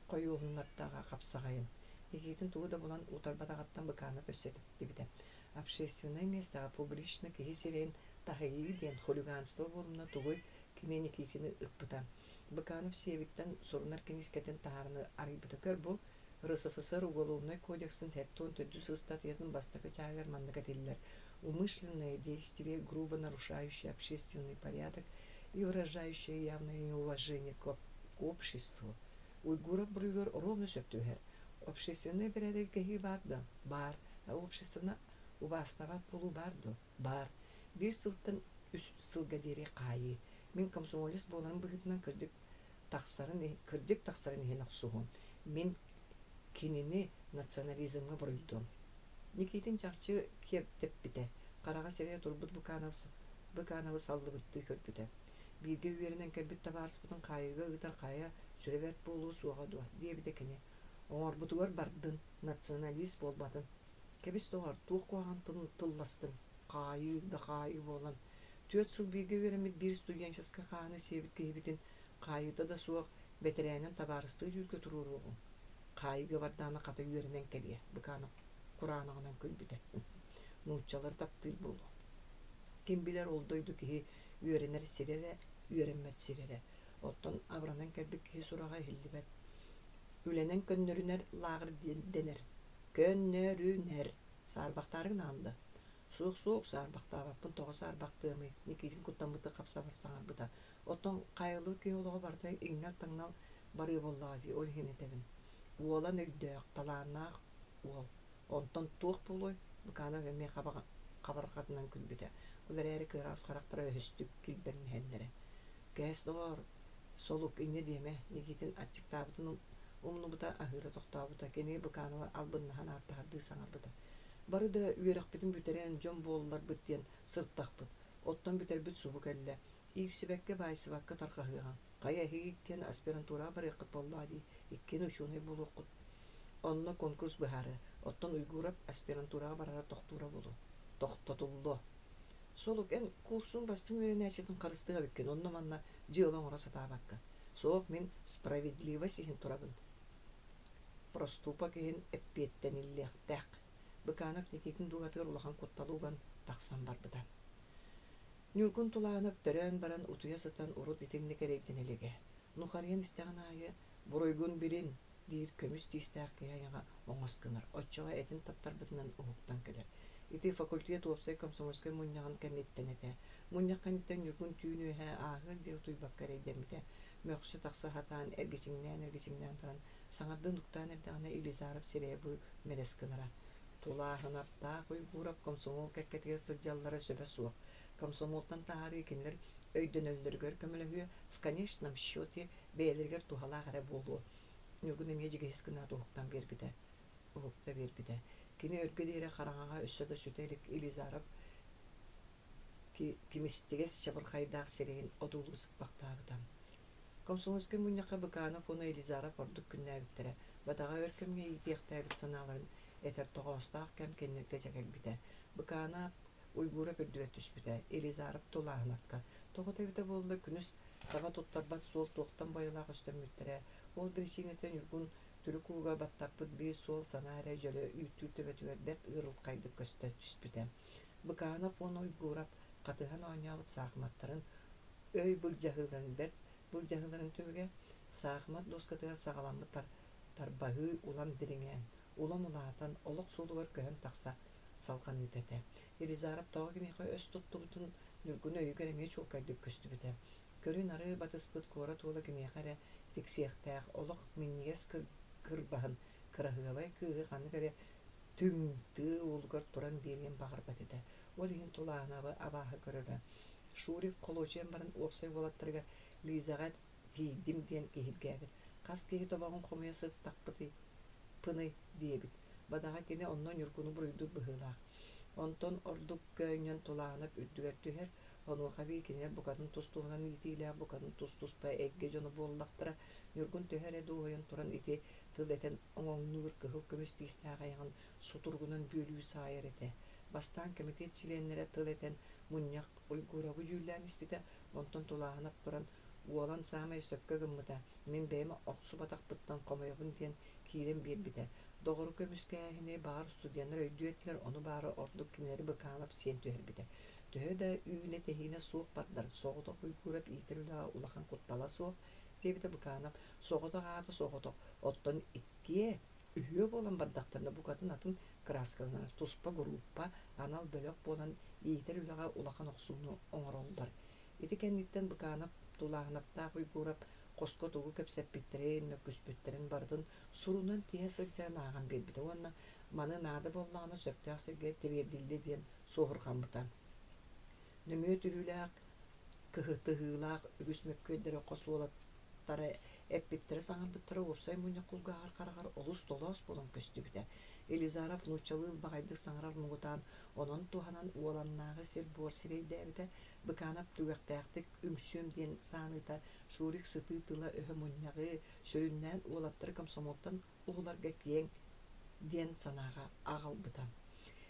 койугуннартага капсагайын. Егитин тууда булан утарбатагаттан Быканов өссетип дибиде. Общественное место публично кихисерен тахайи ден хулиганство болумна тугой кинени кисини ыкпыта. Быканов севиттен сурунар кинискетен тахарны арыйбыта көрбу РСФСР уголовный кодексын 400 статьяның бастакы чагар мандагатиллер умышленное действие, грубо нарушающее общественный порядок и выражающее явное неуважение к обществу. Уйгуров брюгер ровно сөптүхер. Общественный порядок кеги барды, бар, а общественно убастава полу барды, бар. Bir сылтын үс сылга дере кайы. Мен комсомолист боларын быгытынан кырдык таксарын хенак сугун. Мен кинини национализмга бурулдум. Никитин чакчы кептеп бите. Карага сере турбут Быкановы саллыбытты көрбүтө. Бирге үйеринен келбит табарсыбытын кайыгы ыдар кая сүребет болуу суга дуа дебите кене. Оңор бутугар бардын националист болбатын. Кебис тоғар туқ қоған тылластың, қайы да қайы болан. 4 сыл бейге веремет бір студенческа қағаны себет кейбетін қайыда да суық бетерәнен табарысты жүрге тұрur оғын. Қайыға барданы қата үйерінен келе, Быканов Құранығынан күлбіді. Нұтчалар таптыл болу. Кем білер олдойды ки үйерінер сирере, үйерінмет сирере. Оттон абранан кәлбік ки сұраға хілдібет. Үленен көннөрінер лағыр денер. Көннөрүнер сарбактарын анды. Суық сарбактабаппын тоғы сарбактымы никитин куттамыты капса барсаңар быта. Оттон кайылы күйолуға барды иңнал таңнал бары боллаға дей ол хенетебін. Уолан өйдөк таланақ уол. Онтон туық болой Быканов эме кабарқатынан күлбіді. Олар әрі кырас қарақтара өстік килберін хәллері. Кәс доғар солук ине деме никитин ачықтабытын умну бута ахыра тоқтабыта кене Быканова албыннахан аттарды саңар быта. Бары да үйерек бітін бүтерен жон болылар бүттен сырттақ бұт. Оттан бүтер бүт субы кәлі. Ирсібәкке байсыбаққа тарқағыған. Қая хегеккен аспирантура бар еқіт болла ди. Еккен үшуны болу құт. Онна конкурс бұхары. Оттан ұйгурап аспирантураға барара тоқтура болу. Тоқтатылды. Солық ән курсын бастың өрен әшетін қарыстыға беккен. Онна манна жылан ораса табаққа. Соқ мен справедливость ехін тұрабын. Проступак ехін әппеттен иллектәк. Быканов никитин дугатыр улахан котталуган тақсан бар быда. Нүркун туланып төрөн баран утуя сытан урут итинне керейден элеге. Нухариян истеген айы буройгун бирин дир көмүс тистәк каяга оңоскынар. Оччога этин таттар бытынан угуктан келер. Ити факультет опсай комсомольской муньяган кенеттен эте. Муньяг кенеттен нүркун түйүнү хэ ахыр дир туй баккарейден бите. Мөксү такса хатан эргисиңнен таран саңардын уктан эрдегана Илизаров сиребу мерескынара. Тулахынап та уйгурап комсомол кәккетер сылжаллары сөбе суық. Комсомолтан тағары екенлер өйден өлдіргер көмілігі в конечном счете бәйлергер тухала ғара болу. Нүгін еме жеге ескіна тұғықтан бербіді. Ұғықта бербіді. Кені өргі дейірі қараңаға өссөді сөтелік Илизаров кемістігес шабыр қайдақ серейін одулу сықпақтабыдам. Комсомольский мұньяқа Быканов оны Илизаров ордық күнне әбіттірі. Бадаға өркімге етеқті әбіт саналарын этер тоғыстақ кәм кеннерге жагел біде. Быканов уйгура бүрдіге түспіде. Илизаров тулағынаққа. Тоғыта біде болды күніс таба тұттарбат сол тоқтан байылақ өстен мүттірі. Ол дресинетен үргін Түрүкуга баттаппыт бир суол санаара жөлө үйтүр төбөтүгөр бет ырыл кайды көстө түспүтэ. Быкаанов оны уйгурап катыхан оññообут саахматтарын өй былжаһыыларын бер былжаһыыларын түбүгэ саахмат доскатыга сагаламмыттар тарбаһыы улам дириңээн улам улаатан олох сулугар көһөн тахса салганыытэтэ. Елизаров тоҕо кимиэхэ өс туттубутун нүргүн өйүгэр эмиэ чулкайдык көстүбүтэ. Көрүн ары батыспыт куора туола кимиэхэрэ тиксиэхтээх олох миннигес кырбаһын кыраһыабай кыыһы ханы кэрэ түҥтыы уулугар туран биэриэн баҕарбатытэ. Ол иһин тулаанаба абааһы көрөрө. Шурик холуучуен баран уопсай буолаттарыга Лизаға тиидим диэн киһиргээбит. Хас киһи тобоҕун хомуйа сырттахпыты пыны диэбит. Бадаҕа кини оннон юркуну буруйдук быһыылаах. Онтон ордук көөннөн тулаанап үрдүгэр түһэр онуоха бии кинилэр букатын тустуунан итиилээх букатын тус-туспай эгге дьону буоллахтара нүргүн төһөрэ дуойон туран ити тыл этен оҥоҥнуур кыһыл көмүс тиистээҕэйэҕин сутургунан бүөлүү саайар этэ. Бастаан комитет чиленнэрэ тыл этен мунньах уйгурабу жүүлээн испитэ онтон тулаанап туран уолан саамай сөпкө гыммыта мен бэйэме охсубатахпыттан хомойобун диэн киирэн биэрбитэ. Доҕору көмүскээһини баар студияннар өйдүөттилэр ону баары ордук кинилэри быкаанап сиэн түһэрбитэ. Төһө да үүнэ тэһиинэ суох бардар соҕотох уйгурап иитэр үлэҕэ улахан куттала суох диэбитэ быкаанап соҕотох аата соҕотох оттон иккие үһүө буолан бардахтарына букатын атын краскаланар туспа группа анал бөлөк буолан иитэр үлэҕэ улахан охсууну оҥороллар. Ити кэнниттэн быкаанап тулаанаптаах уйгурап қоско тугу кэпсэппиттерин мөккүспүттерин бардын сурунан тиэ сылдьаран ааган биэрбитэ. Уонна маны наада боллаҕына сөптөөх сиргэ тириэрдиллэ диэн суохурхаммыта. Нөмүө түһүүлээх кыһытыһыылаах үгүс мөккүөддөрө қосуолаттара эппиттере саҥарбыттара уопсай муньаккулгаахар харахар олус толоос болон көстүбүтэ. Елизаров нуучалыыл баҕайдык саҥарар мугутаан онон туһанан уоланнааҕы сир буор сирейдээбитэ быкаанап түгэхтээхтик үҥсүөм диэн сааныыта Шурик сытыы тыла өһө муньньаҕыы сөрүннээн уолаттары комсомолтон уһуларга киэҥ диэн санааҕа аҕалбыта.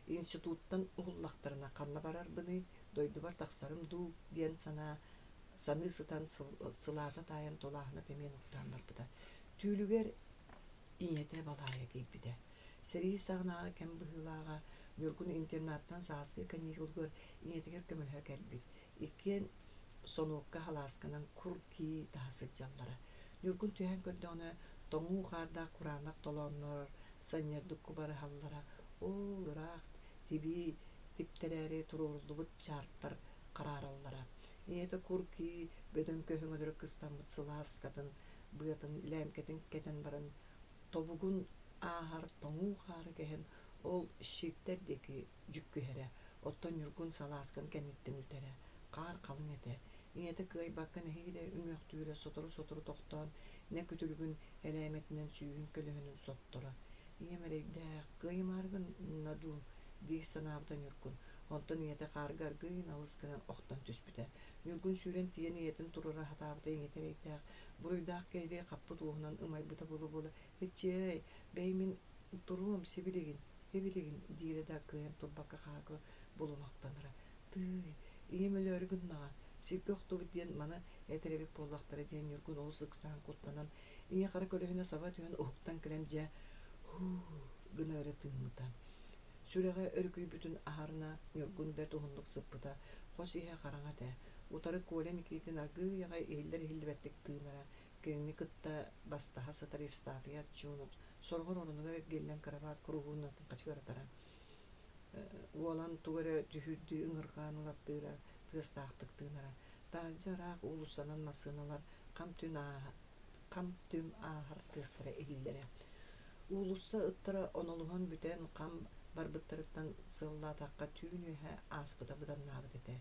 Институттан уһуллахтарына ханна барарбыны дойдубар тахсарым дуу диэн саныы сытан сылаата таайан тулааһынап эмиэн уктаан барбыта. Түүлүгэр иñете балаая киирбитэ. Сэрии саҕынааҕа кэм быһыылааҕа нүргүн интернаттан сааскы каникулгөр иñетигэр көмөлһө кэлбит. Иккиэн сонуукка халаасканан кур кии таһасылдьаллара. Нүргүн түһэн көрдөҕүнө тоҥуу хаардаа кураанах толооннор санньардыкку барыһаллара ол ыраах тиbii типтерээри туруурулубут чаартар караараллара. Иñете кур кии бөдөн көһөҥөлөрө кыстаммыт сылааскатын быатын лээмкэтин кетен баран тобугун аахар тоҥуу хаары кэһэн ол шииктердики жүккүһэрэ оттон нүргүн салааскан кэнниттэн ütэрэ каар калың этэ. Иñете кыай бакка нэһиилэ үҥөөхтүүрэ сотору тохтоон нэ күтүлүгүн элээметинэн сүүһүн көлөһүнүн соттора. Иñемэрэйдээх кыаймааргын надуу дии санаабыта нүргүн. Онтон иñете хааргар гыйын алыскынан охтон түспүтэ. Нүргүн сүүрэн тиэн иñетин турара хатаабыта иñетерэйдээх буруйдаах кэйли хаппыт уоһунан ымайбыта була «Эчей, бэй мин туруом сибилигин, хебилигин» диире да кыйан турбакка хаагы булумактанара. «Тый, иемелері гыннаға, сиргөқтубут диэн мана этеребек боллақтары диэн нүргүн олус ыксаан куттанан иñе хара көлөһүнэ саба түһэн ухуктан кэлэн дьэ гына өрө тыыммыта. Сүрэҕэ өрүкүйбүтүн аһарына нүргүн бэр туһуннук сыппыта хос иһэ хараҥа тэ. Утары Коля Никитин аргыйаҕа иһиллэр иһиллибэттик тыынара кини кытта бастаһа сытар Евстафия чуунут сорҕор оронугар геллэн карабаат куруһууннатын качыгаратара. Уолан тугара түһүрдүү ыҥырҕаанылаттыыра тыастаахтык тыынара. Таалдьараах уулуссанан масыыналар хам түм аахар тыастара иһиллэрэ. Уулусса ыттара онолуһан бүтэн хам барбыттарыттан сыллаатаакка түүн үөһэ ааспыта быданнаабыт этэ.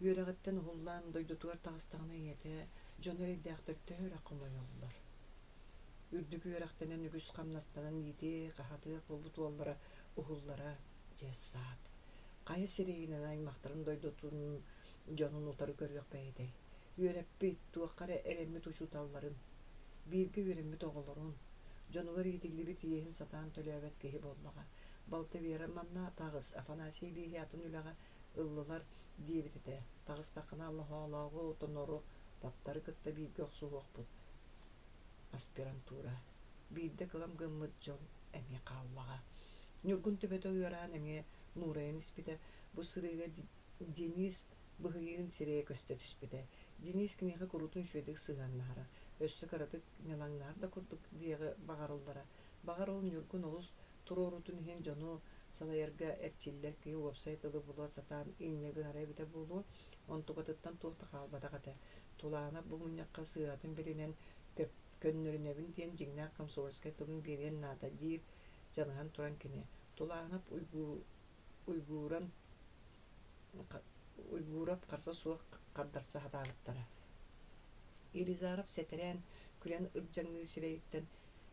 Үөрэҕиттэн уһуллаан дойдутугар таҕыстаҕына иñете дьоноройдээхтэр төһөрэ хомойоллар. Үрдүк үөрэхтэнэн үгүс хамнастанан иитee хаһатыах болбут уоллара уһуллара дьэссаат. Хайа сирэйинэн аймахтарын дойдутун дьонун утары көрүөхбэйэтэй. Үөрэппит туаххара эрэммит учууталларын бииргэ үөреммит оҕолорун дьонугар иитиллибит иэһин сатаан төлөөбэт киһи боллаҕа. Балта Вера манна тағыс Афанасий биһиатын үлэҕэ ыллылар диэбит этэ. Тағыстаххына Аллаһаалааҕы отонору таптары кытта бииргэ охсуһуохпут. Аспирантура Биирдэ кылам гыммыт жол эми кааллага. Нюргун төбөтө ыаран эми Нурайын испите бу сырыга Денис быһыйын сирее көстө түспүтэ. Денис кинеге курутун шүедик сыганнара. Өссө каратык мелаңнар да курдук диеге багарылдара. Багарыл Нюргун олус турорутун хен жону салаярга эрчиллер ки вебсайтылы була сатан иннегин арабыта булу. Онтугатыттан туохта калбатагата. Тулаана бугуньякка сыатын беленен көннөрүнөбүн тиен жиңнаа комсомольская тылын берен нада дир жаныган туран кине. Тулаанап уйгурап карса суак каддарса хатагыттара. Елизаров сетерен күлен ыржаңны сирейттен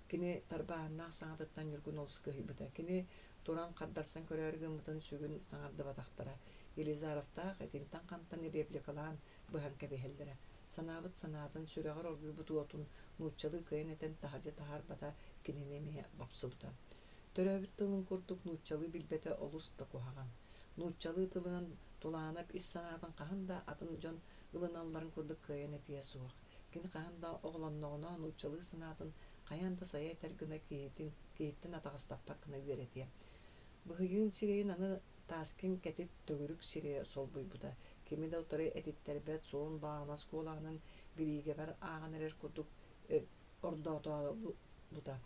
кини тарбааннаа саңадыттан Нюргун олска хибыта. Кини туран каддарсан көрөргөн мутун сүгүн саңарды батактара. Елизаровта этинтан кантан репликалаан быхан кебехелдере. Санабыт санатын сүрөгөр оргу бутуотун нуччалы кыйын этен тахажы тахар бата киненеме бапсыбыта. Төрөбүт тылын курдук нуччалы билбете олус да кухаган. Нуччалы тылынан тулаанап ис санатын каханда атын жон ылыналларын курдук кыйын этие суак. Кини каханда оглонногуна нуччалы санатын каянда сая тергына кейттен атагыстаппак кына беретие. Быһыйын сирейин аны таскин кетит төгүрүк сирее сол буйбута. Кими да утары этиттербет соон баана сколанын бириге бар аган эрер курдук ордото бута.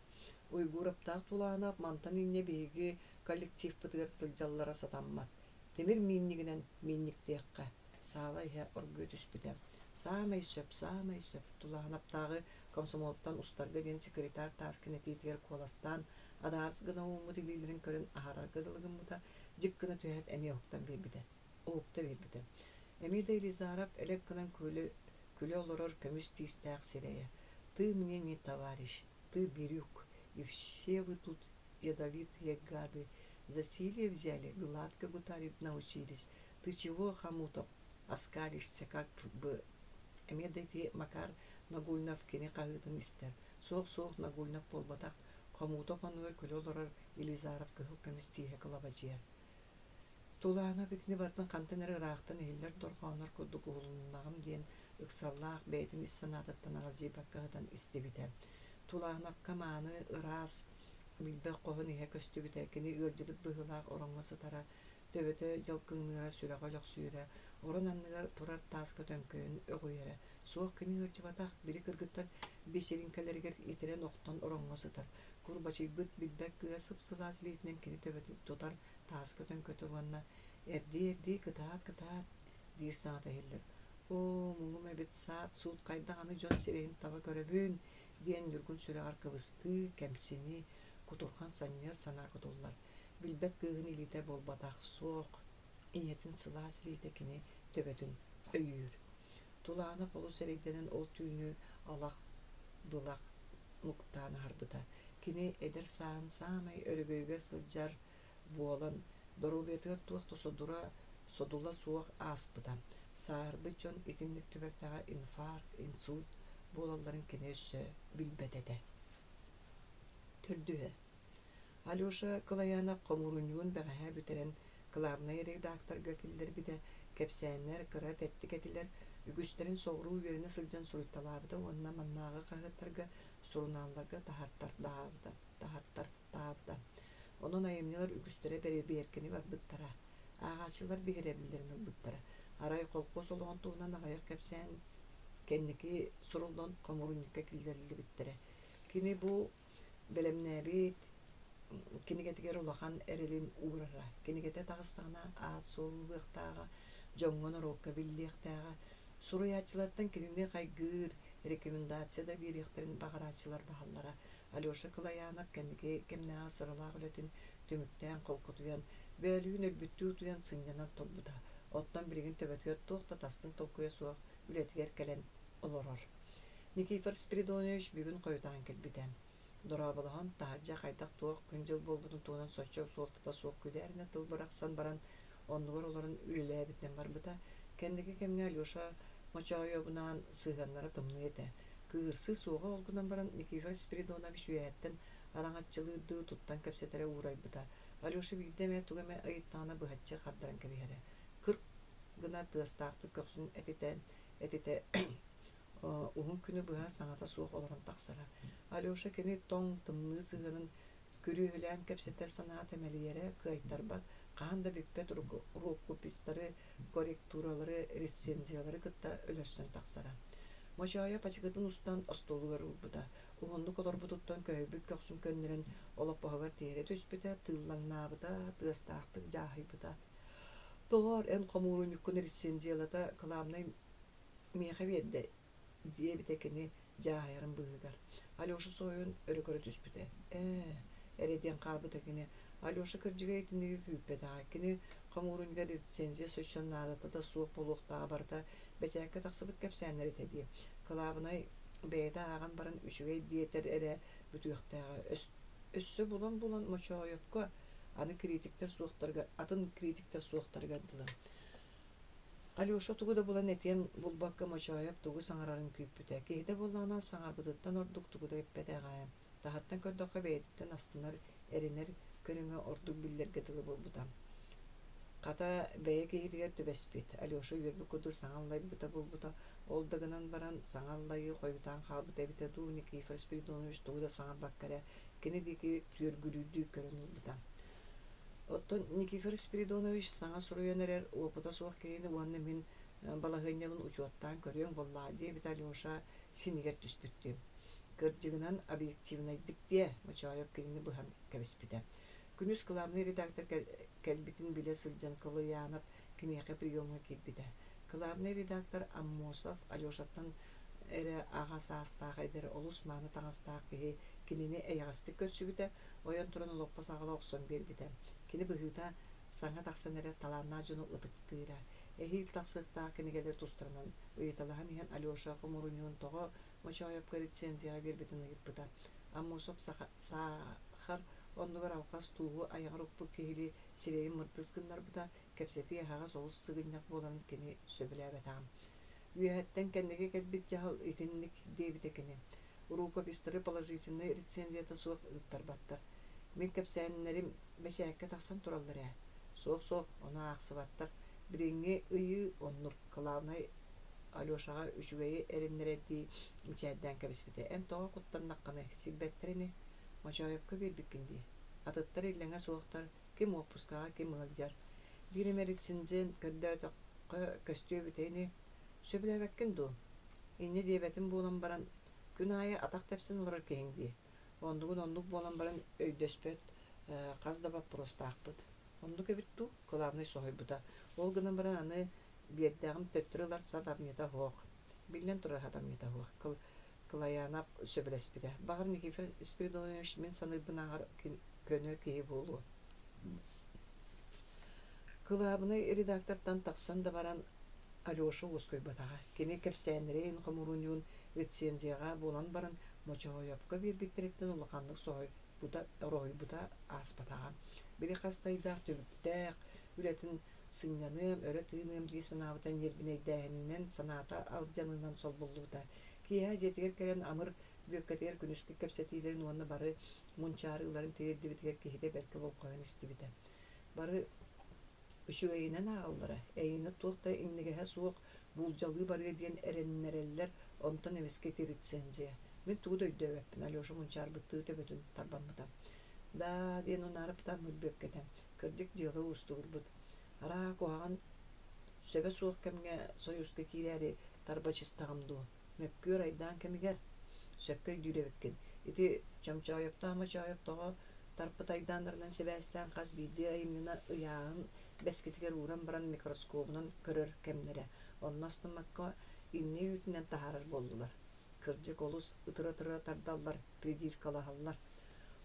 Уйгураптаак тулаанап мантан инне биги коллектив пытыгар сылжаллара сатаммат. Темир миннигинен минниктеекка саала иһэ оргуу түспүтэ. Самай сөп тулаанаптагы комсомолтан устарга ден секретарь таскин этитигер коластан адарс гына уумут илилерин көрөн ахарарга дылыгыммыта жиккына түһэт эми октан бербите. Оокта бербите. Эми да Елизаров элек кынан күлө олорор көмүс тиистаак сирее. Ты мне не товарищ, ты бирюк, и все вы тут ядовитые гады. Засилие взяли, гладко гутарить научились. Ты чего, Хамутов, оскалишься, как бы... Эми да ти Макар Нагульнов кене кагытын истер. Соох Нагульнов болбатак Хамутов анугар күлө олорор Елизаров кыгыл көмүс тиихе кылабачыяр. Тулаана битини бартын кантенер ыраактан эллер доргоонор курдук уулуннагым диен ыксаллаах бээтин иссанаататтан аралжыйбаккаһытан истибитэ. Тулаанапка мааны ыраас билбек коһун иһэ көстүбүтэ кини ыалжыбыт быһылаах ороҥҥо сытара төбөтө жалкыыныра сүрэҕэ сүүрэ орон анныгар турар тааска төңкөөн өгүйэрэ суох кини ыалжыбатаах бiri кыргыттар бисеринкелеригер итирен охтон ороҥҥо сытар курбачыйбыт билбек кыа сыпсылаа силиитинен кини төбөт тутар тааска төңкөтүганна эрди кытаат диир саата хиллер. О, муңум эбит саат суут кайдаганы жон сирэйин таба көрөбүн диэн Нюргун сүрэҕар кыбысты, кемсини, кутурхан саннер санаа кутуллар. Билбек кыыгын илите болбатах суох, иñетин сылаа силиите кини төбөтүн өйүүр. Тулаана полу серейденен ол түүнү алах былак нуктаана харбыта. Кини эдер саан саамай өрөгөйгөр сылжар буолан дорубетыгар туохта содула суох ааспыта. Саарбы чон итимник түбектага инфаркт, инсульт буолалларын кини өссө билбетете. Түрдүһэ. Алёша Кылаяна комуруньуун бэҕэһэ бүтерен кылаабына редакторга киллер бите кепсээннер кыра тэттик этилер үгүстерин соҕуруу үөрүнэ сылдьан суруйталаабыта уонна маннааҕа хаһыттарга сурунаалларга таһартар таабыта. Онун айымнылар үгүстере биэркини барбыттара. Ааҕаачылар биһиребиллерин ылбыттара. Арай холкуо солоҕун туунан аҕайах кепсээн кенники суруллон комуруньукка киллерилибиттере. Кини бу белемнээбит кинигетигер улахан эрелин уурара. Кинигете тагыстаана аасууллыахтаага жоңгон орокка биллиахтаага суруяачылаттан кинине кайгыыр рекомендацияда бириахтерин багараачылар баһаллара. Алёша Кылаянов кенники кемнээҕа сыралаах үлэтин түмүктээн колкутуян бөөлүүн өлбүттүү туян сыннянан толбута. Оттон билигин төбөтүгөр туохта тастын толкуя суох үлэтигер келен олорор. Никифор Спиридонович бүгүн койутаан келбитэ. Дорабылахан таһаджа кайдак туох күнжыл болбутун туунан соччок суолтата суох күлээрине тылбыраксан баран оннугар олорун үлэлээбитен барбыта. Кендики кемне Алёша мочоойобунан сыыганнара тымны эте. Кыырсы суога олгунан баран Никифор Спиридонович үээттен араңаччылыырдыы туттан кепсетере уурайбыта. Алёша билдеме тугаме ыйыттаана быһаччы хардаран кебиһэре. Кырк гына тыастаахты көксүн этите Уһун күнү быһа саҥата суох олорон тахсара. Алёша кини тоң тымны сыгынын күрүһүлээн кэпсэтэр санаат эмэлиэре кыайттарбат хаан да биппет рукопистары, корректуралары, рецензиялары кытта өлөрсөн тахсара. Мочоя пачыгытын устан остолугар урбута. Уһуннук олорбутуттан көйбүк көксүн көннөрөн олоппаһыгар тиэре түспүтэ, тыыллаңнаабыта, тыастаахтык жааһыйбыта. Тоғар эн комууруньуккун рецензиялата кылаамнай миэхэ биэрдэ диэбитекини жааһайарын быһыгар. Алёша соойун өрөкөрө түспүтэ. Эреден каабытакини Алёша кырдьыгай тинниги күүппэтаҕа кини комууруньгар рецензия сөчсөннаадата да суох болуохтаҕа барыта бэчээккэ тахсыбыт кэпсээннэр этеди. Кылаабынай бэйэтэ ааган баран үчүгэй диэтэр эрэ бүтүөхтээҕэ өссө булан мочоойопко атын критиктер суохтарга дылын. Алёша тугу да булан этиэн булбакка мочоойоп тугу саҥарарын күүппүтэ. Киһитэ буллаанаа саҥарбытыттан ордук тугу да иппэтэҕаайа. Тахаттан көрдөххө бэйэттен астынар эринер көнүңө ордук биллерге тылы булбутам. Ката бэйэ киһитигэр түбэспит. Алёша үөрбү куду саҥаллайбыта булбута. Ол дагынан баран саҥаллайы хойутаан хаалбыта эбитэ дуу Никифор Спиридонович тугу да саҥарбаккара кини дики түөргүлүүдүү көрөнүлбута. Оттон Никифор Спиридонович саҥа суруйан эрер уопута суох киһини уонна мин балаһыынньабын учуоттаан көрүөҥ боллаа диэбит Алёша синигэр түспүттү. Кырдьыгынан объективнайдык дие мочоойоп киһини быһан кэбиспитэ. Күнүс кылаамны редактор кэлбитин билэ сылдьан кылыяанап киниэхэ приемга киирбитэ. Кылаамны редактор Аммосов Алёшаттан эре агасаастаах эдер олус мааны таңастаах киһи кинини эйаҕастык көрсүбүтэ, ойон туран олоппа саҕала охсон биэрбитэ. Кини быһыыта саҥа тахсан эре талааннаа дьону ытыктыыра. Эһиил тахсыахтаах кинигелер тустарынан ыйыталаһан иһэн Алёша хомуруñуун тоҕо мочоойопка рецензияга биэрбитин ыйыппыта. Аммосов сахар оннугар алхас туuгу аяҕар укпут киһили сирэйин мыртыскыннарбыта кэпсэти эһаҕа соҕус сыгынньак буоларын кини сөбүлээбэтаҕам. Үөһэттэн кэннеге кэлбит дьаһал итинник диэбитэ кини. Рукопистары положительный рецензията суох ыттарбаттар. Мин кэпсээннэрим бэчээккэ тахсан тураллар ээ. Суох ону аахсыбаттар. Бириҥҥи ыйыы оннук кылаанай Алёшаға үчүгэйи эриннэрэдии мичээддээн кэбиспитэ. Эн тоҕо куттаннакканы сиббэттерини мочоойопка биэрбиккин. Атыттар иллэҥэ суохтар ким отпускаҕа, ким ыалдьар. Бириме рецензиен көрдөөтөккө көстүөбүтэйини сөбүлээбэккин дуу. Инне диэбэтин буолан баран күн аайы атах тэпсин олорор киһиҥ дии. Ондугун оннук буолан баран өйдөспөт хас да вопростаахпыт. Оннук эбитту кылаамнай соһойбута. Ол гынан баран аны биэрдээҕим төттүрылар садамньыта хуох. Биллен турар хадамньыта хуох. Кылаяанап сөбүлэспитэ. Багар Никифор Спиридонович мен саныыбынааҕар көнө киһи буолуо. Кылаабынай редактортан тахсан да баран Алёша уоскойбатаҕа. Кини кэпсээннэрэйин хомуруñуун рецензияга буолан баран мочоойопка биэрбиктериктен улаханнык оройбута ааспатаҕа. Бiri хастайдаах түбүптээх, үлэтин сынньаныам, өрө тыыным дии санаабытан ньербинэйдээһининэн санаата алдьанынан солбуллуута. Киэһэ дьиэтигэр кэлэн амыр бүөккэтигэр күнүскү кэпсэтиилэрин уонна бары мунчаарыыларын тиирдибитигэр киһитэ бэркэ болхойон истибитэ. Бары үчүгэйинэн ааҕаллара, эйини туохта иннигэһэ суох булдьалыы барыа диэн эрэннэрэллэр онтон эмискети рецензия. Мен тугу дөйдөбэппин Алёша мунчаарбыттыы төбөтүн тарбаммыта. Да диэн унаарыптан мүлбөккэтэ. Кырдьык дьыалы уустугурбут. Араа куһаҕан сөбө суох кэмҥэ союзга киирээри тарбачыстаҕым дуу. Möpküör айдаан кэмигэр сөпкөй дүүрэбэккин. Ити чамчаайоптаа мачаайоптоҕо тарпыт айдааннарынан себээстään хас биирдии айымнына ыяаһын бэскитигэр ууран баран микроскопунан көрөр кэмнэрэ. Онностумакка инни үүтүнэн таһаарар болдулар. Кырдьык олус ытыра-тыра тардаллар, придиркалаһаллар.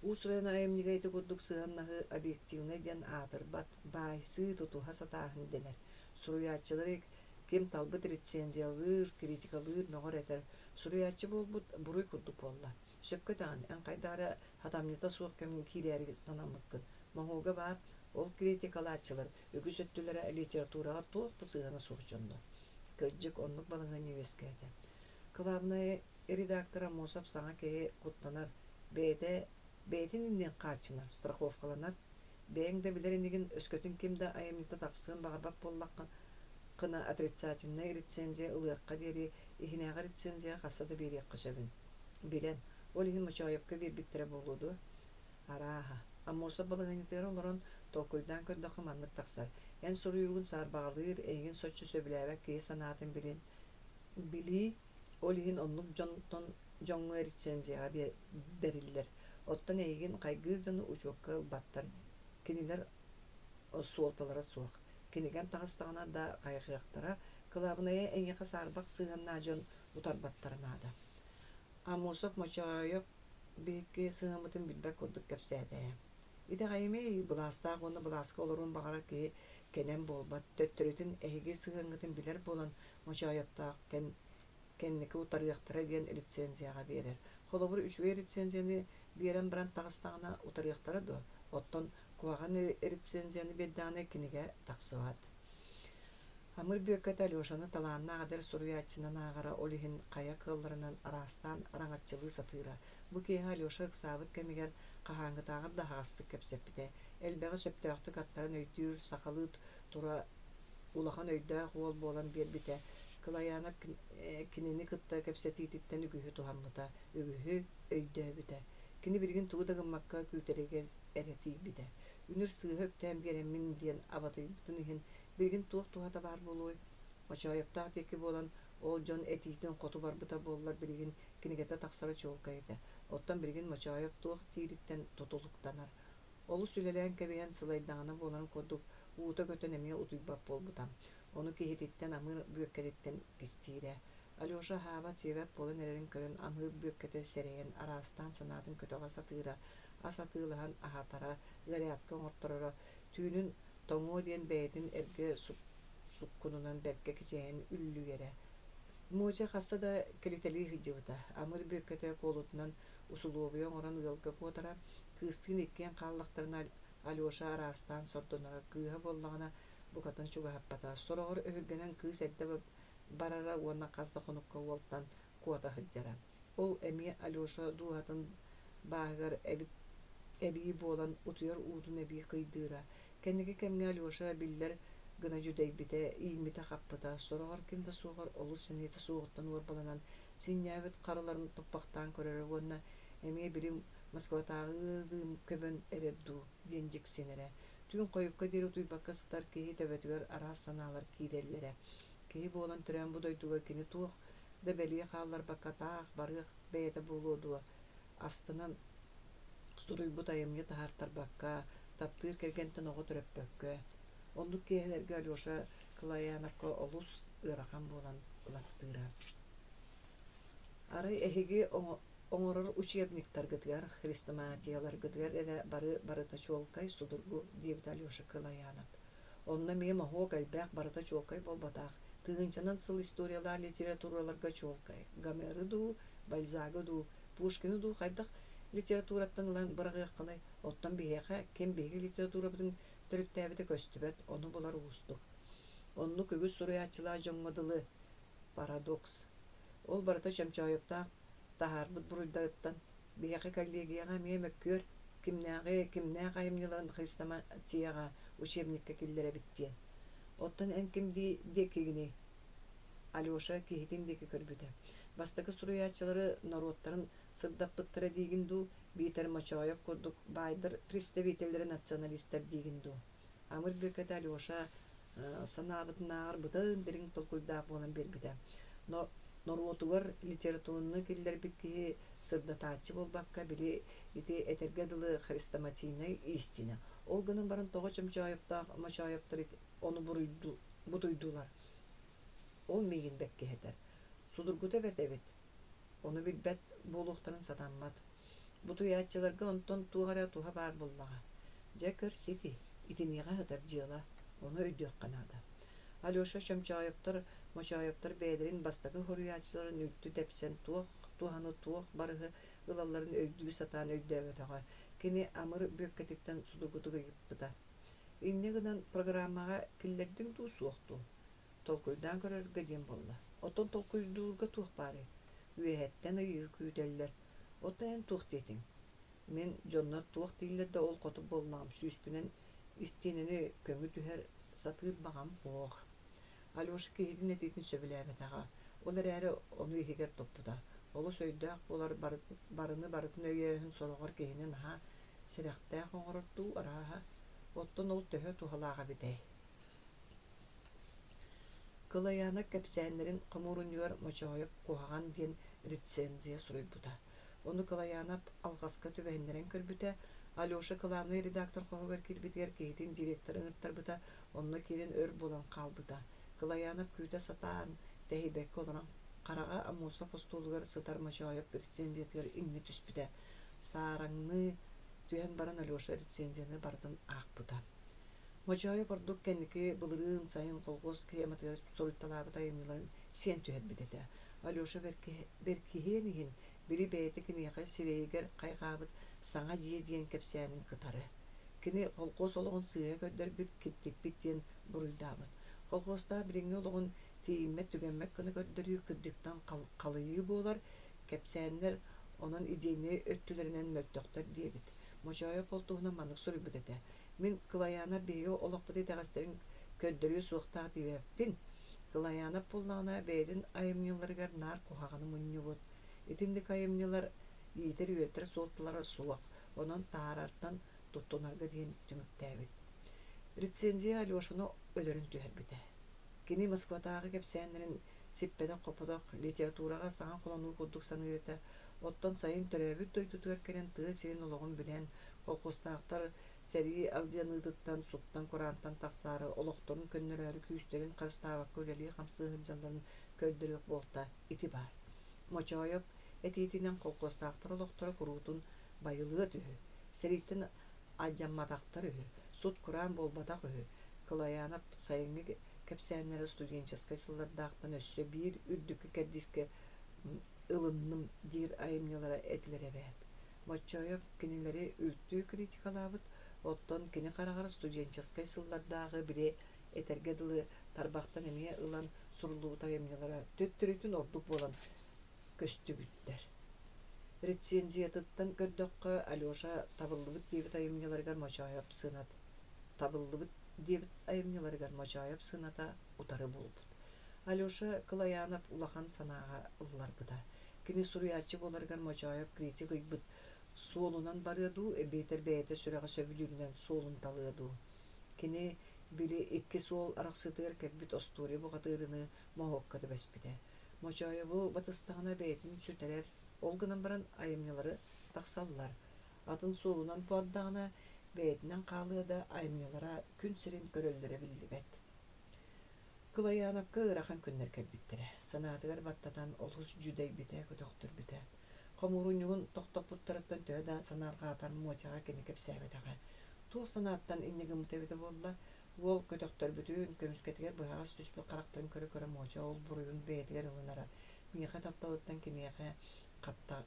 Уусурайна айымнигайты курдук сыаннаһы объективнай диэн аатырбат, баайсыы тутуһа сатааһын денер. Суруйааччылары ким талбыт рецензиялыыр, критикалыыр ноҕор этер. Суруйааччы болбут буруй курдук болла. Сөпкөтаан эн хайдаара хатамньыта суох кэмин киирээри санаммыккын. Моһуга баар ол критикалааччылар үгүс өттүлэрэ литературага туохта сыана суохчондо. Кырдьык оннук балаһыын үөскээте. Кылаабынай редактора Аммосов саҥа киһи куттанар, бээтин иннен хааччынар, страховкаланар. Бэйэң да билэринигин өскөтүн ким да айамньыта тахсыын баҕарбап боллаккан кына отрицательный рецензия ылыакка диэри ихинээҕэ рецензия хасса да биэриэкка сөбүн билэн ол иһин мочоойопка биирбиттерэ болуду арааха аммооса балыгынытыгар олорон толкуйдаан көрдөххү маннык тахсар эн суруйугун саарбаҕалыыр эйигин соччу сөбүлээбэ киһи санаатын билии ол иһин оннук дьонтон дьоҥҥу рецензияга бериллэр оттон эйигин хайгыыр дьону учуокка ылбаттар кинилэр суолталара суох кинигэн таҕыстаҕына да хайахыахтара кылаабыная эҥиэхэ саарбак сыһаннаа дьон утарбаттаранаада аммуусап мочоойоп биикки сыһаммытын билбэк курдук кэпсээтэһэ итэҕэйимэй былаастаах уонна былааска олоруун баҕарар киһи кэнэн буолбат төттөрүтүн эһиги сыһыҥҥытын билэр буолан мочоойоптаах кэнники утарыахтара диэн рецензияга биэрэр холобур үчүгэй рецензияны биэрэн баран таҕыстаҕына утарыахтара дуо оттон куаҕан рецензияны билдэҕинэ кинигэ тахсыбаат Амыр бүйөккөт Алешаны талааннаҕадар суруйааччынанааҕара ол иһин хайа кыалларынан араастаан араңаччылыы сатыыра. Бу киэһэ Алеша ыксаабыт кэмигэр хаһааҥҥытааҕар да хаастык кэпсэппитэ. Элбэҕи сөптөөхтүк аттаран өйдүүр сахалыыт тура улахан өйдөөх уол буолан биэрбитэ. Кылаяанап кинини кытта кэпсэтиититтэн үгүһү туһаммыта, үгүһү өйдөөбүтэ. Кини билигин туу дагыммакка күүтэригэр эрэтиибитэ. Үнүр сыыһы өктөөн биэрэммин диэн абатыйбытын иһин билигин туох туһата баар болуой. Мочоойоптаах текки буолан ол дьон этиитин хоту барбыта буоллар билигин кинигэтэ тахсара чуолкайда. Оттон билигин мочоойоп туох тиириттэн тутулуктанар. Олу сүлэлээн кэбиэн сылайдаҕына буоларын курдук уута көтөн эмиэ утуйбап болбутам. Ону киһититтэн амыр бүөккэриттэн кистиирэ. Алеша хаава тиэбэп болан эрэрин көрөн амыр бүөккэтэ сэрэйэн араастаан санаатын көтөҕө сатыыра. Асатыылаһан аһатара зарядка оҥортороро түүнүн тоҥуо диэн бэйэтин эргэ суккунунан бэргэ кичээн үллүгэрэ. Мууча хасса да кэлитэлии хыдьыбыта. Амыр бүөккэтэ куолутунан усулуобуйа оҥорон ыалга куотара кыыстыын иккиэн хааллахтарына Алеша араастаан сордонора кыыһа буоллаҕына букатын чугаһаппата. Сороҕор өһүргэнэн кыыс эрдэ барара уонна хаста хонукка уолтан куота хыдьара. Ол эмиэ Алеша дууһатын бааһыгар эбии буолан утуйар уутун эбии кыйдыыра. Кэнники кэмҥэ Алеша биллэр гына дьүдэйбитэ, ииммитэ хаппыта. Сороҕор кимда суоҕор олус синиэти суоҕуттан уорбаланан синньээбит харыларын туппахтаан көрөрө уонна эмиэ били Москватааҕы көмөн эрэр дуу диэн дьиксинэрэ. Түүн хойукка диэри утуйбакка сытар киһи төбөтүгэр араас санаалар киирэллэрэ. Киһи буолан төрөөн бу дойдуга кини туох да бэлии хаалларбакка таах барыах бэйэтэ буолуодуа. Астынан суруйбут айымñа таһаартарбакка таптыыр кэргэнтэн оҕо төрөппөккө. Оннук киэһэлэргэ Алеша кылаяанакка олус ыарахан буолан ылаттыыра. Арай эһиги оҥорор учебниктаргытыгар, хрестоматияларгытыгар эрэ барыта чуолкай судургу диэбит Алеша кылаяанап. Онна миэм оһуо кэлбээх барыта чуолкай болбатаах. Тыгынчанан сыл историялар, литератураларга чуолкай. Гомеры дуу, Бальзагы дуу, Пушкины дуу хайдах литератураттан ылан барагыаххынай. Оттан биһиэхэ ким биһиги литературабытын төрүттээбите көстүбэт, ону булар уустук. Онну күгүс суруйааччылаа дьоҥҥодылы парадокс. Ол барыта чөмчөөйөптаах таһаарбыт буруйдагыттан биһиэхэ коллегияга миэ мөккүөр кимнээх айымныларын хрестоматияга учебникка киллэрэбит диэн. Оттан эн ким диэкигини Алеша киһитин диэки көрбүтэ. Бастакы суруйааччылары народтарын сырдаппыттара диигин дуу, биитер мочоойоп курдук баайдар представительдери националисттер диигин дуу. Амыр бүөккэтэ Алеша санаабытынааҕар бытын дирин толкуйдаах буолан биэрбитэ. Норуотугар литературны киллэрбит киһи сырдатааччы болбакка били ити этергэ дылы хрестоматийнай истина. Ол гынан баран тоҕо чөмчөөйөптаах мочоойоптор ону бутуйдуулар. Ол миигин бэккиһэтэр. Судургута бэрдэбит. Ону билбэт буолуохтарын сатаммат. Бутуйааччыларга онтон туuгара туһа баар буллаҕа. Дьэ көр сити, итиниэҕэ хытар дьыала, ону өйдүөхханаада. Алеша чөмчөөйөптор, мочоойоптор бэйэлэрин бастакы хоруйааччыларын үлтү тэпсэн туһаны туох барыһы ылалларын өйдүү сатаан өйдөөбөтөҕө. Кини амыр бүөккэтиттэн судургутуга ыйыппыта. Инне гынан программаға киллэрдиң туу суохтуу. Толкуйдаан көрөргө диэн болла. Отон толкуйдуурга туох баары. Үөһэттэн ыйыы күүтэллэр. Отайан туох диэтиң. Мен дьоннор туох дииллэр да ол хоту боллаам сүүспүнэн истиэнини көмү түһэр сатыыр багам уох. Alyoша киһитин этитин сөбүлээбэтаҕа. Олар әрі ону ихигер топпута. Олу сөйдөөх болар барыны барытын өйөһүн сороҕор киһини наһа сирэхтээх оҥорордуу арааһа. Оттон ол төһө тухалааҕа битэй. Кылаяна кэпсээннэрин хомурунньугар мочоойоп куһаҕан диэн рецензия суруйбута. Ону кылаянап алҕаска түбэһиннэрэн көрбүтэ. Алёша кылаамный редактор хоһугар кирбитигэр киһитин директор ыҥыртарбыта, онно киирин өр булан хаалбыта. Кылаянап күүтэ сатаан тэһибэкке олорон хараҕа амуоса постуулугар сытар мочоойоп рецензиятыгар иҥни түспүтэ. Саараңны түһэн баран Алёша рецензияны бартын аахпыта. Мочоойоп ордук кэнники былырыын сайын колгос киэматыгар соруйтталаабыта эмниларын сиэн түһэрбитэтэ. Алёша беркиһиэн иһин били бэйэти киниэхэ сирэйигэр хайгаабыт саҥа дьиэ диэн кэпсээнин кытары. Кини холкоос олоҕун сыыа көрдөрбүт киптикпит диэн буруйдаабыт. Холкоостаа бириҥҥи олоҕун тииммэт түгэммэк кыны көрдөрүү кырдьыктан калыйыы буолар, кэпсээннэр онон идейни өттүлэринэн мөлтөхтөр диэбит. Мочоойоп олтуһуна манык суруйбут этэ. Мин кылаяна бейо олохпуты тагастерин көддөрүү суохтаах дибэппин. Кылаяна пуллаана бэйдин айымньыларыгар наар кухаганы мунньубут. Итинник айымньылар иитер үертер суотталара суох, онон таарартан туттунарга диэн түмүктээбит. Рецензия Алёшуну өлөрүн түһэрбитэ. Кини Москватаагы кэпсээннэрин сиппэдэ хопподох литературага саҥа холонуу курдук саныырыта. Оттон сайын төрөөбүт дойтутугар керен тыа сирин олоҕун билэн холкустаахтар сэрии алдьаныытыттан суттан кураантан тахсаары олохторун көннөрөөрү күүстерин харыстаабакка үлэлии хамсыыһылдьалларын көйдөрүөх буолта ити баар. Мочоойоп этиитинен холкустаахтар олохтора куруутун байылыа түһү, сэрииттэн адьамматахтар үһү, сут кураан болбатах үһү. Кылаянап сайыҥҥы кэпсээннэрэ студенческай сыллардаахтан өссө биир үрдүккү кэрдиске ылынным диир айымньылара этилэребэät. Мочоойоп кинилэри үлтүү критикалаабыт, оттон кини хараҕар студенческай сыллардааҕы бире этергэ дылы тарбахтан эмиэ ылан сурулуута айымньылара төттөрүтүн ордук буолан көстүбүттэр. Рецензиятыттан көрдөккө Алёша табыллыбыт диэбит айымньыларыгар мочоойоп сынат. Табыллыбыт диэбит айымньыларыгар мочоойоп сыната утары буолбут. Алёша кылаянап улахан санааға ылларбыта. Кини суруячы боларыгар мочоойоп критик ыйбыт. Суолунан барыадуу эбейтер бэйэтэ сүрэҕэ сөбүлүүрүнэн суолун талыадуу. Кини били икки суол арахсытыгар кэббит остуурий буҕатыырыны моһуокка дөбөспүтэ. Мочоойобу батыстаҕына бэйэтин сүтэрэр олгунан баран айымньылары тахсаллар. Атын суолунан пуаддаҕына бэйэтинэн хаалыада айымньылара күн сирин көрөллөрө биллибэт. Кылаянапка ырахан күннер кэлбиттерэ. Санаатыгар баттатан олус жүдэй битэ көтөхтөр бүтэ. Хомуруньугун тохтоппуттараттан төһө санааргаатар муотяга кини кэпсээбэтэҕэ. Туох санааттан иннигымытэбитэ буолла, уол көтөхтөр бүтүүн көмүскэтигэр быһаагас түспүт характарын көрө муоча ол буруйун бээтигэр ылынара. Миэхэ тапталыттан киниэхэ хатта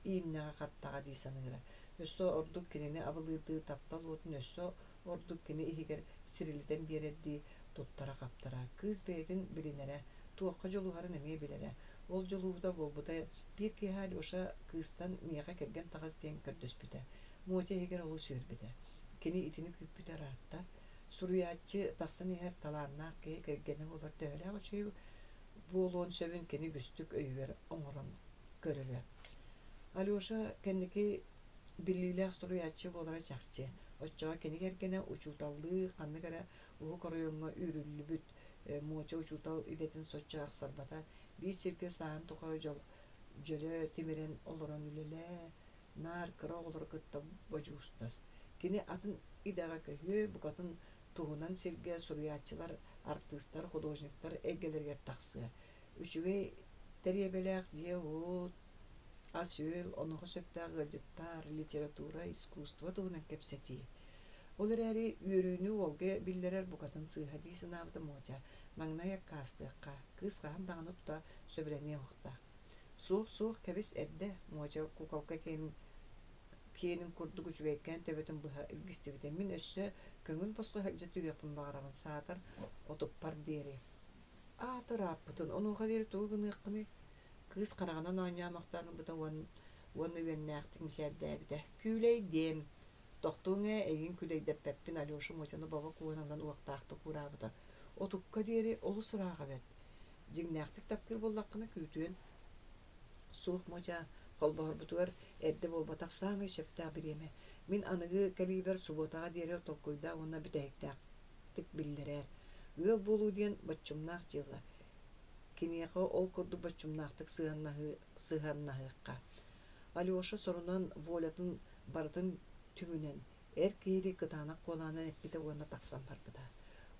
иимнэҕэ хаттаҕа дии саныыра. Өссө ордук кинини абылыырдыы таптал уутун өссө ордук кини иһигэр сирилитэн биэрэрдии туттара каптара. Кыыс бэйэтин билинэрэ, туохха жолуһарын эмиэ билэрэ. Ол жолууда болбута бир киһи Алёша кыыстан миэхэ кэрген тахас диэн көрдөспүтэ. Муоча иһигэр олу сүүрбүтэ. Кини итини күппүтэ араатта. Суруяаччы тахсан иһэр талааннаах киһи кэргени болар төһөлээх очуй буолуон сөбүн кини бүстүк өйүгэр оҥорон көрөрө. Алёша кэнники биллилээх суруяаччы болара чахчы. Оччоға кини кэргенэ учууталлыы ханныгара уһу коройоҥҥо үүрүллүбүт муоча учуутал идэтин соччо ахсарбата биис сиргэ саан тухары жөлө тимирен олорон үлэлээ наар кыра оҕолор кытта божуустас. Кини атын идэҕэ көһүө букатын туһунан сиргэ суруяаччылар, артыстар, художниктар эггелэригэр тахсыа. Үчүгэй тэриэбэлээх дьиэ уут ас үөл оноҕо сөптээх ылдьыттар, литература, искусство туһунан кэпсэтии. Олар эри үөрүүнү уолга биллэрэр букатын сыыһа дии санаабыта муоча маҥнайа каастыахха кыыс хаһан даҕаны тута сөбүлэниэ уохтаах. Суох кэбис эрдэ муоча кукалка киэнин курдук үчүгэйккэн төбөтүн быһа илгистибитэ. Мин өссө көҥүл босхо хаджа түгэппин баҕарабын саатар отуппар диэри. Аатырааппытын онуоха диэри тугу гыныаххыны кыыс хараҕанан оонньаамахтааныбыта уон үөннээхтик мисээрдээбитэ. Күүлэй диэм тохтууҥа эйигин күлэйдэппэппин Алёша муочаны баба куонанан уохтаахты куураабыта. Otukka diğeri olu sırağa bet. Jignäktik taptır bollakkyna kütüen suuk moja holbahor butugar edde bolbatak saamay şeptä bireme. Min anıgı kaliber subotağa diğeri otokkoyda ona bütehektäk tik bildirer. Gıl bolu diyen bachumnaaq jylla. Kiniyaqa ol kurdu bachumnaaqtık sığannahıqqa. Alyoşa sorunun volatın barıtın tümünen erkeğili kıtanak kolanan etbite ona taksan barbıda.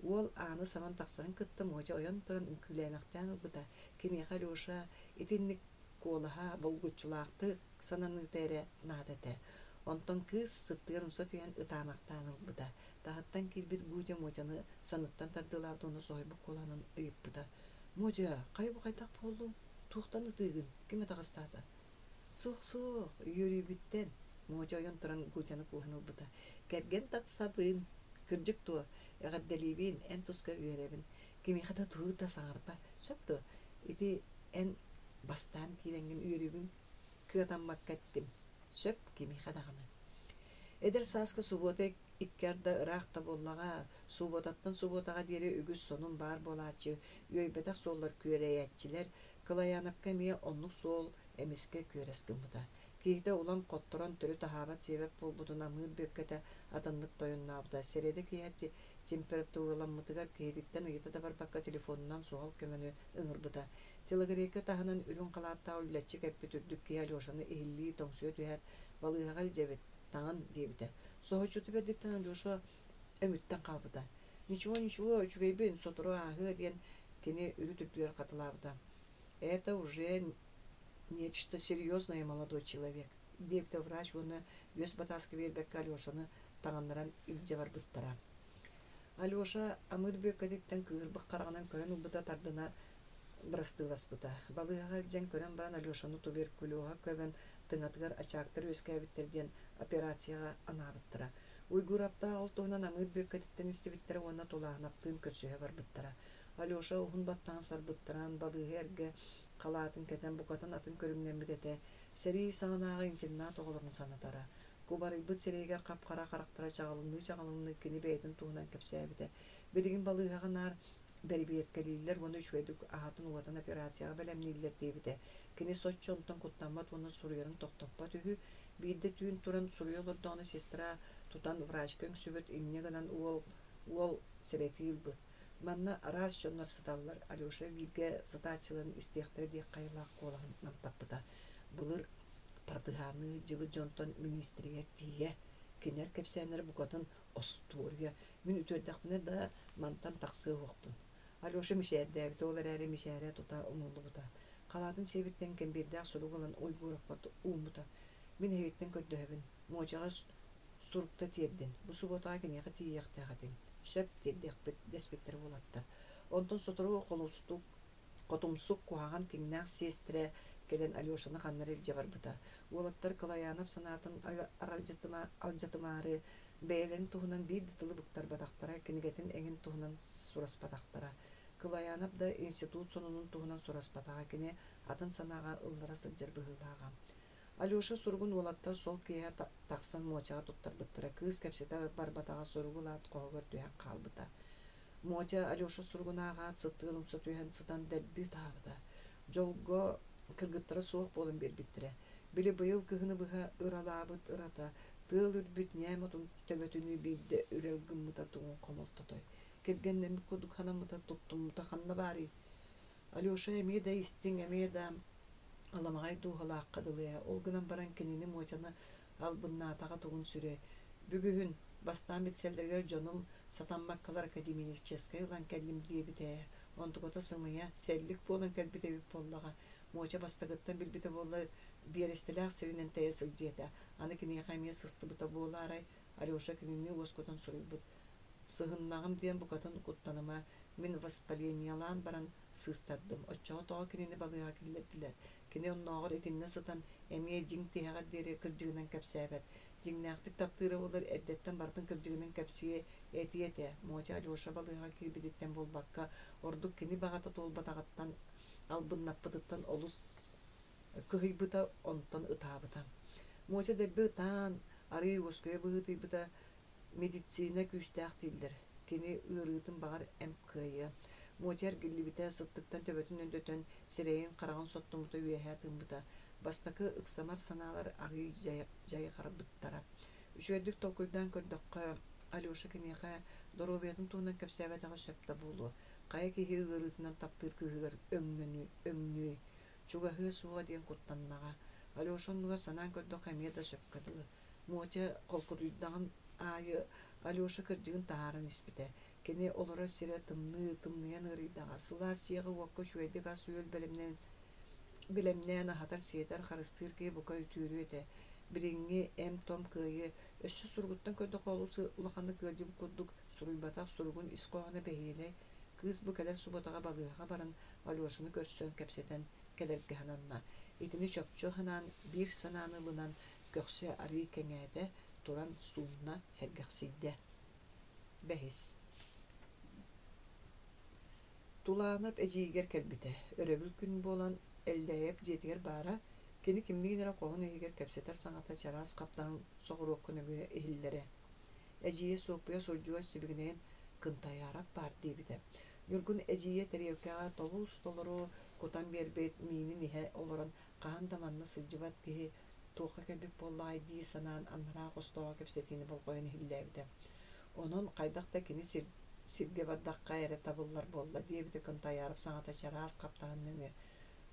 Ol anı saman taksan kıttı moja oyan turan ünkülemekten bıda. Kiniyaqa Alyoşa itinlik kolaha bolguçulaaqtı sananı tere nadete. Onton kız sıttığın tüyen ıtamaktan bıda. Dahattan kilbir guja mojanı sanıttan tardılavdı onu soybu kolanın ıyıp bıda. Moja, kaybu kaytak poldu. Tuğtan ıtığın. Kime tağıstada? Suh, yürü bitten. Moja oyan turan gujanı kuhanı bıda. Kergen taksabın. Kırcık tuğa. Eğer delibin en tuska üyerebin. Kimi kada tuğu da sağırpa. Söptü. İti en bastan kilengin üyerebin. Kıatan makkattim. Söp kimi kadağını. Eder saska subotek ikkerde ıraqta bollağa, subotattan subotağa deri ügüs sonun bar bolaçı, üybetak sollar küöreyetçiler, kılayanakka miye onluk sol emiske küöreskin buda. Kihde ulan qottoron türü tahabat sebep bolbuduna mığır bökkete atanlık doyunna buda. Serede kiyati temperaturalanmatıgar kihiditten ıyıta da bar bakka telefonundan soğal kömönü ıngır buda. Tilgireke tahanan ülün qalatta ulletçi keppe türdük kiyal yoşanı ehilliği tongsuyo tüher balığagal cebet tahan diyebite. Soğuçutu beditten Alyoşa ömütten kalbıda. Ничего, чугайбен сотро ahı diyen kini ürü türkler katılabıda. Это уже нечто серьезное, молодой человек. Deyip de врач onu göz bataskı verбекке Alyoşa'nı tağandıran ilce var bıttara. Alyoşa amır bökkedikten kığırbık karağынан kören ubıda tardına bırastığlas bıda. Balığağa ilcen kören baran Alyoşa'nı tuberkülüğa köven tıngatıgar açaktır özkabitlerden operatsiyaga anabıttıra. Uygurapta oltuğunan amır bökkedikten istibittere ona tolağınaptığın kötsühe var bıttara. Alyoşa uhun battan sar bıttıran balığı erge kalatın keten bukatan atın körümden bitete. Seri sağanağı internat oğulurun sanatara. Kubarı bıt seriger kapkara karaktıra çağalınlığı kini beytin tuğunan kepsebide. Birigin balığağa nar beri bir erkeliyler onu üçvedik ahatın uğatan operatsiyaga belemniyiller deyibide. Kini soç ondan kutlanmat onu suruyarın toktoppa tühü. Bir de tüyün turan suruyolur da onu sestra tutan vraşkön sübüt inne ganan uol seretil bıt. Manna aras şonlar sıdallar Alyoşa bilge sıdaçılığın istiyaktları diye kayılaq koğulan tapıda. Bulur partıhanı cıvı jonton ministriyer diye. Kiner kepsenleri bu kadın osturiya. Min üterdakmine da mantan taksı hoqpun. Alyoşa mişer devite olar eri mişere tuta umullu buda. Kaladın sevitten kembirdak soluk olan uygurak batı umuda. Min hevitten kördöhebin. Mocağa surukta tierdin. Bu subotağa kinyağı tiyyakta hadin. Söp tierdek despekteri olattar. Ondan soturu kotumsuk kuhagan kinnaq sestre gelen Alyoşa'nı kanlar ilce var buda. Olattar kılayanap sanatın alcatımarı beylerin tuhunan bir dıtılı bıktar badaktara, kinigetin engin tuhunan suras badaktara. Kılayanap da institut sonunun tuhunan suras badağa kini atın sanağa ıllara sılcar bıhılağa. Alyoşa surgun olattar sol kiya taksan moçağa tuttar bıttıra. Kız kepsete barbatağa surgulat qoğur düyen kalbıda. Moça Alyoşa surgun ağa sıttığın umsa tüyen sıdan delbi tabıda. Jolgo kırgıttıra soğuk bolun bir bittire. Bili bıyıl kıhını bıha ıralabıt ırata. Tığıl ürbüt niyemotun töbötünü bilde ürel gımmıda tuğun komolta toy. Kergenlemi kuduk hanamıda tuttumda hanna bari. Alyoşa emeye de istin emeye de alamağay duğala qadılıya. Olgınan baran kenini moçanı albınna tağa tuğun süre. Bügühün bastan bitselderger jonum Satanmakkalar Akademiyeli Českayılan kellim diye bite. Ontukota sımıya sellik bolan kelbite bip bollağa. Moça bastagıttan bilbite bolla bir estelak serinen teyasıl jeta. Anı kini yakaymiya sıstı bıta bolla aray. Alyoşa kinini oskotan soruy but. Sığınnağım diyen bu kadın kuttanıma min vaspaleniyalan baran sığıstadım. Oçoğa toğa kinini balığa killettiler. Kini onnoğur etinne sıtan emiye jing tihağa deri kırcığından kapsabet. Jignaqtık taptırı olur eddetten bardın kırcığının kapsiye etiyete. Moça Alyoşa balığa kilbiditten bol bakka. Orduk kini bağata tol batağattan albınnappıdıttan olus kıhıybıta ontan ıtabıta. Moça debbi ıtan arıyı oskoya bıhıtıybıta meditsina küstaq diller. kini ırıtın bağır em kıyı. Moter gillibite sıttıktan töbötün öndötön sireyin qarağın sottumuta üyehatımbuta. Bastaki ıksamar sanalar ağı jayı qarabıttara. Üçöydük tokuydan kördökka Alyoşa kiniqa dorobiyatın tuğundan kapsabatağı söpte bulu. Qaya kihi ırıtından taptır kıhıgar öngünü. Çugağı suğa diyen kuttannağa. Alyoşa'nın nugar sanan kördök hamiye da söpkadılı. Moter kolkuduydan ayı Alyoşa kırcığın taharan ispite. Kene olara sire tımlayan ırıydağa. Sıla siyağı vakka şüveydiga suyul bilemnen hatar siyeter karıstır ki buka ütürü ete. Biringi em tom kıyı össü surguttan kördük olusu ulakandı kırcım kurduk suruybatak surgun iskoğana behiyle. Kız bu kadar subatağa balığa baran Alyoşa'nı görsön kepseten kelerge hananna. İtini çöpçü hanan bir sananılınan gökse arı kengede duran suunna hergakside. Behis. Tulanıp eciğer kelbite. Örebül gün bolan eldeyip jetiger bara. Keni kimliğinere qoğun eğer kepseter sanata çaraz kaptan soğur okunu bir ehillere. Eciye soğupuya sorcuğa sibigneyen kıntayarap bar debide. Nurgun eciye teriyevkağa tolus dolaru kutan berbet mini nihe oloran qağın damanna sıcıvat kihi toqa kelbik bollay diye sanan anhara qostoğa kepsetini bolqoyan ehillebide. Onun qaydaqta kini sirge bardaqqa ere tabıllar bolla diye bir tıkın tayarıp sanata çaraz kaptan nöme.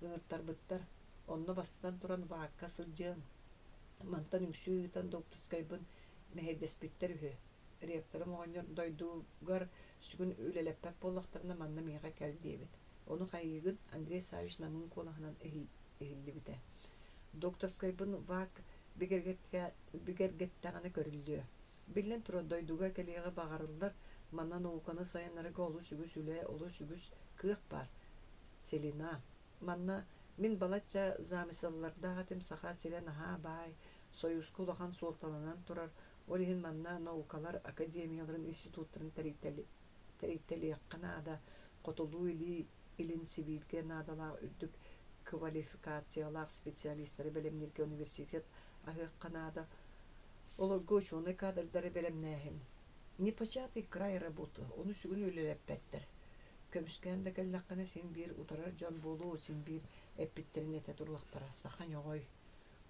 Gırtar bıttar. Onunla bastıdan duran vakka sılcığın. Mantan üngsüğüten doktorskaybın mehedes bitter ühü. Reaktörüm oğanyor doyduğugar sügün üleleppep bollaqtarına manna miğe kel diyebit. Onu qayyıgın Andrei Savich namın kolağынан ehilli bite. Doktorskaybın vak bigergettağına görüldüyor. Billen tura doyduğuga keliğe bağırırlar. Manna noğukanı sayanları olu sügüs üle olu sügüs kığık bar. Selina. Manna min balatça zamisallarda hatim saha siren ha bay soyuz kulahan soltalanan turar. Olihin manna naukalar akademiyaların institutların terikteli yakkana da qotulu ilin sivilge nadala ürdük kvalifikatsiyalar spesialistleri bilimlerge üniversitet ahı kanada olur goç onu kadırları bilimnehim. Ni paçati kray работу, onu sügün üleleppettir. Kömüskende kellaqana sin bir utarar can bolu sin bir epitterin ete durluqtara sahan yoy.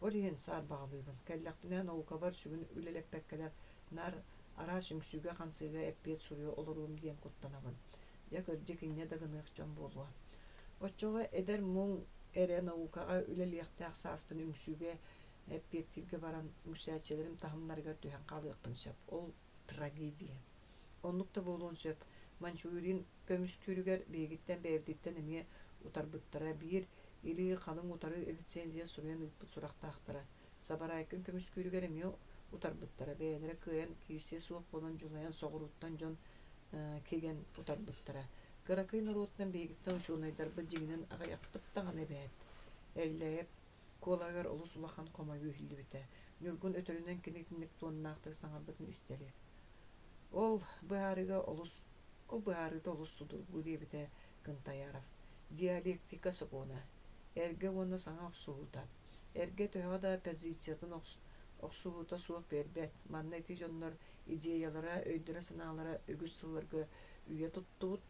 Olihin sar bağlıydın. Kellaqbinen o kabar sügün üleleppekkeler nar ara süngsüge qansıga epet suruyor olurum diyen kuttanabın. Yakır jekinne dagınıq can bolu. Oçoğa eder mung ere naukağa üleliyaqtaq saspın üngsüge epettirge baran müsaçelerim tahımlarga tühen qalıqpın söp. Ol tragediya. Onlukta bolun söp. Mançurin kömüskürüger begitten bevditten emiye utarbıttara bir ili kalın utarı lisenziya suruyan ılpı suraqtaqtara. Sabaraykın kömüskürüger emiye utarbıttara. Beğenere kıyan kisi suuq bolan julayan soğuruttan jon kegen utarbıttara. Kırakıyn orottan begitten uçunaydar bıcıginen ağayak bıttağın ebet. Elleyip kolagar olus ulakan komayı ühilli bite. Nurgun ötöründen kinetinlik tuğannaqtı sanarbıtın isteli. Ol bıharıga olus sudur bu diye bite kıntayaraf. Diyalektika sokona. Erge ona sana oksuhuta. Erge töhava da pozisiyatın oksuhuta suuq berbet. Manna eti onlar ideyalara, öydüre sanalara, ögüs sıllarga üye tuttuğut.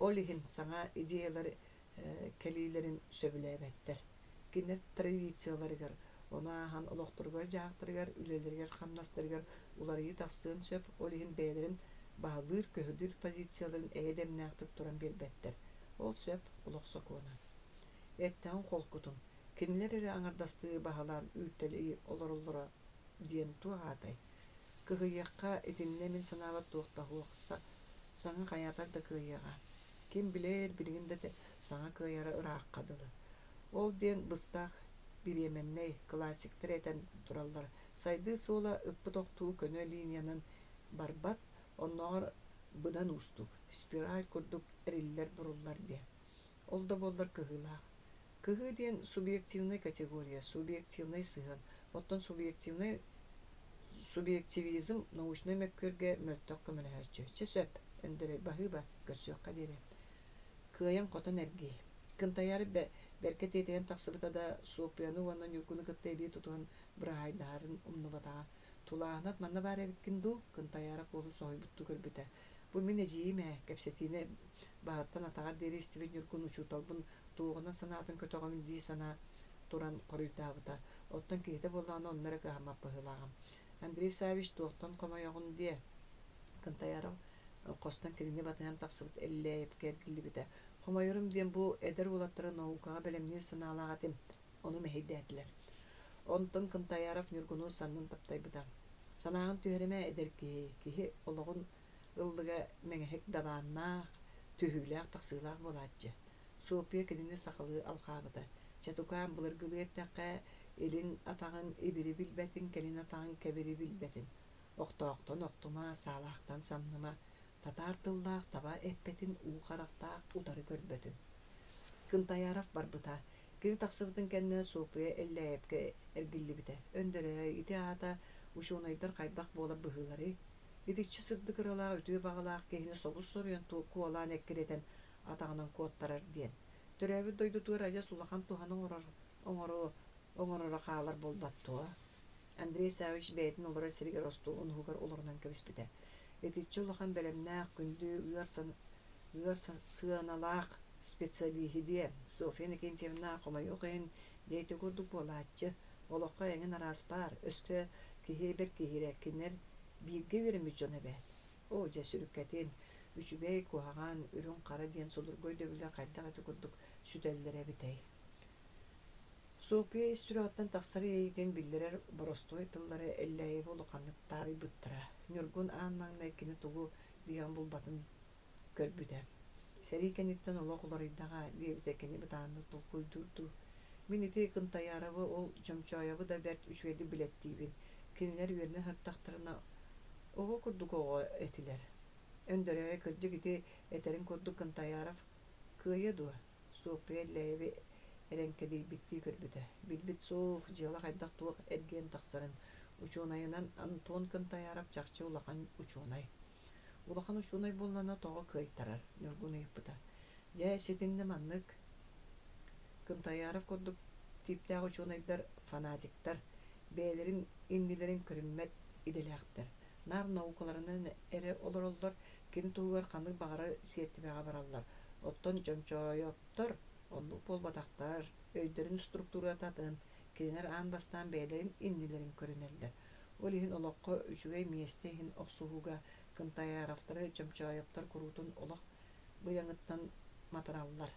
Olihin sana ideyaları kelilerin söbülebettir. Kinler tradisiyalarıgar. Ona han oloqturgar jaqtırgar, ülelerger, qamnastırgar, uları taqsığın söp, olihin beylerin bağlır, köhüdür pozisiyaların eğdemnaqtık duran bir bettir. Ol söp, uloqsa kona. Etten kolkutun. Kinler ere anardastığı bahalan ülteli olorullara diyen tuğatay. Kıhıyakka etinne min sanavat tuğta huqsa, sana kayatar da kıhıyağa. Kim bilir bilginde de sana kıyara ıraq kadılı. Ol diyen bыстaq bir yemenney klasiktir eten durallar. Saydı sola ıppı doktuğu könö liniyanın barbat, onlar bıdan ustuk. Spiral kurduk eriller burullar diye. Ol da bollar kıhılaq. Kıhı diyen subjektivnay kategoriya, subjektivnay sığın. Otton subjektivizm nauşnay mekkörge möltök kömülehäççö. Çesöp, öndere bahıba, görsök kaderi. Kıyan koton ergi. Kıntayarı berket eten taqsıbıta da soğupiyanı vanan yurkunu kıttayli tutuhan bırahaydarın umnubata Tulaanat manna бар эбиккин ду кынтаяра болу соойбутту көрбүтэ. Бу мен эжииме кепсетине бааттан атагар дери истибин юркун учуталбын туугунан санаатын көтөгөмүн дии сана туран коруйтаабыта. Оттон киһите боллааны оннара кыһаммап быһылагам. Андрей Савич туохтон комойогун дие кынтаяра костон кирини батыян таксыбыт эллээп кергилибите. Комойорум диэн бу эдер улаттары наукага белемнир санаалагатым. Ону мехейдээтлер. Онтон кынтаяров нюргуну саннын таптайбыта. Санаагын түһэреме эдерки киһи ологун ыллыга меңеһек дабааннаах түһүүлээх тахсыылаах болааччы. Суопия кидини сахалы алхаабыта. Чатукаан былыргылыеттакка элин атагын ибири билбетин, келин атагын кебири билбетин. Охтооқтон охтума, саалаахтан самныма, татар тыллаах таба эппетин уухарахтаах утары көрбөтүн. Кынтаяров барбыта. Кини тахсыбытын кэннэ суопия эллээпке эргиллибите. Өндөрөө ити аата ушуунайдар хайдах буола быһылары. Итиччи сырдыгыралаах өтүө багалаах киһини собус соруйан куолаан эккиретен атаганан куоттарар диэн. Төрөөбүт дойдутугар ажа сулахан туханы оҥорора хаалар болбаттуа. Андрей Савич бээтин олора сиригер осту унугар олорунан кэбиспите. Итиччи улахан белемнаах күндү ыар сыаналаах специалиһи диэн. Софья Никентьевна комойугын дейти курдук буолааччы. Олоққа эңин араспар, өстө киһи бер киһирээккинер биирге беремит дьон эбэт. О, дьэ сүрүккэтин, үчүгэй куһаҕаан үрүн хара диэн солургой дөбүлэр хайдах ати курдук сүтэллэр эбитэй. Софья истүрээҕэттэн тахсары эйитин биллэрэр боростой тыллары эллэйи болуқанныктаары быттара. Нюргун ааннаҥнай кини тугу диэн булбатын көрбүтэ. Сэрикэниттэн олох уларыйдаҕа диэбитэ кини бытаанны тулкуйдурду. Мин ити кынтаярабы ол чөмчөйабы да бэрт үчүгэди билеттиибин. Кинилер үөрнэ хыртахтарына ого курдук ого этилер. Өндөрөө кырдьык ити этерин курдук кынтаяров кыайа дуа. Суопия эллээби эренкедийбиттии көрбүтэ. Билбит суох дьыала хайдах туох эргиэн тахсарын учуунайынан Антон Кынтаяров чахчы улахан учуунай. Улахан учуунай боллана тоҕо кыайтарар. Нюргун ыйыппыта. Дьэ ситинне маннык Кынтаяров курдук типтээҕ учуунайдар фанатиктар, бээлерин иннилерин көрүммэт иделээхтэр. Нар наукаларынан эре олороллор кини тугугар ханнык багара сиэртибээҕэ бараллар. Оттон чөмчөйоптор, оннук болбатахтар, өйдөрүн структурататын, кинилер аан бастаан бээлерин иннилерин көрүнэллэр. Ол иһин олоққо үчүгэй миэстэ иһин охсуһууга Кынтаяровтары чөмчөйоптор куруутун олох быяҥыттан матараллар.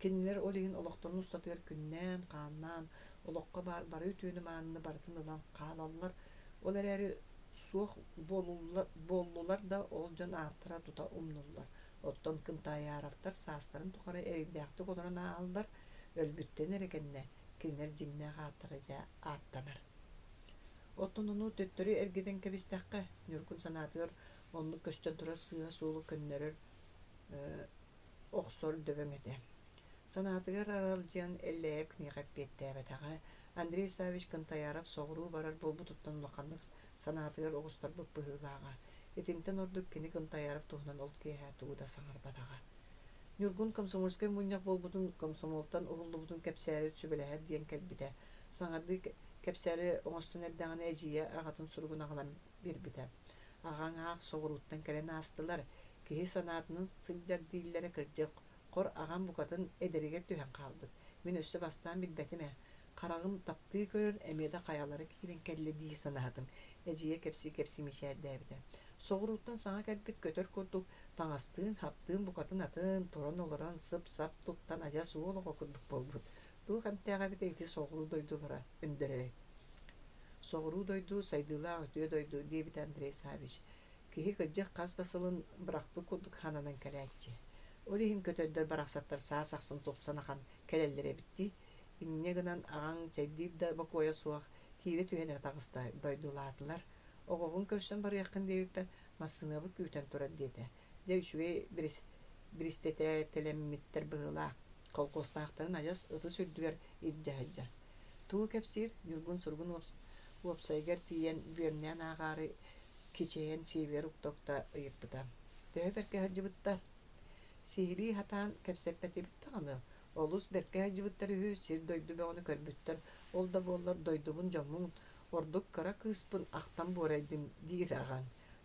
Кинилер ол иһин олохторун устатыгар күннään, хааннаан, олоққа бары үтүүнү маанны бартын ылан хаалаллар. Ол эрээри суох боллулар да ол дьон ааттара тута умнуллар. Оттон Кынтаяровтар саастарын тухары эрийдээхтик олорун ааллар, өлбүттен эрекенне кинилер дьимнээх ааттара дьэ ааттанар. Оттон ону төттөрү эргитен кэбистэххэ, Нюргун санаатыгар онну көстөн тура сыа суулу көннөрөр охсор дөбөҥэтэ. Санаатыгар аралдьыан эллээк ниэхэппиэттээбэтэҕэ Андрей Савич Кынтаяров соҕуруу барар болбутуттан улаханнык санаатыгар оҕустарбык быһыылааҕа. Итинтэн ордук кини Кынтаяров туһунан ол киэһэ тугуда саҥарбатаҕа. Нюргун комсомольской муньяк болбутун комсомолтан уһуллубутун кэпсээри сүбэлэһэ диэн кэлбитэ. Саҥарды кэпсээри оҥостун эрдэҕинэ эдьиийэ аҕатын суругун аҕалан биэрбитэ. Аҕаҥаах соҕурууттан кэлэн аастылар. Киһи санаатынын сылдьар дииллэри кырдьык хор аҕам букатын эдеригер түһэн хаалбыт. Мин өссө бастаан билбэтиме. Харағым таптыы көрөр эмиэдэ хайалары киирин кэллэ дии санаатым. Эдьиийэ кэпси мишээдээбитэ. Соҕурууттан саҥа кэлбит көтөр курдук таҥастыын, хаптыын букатын атын, туран олорон сып-сап туттан ажа суолоҕо курдук болбут. Туу хамтээҕэбит эйти соҕуруу дойдулара өндөрөй. Соҕуруу дойду, сайдыылаах өтүө дойду диэбит Андрей Савич. Киһи кырдьык хас тасылын бырахпыт курдук хананан кэлээччи. Ол иһин көтөйдөр барахсаттар саасахсын тупсанахан кэлэллэребитти. Инне гынан аҕаң чайдыып да бакуоя суах киири түһэнэр тагыста дойдулаатылар. Оҕоҕун көрсөн барыаххын диэбиттэр массыынабы күүтэн турар диэтэ. Дьэ үчүгэй биристэтэ телэммиттэр быһыылаах. Колхозтаахтарын ажас ыты сүрдүгэр илдьэһэдьэ. Туу кэпсиир Нюргун сургун уопсайгар тиийэн бүөмнээн ааҕаары кичэйэн сиибиэр уктокта ыйыппыта. Төһө берке хаджыбыттар. Сиһилии хатаан кэпсэппэтибит таҕаны. Олус берке хаджыбыттар үһү сир дойду бөҕөнү көрбүттэр. Ол да буоллар дойдубун дьоммуҥ Ордук кара кыспын ахтан борайдым дир аған.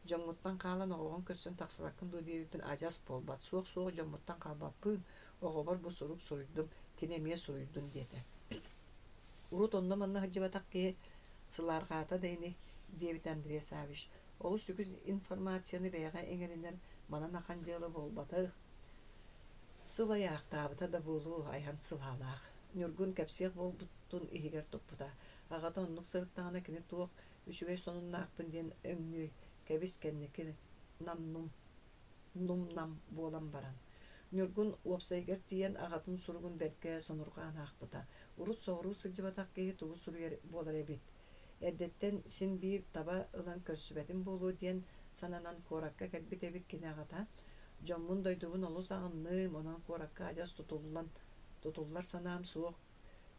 Жомуттан калан оғон көрсөн тақсыракын ду дебитин ажас болбат. Суох жомуттан калбаппын, оғобар бу сурук суруйдум, тенемие суруйдум деді. Урут онна манна хаджибатақ ке сыларғата дейни Дебит Андрей Савич. Олу сүгіз информацияны бәйға эңерінен манан ақан жылы болбатық. Сыла яқтабыта да болу айхан сылалақ. Нүргүн кәпсеқ болбуттун ихигер топпута. Ағата оннық сырыттағына кені туық үшігей сонунна ақпын ден өңнүй кәбіс кәннекі нам болан баран. Нүргүн уапсайгер тиен ағатын сургун бәрке сонурған ақпыта. Урут соғыру сылжыбатақ кейі туғы суруер болар әбет. Әрдеттен син бир таба ылан көрсүбәтин болу диен сананан коракка кәлбит әбит кені ағата. Жоммун дойдуғын олу сағынным, онан коракка ажас тутуллар санам суық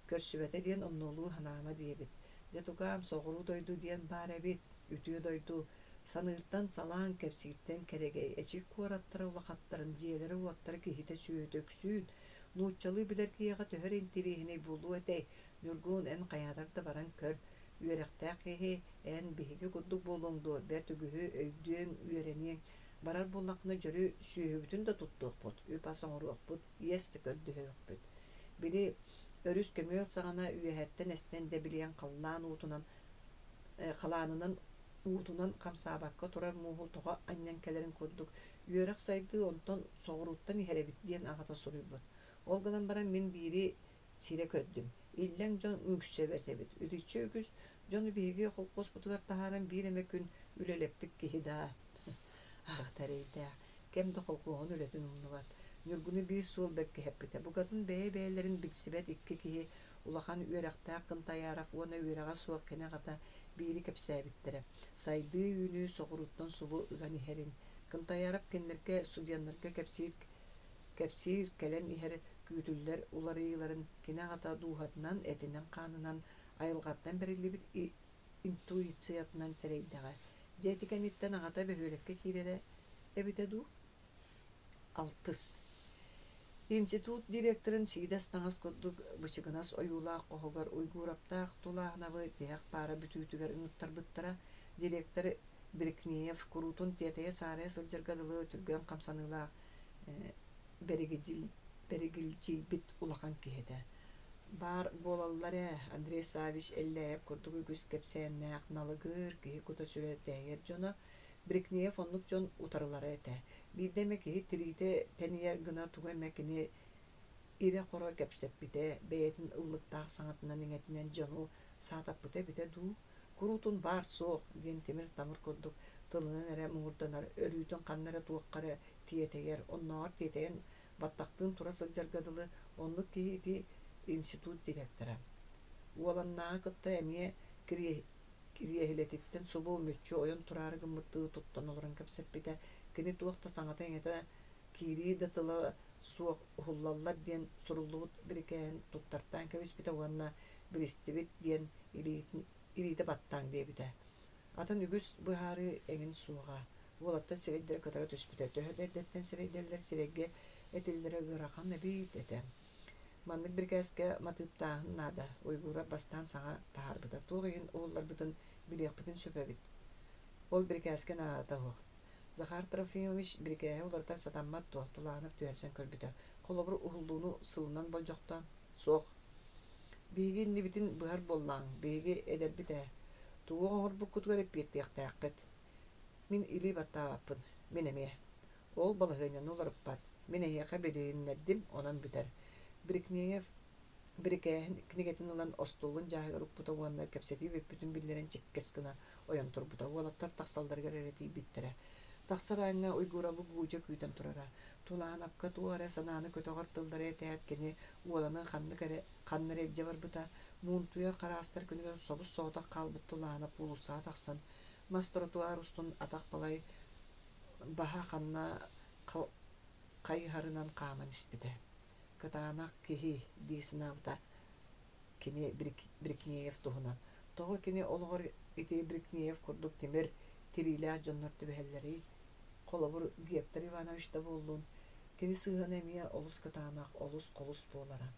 көрсүбәте диен оннолу ханама диебит. Жетукам соғыру дойду диен бар әбит, үтüе дойду. Санырттан салаан кәпситтен керегей, эчик куараттары улақаттарын жиелері уаттары кехите сүйөтөксүүн, нууччалы билер кияға төхөр интирихіне болу әтей, нүргуун ән қаядарды баран көр, үйеректәк хеhe, ән бихиге куддук болуңду, бәр түгүхі өйдүен үйеренең, барар боллақны жөрі сүйөбүтін да туттуқ бұд, үп асоңыруқ бұд, есті көрдүхі бұд. Били өрүс көмөк сағана үйәһәттен әстен дәбілиян қаланынан уутунан камсаабакка турар мууху тоҕо анньан кэлэрин курдук үөрэх сайды онтон соҕуруттан иһэрэбит диэн аҕата суруйбут. Ол гынан баран мин бири сире көрдүм. Иллэң дьон үҥүссө бэртэбит. Үдүччө үгүс дьон биһиги холкоспутугар таһааран биир эмэ күн үлэлеппик киһидаа. Ахтарейдаа. Кемде холкуон үлэтин умнубат. Нүргүнү бир суол бэрке хэппите. Бугатын бэйэлэрин билсибет икки киһи улахан үөрэхтаах кынтаяарах уона үөрэҕа суох кенэҕата бири кэпсээбиттерэ. Сайды үүнү соҕуруттан субу ыган иһэрин. Кынтаяарап кеннерге судьяннарга кэпсиир кэлэн иһэр күүтүллэр уларыыларын кенэҕата дуухатынан этинен хаанынан айылгаттан берилибит интуициятынан сэрейдэҕэ. Дьиэтикэниттэн аҕата бөһүөлекке киирэрэ эбитэ дуу. Алтыс. Институт директорын сиидас таңас курдук бычыгынас оюлаах оһогар уйгураптаах тулаахнабы диэк пара бүтүүтүгэр ыҥыттарбыттара директор Брикнеев курутун тиэтэйэ саарэ сылдьаргадылы өтүргөн камсанылаах беригилдьиибит улахан киһитэ. Бар болалларэ Андрей Савич эллээп курдук үгүс кэпсээннээх налыгыр киһи кута сүрэтээйэр дьоно Брикнеев оннук дьон утарылара этэ. Биирдеме киһи тириите тэнийэр гына тугу эмэкини ире хоро кэпсэппите бэйэтин ыллыктаах саҥатынан иҥэтинэн дьону саатаппыта эбитэ дуу. Курутун баар суох диэн тимир тамыр курдук тылынан эрэ муҥурданар өрүүтүн ханнара туоххара тиэтэйэр онноҕор тиэтэйэн баттахтыын тура сылдьаргадылы оннук киһи институт директора. Уоланнааҕы кытта эмиэ кириэһилэтиттэн субу мүччү ойон турары гыммыттыы туттан олорун кэпсэппитэ кини туохта саҥата эҥэтэ киирии да тыла суох ухуллаллар диэн суруллубут бирикээн туттартаан кэбиспитэ уанна биристибит диэн илиите баттаан диэбитэ. Атын үгүс быһаары эҥин суоҕа. Уолаттан сирэйдэрэ кытара түспүтэ. Төһөдэрдэттэн сирэйдэллэр сирэйге этиллэрэ ыарахан эбит этэ. Маннык биркээске матыыптааһын наада уйгура бастаан саҥа таарбыта. Туох уулларбытын билиэхпитин сөпөбит. Ол биркээске наада хуох. Захар Трофимович биркээһэ улартар сатаммат туох тулаанып түһэрсэн көрбүтэ. Холобур ухуллууну сылынан болдьохтоон суох. Биһиги иннибитин быһар боллааҥ, биһиги эдэрбитэ. Тугу оҥорбуккутугар эппиэттиэхтээххыт. Мин илии баттаабаппын, мен эмиэ. Ол балаһыынан уларыппат. Мен эһиэхэ билииннэрдим, онон бүтэр. Брикнеев бирикээһин книгетин ылан остуулун жааһыгар укпута уонна кэпсэтии беппүтүн биллэрэн чиккес гына ойон турбута. Уолаттар тахсалдаргар эретиибиттерэ. Тахсарааҥҥа уйгуралу бууча күүтэн турара. Тулаанапка туора санааны көтөҕөр тыллара этээт кини уоланы ханнар эдьэ барбыта. Муунтуйар хараастар күнүгэр собус соотах хаалбыт тулаанап улусаа тахсан. Мастротуар устун атах балай баһа ханна хайыһарынан хааман испитэ. Кытаанах киһи диисинаабыта кини Брикнеев туһунан. Тоҕо кини олоҕор ити Брикнеев курдук тимир тирилээх дьоннор түбэһэллэри холобур Гектор Иванович да буоллун. Кини сыыһан эмиэ олус кытаанах олус колус буолара.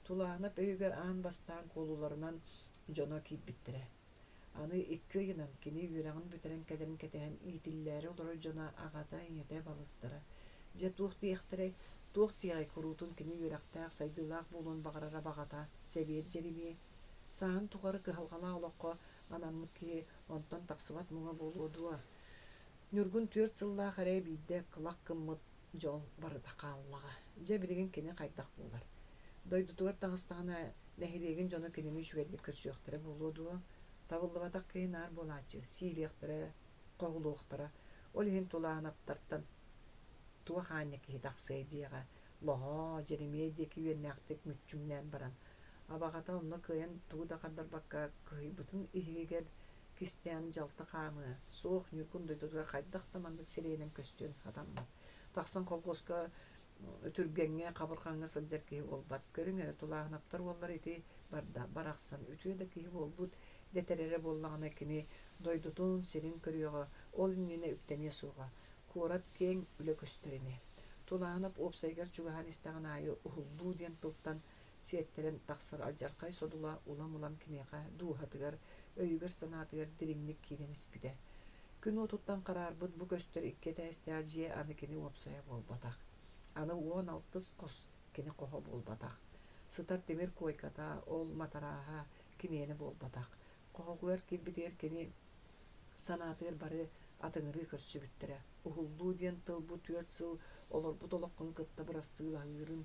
Тулаанап өйүгэр аан бастаан куолуларынан дьоно киирбиттерэ. Аны икки йынан кини үрәңін бүтәрен кәдерін кәтәһен итилләре олар жона ағата иңете балыстыра. Же туох тиягай құрутун кини үрәқтәк сайдылақ болуын бағарара бағата сәбиет жереме. Саан туғары кыхалғала олаққа анамны ки онтон тақсыбат мұңа болуыдуа. Нүргүн 4 сылла қарай бейді қылақ кыммыт жол барыда қаллаға. Же білеген кені қайдақ болар. Дойдутуғар тағыстағына нәхилеген жоны кенені жүгәдік көрсіяқтыры болуыдуа. Табыллыбатақ кейін ар болачы, сийлияқтыры, қоғылуықтыры. Ол ең тулағын аптарттан туа хanya ki taksaydiga loho jeremedi ki yenaktik mütçümnen baran abagata onno kıyan tuğda kadar bakka kıybıtın ihigel kisteyan jalta kamı soğuk nürkün duyduğu kaydak tamandık sileynen köstüğün adamlar taksan kolgoska ötürgenge kaburkanga sılcar ki olbat görün ere tulağın aptar ollar eti barda baraksan ütüye de ki olbut deterere bollağına kini doydutun sirin körüyoga ol nene ükteniye soğuğa Kurat keng üle köstürene. Tulağınıp opsaygar çugahan istağın ayı uhullu diyen tıltan siyetteren taqsar aljarkay sodula ulam kineqa duhatıgar, öyügar sanatıgar dirimlik kiren ispide. Gün otuttan karar bu köstür ikke tәстәҗие аны kini opsaya bol bataq. Аны 16 kos kini qoha bol bataq. Sıtar demir koykata ol mataraha kineni bol bataq. Qohuglar kilbiter kini sanatıgar bari atыңыры көрсүбүттөрө ухулдуу диэн тыл бу 4 сыл олор бу толоккун кытта бырастыылаырын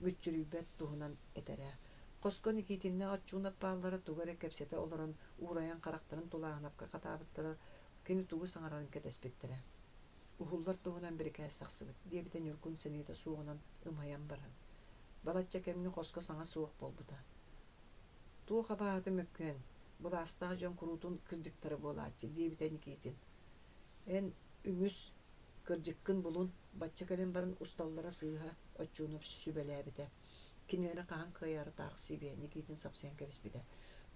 мүччүлүбэт туһунан этере коскон икитинне отчуунап бааллары тугары кепсете олорон уураян карактарын тулаагынапка катаабыттара кини тугу саңарарын кетеспиттере ухуллар туһунан бир кайсаксыбыт диэбитен үркүн сениде суугунан ымаян баран балачча кемни коско саңа суук болбута туу хабааты мөккөн булаастаа жон курутун кырдыктары болаачы диэбитен икитин En üngüs kırcıkkın bulun batçakalın barın ustallara sığha açunup sübelebide. Kinere kahan kayarı taqsibe nikitin sapsayan kebisbide.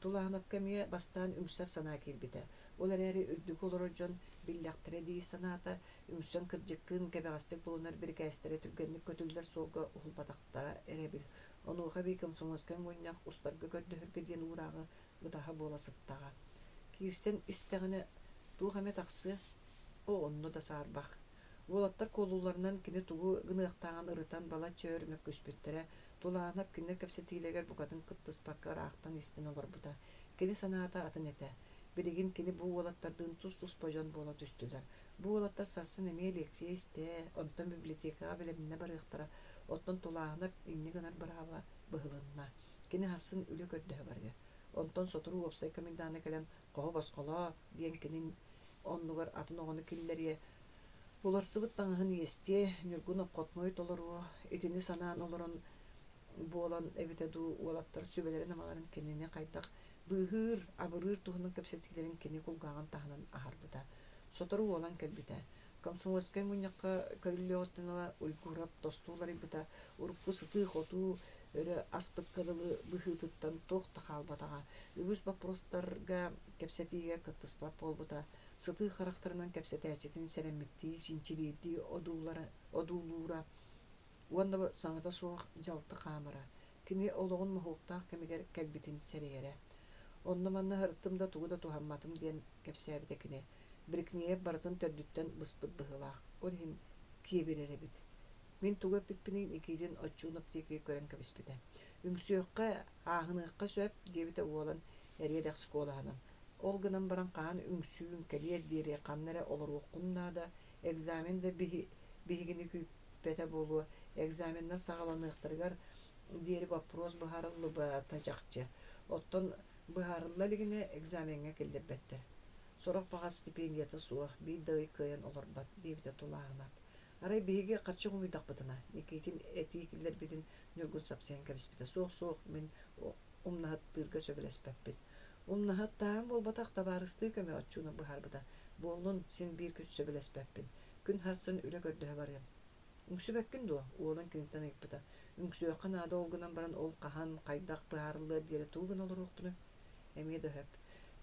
Tulağınap kemiye bastan üngsar sana kelbide. Olar eri ürdük olur ocan billaqtire diyi sanata üngsan kırcıkkın kebeğastek bulunar bir kästere türgenlik kötüller solga uhul badaqtara erebil. Onu xabikam somaskan oynak ustarga gördühürge diyen uğrağı gıdaha bolasıttağa. Kirsen isteğine tuğame taqsı O onnu da sarbaq. Olattar kolullarından kini tuğu gınıqtağın ırıtan bala çöörümek köspüttere, tulağınap kinler kepsetileger bu kadın kıttız pakka araqtan istin olur bu da. Kini sanata atın ete. Birigin kini bu olattardan tuz bajon bola düştüler. Bu olattar sarsın emeye leksiye iste, ondan biblioteka bilemine barıqtara, ottan tulağınap inni gınar barava bıhılınna. Kini harsın ölü gördüğü var ya. Ondan soturu opsay kamindana kelen qoğu basqola diyen kinin onlugar atın oğunu killeriye Olar sıvıt tağın yeste, nürgün qotmoy toluru, etini sanan olurun bu olan evite du olattar sübelerin amaların kendine kaydak bıhır, abırır tuğunun kapsetilerin kendi kulgağın tağının aharbıda. Sotoru olan kelbite. Kamsongoskay munyakka körülüyoğuttanala uygurap tostuğları bıda, urupku sıtı xotu, öyle aspıt kadılı bıhıtıttan toğ taxalbatağa, übüs baprostarga kapsetiye kıttıspap olbıda, Sıtı karakterinin kepsetəçetin seremmitti, sinçiliydi, odulura. Onda sanata soğuk jaltı kamera. Kimi oluğun muhultaq kemiger kelbitin seriyere. Onda manna hırttımda tuğda tuhammatım diyen kepsəbitekine. Birikniye baratın tördütten bıspıt bıhılaq. Olhin kiyeberere bit. Min tuğda pitpinin ikidin açuunap teki gören kebispite. Üngsüyoqqa ahınıqqa söp diyebite oğlan eriye daqsı kolağının. Olgınan baran qaan üngsüğün keliyer diri qannere olur oqunna da egzamende bihigini küpete bolu egzamenler sağalanıqtırgar diri vapros buharıllı ba tajaqçı. Otton buharıllı ligine egzamenge kellerbettir. Sorak bağa stipendiyata suaq bir dağı kıyan olur bat diyebite tulağına. Aray bihige qarşı qumuydaq bıtına. Nikitin etikiller bitin nürgün sapsayan kabisbite. Soğuk men umnahattırga söbelespeppin. Umnahattan bol bataq tabarıstığı köme açuuna buharbıda. Bolun sen bir köç söbelespeppin. Gün harsın üle gördüğü var ya. Üngsübekkin doğa, oğlan künükten ayıpbıda. Üngsüyoqan ada olgunan baran ol qahan, qaydaq buharlılar diyere tuğun olur oqpunu. Emeye de höp.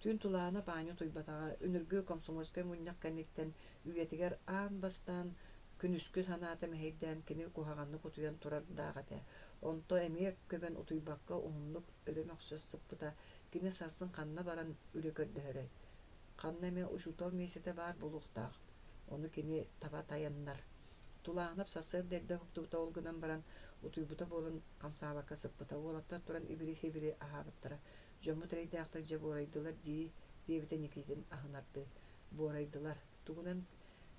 Tün tulağına banyo tuybatağa, ünürgü komsomoskay munyak kannikten üyetiger an bastan күнүскү санаата мeheyden kini kuhaganny kutuyan turar dağate. Onto emek köben utuybakka umluk öreme oxşasypyta kini sarsın kanna baran ülekördöhöröy. Kanna me uşutol mesete bar buluqtaq. Onu kini taba tayannar. Tulağınap sasır derde huktubuta olgunan baran utuybuta bolun kamsabaka sıppıta. Olapta turan ibiri hebiri ahabıttara. Jomu treyde aktar je boraydılar diyebite nikitin ahınardı. Boraydılar. Tugunan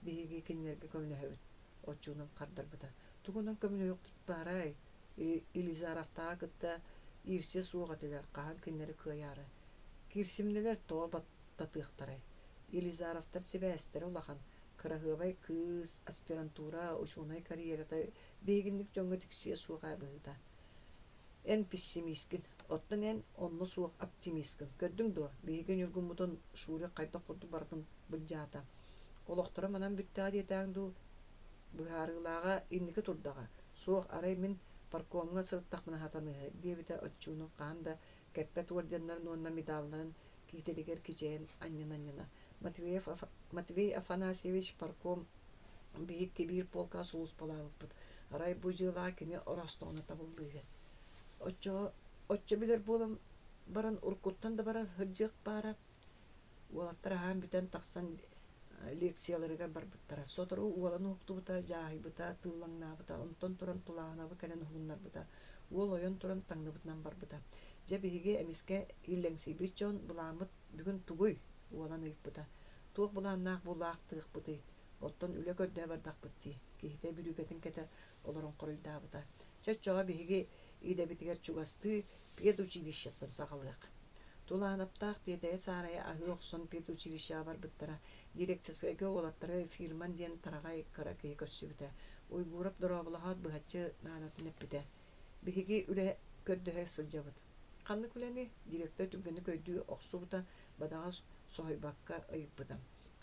bihigi kinlerge kömüne höbüt. Oçunum kardarbuta. Tugunan kömüne yok baray. İlizaraftağa gıtta irse suğatiler. Qahan kinleri kıyarı. Kirsimliler toğa battatığıqtaray. İlizaraftar sebästeri olahan. Kırahıvay kız aspirantura uçunay kariyerata beginlik jonga tiksiye suğa bıhıda. En pessimiskin. Ottan en onlu suğa optimiskin. Gördün do. Begin yurgumudan şuri qayta kurdu bardın bıcata. Oloqtara manan büttää dietään du bıharılağa inniki turdağa. Suğa aray min parkomga sırıttaqmına hatanığı diebite otçunun qanda keppet warjanların onna medalların kiteliger kiçen anyana. Matvey Afanasievich parkom büyük kibir polka sulus palavıpıt. Aray bu jıla kini orastona tabıldığı. Otço bilir bolum baran urkuttan da bara hıcık bara. Olattara ham büten taqsan leksiyalarıga barbıttara. Sotoru ualan huktubuta jahibıta tıllangnabıta onton turan tulağanabı kalen hunnar bıta. Uol oyon turan tangnabıtnan barbıta. Je bihige emiske illengsi bichon bulamıt bugün tuguy ualan ayıpbıta. Tuğ bulanaq bulaq tığıqbıtı. Otton üle kördüğe bardaqbıttı. Kihite bülügetin kete olorun qoruydaabıta. Çöçoğa bihige ide bitiger çugastı pedучилищеттен сағалык. Туланаптақ дедeye saraya ahı oqsun pedучилища бар быттара. Дирекциясыга олаттары фирман ден тарагай каракей көссүбүтэ. Уйгурап доробулахат быхачы нанатын эппите. Бихиги үле көрдөһө сылжабыт. Канны күлени директор түгөнү көйдүү оксубута бадага сойбакка ыйыппыта.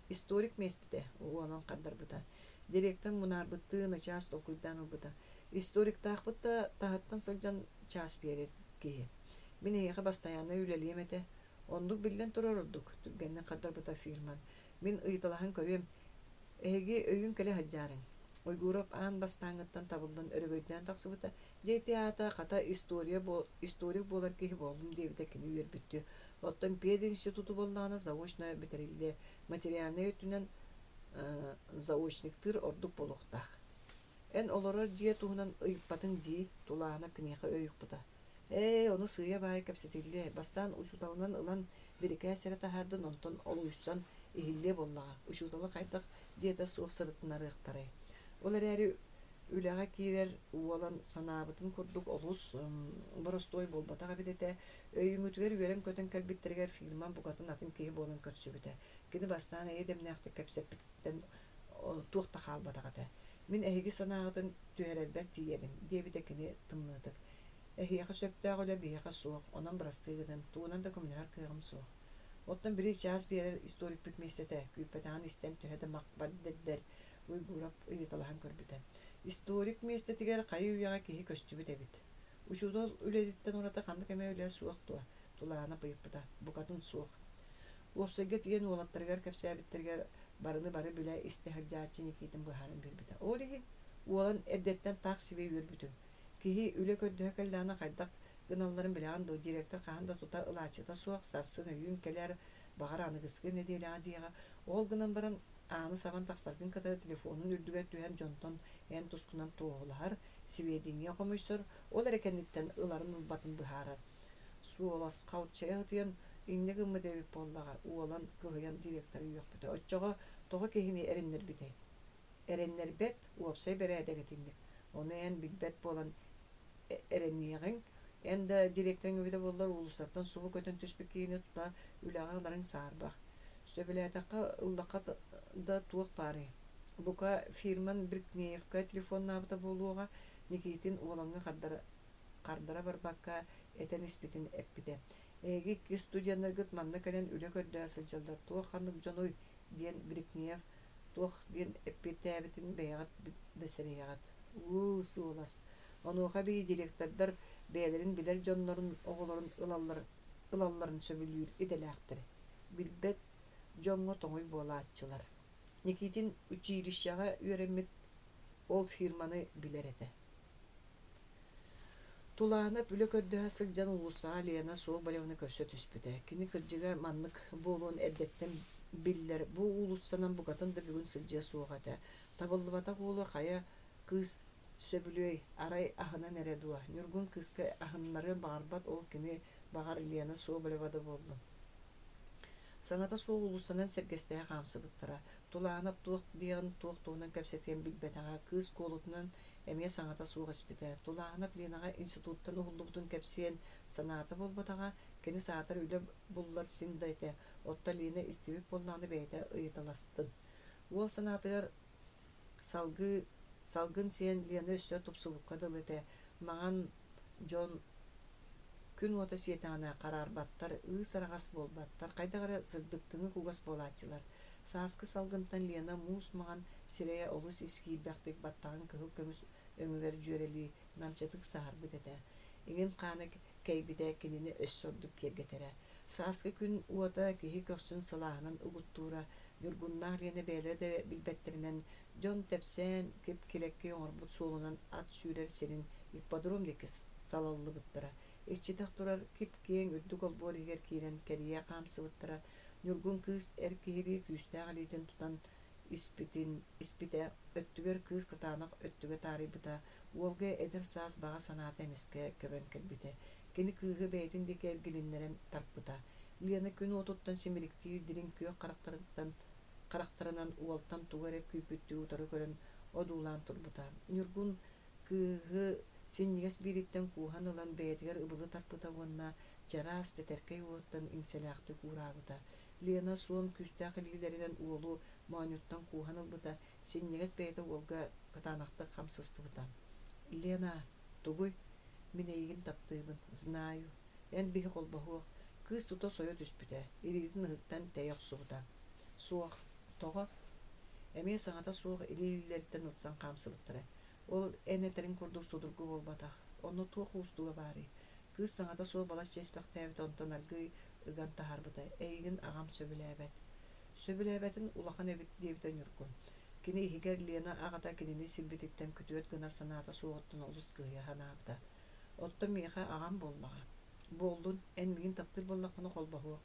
Историк местите уалан кандарбыта. Директор мунарбытты начас окуйдан ылбыта. Историк тахпыта тахаттан сылжан час берер кии. Мен эйге бастаянна үлелиемете. Ондук билен турордук. Түгөннө кандарбыта фирман. Мен ыйталахан көрөм. Эге өйүн келе хаджарын. Уйгурап ан бастаңыттан табылдан өрөгөйдөн таксыбыта. Жетиата ката историк болар кии болдум дебите кини үйөрбүттү. Оттон пед институту боллана заочно битерилди. Материалны өтүнөн заочниктер ордук болуктак. En oloror jiye tuğunan ıyıppatın di tulağına kınıqa öyükbuda. Onu sığıya bayi kapsetilli. Bastan uçutalınan ılan birike esere tahardın onton oluysan ihille bollağa. Uçutalı kaytak diyete soğuk sırıtınları ıqtaray. Olar eri ülağa kiyer uvalan sanabıtın kurduk olus borostoy bolbatağa bidete öyümütüger üyeren kötün kalbittirger firman bukatın atın kihi bolun kötsübüte. Kini bastan edemnäqti kapsepitten tuğta halbatağa. Min ehigi sanağıtın tüherelber tiyerin diyebitekini tımladık. Ehiyağı söptağıyla biyağı soğuk, onan bırastığıdan, tuğunan da komünler kığım soğuk. Ottan biri çağız bir yer istorik bükmestete, küpetağın isten tühede makbal dediler, uygurap ıyıtalahan körbüten. İstorik mestetiger kayı uyağa kihi köstübü debit. Uşudol üleditten orada kandık eme öyle soğuk tuğa, tulağına bıyıpıda, bu kadın soğuk. Uopsaget yen olatlargar kapsabitlergar barını barı bile istihaccaçı nikitin bu harın bir bita. Olihin uolan eddetten taksibe yürübütün. Kihi üle kördüğü kaldağına kaydak gınalların bile ando direktör kahanda tuta ılaçıda soğuk sarsın öyün keler bağır anı kıskı ne diye diyağa. Ol gınan baran anı savan taksargın kadar telefonun ürdüge tüyen jonton en tuskunan tuğular sivediniye komuştur. Olar ekenlikten ıların batın bıharar. Su olas kavçaya diyen İnne gımı devip bollağa uolan kıhıyan direktörü yok bide. Oçoğa toğa kehini erinler bide. Erinler bet uopsay bere edegetindik. Onu en bilbet bolan erenliğin en de direktörün bide bollar ulusattan suvu kötün tüspük kehini tuta ülağaların sağırbaq. Söbeleğataka ıllaqat da tuğuk bari. Buka firman Birkneyevka telefon nabıta boluğa nikitin uolanga kardara barbakka eten ispitin epbide. Egi studiyanlar gıtmanna kalen üle kördüğü sılcallar. Tuğ kandık jonoy diyen Birkneyev. Tuğ diyen epbetəbitin beyagat desereyagat. Suolas. Onuğa bir direktörler beylerin biler jonların oğulların ılalların sömülüyür edeläqtir. Bilbet jongo toğuy bola atçılar. Nikitin uçirişyağa öğrenmek ол фирманы билер эте. Тулаана бүлө көрдөһәслек жан улуса Лена Соболевна көрсө түспүтэ. Кини кырдьыга маннык болуун эддеттен биллер бу улуссанан бугатын да бүгүн сылжа суогата. Табыллыбата голу кая кыз сөбүлөй арай ахынан эредуа. Нюргун кызка ахыннарын багарбат ол кини багар Лена Соболева да болду. Саңата суол улуссанан сергестеге камсыбыттара. Тулаанап туох диягын туохтуунан кепсетен билбетага кыз колутунан эмие саңата суога испите. Тулаанап Ленага институттан ухуллубутун кепсиен санаата болбатага кени саатар үле буллар синдайте. Отта Лена истибип болланы бейте ыйыталастын. Уол санаатыгар салгын сиен Лена өссө тупсубукка дылыте. Маған Джон күн ота сиетана карарбаттар, сарагас болбаттар, кайдагара сырдыктыңы кугас болачылар. Сааскы салгынтан Лена муус маған сирея олус искийбяктык баттагын кыгыл көмүс өңүлөр жөрели намчатык саарбыт эте. Иген каны кейбите кинини өссордук кергетере. Сааскы күн уота кихи көрсүн сылаанын угуттуура, юргуннар Лена бээлер де билбеттеринен Джон тепсен кеп келекке оңорбут суолунан ат сүүрер сирин ипподром декис салаллыбыттара. Иччитах турар кип-кең үрдүк олбор егер киирен керие камсыбыттара. Нюргун кыз эркири күстәг алитен тутан испите өттүгер кыз кытанак өттүгө тарыйбыта. Уолга эдер саас бага санаата эмиске көбөн келбите. Кини кыгы бейтин декер гилиннерен тарпыта. Лена күн отуттан семиликтир дирин күйө карактарынан уолтан тугаре күйпүттүү утары көрөн одуулан турбута. Нюргун кыгы синнигес бириттен куухан ылан бээтигер ыбылы тарпыта уонна жараас тетеркей уоттан иңселяакты куурабыта. Лена суон күстәк илилеринен уолу маанюттан куухан ылбыта, синнигес бээти уолга катанакты хамсыстыбыта. Лена, тугуй, мен эйигин таптыыбын, знаю. Эн биһи холбахуох, кыз тута сойо түспүтэ, илиитин ыһыттан тэйохсубута. Суох, тоҕо, эмиэ саҥата суох илилериттен ылсан камсыбыттара. Ол энетерин курдук судургу болбатах. Онно туох устуга бари. Кыз саңата суо балас чеспектәбит онтон аргый ыган тахарбыта. Эйгин агам сөбүләбет. Сөбүләбетин улахан эбит диебитен юргун. Кини ихигер Лена агата кинини силбититтен күтүөт гынар санаата суоттун олус кыйа ханаабыта. Отто миэха агам боллага. Болдун эн мигин таптыр боллакыны колбахуок.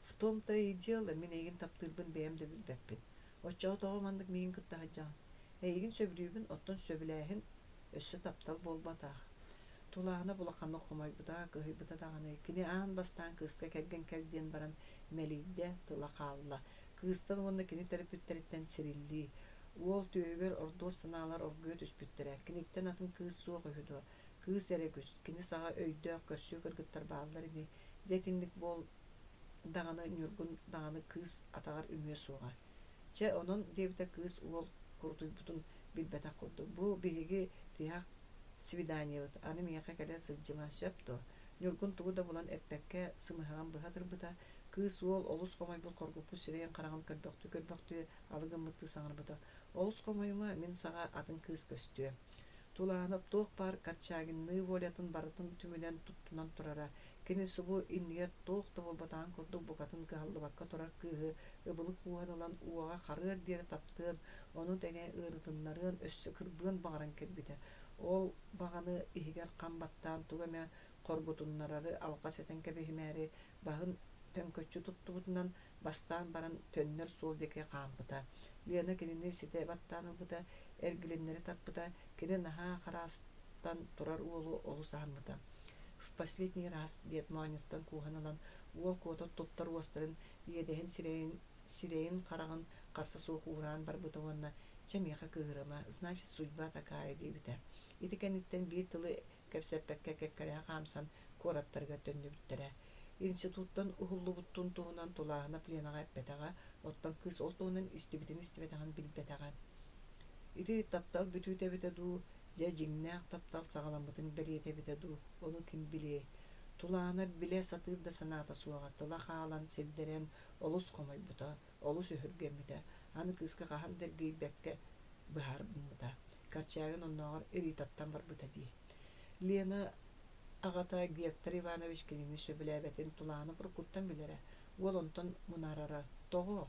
В том-то и дело, мен эйгин таптырбын бэм де билбеппин. Отчоо тоҕо мандык мигин кыттахаджаан. Эйгин сөбүлүүбүн оттон сөбүлээхин өссө таптал болбатаах. Тулаана булаканны хомойбута, кыһыйбыта даганы. Кини аан бастаан кыыска келген келден баран мелийде тыла каалла. Кыыстан уонна кини терапевттериттен сирилли. Уол түйөгөр ордуос санаалар оргуө түспүттере. Киниктен атын кыыс суох өһүдө. Кыыс эрегүс. Кини саға өйдөөх көрсүү кыргыттар баалларыни. Жетиндик бол даганы нюргун даганы кыыс атагар үмүө суога. Че онон дебите кыыс уол курдуйбутун билбетак курду. Бу биһиги тиях свиданиябыт. Аны миэхэ кэлэ сылжыма сөптө. Нюргун тугу да булан эппекке сымыхаган быһатырбыта. Кыыс уол олус комойбул коргуппу сирэйэн караган көлбөктү алыгыммытты саңарбыта. Олус комойума мен сага атын кыыс көстүө. Тулаанып туох бар Корчагинны волятын барытын түмүнен туттунан турара. Кини субу иннигер туохта болбатаан курдук букатын кыһаллыбакка турар кыыһы ыбылы кууанылан уага харыыр диэри таптыын, ону тене ырытыннарын өссө кырбыын багаран келбите. Ол баганы ихигер камбаттаан тугаме коргутуннарары алга сетен кебехимээри баһын төңкөччү туттубутунан бастаан баран төннөр суол деке хаампыта. Лена кинини сите баттаанылбыта, эргиленнери тарпыта, кини наһаа хараастан турар уолу олусаанбыта. В последний раз дед маанюттан кууһанылан уол куото туптар уостарын иедеһин сирэйин караган карса суох ураан барбыта уонна чамиэха кыырыма, значит, судьба такая диэбите. Итикениттен биир тылы кепсеппекке кеккерэ хаамсан куораттарга төннүбүттерэ. Институттан ухуллубуттун туһунан тулаанап Ленага эппетага, оттон кыз ол туһунан истибетаган билбетага. Ити таптал бүтүүтебите дуу, жа жиңнээх таптал сагаламбытын белиэтебите дуу, ону ким билээ. Тулаана биле сатыырда санаата суага тыла хаалан сирдерен олус комойбута, олус өһүргеммите. Аны кыска хахан дергейбекке быһаарбыммыта. Корчагин онноогор иритаттан барбыта дии. Лена агата Гектор Иванович кинини сөбүлээбетин Тулаана буркуттан билере. Уол онтон мунарара тоҕо.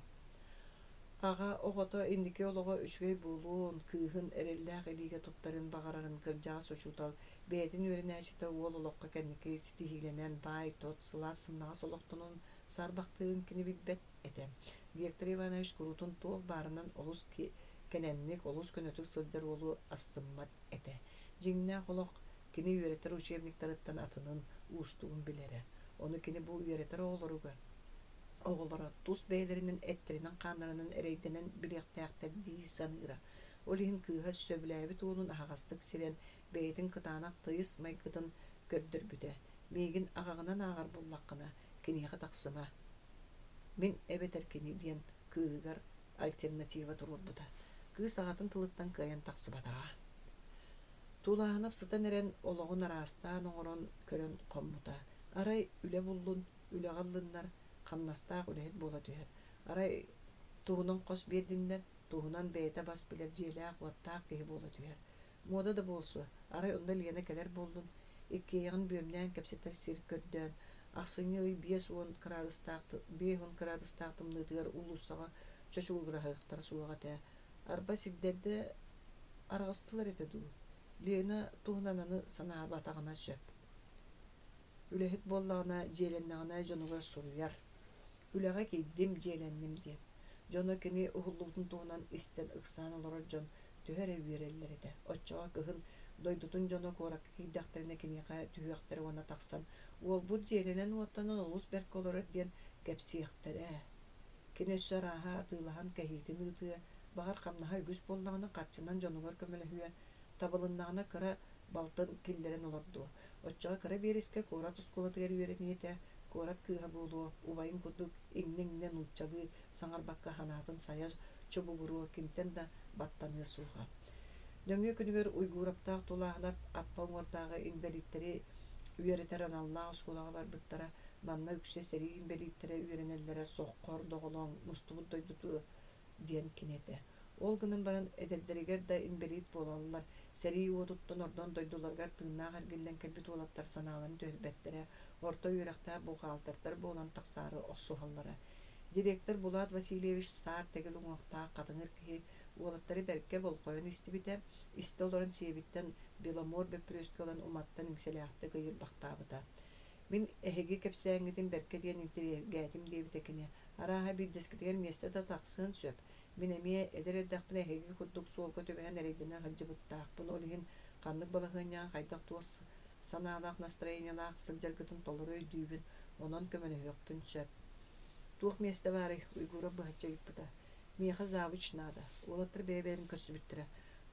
Ağa oğoto indiki ologo üçgey buluun, kıhın erellääq eliige tuttарын бағарарын кырдьаҕа сочутал, бэйэтин үөрэнээчите уол олоққа кэнники ситиһиилэнэн баай, тот, сылаас сымнаҕа солохтунун саарбахтыырын кини билбэт этэ. Виктор Иванович курутун туох баарынан олус кэнэнник, олус көнөтүк сылдьар уолу астыммат этэ. Дьиҥнээх олох кини үөретэр учебниктарыттан атынын уустугун билэрэ. Ону кини бу үөретэр оҕолоругар оҕолоро тус бэйэлэринин эттеринэн хааннарынан эрейдэнэн билиэхтээхтэр дии саныыра. Ол иһин кыыһа сөбүлээбит уолун аһаҕастык сирэн бэйэтин кытаанах тыйыс майгытын көрдөрбүтэ. Миигин аҕаҕынан ааҕар буллаххына киниэхэ тахсыма. Мин эбэтэр кини диэн кыыһыгар альтернатива турурбута. Кыыс аҕатын тылыттан кыайан тахсыбатаҕа. Тулаанап сытан эрен ологун араастаан оҥорон көрөн хоммута. Арай үлэ буллун, үлэҕаллыннар хамнастаах үлэһит буола түһэр. Арай туһунан хос биэрдиннер, туһунан бэйэтэ бас билэр дьиэлээх уоттаах киһи буола түһэр. Мода да буолсу, арай онда лиэна кэлэр буоллун, иккиэҕин бүөмнээн кэпсэтэр сир көрдөөн, ахсыñы 5-10 градустаахтым нытыгар улуссаҕа чочулгураһыахтар суоҕа тээ. Арба сирдэрдэ арҕастылар этэ дуу. Лиэна туһунан аны санаабатаҕына сөп. Үлэһит буоллаҕына дьиэлэннэҕинэ дьонугар суруйар. Үлэҕэ киирдим дьиэлэнним диэн. Дьоно кини уһуллугутун туһунан истэн ыксаан олорор дьон түһэрэ үөрэллэр этэ. Оччоҕа кыһын дойдутун дьоно куоракка киирдэхтэринэ киниэхэ түһүөхтэр уонна тахсан. Уолбут дьиэлэнэн уоттанан олус бэрк олорор диэн кэпсиэхтэрэ. Кини өссө арааһа атыылаһан кэһиитин ыытыа баҕар хамнаһа үгүс буоллаҕына хатчынан дьонугар көмөлөһүө табылыннаҕына кыра балтын киллэрэн олордуу. Оччоҕа кыра биэрискэ куорат ускулатыгар үөрэниэтэ, куорат кыыһа буолуо, убайын курдук иҥниҥнэн ууччалыы саҥарбакка ханаатын сая чубугуруо кинтэн да баттаныы сууха. Нөҥүө күнүгөр уйгуураптаах тулааһынап аппа уҥуордааҕы инвалидтери үөрэтэр аналлаах ускулаҕа барбыттара манна үксе сэрии инвалидтэрэ үөрэнэллэрэ соххор доҕолоҥ мустубут дойдуту диэн кинэтэ. Ол гынан баран эдердеригер да инвалид буолаллар, сэрии уотуттан ордон дойдуларгар тыыннаах аргиллэн кэлбит уолаттар санааларын төһөрбэттэрэ, орто үөрэхтää бухгалтертер буолан тахсаары охсуһаллара. Директор Булат Васильевич саар тегил уҥуохтаах хатыҥыр киһи уолаттары бэркэ болхойон истибитэ, истэ олорон сиэбиттэн Беломор бөпүрөөскөлөн уматтан иҥсэлээхтэ кыйырбахтаабыта. Мин эһиги кэпсээҥҥитин бэркэ диэн интерьергэтим диэбитэ кини, арааһа биирдэскитигэр миэстэ да тахсыын сөп. Мин эмиэ эдэр-эрдэхпин эһиги курдук суолга төбэһэн эрэйдэнэн хаджыбыттаахпын, ол иһин ханнык балаһыаññаан хайдах туос санаалаах настроениялаах сылдьаргытын толорой дүүбүн, онон көмөлөһүөхпүн сөп. Туох миэстэ баары уйгура быһаччагыппыта. Миэхэ завуч наада, уолаттар бэйэ-бэйэрин көрсүбүттэрэ.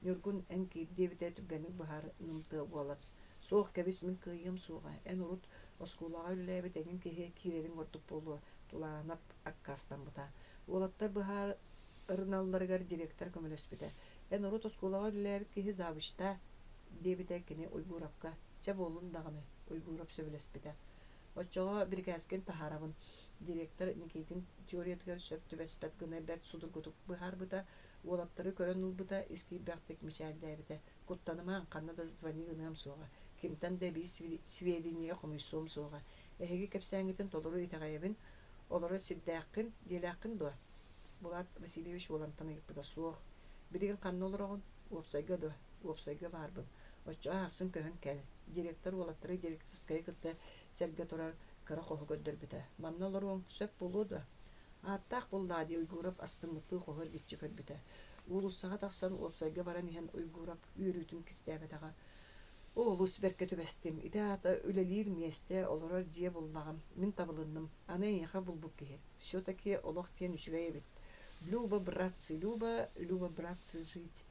Ньургун эн киирдиэбитэ түргэнник быһаар нымтыа буолат. Суох кэбис мин кыйыам суоҕа, эн урут оскуулаҕа үлэлээбит эҥин киһи киирэрин ордук буолуо тулаанап аккаастамбыта. Уолаттар быһаар ырыналларыгар директор көмөлөспүтэ. Эн урут оскуулаҕа үлэлээбит киһи завучта диэбитэ кини уйгуурапка чэ буолун даҕаны уйгуурап сөбүлэспитэ. Оччоҕо биргээскен таһаарабын директор Никитин теориятыгар сөп түбэспэт гына бэрт судургутук быһаарбыта, уолаттары көрөн улбута искиибэхтик мичээрдээбитэ. Куттанымаан ханна да звони гыныам суоҕа. Кимтан да бии сведения хомуйсуом суоҕа. Эһиги кэпсээҥҥитин толору итаҕайабын, олоро сирдээххин, дьиэлээххин дуо. Булат Васильевич уолантаныгыппыта суох. Билигин ханна олороҕун уопсайга дуо, уопсайга баарбын. Оччоҕа арсын көһөн кэл. Директор уолаттары директорская кытта сэргэ турар кыра хоху көрдөрбүтэ. Манна олоруоҥ сөп булуу дуо. Ааттаах буллаади уйгуурап астыммыттыы хохор гитчи көрбүтэ. Уулуссаҕа тахсан уопсайга баран иһэн уйгуурап үүрүүтүн кистээбэтэҕа. Оолус бэркэ түбэстим, итаата үлэлиир миэстэ олорор дьиэ буллаҕам, мин табылынным, аны эйэхэ булбут киһи. Все-таки олох тиэн үчүгэйэбит. Люба, братцы, жить.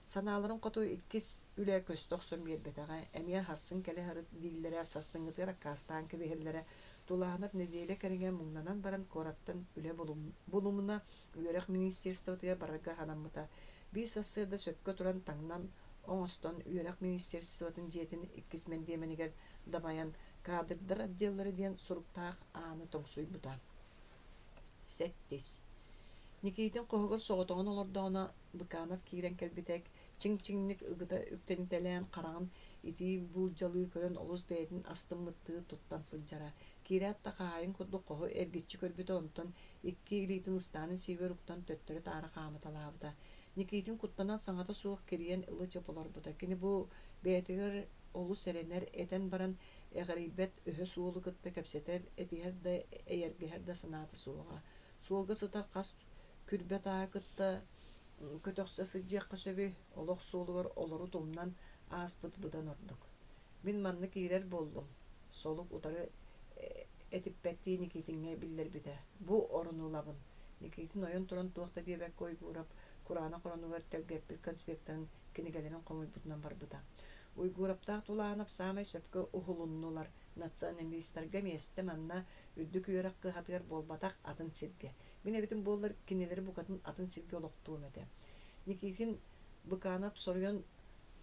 Санааларын хоту иккис үлэ көстөх сөм биэрбэтэҕэ, эмиэ харсын кэлэ харыт дииллэрэ сассыҥҥытыгар аккаастаан кэбиһэллэрэ тулаанап нэдиэлэ кэриҥэ муҥнанан баран куораттан үлэ булумуна үөрэх министерствотыга барарга ханаммыта. Бии сассыырда сөпкө туран таҥнан оҥостон үөрэх министерствотун дьиэтин иккисмен диэмэнигэр дабайан кадрдар отделлары диэн суруктаах ааны тоҥсуйбута. Сеттис. Никитин коһугар соҕотоҕун олордоҕуна Быканов киирэн кэлбитэк, чиҥ-чиҥник ыгыта үктэнитэлээн хараҕын ити бул жалыы көрөн олус бэдин астыммытты туттан сылжара киратта хаайын курду кохо эргиччи көрбүтө онтон икки илитин станын сивер уктан төттөрү таара хааматалаабыта Никитин куттанан саңата суох кириен ылычы болорбута кини бу бээтигер олус эренер этен баран эгарибет өһө суолу кытта кепсетер этиһер да эйергеһер да санааты суоға суолга сытар кас күрбет аакытта көтөхсө сылжыакка сөбү олох суолугар олору тумнан ааспыт быдан ордук мин манны киирер болдум солук утары этиппетти Никитиңе биллербите бу орунулабын Никитин ойон туран туакта диэбэк койгуурап Курана коронугар телгеппит конспекттарын кинигелерин комуйбутунан барбыта уйгураптаах тулаанап саамай сөпкө ухулуннулар националисттарга месте манна үддүк үөрак кыһатыгар болбатак атын сирге мен эбитин буоллар кинилери букатын атын сирге олоктуум эте Никитин быкаанап соруйон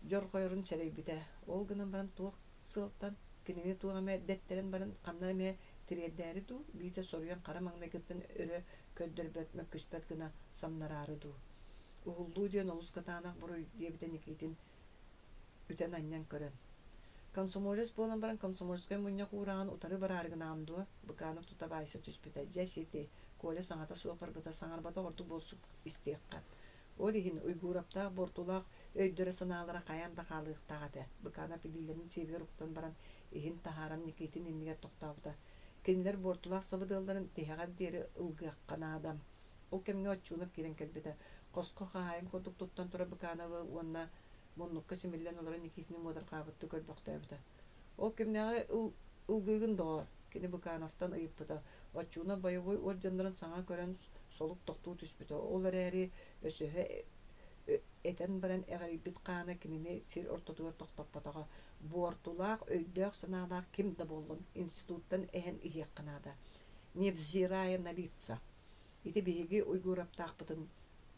жоргойрун серейбите ол гынан баран туох сылтан кинини тугаме деттерен баран канна эме тиреддери ду биите соруйон кара маңнайгыттын өрө көддөрбөт күспөт гына самнарары ду ухуллуу диэн олускатаанах буруй диэбите Никитин үтен аннян көрөн комсомолец болан баран комсомольская мунья хуураган утары бараарыгынаан дуо быкаанып тутабайсы түспүтэ жесити коле саңата суопарбыта саңарбата орду болсук истиэккан ол иһин уйгураптаах бортулаах өйдөрө санаалара каян да хаалыыктаагате быкаана пилилерин сиебигер уктан баран иһин тахааран Никитин иннигер токтообута кинилер бортулаах сабыдыалларын тиһягар диэри ылгыаккан аадам ол кемге оччуунап кирен келбите коско хаайын курдук туттан тура быкаанабы уонна муннукка симиллен олора Никитинин модар каабытты көлбөктөбүтэ ол кемнеге ылгыыгын доор кини быкаановтан ыйыппыта оччууна боевой ордендерин саңа көрөн солук токтуу түспүтө ол эрээри өсөһө этен баран эгарибит каана кинини сир ортотугар токтоппотого буортулаах өйдөөх санаалаах ким да боллун институттан эхен иһиэкканаада невзирая на лица ити биһиги уйгураптаахпытын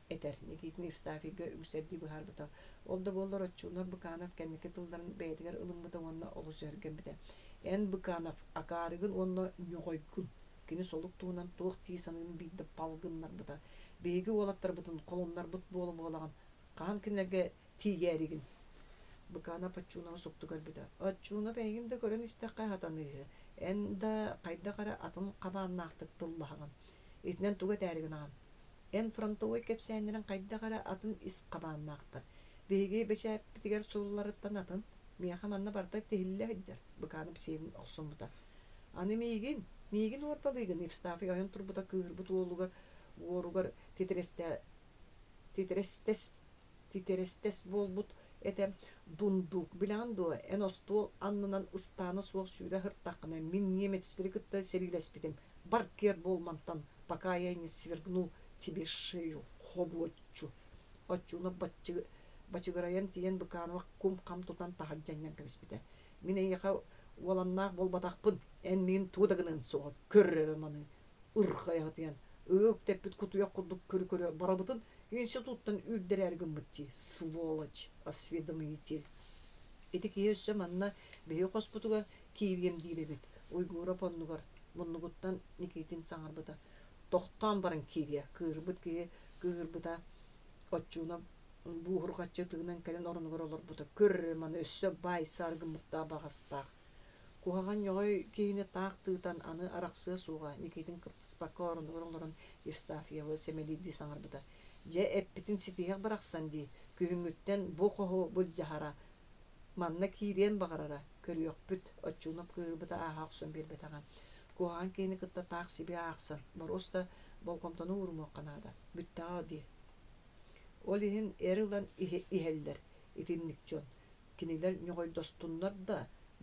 этер Никитин Евстафийга үңсерди быһаарбыта ол да буоллар оччууна Быкаанов кэнники тылларын бээтигер ылымбыта уонна олус өргенбите эн Быкаанов акаарыгын уонна ньоҕойгун кини солук туунан туох тии саныын биирде балгыннарбыта биһиги уолаттарбытын колуннарбыт буолу буолаган каан кинилерге тиигээригин Быкаанов оччуунава сукту көрбүтэ оччууна бэйигин да көрөн истэккэ хатаныыһы эн да кайда кара атын кабааннаахтык тыллаһаҕан итинен туга тээригинаган эн фронтовой кепсээннерин кайдагара атын ис кабааннаахтар биһиги бэчээппитигер суулларыттан атын миэха манна барда тиһиллэ ыдьар Быкаанып сиэгин охсумбута аны миигин уорбалыыгын Евстафий ойон турбута кыырбут уолугар уоругар титерестес болбут эте дундук билаан дуо эн остуол аннынан ыстаана суох сүүрэ хыртаккына мин немецтери кытта серилеспитим бар кер болмантан пока я не свергну тебе шею хоблоччу оччуна бачыгырайан тиен Быкаанова кум кам тутан тахаржаньян кебиспите мин эйяха уоланнаах болбатакпын эн мин туудагынын соот көррөрө маны ырхаятыян теппит кутуя курдук көрө барабытын институттан үрдерэргымбытти сволочь осведомитель ити киөссө манна беһи хоспутуга кииргем диилебит уйгура поннугар муннугуттан Никитин саңарбыта тохтан баран киирия кыырбыта оччуна буухургаччы тыгынан келен орунугар олорбута көррө маны өссө бай саргымытта багастаах кухаган ньоҕой киһини таах тыытан аны арахсыа сууга Никитин кыртыспакка орунугар олорон Евстафьева семелиди саңарбыта же эппитин ситиһиэх барахсан дии күһүҥүттен бу коху булдьаһара манна киириэн багарара көрүөхпүт оччуунап кыырбыта ааһаахсон биэрбэтаҕа кухаган киһини кытта таах сиби аахсан бороста болгомтону урумуокканаада бүттаҕа дии ол иһин эрылан иһэллэр итинникчон кинилер ньоҕойдостуннар да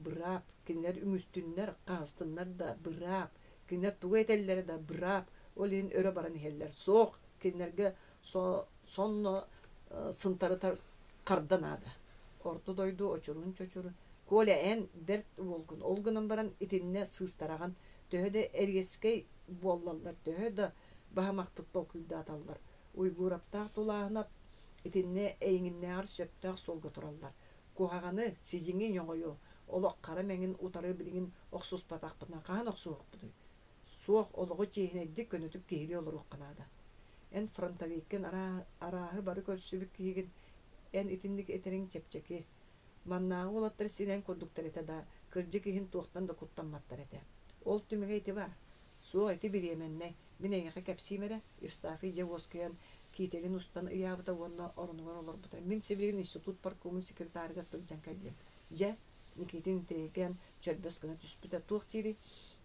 быраап кинилер үҥүстүннэр хаастыннар да быраап кинилер туга этэллэри да быраап ол иһин өрө баран иһэллэр суох кинилерге сонно сынтарытар карданаада орду дойду очурун чочурун коля эн берт волгун олгунан баран итинне сыыстараган төһөдө эргескей буоллаллар төһөдө баһамактык толкуйдааталлар уйгураптаах тулаанап итинне эйиңиннээар сөптөөх солго тураллар кухаганы сижиңи ньоҕойу олох кара меҥин утары билигин охсуспатаахпытынан каан охсуохпутуй суох олоҕу чииһинэддик көнүтүп киһили олоруохханаада эн фронтовиккен арааһы бары көрсүбүк киһигин эн итинник этериң чепчеки Маннағы олаттар синен курдуктар эте да, кыржы киһин туохтан да куттамматтар эте. Ол түмеге эти бар. Суох эти бириеменне, минеяқа кәпсимере, Евстафий же воскаян кителин устан ыябыта онна орнуган олорбута. Мин Сибирин институт паркомун секретарыга сылжан кәлден. Же Никитин Треген чөлбөс кына түспүтә туох тири.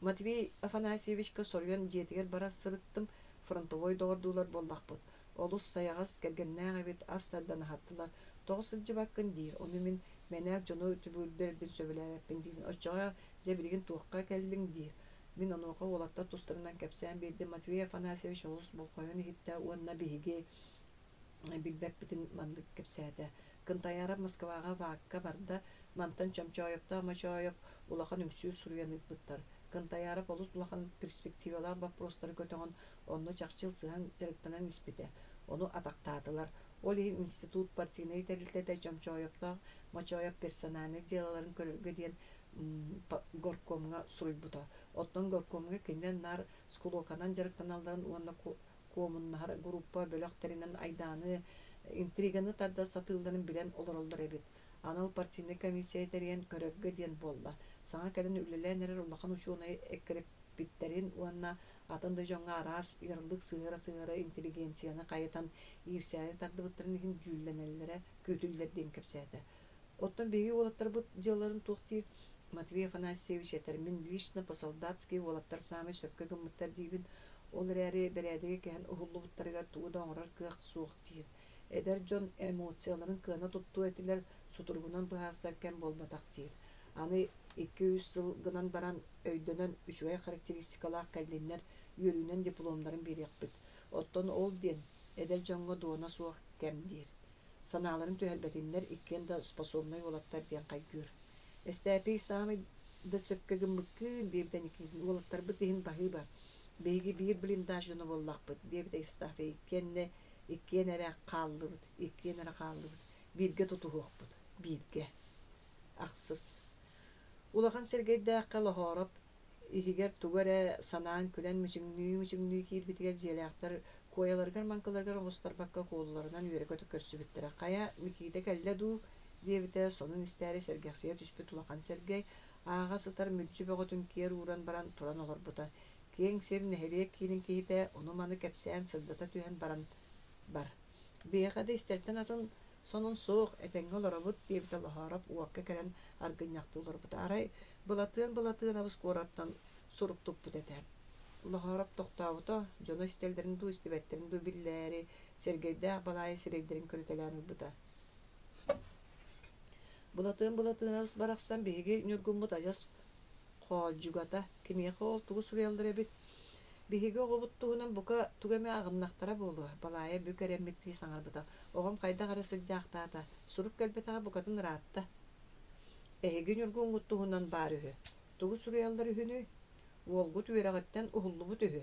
Матвей Афанасьевичка сорган жетигер бара сырыттым, фронтовой доордуулар боллакпыт. Олус саягас кергеннәгә бит астардан хаттылар. Тогысынчы баккын дир. Оны мин менәк жону түбүлдердин сөбеләппин дир. Очага же билген туакка келдиң дир. Мин онуга олатта тустырынан кепсән бирди. Матвей Афанасьевич олус болкойын хитте онна биге билбеппитин мандык кепсәдә. Кынтаярап Москвага вакка барда мантан чамчайыпта мачайып улахан үңсү сурыяны быттар. Кынтаярап олус улахан перспективалар вопростар көтөгөн онны чакчыл сыган жарыктанан испите. Onu атактадылар. Ол институт партийный терилтеде чамчайыпта мачайып персональный делаларын көрөргө диен горкомга суруйбута. Оттон горкомга кинден нар скулоканан жарыктаналарын онна комуннар группа бөлөктеринен айданы интриганы тарда сатылдарын билен олоролдор эбит. Анал партийный комиссия терен көрөргө диен болла. Саңа келен үлеленер улахан ушуна эккереп биттерин уанна атында жоңга арас ярылык сыгыра интеллигенцияны кайтан ирсәне тардыбыттырын хин жүлленелләре көтүлләрдән кепсәде. Оттан беги олаттар бу җылларын тохтир Матвей Афанасьевич термин лично по-солдатски олаттар самы шөпкә гыммыттар дибин ол рәре берәдеге кен уһуллуттарга тууда оңрар кык суктир. Эдер жон эмоцияларын кына тутту этилер сутургунан баһасаркен болбатактир. Аны 200 жыл гынан баран өйдөнөн үчүгай характеристикалар калленнер йөрүнен дипломдарын берекпит. Оттон ол ден эдер жоңго дуона суак кемдир. Саналарын төһәлбәтиннер иккен да способный олаттар ден кайгыр. Эстәпи самы да сөпкөгүммүккү дебитен олаттар битин баһыба. Беги бир блиндажыны боллакпыт дебит Евстафий кенне иккенере калдыбыт, иккенере калдыбыт. Бирге тутуһукпут, бирге. Аксыз. Улахан Сергейдә калахарап ихигер тугара санаан күлән мүчүңнүү кир битигер җеләктер кояларга манкаларга остар бакка колларынан йөрәк өтүп көрсүбиттер. Кая миките келледу дебите сонун истәре Сергейгә түспүт улахан Сергей ага сытар мүлчү бөгөтүн кер уран баран туран олар бута. Кең сер нехерек кирин ките оны маны кепсән сылдата түһән баран бар. Бега да истертен атын сонун соох этенгел робот дебит алахарап уакка келен аргыняктылар бут арай булатын абыс кораттан суруктуп бутете. Лахарап токтабыта жона стелдерин ду истебеттерин ду биллери Сергейдә балай сирегдерин көрүтелән бута. Булатын абыс бараксан беге нүргүн бута жас кожугата кине кол тугу сурелдер бит. Биһиге оғыбыттуғынан бұқа түгеме ағыннақтара болу. Балайы бүкереммекті саңар бұта. Оғым қайда қарасы жақтата. Сұрук кәлбетаға бұқатын ратта. Әйген үргін ғыттуғынан бар үхі. Тұғы сұриялдар үхіні. Олғы түйерағыттен ұғылы бұт үхі.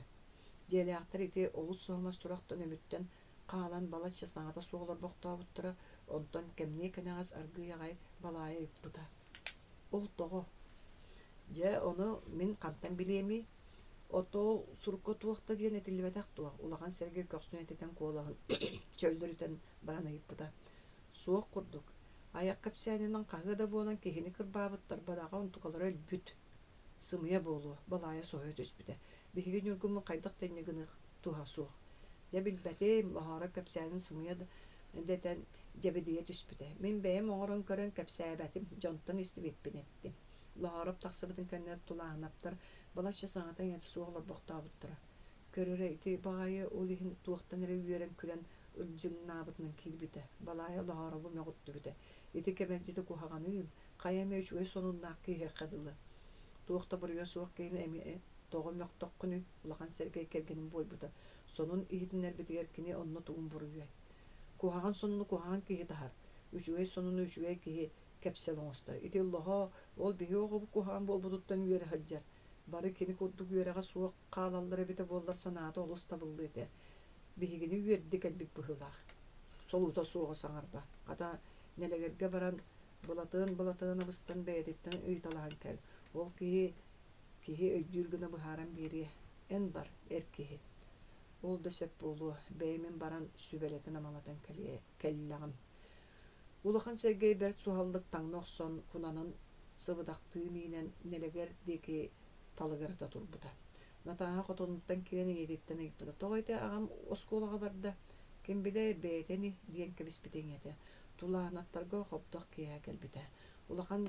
Желі ақтар еті олы соғма сұрақтан өміттен қалан балатша саңата соғылар бұқта бұттыра. Онтан кәмне кәнағас арғы яғай балайы бұта. Ол тоғы. Же оны мен қантан білемей. Отол сурукка туақта диен этилбетак туақ. Улахан Сергей көксүн этитен колагын чөлдөрүтен барана иппыта. Суық курдук. Аяк капсянынан кагы да болан кехини кырбабыттар бадага онтукалар өлбүт. Сымыя болу, балая сойы төспүтэ. Биһиги нүргүмү кайдак теннигini туха суық. Жабил бәтем лахара капсянын сымыя детен жабидие төспүтэ. Мен бәем оңорон көрөн капсябатым жонтон истибеппин еттим. Лахарап таксыбытын кеннер тулаанаптар балача саңатан яты суғалар боқтабыттыра. Көрөрі ити бағайы олихин туақтан әрі үйерен күлен ұрджыннабытының келбіті. Балайы лағарабы мәғытты біті. Ити кәмәржеті кухағанығын қаяме үш өй сонуннақ кейе қадылы. Туақта бұрыға суақ кейін әме тоғы мәқтақ күні ұлақан Сергей кергенін бой бұды. Сонун ихетін әрбіті еркіне онны туғын бұрыға. Кухаған сонуны кухаған кейе дағар. Үш өй сонуны үш өй кейе кәпселің остар. Ити Аллаха ол бейі оғы кухаған бол бұдыттан үйері хаджар. Бары кені көрдік үйереға суық қалалары бете болдар санаты олыс табылды ете. Бейгені үйерді кәлбік бұхылақ. Солута суығы саңарба. Қата нелегерге баран бұлатын абыстан бәйдеттен ұйталаған кәл. Ол кейі өйдүргіні бұхаран бері ән бар әркейі. Ол да сөп болу бәймен баран сүбелетін амалатын кәлілағым. Улахан Сергей берт суһаллык таңнохсон кунанын сыбыдактыы миинен нелегер деки талыгырта турбута. Натаха хотонуттан кирен едиттен иппата. Тоғайты ағам осколаға барда. Кем биле бейтени диен кебиспитеңете. Тулаанаттарга хоптоқ кея келбите. Улахан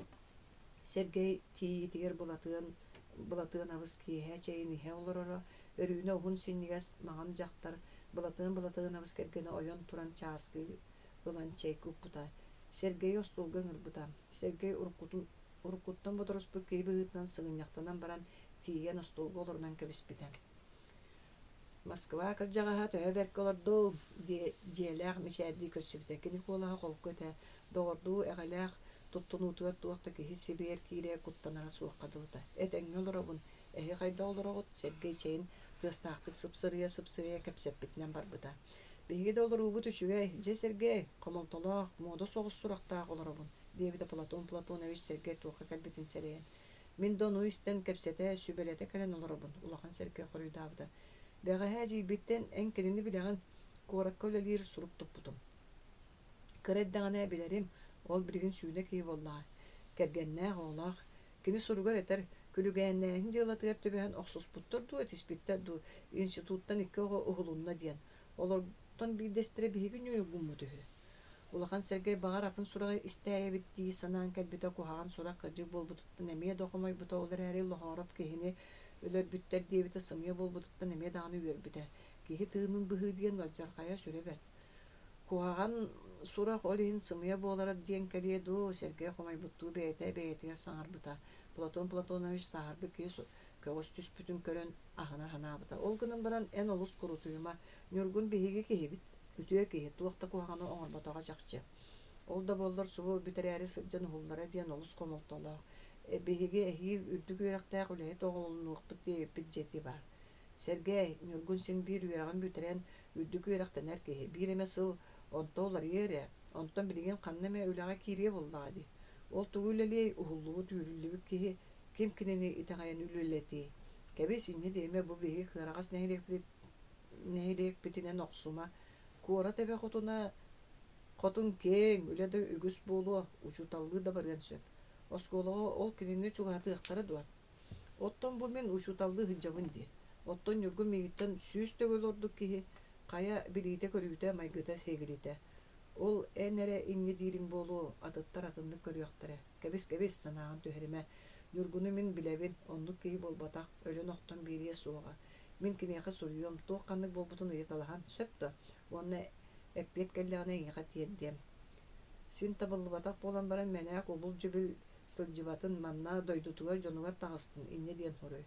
Сергей тиитигер булатыын абыс кея чейин ihe олорора. Өрүүнө ухун синнигес маған жақтар булатыын абыс кергені ойон туран чааскы ылан чей куппута. Сергей остулгын ырбыта. Сергей уркуттан бодороспу кейбігітнан сыңыняқтанан баран тиген остулгы олорунан кебиспите. Москва кыржагаха төһө берке олорду диэлээх мишээдии көрсүбүтэ. Кини куолаха холку эте доҕордуу эҕэлээх туттунуутугар туохта киһи Сибир киирэ куттанара суоххадылыта. Этэҥҥэ олоробун эһи хайда олорогут Сергей чейин тыастаахтык сыпсырыя кэпсэппитинэн барбыта. Биһиги да олоруубут үчүгэй, же Сергей комолтолоох мооду соҕустурахтаах олоробун диэбитэ Платонович Сергей туохха кэлбитин сэрэйэн. Мин дону истэн кэпсэтэ сүбэлэтэ кэлэн олоробун улахан Сергей хоруйдаабыта. Бэҕэһэ дьиибиттэн эн кинини билэҕин куоракка үлэлиир сурук туппутум. Кырэддэҕинэ билэрим, ол биригин сүүнэ кии боллаа. Кэргэннээх оолаах, кини суругар этэр күлүгээннээһин дьыалатыгар төбөһөн охсуспуттар дуу, этиспиттэр дуу, институттан икки уһулунна диэн. Олортон биирдэстэрэ биһиги нүөлгумму түһү. Улахан Сергей бағар атын сураға истээбиттии санаан кэлбитэ куһаҕан сура кырдьык болбутуттан эмиэ дохомойбута олар эри лоһоороп киһини өлөр бүттер диэбитэ сымыйа болбутуттан эмиэ даҕаны үөрбүтэ. Киһи тыынын быһыы диэн галдьархайа сүребэрт. Куһаҕан сурах олиһин сымыйа буолара диэн кэлиэ дуу Сергей хомойбуттуу бэйэтигэр саҥарбыта. Платонович саһарбы киһи көҕөс түспүтүн көрөн аһына ханаабыта. Ол гынан баран эн олус курутуйума ньургун биһиги киһибит. Үтүө киһи туохта куһаҕаны оҥорботоҕа жакчы. Ол да боллор субу бүтэрээри сылдьан уһуллара диэн олус комолтолоох. Биһиги эһиил үрдүк үөрэхтээх үлэһи тоҕолунуохпут диэбиппит дьети бар. Сергей ньургун син биир үөрэҕин бүтэрэн үрдүк үөрэхтэнэр киһи. Биир эмэ сыл онтоолар иэрэ, онтон билигин ханна эмэ үлэҕэ киирие буллаади. Ол тугуйлэлиэй уһуллубут үүрүллүбүк киһи ким кинини итэҕайан үлүллэти. Кэбис инни диэмэ бу биһиги кыарагас нэһилиэкпитинэн охсума куора тэбэ хотун кең үлэ да үгүс буолуо учуталлыы да барыан сөп. Осколого ол кинини чугаатыахтара дуан. Оттон бу мен учуталлыы хыджабын ди. Оттон ньургун мииттен сүүс төгөл ордук киһи кая билиите көрүүтэ майгыта хегирите. Ол энере инни диирин буолуо атыттар атыннык көрүөхтэрэ. Кэбис санааҕын түһэримэ. Ньургуну мин билэбин оннук киһи болбатах өлөн охтон биирие суоҕа. Мин киниэхэ суруйуом туох каннык болбутун ыйыталахан сөптө. Уонна эппиет кэллэҕинэ иҥэҕэ тиэрдиэм. Син табыллыбатах буолан баран мэнээх убул жүбүл сылдьыбатын манна дойдутугар дьонугар таҕыстын инне диэн хоруй.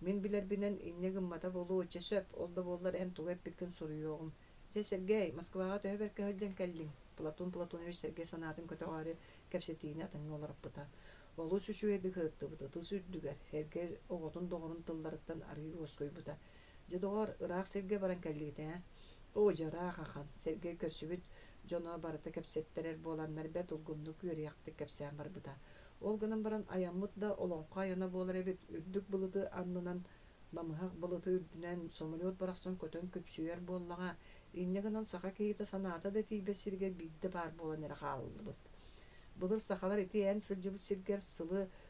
Мин билэрбинэн инне гыммата болуу уча сөп, ол да буоллар эн тугу эппиккин суруйуоҕум. Же Сергей, Москваға төһө берке хылдьан кэллиң. Платонович Сергей санаатын көтөҕөөрү кэпсэтиини атыҥҥа олоруппута. Олу сүчүгэди хырыттыбыта, тыс үрдүгэр. Сергей оҕотун доҕорун тылларыттан арыйы уоскойбута. Же доҕор ыраах Сергей баран кэллиитэ. О жараах ахан. Сергей көрсүбүт дьоно барыта кэпсэттерэр буоланнар бэрт улгуннук үөриэхтик кэпсээн барбыта. Ол гынан баран аяммыт да олоңхо айана буолар эбит үрдүк былыты аннынан намыһак былыты үрдүнэн сомолет барахсан көтөн көпсүөр буоллаҕа инне гынан саха киһитэ санаата да тиибэ сиргэр биирдэ баар буолан эрэ хааллыбыт. Былыр сахалар ити эн сылдьыбыт сиргэр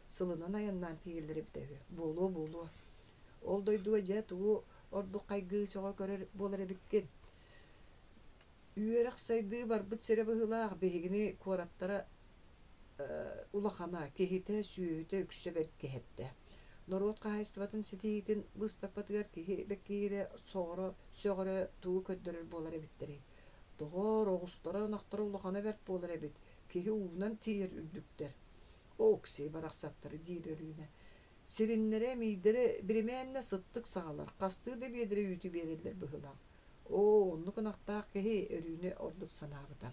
сылынан аяннаан тииллэри битэһү. Буолуо. Ол дойдуа дьэ тугу ордук хайгыы соҕо көрөр буолар эбиккин. Үөрэх сайдыы барбыт сире быһылаах биһигини куораттара улахана киһитэ сүүһүтэ үксө беркеһэтте. Норот каһайстыбатын ситиитин быстаппатыгар киһи беккиире сөҕөрө тугу көддөрөр буолар эбиттери. Доҕор оҕустара ынахтара улахана берт буолар эбит. Киһи уунан тиер үрдүктер. Окси барахсаттары диирэрүүнэ. Сириннере миидере биримээннэ сыттык саҕалар. Хастыы да биэдире үүтү биэрэллэр быһылаах. Оннук ынахтаах киһи өрүүнэ ордук санаабыта.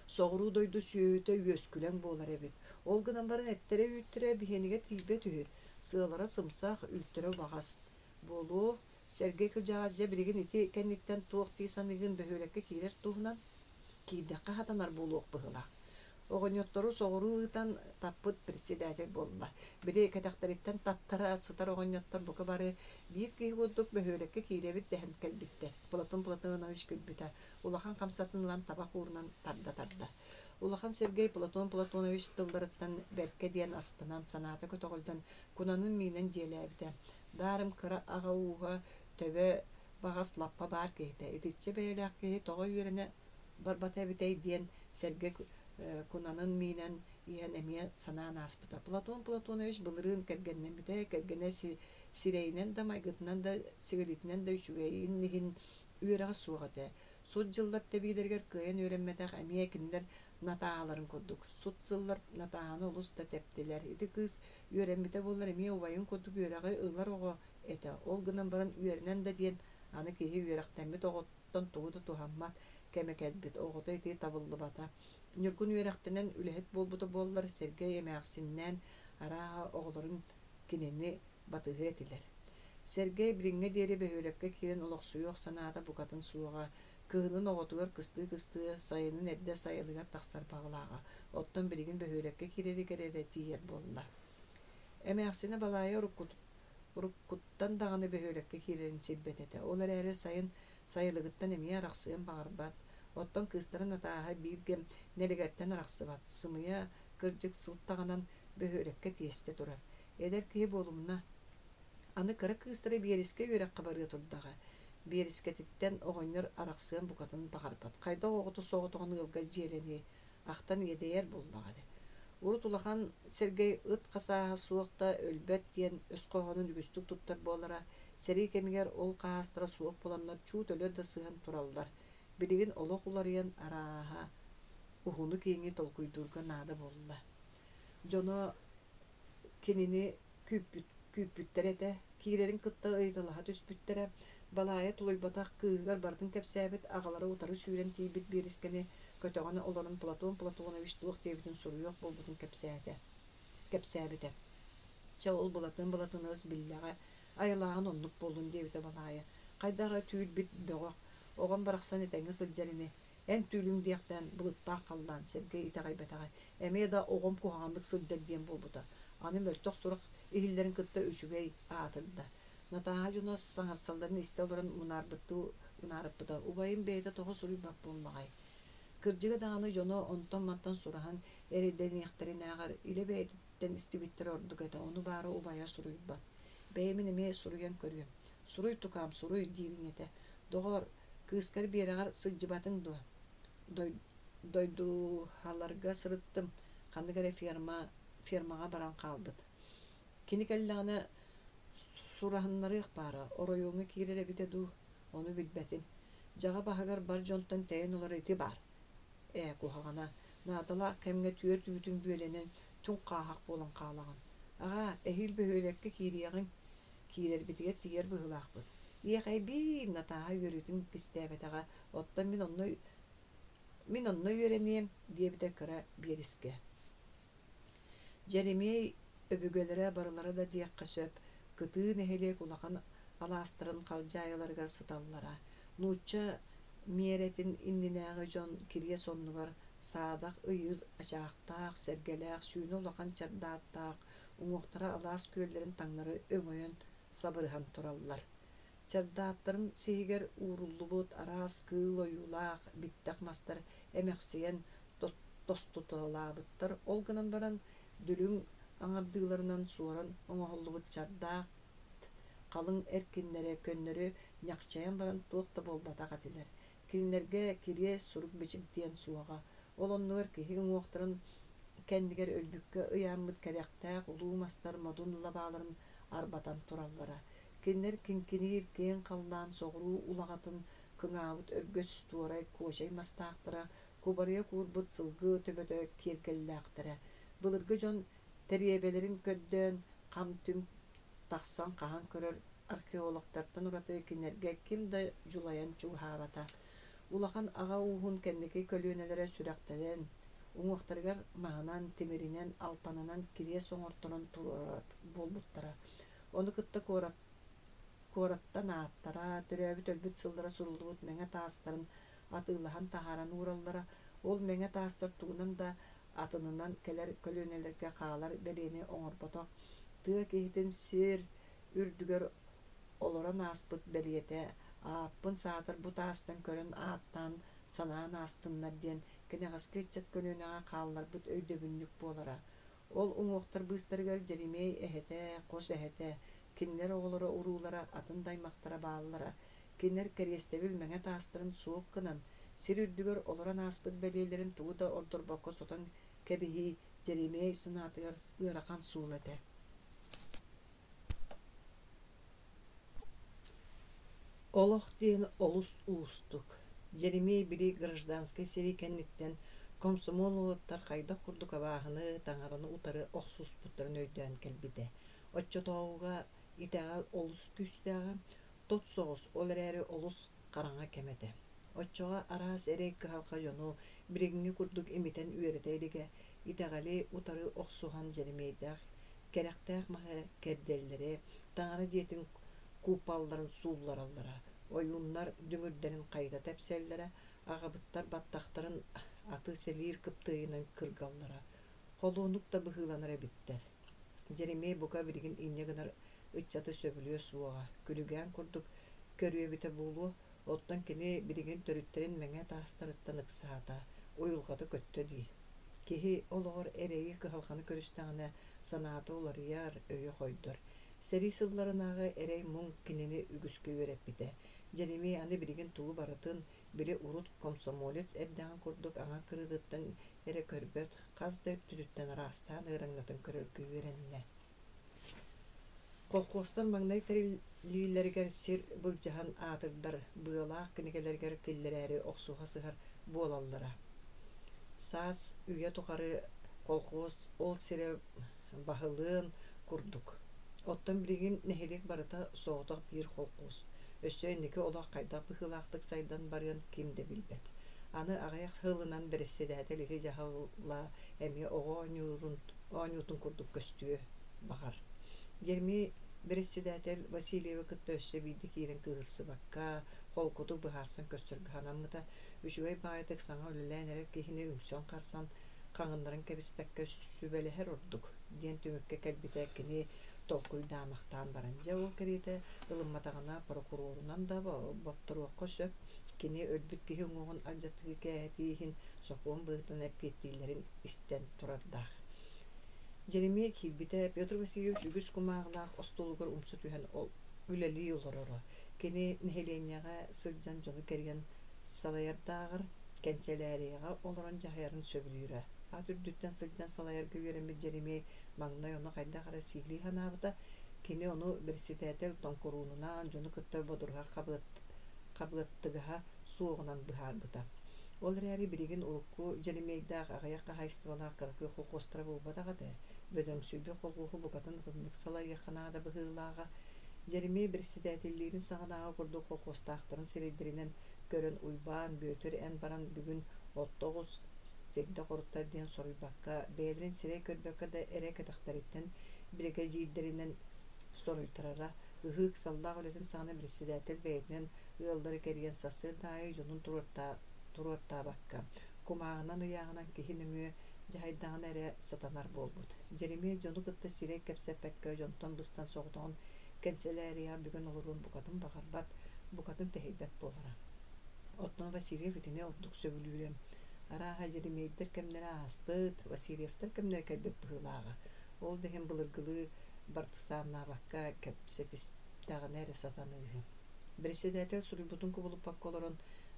Соҕуруу дойду сүүөтө үөскүлэң буолар эбит. Ол гынан барын эттере үүттэрэ биһинигэ тиибэ түһү. Сыалара сымсаах үүттэрэ багас. Буолуо Сергей кылдьаҕас дьэ билигин ити кэнниттэн туох тии саныгын бөһүөлекке киирэр туһунан киирдэххэ хатанар буолуох быһылаах. Оҕонньоттору соҕуруутан таппыт председатель болла. Били кэтэхтэриттэн таттара сытар оҕонньоттор бука бары биир киһи курдук бөһүөлекке киирэбит дэһэн кэлбиттэ. Платонович күлбүтэ. Улахан хамсатынлан табах уурунан тарда. Улахан Сергей Платонович тылларыттан берке диэн астынан санаата көтөгөлдөн кунанын минен желебите. Дарым кыра ага уга төбө багас лаппа бар кейте. Итичче бейлак кеи тога үйрене барбата битей диэн Сергей кунанын минен иен эмие санаан аспыта. Платонович былырын кергеннен бите, кергене сирейнен да майгытынан да сигаритинен да үчүгейин нихин үйрага сугате. Суд жылдар тебидергер кыйын үйренметак эмие киндер натааларын курдук. Суд жылдар натааны улус да тептилер. Ити кыз үйренмете боллар эмие убайын курдук үйрагы ылар ого эте. Ол гынан барын үйренен да диен аны киһи үйрактаммит оготтон тугуду тухаммат кемекетбит огото ити табылды бата. Нүргүн үйрактенен үлехет болбута боллар Сергей эмээксиннен араа оголорун кинени батыгы этилер. Сергей бириңе диэри бөһүлекке кирен олоксуйуох санаата букатын суога кыһынын оготугар кысты сайынын эрде сайылыгар тахсар багылаага оттон биригин бөһүлекке кирери керере тиер болла. Эмээксине балайы уруккуттан даганы бөһүлекке кирерин сиббетете. Олар эре сайын сайылыгыттан эмие араксыын багарбат. Оттон кыстарын атааha бииргем нелегерттен араксыбат. Сымыя кырдьык сылттаганан бөһүлекке тиесте турар. Эдер киһи болумна аны кыра кыстары биериске үйрәккә барыга турдага. Биерискетиттен оҕонньор араксыын букатын багарбат. Кайда оготу соҕотоҕун ылга желени ахтан едеер буллагады. Урут улахан Сергей ыт касааha суокта өлбөт диэн өскоҕонун үгүстүк туттар болара. Сери кемигер ол каастыра суок боланнар чуут өлөр да сыһан тураллар. Билигин олох уларыйан арааha ухуну киңи толкуйдурга наада болла. Жоно кинини күппүттерете кирерин кытта ыйтылаха түспүттере балая тулуйбатах кыыгар бардын кепсәбит агалары утары сүүрен тийбит бирискени көтөгөнө олорун Платонович туох тебитин суруйох болбутун кепсәбите. Ча ол булатыныз биллага айлаган оннук болдун дебите балая. Кайдага түйүл бит бөгөк огон бараксан этеңи сылжарыны эн түүлүң дияктан булыттар калдан Сергей итагайбатага эме да огом кугандык сылжар диен болбута. Аны мөлтөк сурук ихиллерин кытта үчүгей аатырда. Натаха жунос саңарсалдарын истелорын унарыппыта. Убайын бейді тоғы суруй бап болмағай. Кыржыга дағаны жоно онтон маттан сурахан эриден яқтарын ағар иле бейдеттен истибиттер ордук ета. Оны бары убая суруй бат. Беймин эме суруян көрüем. Суруй тукам, суруй дирин ете. Доғар кыскар берағар сылжыбатын дойду халарга сырыттым. Қандыгаре фермаға баран қалбыт. Кини кэллэҕинэ сурахыннарыах баара, оройуңа киирere бите дуу, onu билбэтим. Жаға баһагар бар жонтон тэйин олар ити бар. Кухагана, наатала кэмгэ түйөр түйүтүн бүйөленен түн қаахақ болан қаалаган. Аға, эхил бөһөлекке киириягын киирер битигер тигер быһылаахпыт. Иэхай бир натааha үйөрүтүн кистээбэтаға, оттон мин онно үйөрением диэбите кыра биэриске. Жеремей өбүгөлөрө барылары да диэкка сөп, кытыын эхелек улахан алаастырын қалжайыларга сыталлара. Нууча миэретин иннинээҕи жон кирие соннугар саадах ыйыр ачаахтаах, сергелээх, сүүнү улахан чардааттаах, уҥуохтара алаас күөллерин таңнары өҥөйөн сабырыхан тураллар. Чардааттарын сиһигер ууруллубут араас кыыл ойуулаах, биттэх мастар эмэхсиэн тостутулаабыттар олгынан баран дүлүң аңардыыларынан суоран оҥоһоллубут чардаах қалың эркиннере көннөрү ñакчайан баран туохта болбатах атилер. Киннерге кирие сурук бичик диэн суоҕа олоннугар киһи уҥуохтарын кэннигер өлбүккэ ыяаммыт кэриэхтээх улуу мастар модун лабааларын арбатан тураллара. Киннер кинкиниир киэн халлаан соҕуруу улагатын кыҥаабыт өргөс туорай куочай мастаахтара кубарыя куурбут сылгы төбөтө киэргэллээхтэрэ. Былыргы дьон тэриэбэлэрин көрдөөн хам түм тахсан хаан көрөр археологтартан ураты кинерге ким да жулаян чуухаабата. Улахан ага уухун кэнники көлүөнэлэрэ сүрэхтэрэн уҥуохтарыгар маһынан тимиринен алтанынан кирие соҥорторон болбуттара. Ону кытта куораттан ааттара төрөөбүт өлбүт сыллара сурулубут мэҥэ таастарын атыылахан таһааран уураллара. Ол мэҥэ таастар тугунан да атынынан келер көлүөнэлэргэ хаалар бериэни оҥорботох тыа киһитин сир үрдүгөр олорон ааспыт бериэте ааппын саатар бу таастан көрөн ааттан санаан астыннар диэн кенеҕаскы ыччат көнүнэҕэ хаалларбыт өйдөбүннүк буолара. Ол уҥуохтар быыстарыгар Жеремей эһэтэ, хос эһэтэ, кинилэр оҕолоро уруулара атын даймахтара бааллара, кинилэр кэриэстэбил мэҥэ таастарын суох гынан, сир үрдүгөр олоран ааспыт бэлиэлэрин тугу да ордорбокко сотон кэбиһии Жеремей сынаатыгар ыарахан суул этэ. Олох диэн олус уустук. Жеремей били гражданский сири кэнниттэн комсомол улуттар хайдах курдук абааһыны таҥараны утары охсуспуттарын өйдөөн кэлбитэ. Оччотооҕуга итэҕэл олус күстээҕэ тот соҕус ол эрээри олус хараҥа кэметэ. Оччоҕа араас эрэй кыһалха дьону билигиҥҥи курдук имитэн үөрэтэйдигэ итэҕэли утары охсуһан Жеремейдээх кэрэхтээх маһы кэрдэллэри таҥара дьиэтин куупалларын сууллараллара, ойууннар дүҥүрдэрин хайта тэпсэллэра, аҕабыттар баттахтарын аты селиир кыптыйынан кыргаллара, холуонук да быһыыланар эбиттэр. Жеремей бука билигин инньэ гынар ыччаты сөбүлүө суоҕа, күлүгээн курдук көрүөбүтэ буолуо, оттон кини билигин төрүттэрин мэҥэ таастарыттан ыксаата, уйулҕата көттө дии. Киһи олоҕор эрэйи кыһалханы көрүстэҕинэ санаата уларыйар өйө хойдор. Сэрии сылларынааҕы эрэй муҥ кинини үгүскө үөрэппитэ. Жеремей аны билигин тугу барытын били урут комсомолец эрдэҕин курдук аҥа кырыытыттан эрэ көрбөт, хас да түтүттэн араастаан ыараҥнатын көрөргүү үөрэннэ. Колхозтан маҥнай тэриллиилэригэр сир былдьаһан аатырдар, быалаах кинигэлэригэр киллэрээри охсуһа сыһар буолаллара. Саас үйэ тухары колхоз ол сире баһылыын курдук. Оттон билигин нэһилик барыта соҕотох биир колхоз. Өссөйники олох хайдах быһыылаахтык сайдан барыан ким да билбэт. Аны аҕаях хылынан бэрэссэдээтэл ити дьаһалла эмиэ оҕо ооньуутун курдук көстүө баҕар. Жеремей бэрэссэдээтэл Васильева кытта өссө биирди киирин кыһырсыбакка, холкутук быһаарсан көстөргүһанаммыта, үчүгэй баҕайтык саҥа өлөлээн эрэр киһини үҥсөөн харсан хаҥыннарын кэбиспэккэ сүбэлэһэр ордук диэн түмүккэ кэлбитэ кини толкуйдаамахтаан баран. Дьэ ол кэриэтэ ылымматаҕына прокурорунан да бопторуоххо сөп кини өлбүт киһи уҥуоҕун алдьаттыгы кээһэтииһин сокуон быһытын эппиэттиилэрин истэн турардаах. Жеремей киирбитэ Петр Васильевич үгүс кумааҕылаах остулугар умсу түһэн үлэлии олороро. Кини нэһилиэнньэҕэ сылдьан дьону кэригэн салайардааҕар кэнчэлээриэҕэ олорон дьаһайарын сөбүлүүрэ. Ат үрдүттэн сылдьан салайарга үөрэммит Жеремей маҥнай ону хайдахара сиилии ханаабыта, кини ону берситээтэл тонкуруунунан дьону кытта бодурга хабыаттыгаһа суоҕунан быһаарбыта. Ол эрээри билигин урукку Жеремейдаах аҕайахха хайыстыбалаах кыргы холкостара булбатаҕа да, бөдөҥсүүбү холгууху букатын гыннык салайахханаада быһыылааҕа, Жеремей берситээттиллиирин саҕанааҕа курдук холкостаахтарын сирэйдэринэн көрөн уйбаан бөтөр эн баран бүгүн оттоҕус сирдэ хоруттар диэн соруйбакка, бэйэлэрин сирэй көрбөккө да эрэ кэтахтариттэн бригадирдеринэн соруйтарара, ыһыык саллаах үлэтин саҕана берситээттил бэйэтинэн ыаллары кэригэн сассыыр таайы дьонун туруортаабакка, кумааҕынан ыйааҕынан киһи нөҥүө дьаһайдаҕына эрэ сатанар буолбут. Жеремей дьону кытта сирэй кэпсэппэккэ дьонтон быстан соҕотоҕун кэнчэлээриэҕэ бүгүн олоруун букатын баҕарбат, букатын тэһийбэт буолара. Оттон Васильев итини ордук сөбүлүүрэм. Арааһа Жеремейдер кэмнэрэ ааспыт, Васильевтер кэмнэрэ кэлбэт быһыылааҕа. Ол дэһин былыргылыы бартысааннаабакка кэпсэтистээҕинэ эрэ сатаныыһы. Берситээтэл суруйбутун кубулуппакка олорон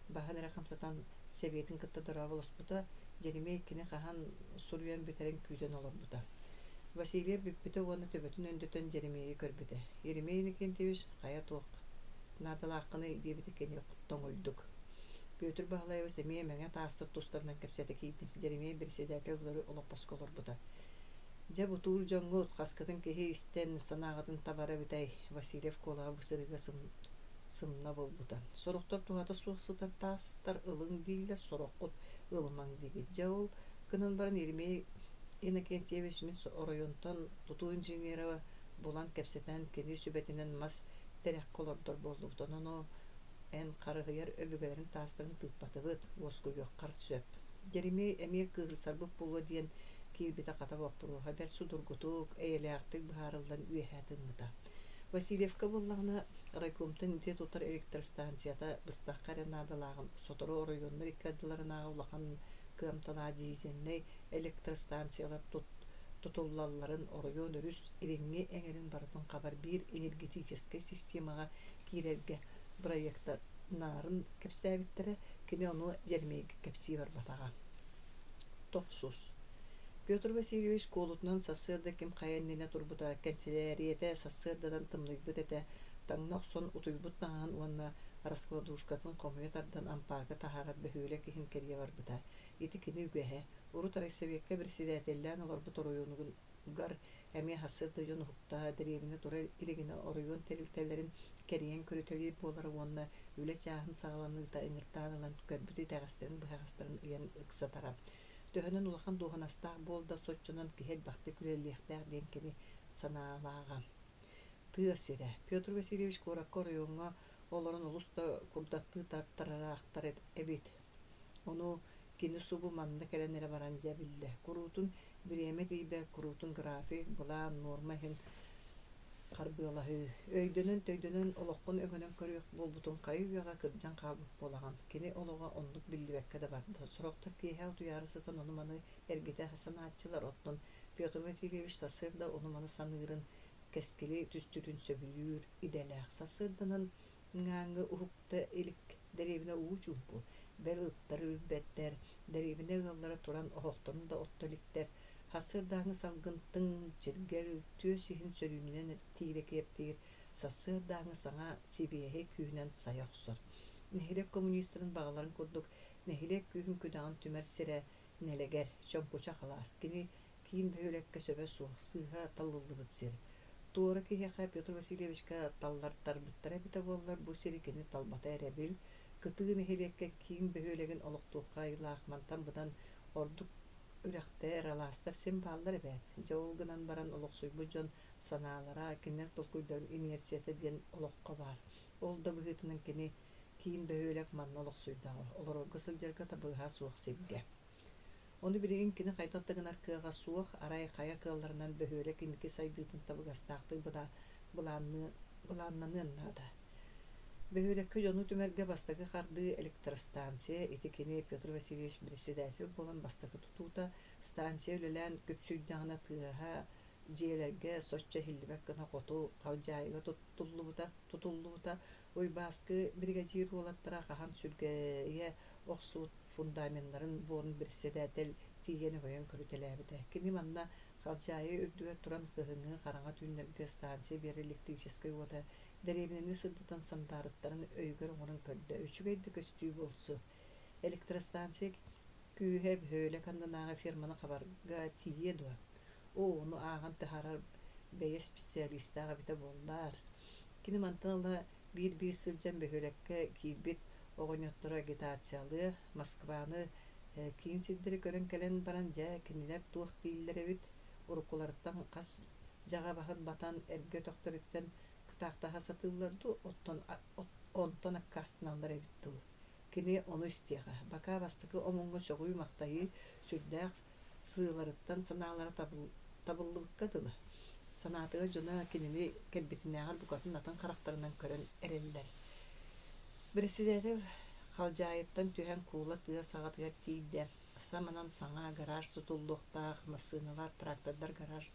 баһан эрэ хамсатан себиэтин кытта дороо болоспута, Жеремей кини хаһан суруйан бүтэрин күүтэн олорбута. Васильев бүппүтэ уонна төбөтүн өндөтөн Жеремейи көрбүтэ. Жеремей никентибиш хая туох наадалааққыны диэбитэ кини тоҥойдук. Петр Баһылаевас эмиэ мэҥэ таастар тустарынан кэпсэтэ киитим. Жеремей берситээтэл улары олоппоско олорбута. Дьэ бутуур дьоҥҥут хаскатын киһи истэн санааҕатын табара битэй Васильев куолаҕа бысырыга сымна болбута. Сорохтор туһата суохсытар таастар ылыҥ дииллэр сороххут ылымаҥ диги. Дьэ ол кынан баран Жеремей Иннокентьевич мин оройонтон тутуу инженерова булан кэпсэтэн кини сүбэтинэн мас тэрэххэ олордор буоллубутун. Оно эн харыһыйар өбүгэлэрин таастарын тыыппатыбыт уоскуйуоххар сөп. Жеремей эмиэ кыыһырсарбыт булуо диэн киирбитэ хата боппуруоха бэр судургутук эйэлээхтик быһаарыллан үөһээтыыммыта. Васильевка буллагына райкомтан ите тутар электростанцията быстаккара надалагын сотору районнар иккадыларына улахан кымтана дизенней электростанциялар тутуллалларын оройон өрүс иреңге эңерин бартын кабар бир энергетический системага кирерге проекта нарын кепсәбиттере кини ону жермейге кепси бар батага. Тохсус. Петр Васильевич колутунан сассырда ким каяннина турбута канцеляриете сассырдадан тымлыйбыт эте таңноксон утуйбут наган уанна раскладушкатын коммуятардан ампарга тахарат бөхүле кихин керие барбыта. Ити кини үгэхе. Уру тарайсабекке председателлән оларбыт оройонугун гар әме хассырда жон хукта деревине тура иригине оройон терилтелерин кериен көрүтөлүп болары уанна үле чаахын сагаланыгта ыңыртаанылан көрбүтү тагастырын быхагастырын ыян ыксатара. Төһөнөн улахан дуһанастаах болда соччунан киһел бахты күлелиэхтээх диэн кини санаалаага. Тыасире. Петр Васильевич Коракко районга олорон улуста курдатты тарттараахтар эбит. Ону кини субу манна келенере баранжа билде. Курутун биреме тийбе курутун график булаан норма хин карбыалаһы. Өйдөнөн олоққун өңөнөн көрүөх болбутун кайыяга кырдьан каабык болаган. Кини олога онлук билдибекке да барды. Сороктар киһэ утуярысытын ону маны эргите хасанаатчылар оттон. Петр Васильевич сасырда ону маны саныырын кескили түстүрүн сөбүлүүр иделээх. Сасырданан ңааңы ухукта илик деревине уучумпу. Бер ыттар үлбеттер, деревине ыллара туран охокторун да оттоликтер. Хасырдаңы салгынтың чиргер түйесихин сөрүүнүнен тиире кептир. Сасырдаңы саңа сибиэхи күүнен сайоқсор. Нехилек коммунистерин бағаларын курдук, нехилек күүхүн күдагын түмер сире нелегер, чомкуча халаас. Кини кийин бөһөлекке сөбө суох сыыха таллылыбыт сир. Туора киһэхэ Петр Васильевичка таллартар биттара бите боллар бу сири кини талбата эребил. Кытыгы нехилекке кийин бөһөлеген олоқтуухка айылаахмантан быдан ордук үрәхтер аластар сен баллар бәт. Жауылгынан баран олоқсуйбу жон санаалара кинер толкуйдарын университеті ден олоққа бар. Ол да бұғытының кені кейін бөөлек манна олоқсуйдағы. Олар орғысыл жерге табыға суық себге. Оны біреген кені қайтаттығынар кыға суық арай қая кылларынан бөөлек индікі сайдыдың табығастақты бұланнаны ыннады. Бөһүлекке жону түмерге бастакы карды электростанция этикени Петр Васильевич председатель болан бастакы тутута станция өлелән көпсүйдәгенә тыга җиеләргә сочча хилбәк кына коту калҗайга тутуллута ой баскы бригадир булаттыра кахан сүргәгә оксут фундаментларын борын председатель тигәне гоян көрүтәләбидә. Кини манна калҗайы үрдүгә туран кыһыңы караңа түннәргә станция бер электрический вода деревнени сырдытан сандарыттарын өйгөр оңын көрді. Өчүгейді көстүү болсу. Электростанция күйе бөөле кандынағы фирманы қабарға тиеду. Оны ағын тахарар бәйе специалистаға біте болдар. Кені мантанала bir сылжан бөөлекке кейбет оғынеттора агитациялы Москваны кейін сиддері көрін кәлен баран жа кенелер туық дейілдері бит ұрықуларыттан қас жаға бахан батан әрге тоқтырыттан тақтаға сатыларды онтон аккастыналар әбітті. Кені оны істеға. Бака бастықы омонғы соғуй мақтайы сүрдәқ сыыларыттан саналары табыллыққа дылы. Санатыға жона кенені кәлбетінәғар бұқатын атын қарақтарынан көрін әрелдер. Председатель қалжайыттан түйен куыла тыға сағатыға тейді. Саманан саңа гараж тұтылдықтақ, масыналар, трактордар гараж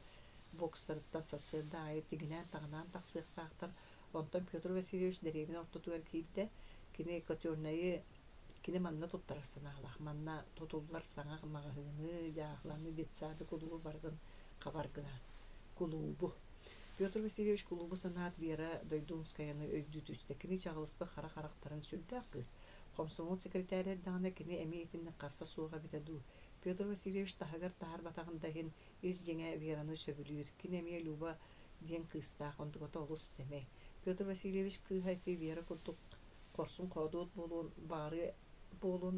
бокстарыттан сасырда айы тигінен тағынан тақсықтақтар. Онтан Петр Васильевич деревіне ортотуар кейді. Кені көтернайы кені манна тұттарасына алақ. Манна тұтылдар саңа мағығыны, жағыланы, детсады кулубу бардын қабаргына. Кулубу. Петр Васильевич кулубу санат Вера Дойдумскаяны өйді түсті. Кені чағылыспы қара-қарақтарын сүрді қыз. Комсомол секретарь дағына кені әмейтінні қарса суға бітаду. Петр Васильевич тахагар тахар батағындағын из жеңе Вераны сөбілір. Кенеме Люба ден қыстақ, ондығыта олыс семей. Петр Васильевич кыйхайты Вера күрдік қорсын қодуыт болуын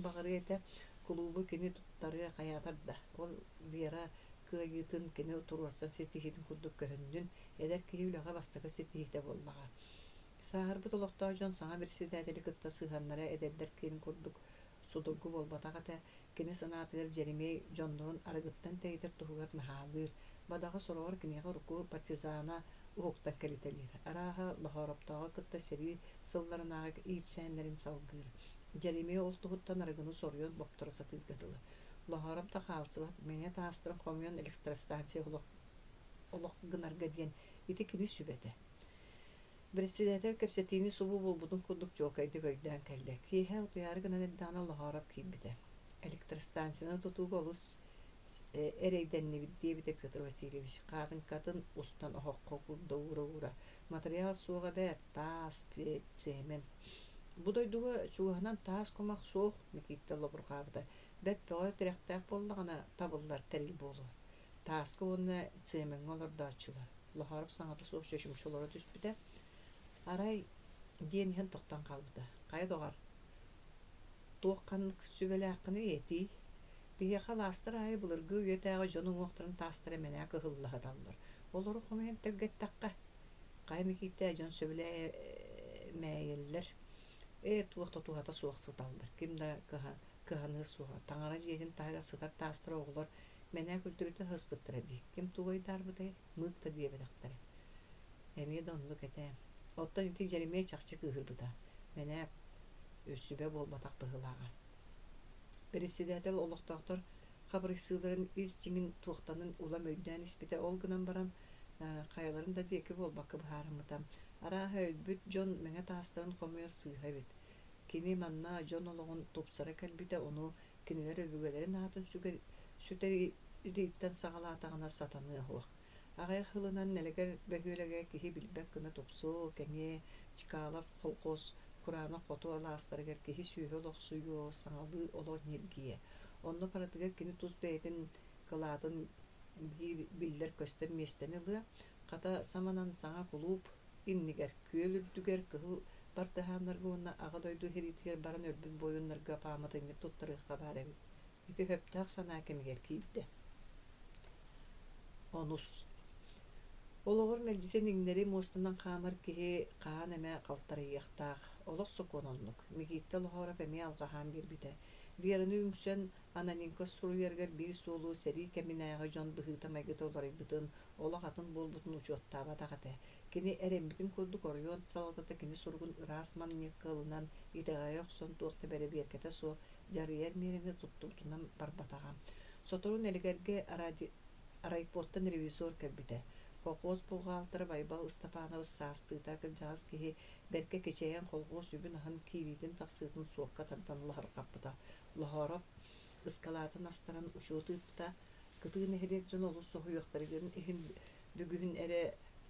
бағыры еті клубы кені тұттары қаятарда. Ол Вера кыйгытын кені тұруарсан сетихетін күрдік көхіннің әдер кейіліға бастығы сетихіте боллаға. Сағыр бұт олықта жон саңа председателі кытта сығаннара әдердер кені күрдік судургу болбатағата кені санатығыр Жеремей жондырын арығыттан тәйдір тұғығыр нахалыр. Бадағы сорағыр кенеға руку партизана уһуктан кэлитэлиир арааһа лоһороптоҕо кытта сери сылларынаага иирсээннэрин салгыыр Джеремия ол туһуттан арыгыны соруйан боптора сатыыргатылы лоһороп да хаалсыбат мэҥэ таастырын хомуйан электростанция олох гынарга диэн ити кини сүбэтэ Председатель кэпсэтиини субу булбутун курдук чуокайды көйдөөн кэллэ киэһэ утуйары гынан эддаана лоһороп киирбитэ электростанцияны тутууга олус эрейдэннибит диэбитэ Петр Васильевич хаатын катын устан оһокко курдаура материал суоҕа бээр таас цемент бу дойдуга чугаһынан таас комах суох микиитте лобургаабыта бэт бөҕө тирэхтээх боллагана табыллар тэрил буолу тааска уонна цемеңҥэ олордааччулар лоһороп саҥата суох шөшүмчулара түспүтэ арай диэн иһэн тохтан хаалбыта кайа доҕар туохханнык сүбэлээххини эти биһиэхэ лаастар аайы былыргы үөтээҕэ дьону уохтарын таастара эмэнээ кыһыллаһаталлар олоро хомуйан телгэттахха кайа микииттээ дьон сөбүлээ мэйэллэр туохта туһата суох сыталлар ким да кыһаныы суоха таҥара дьиэтин таага сытар таастара оҕолор мэнээ күлтүрүтэ хыспыттара дии ким тугойдаарбытай мыыкта диэбэтэхтэрэ эмиэ да оннук этэ оттон ити Джеремия чахчы кыыһырбыта мэнээ өссүбэ буолбатах быһылаага Председатель олохтоохтор хабырыйсыыларын ис дьиҥин туохтанын улам өйдөөн испитэ ол гынан баран хайаларын да диэки буолбакка быһаарыммытам арааһа өлбүт дьон мэҥэ таастарын хомуйар сыыһа эбит кини манна дьон олоҕун тупсара кэлбитэ ону кинилэр өбүгэлэрин аатын сүтэрииттэн саҕалаатаҕына сатаныа уох аҕай хылынан нэлэгэр бөһүөлэгэ киһи билбэк гына тупсуу кэҥиэ Чкалов холкоос кураана хоту алаастарыгар киһи сүүһэ олохсуйуо саҥалыы олор ниргиэ онно паратыгар кини тус бэйэтин кылаатын биллэр көстөр миэстэн ылыа хата саманан саҥа кулууп иннигэр күөлүрдүгэр кыһыл бартыһааннарга уонна аҕа дойду херитигэр баран өлбүт буойуннарга пааматыҥҥып туттарыахха баар эбит ити höpтээх санаа кэмигэр киирдэ онус Олоҕор мэлдьитэн иҥнэри муостанан хаамар киһи хаан эмэ халтарыйыахтаах олох сокуононнук микиитте лоһороп эмиэ алҕаһаан биэрбитэ биэрини үҥсүөн Ананенко суруйаргар биир суолуу сэрии кэминээҕэ дьон быһыыта майгыта олоройбутун олох атын буолбутун учуоттаабатах этэ кини эрэмбитин курдук оройуон салатата кини суругун ыраас манньыакка ылынан итэҕэйэ охсон туохта бэрэ биэркэтэ суох дьарыйар миэрини туттубутунан барбатаҕа соторун элигэргэ арайпуоттан ревизор кэлбитэ Холкоос булгаалтара Байбал Стапановы саастыыта кырдьаҕас киһи бэркэ кичэйэн холкоос үбүн аһын киибиитин тахсыытын суокка тардан лаһарҕаппыта лоһороп ыскалаатын астаран учуутыыппыта кытыын эһэлиэк дьон олус соһуйуохтарыгын иһин бүгүһүн эрэ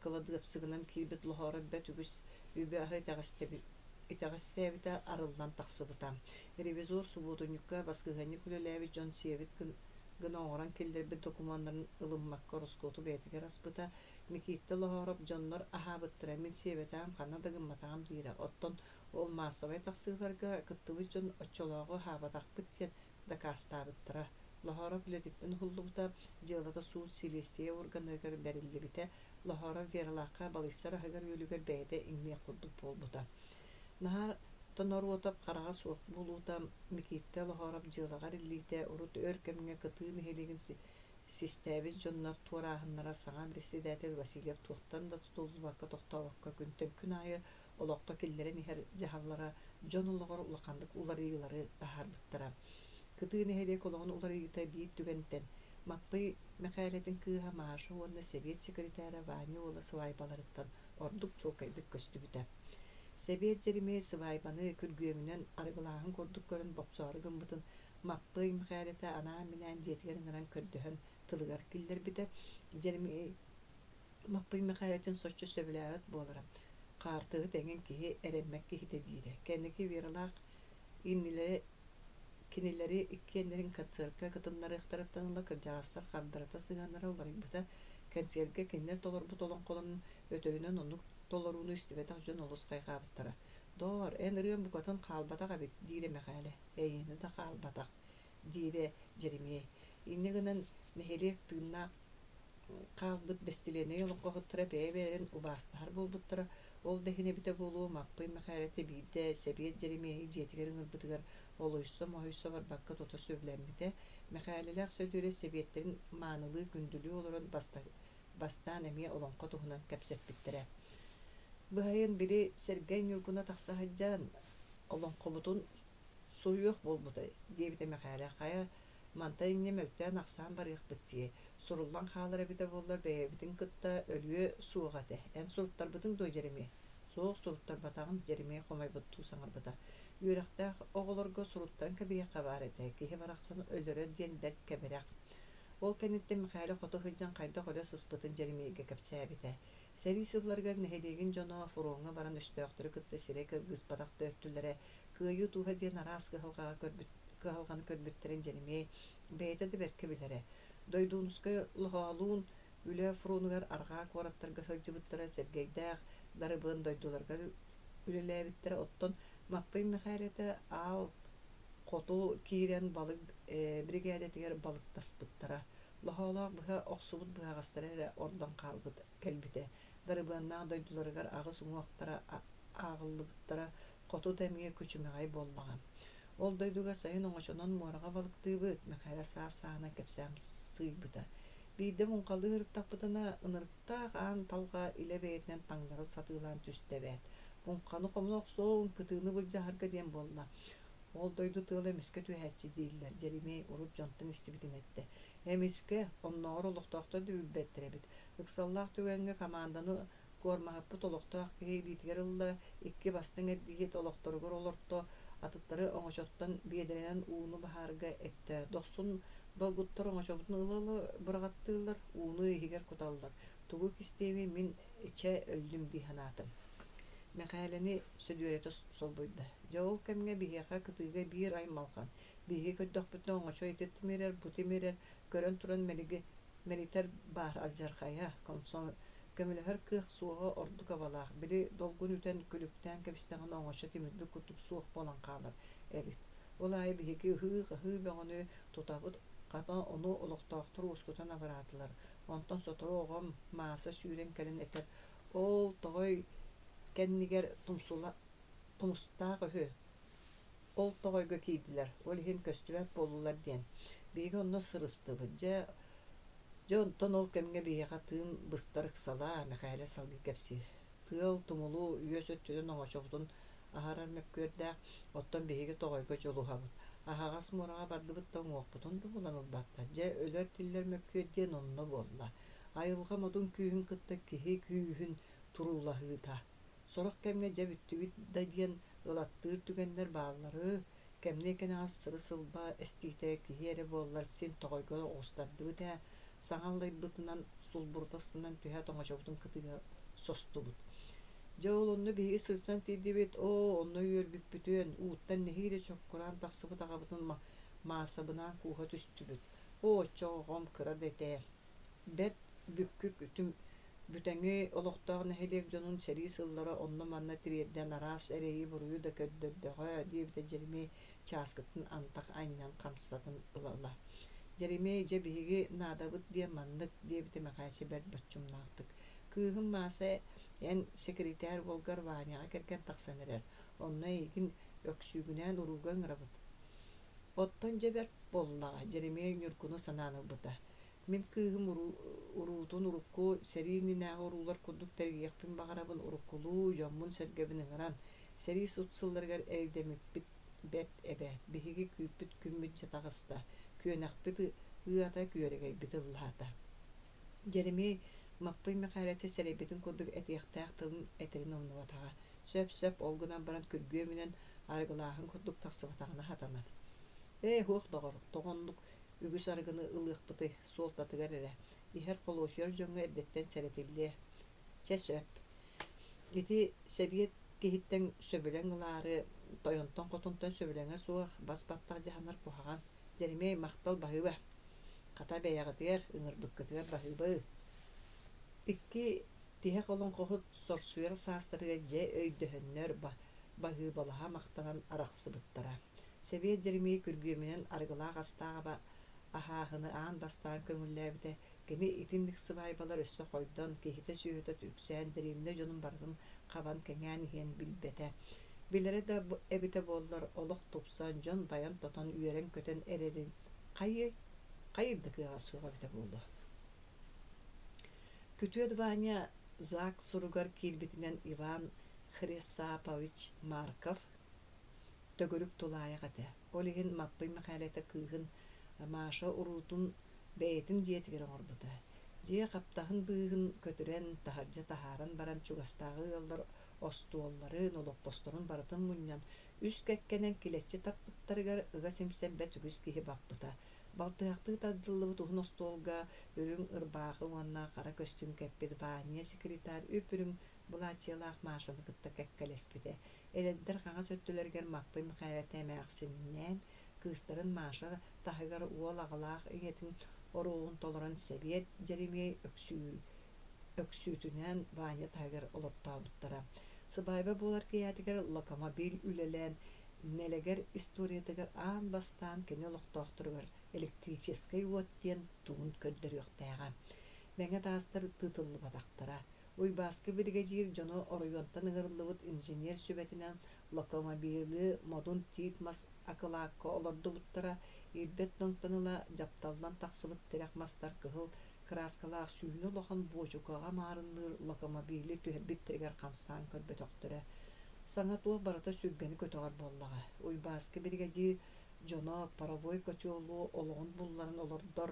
кыладыапсыгынан киирбит лоһороп бэт үгүс үбү аһы итэҕэстээбитэ арыллан тахсыбыта ревизор субуотунньукка баскыһанньык үлэлээбит дьон сиэбит гына оҥоран киллэрбит докуманнарын ылыммакка роскоту бээтигэр аспыта микиитте лоһороп дьоннор аһаабыттара мин сиэбэтэҕим ханна дагымматаҕым диирэ оттон ол маасабай тахсыыларга кыттыбыт дьон оччолоого хаабатахпыт диэн да каастаабыттара лоһороп үлэтиттэн хуллубута дьыалата суу силестия урганныгар бэриллибитэ лоһороп вералаакка балыйсар аһыгар үөлүгэр бэйэтэ иҥниэ курдук буолбута нахар тоноруотап хараҕа суох булуута микиитте лоһороп дьыалагар иллиитэ урут өр кэмҥэ кытыын иһэлигин систээбис дьоннор туорааһыннара саҥа Председатель Васильев туохтан да тутуллубакка тохтообокка күнтэн күн аайы олоққа киллэрэн иһэр дьаһаллара дьон улоҕор улахандык уларыылары таһаарбыттара кытыын иһэлиэк олоҕун уларыйыта биир түгэнтэн Макпый Михайлетин кыыһа Маша уонна Совет секретара Ваня уола сыбаайбаларыттан ордук чуолкайдык көстүбүтэ Совет Джеремия сыбаайбаны күргүөмүнэн арыгылааһын курдук көрөн бопсоору гымбытын Макпый Михайлета анаа минээн дьиэтигэр ыҥыран көрдөһөн тылыгар киллэрбитэ Джеремия Макпый Михайлетин соччу сөбүлээбэт буолара хаартыгы тэҥин киһи эрэммэк киһитэ диирэ кэнники Вералаах кинилэри иккиэннэрин кацыарка кытыннарыахтарыттаныла кырдьаҕастар хардарата сыһаннара уларыйбыта кэнсиэргэ кинилэр толорбут олоҥхолон өтөйүнэн онук толоруunu истибэтэх дьон олус хайгаабыттара доор эн ырыан букатын хаалбатах абит диире Михайле эйини да хаалбатах диире Джеремия инне гынан нэһилиэк тыыннаах хаалбыт бестиленэй олоҥхоһуттара бэйэ-бэйэрин убаастаһар буолбуттара ол дэһинэбитэ буолуу Макпый Михайлете биирдэ Совет Джеремия дьиэтигэр ыҥырбытыгар олуйсо барбакка тута сөбүлэммитэ Михайлелээх сөтүөрэ Советтерин маанылыы күндүлүү олорон бастан эми олонко туһунан кэпсэппиттерэ. Быһайын били Сергей Нюргуна тахсаһыджаан олонкобутун суруйох болбута диэбите мэхээлэ хая мантайынне мөлтөөн аксаан барыах быттии суруллан хаалара бите боллар бэйэбитин кытта өлүө суогате эн суруттарбытын дой жереми соох суруттарбатагын жереми хомайбыттуу саңарбыта үөрехтээх оҕолорго суруттан кэбиэ кабаарete киһи барахсан өлөрө диэн дэрт кэбэрээх. Ол кэнниттен Михайло хото хыджан кайда холо сыспытын жеремиэге кэпсээбите. Сери сылларгар нэһилиигин жоно фуруңа баран үстөөктөрү кытта сире кыргызбатах дөттүллэре кыайы туһа диэн араас кыһалганы көрбүттерин жеремие бэйэтэ дибэрке билэре. Дойдуунуска лоһоолуун үлэ фурунугар аргаа куораттарга сылжыбыттара Сергейдээх дарыбын дойдуларга үлэлээбиттере оттон Маппый Михайлете аал хоту киирен балык бригадетигер балык таспыттара. Лохолог быха оксубут быхагастара ордон калбыт келбите. Дарыбаннаа дойдуларыгар агыс уңуактара агыллыбыттара хоту темиге күчүмэгай боллаган. Ол дойдуга сайын оңочонон муарага балыктыыбыт Михайла саасаана кепсам сыйбыта. Бийде мункалыыр таппытына ынырыктаах аан талга илебеетнен таңдары сатыылан түстебет. Мунканы хомнок соон кытыыны былжаһарга диэн болла. Ол дойду тыыла эмиске түһээччи дииллер. Жеремей уруп жонтун истибитин этте. Эмиске онноор олохтоохто дүбүбеттеребит. Ыксаллаах түгенге команданы куормахаппыт олохтоох киһи биитигер ылла икки бастың эрдиит олохторугар олорто атыттары оңочоттон биедеренен ууну бахаарга этте. Дохсун долгуттар оңочобутун ылалы бырагаттыылар ууну ихигер куталлар. Тугу кистееми мин иче өлдүм диханаатым. Мехайлени сөдүөрөтө солбойда. Жаол кемге биһиэха кытыыга биир ай малхан. Биһи көддөхпүтүн оңочо итеттимерер, бутимерер, көрөн туран мелитер бар алжархая, комсон көмөлөһөр кыах суоға орду кабалаах. Били долгун үтен күлүктен кебистеген оңочо тимирби кутук суох болан каалар. Эбит. Олай биһиги хыы бөҕөнү тутабыт ката ону олохтоохтор ускутан абаратылар. Онтон сотору оҕом мааса сүүрен келен этер. Ол тоҕой кеннигер тумустаах өһү. Ол тоҕойго киидилер. Ол иһин көстүбэт болулар диэн. Биһиги онно сырыстыбыт. Онтон ол кемге биһиэха тыын быстарык сала Михайле салгы кепсир. Тыал тумулу үөс өттүдөн оңочобутун аһарар мөккүөрдээх оттон биһиги тоҕойго жолуһабыт. Аһагас мурага бардыбыт тоҥуохпутун дубуланылбатта. Өлөр тиллер мөккүөр диэн онно болла. Айылга модун күүһүн кытта киһи күүһүн турулаһыыта. Сорох кемге жабүттүбүт да диэн ылаттыыр түгеннер бааллары кемне кенаас сыры сылба эстиите киһиэре буоллар син тоҕойго оҕустардыбыта саҥаллайбытынан сулбуртасынан түһэ тоҥочобутун кытыга состубут. Жаол онно биһиги сырсан тиидибит онно үөрбүкпүтүөн uuттан нэһиире чоккураан тахсыбыт аҕабытын маасабынан кууһа түстүбүт. Чоҕом кыра дете. Бет бүккүк бүтэҥи олохтоох нэһилиэк дьонун сэрии сыллара онно манна тириэрдэн араас эрэйи буруйу да көддөрдөҕө диэбитэ Жеремей чааскыттын антах айнан хамсатын ылалла. Жеремей же биһиги наадабыт диэн маннык диэбитэ мэхээчи бэрт боччумнаахтык. Кыыһым мааса эн секретарь болгар Ваняга керген тахсан эрэр. Онно эйигин өксүүгүнэн уруга ыңырабыт. Оттон же бэрт боллага Жеремей Нюргуну санаанылбыта. Мен кыыһым уруутун урукку сериининээҕи уруулар курдук тергиэхпин баҕарабын уруккулуу дьоммун сэргэбин ыҥыран серии сутсылларыгар эйдэмиппит бэрт эбээт биһиги күүппүт күммүт дьатаҕыста күөнэхпит ыата күөрэгэйбит ыллаата. Жеремей Маппый Михайлете сэрэйбитин курдук этиэхтээх тылын этерин омнубатаҕа сөп олгунан баран күргүө менен аргылааһын курдук тахсыбатаҕына хатанар. Хуох тоҕоннук үгүс аргыны ылыахпыты суолтатыгар эрэ. Ихэр холуосуер дьоҥҥа эрдэттэн сэретиллиэ. Сөп. Ити Совет киһиттэн сөбүлэҥ ылаары тойонтон хотунтон сөбүлэҥэ суох бас баттах дьаһанар куһаҕан. Жеремей махтал баһыыба. Хата бэйэҕитигэр ыҥырбыккытыгар баһыыба. Икки тиһэ холоҥхоһут сорсуйар саастарыга дьэ өйдөһөннөр баһыыбалаһа махтанан арахсыбыттара. Совет Жеремей күргүө менен аргылаах астааҕа аһааһыны аан бастаан көҥүллээбитэ кини итинник сыбаайбалар өссө хойдон киһитэ сүүһүтэ үксээн дэриэмнэ дьонун бардым хабан кэҥээн иһэн билбэтэ. Билэри да эбитэ буоллар олох тупсан дьон байан тотон үөрэн көтөн эрерин хайырдыкыаҕа суоҕа битэ буолла. Күтүөт Ваня Зак Суругар киирбитинен Иван Хрисапович Марков төгөрүк тулаайагате. Ол иһин маппый махалета кыыһын Маша урутун бэйэтин дьиэтигэр оҥорбута. Дьиэ хаптаһын быыһын көтүрэн таһардьа таһааран баран чугастаагы ыллар остуоллары nolopposторун барытын мунньан үс кэккэнэн килэччи таппыттарыгар ыга симсэмбэ түгүс киһи баппыта. Балтыахтыы тардыллыбыт уһун остуолга үрүң ырбаахы уанна хара көстүм кэппит Ваня секретарь үпүрүң булаачыалаах Машаны кытта кэккэлэспите. Элэддэр хаҥа сөттүлэргэр маппый махалета эмээхсининнэн кыыстарын Маша таһыгар уол аҕалаах иҥэтин оруулун толорон Совет Жеремей өксүүтүнэн Ваня таһыгар олоттообуттара. Сыбайба буолар киһиэтигэр локомобиль үлэлэн нэлэгэр историятыгар аан бастаан кини олохтоохтуругар электрический уоттиэн тугун көрдөрүөхтээҕэ. Мэҥэ таастар тытыллыбатахтара. Уйбааскы бригадир дьоно оройуонтан ыҥырыллыбыт инженер сүбэтинэн локомобилы модун тиит мас акылаакка олордубуттара ирдет ноҥтоныла дьапталлан тахсыбыт тэрэх мастар кыһыл краскалаах сүүнү улахан буочукаҕа маарынныыр локомобилы түһэрбиттэригэр хамсаан көрбөтөхтөрө. Саҥа туох барыта сүргэни көтөҕөр буоллаҕа. Уйбааскы бригадир дьоно паровой котелу олоҕун булларын олордор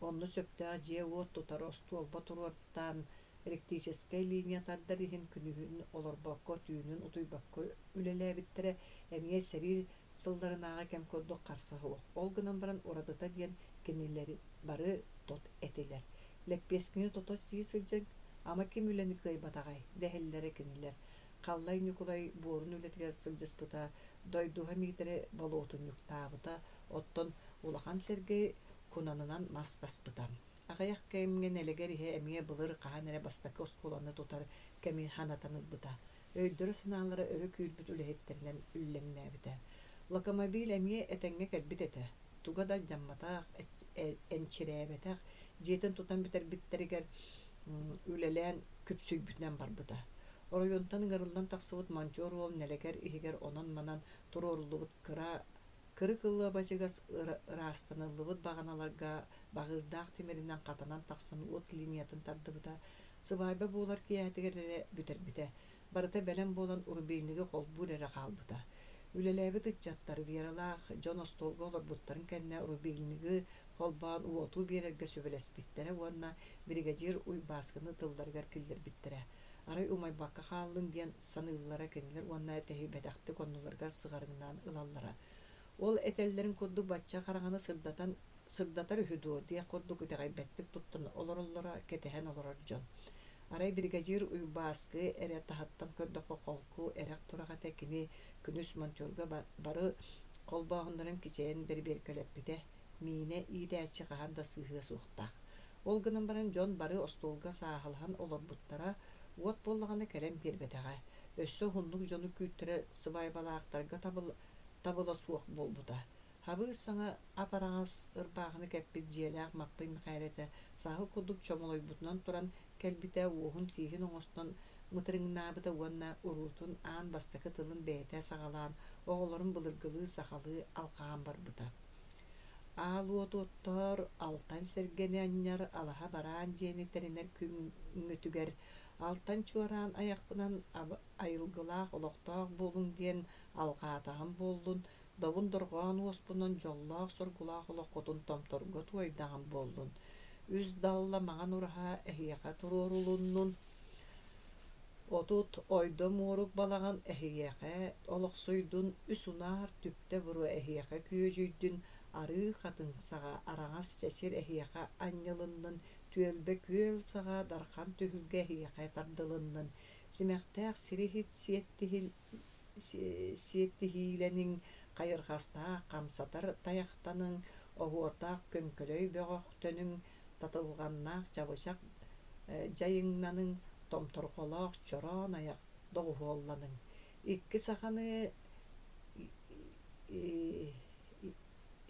онну сөптөҕө дьиэ уот тутар остуолба туруортаан электрический линия тардар иһин күнүһүн олорбокко түүнүн утуйбакка үлэлээбиттерэ эмиэ сери сылларынааҕа кэм курдук харсаһы уох. Ол гынан баран урадыта диэн кинилери бары тот этилэр. Леппескини тото сии сылдьаң ама ким үлэни кыайбатаҕай дэһэллэри кинилэр. Халлай Николай буорун үлэтигэр сылдьыспыта дойдуһа миитере болуотунньуктаабыта оттон улахан Сергей кунанынан мастаспыта. Аҕаях кэмҥэн элегэр иһэ эмиэ былыр хаан эрэ бастакы оскуланы тутар кэми ханатанылбыта. Өйдөрө санаалара өрө күүрбүт үлэһиттеринэн үллэҥнээбитэ. Локомобиль эмиэ этэҥҥэ кэлбит этэ. Туга да дьамматаах, энчирээбэтэх, дьиэтин тутан бүтэрбиттеригэр үлэлээн күпсүйбүтүнэн барбыта. Оройуонтан ыҥырыллан тахсыбыт монтёр уол нэлэгэр иһигэр онон манан туруорлубут кыры кыллыа бачыгас ыраастаныллыбыт бағаналарга бағырдаах тимиринэн хатанан тахсан уот линиятын тардыбыта. Сыбайба буолар киэһэтигэр эрэ бүтэрбитэ. Барыта бэлэн буолан урубийниги холбуур эрэ хаалбыта. Үлэлээбит ыччаттар виаралаах дьон остуолга олорбуттарын кэннэ урубийниги холбаан уотуу биэрэргэ сөбэлэспиттерэ уонна бригадир Уйбааскыны тылларыгар киллэрбиттерэ. Арай умайбакка хааллын диэн саныыллара кэнилэр уонна этэһибэтэхти коннуларгар сыгарыҥнаан ылаллара. Ол этеллерин курдук бачча хараҥаны сырдатар үһүдуо диэ курдук үтэҕэйбэттик туттан олороллора кэтэһэн олорор дьон. Арай бригадир Уйбааскы эрэ таһаттан көрдөххө холку эрэк тураҕата кини күнүс монтёрга бары холбооһуннарын кичээн бербиэргэлэппитэ миине иитээччи хаһан да сыыһыа суохтаах. Ол гынан баран дьон бары остуолга сааһылаһан олорбуттара уот буоллаҕына кэлэн биэрбэтэҕэ. Өссө хуннук дьону күүттэрэ сыбайбалаахтарга табыла суох буолбута. Хабыыс саҥа апараҕас ырбааҕыны кэппит дьиэлээх маппый махайлэtä саахыл курдук чомолойбутунан туран кэлбитэ уоһун тииһин оҥостон мытырыҥнаабыта уонна уруутун аан бастакы тылын бэйэтэ саҕалаан оҕолорун былыргылыы сахалыы алхаан барбыта. Аалуотуоттор алтан сэргэни анньар алаһа бараан дьиэнитэринэр күҥҥүтүгэр алтан чуараан аяхпынан айылгылаах олохтоох буолуҥ диэн алҕаатаһан буоллун добун дорҕоон уоспунан дьоллоох соргулаах олоххотун томторго туойдаҕан буоллун. Үс далла маҕан ураһа эһиэхэ туруорулуннун отут ойдо муурук балаҕан эһиэхэ олохсуйдун үс унаар түптэ буру эһиэхэ күөжүйдүн арыы хатыҥсаҕа араҥас чэчир эһиэхэ анньылыннын түөлбэ күөл саҕа дархан түһүлгэ эһиэхэ тардылыннын симэхтээх сирихит сиэттиһиилэниҥ хайырхастаах хамсатар таяхтаныҥ оһуортаах көҥкөлөй бөҕөхтөнүҥ татылганнаах чабычак жайыҥнаныҥ томторголоох чороон аяк доҕуһуолланыҥ икки саханы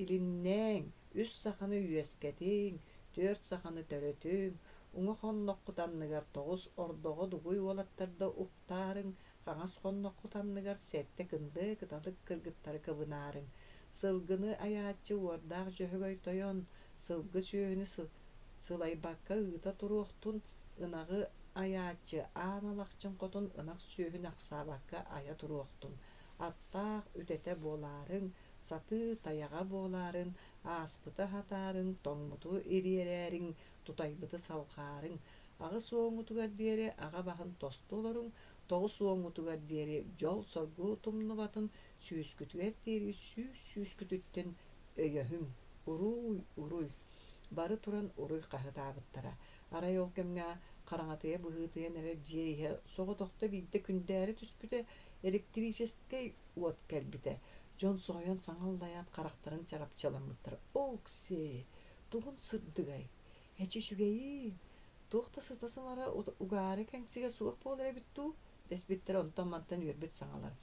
илиннээҥ үс саханы үөскэтиҥ түөрт саханы төрөтүҥ уҥа хонноххутанныгар тоҕус ордоҕо дугуй уолаттарда уктаарыҥ хаҥас хонноххутанныгар сэтте кынды кыталык кыргыттары кыбынаарыҥ сылгыны аяаччы уордаах дьөһөгөй тойон сылгы сүөһүнү сылайбакка ыыта туруохтун ынагы аячы аналакчын котун ынак сүйөһүн аксаабакка ая туруоктун аттаах үтете болаарың саты таяга болаарың ааспыта хатаарың тоңмуту ириэрээриң тутайбыты салхаарың ага суоңутугар диэри ага баһын тостуулоруң тоҕу суоңутугар диэри жол соргуу тумнубатын сүүскүтүгэр диэри сүүскүтүттэн өйөһүң уруй уруй бары туран уруй хаһытаабыттара арай ол кемҥэ хараҥатыйа быһыытыйан эрэ дьиэйиһэ соҕотохто биирдэ күндээри түспүтэ электрический уот кэлбитэ дьон соһуйан саҥаллайаат харахтарын чарапчаламмыттар оксе тугун сырдыгай эчи үчүгэйиин туохта сытасымара угаары кэҥсигэ суох буолар эбиттүү деспиттэр онтон мантан үөрбүт саҥалар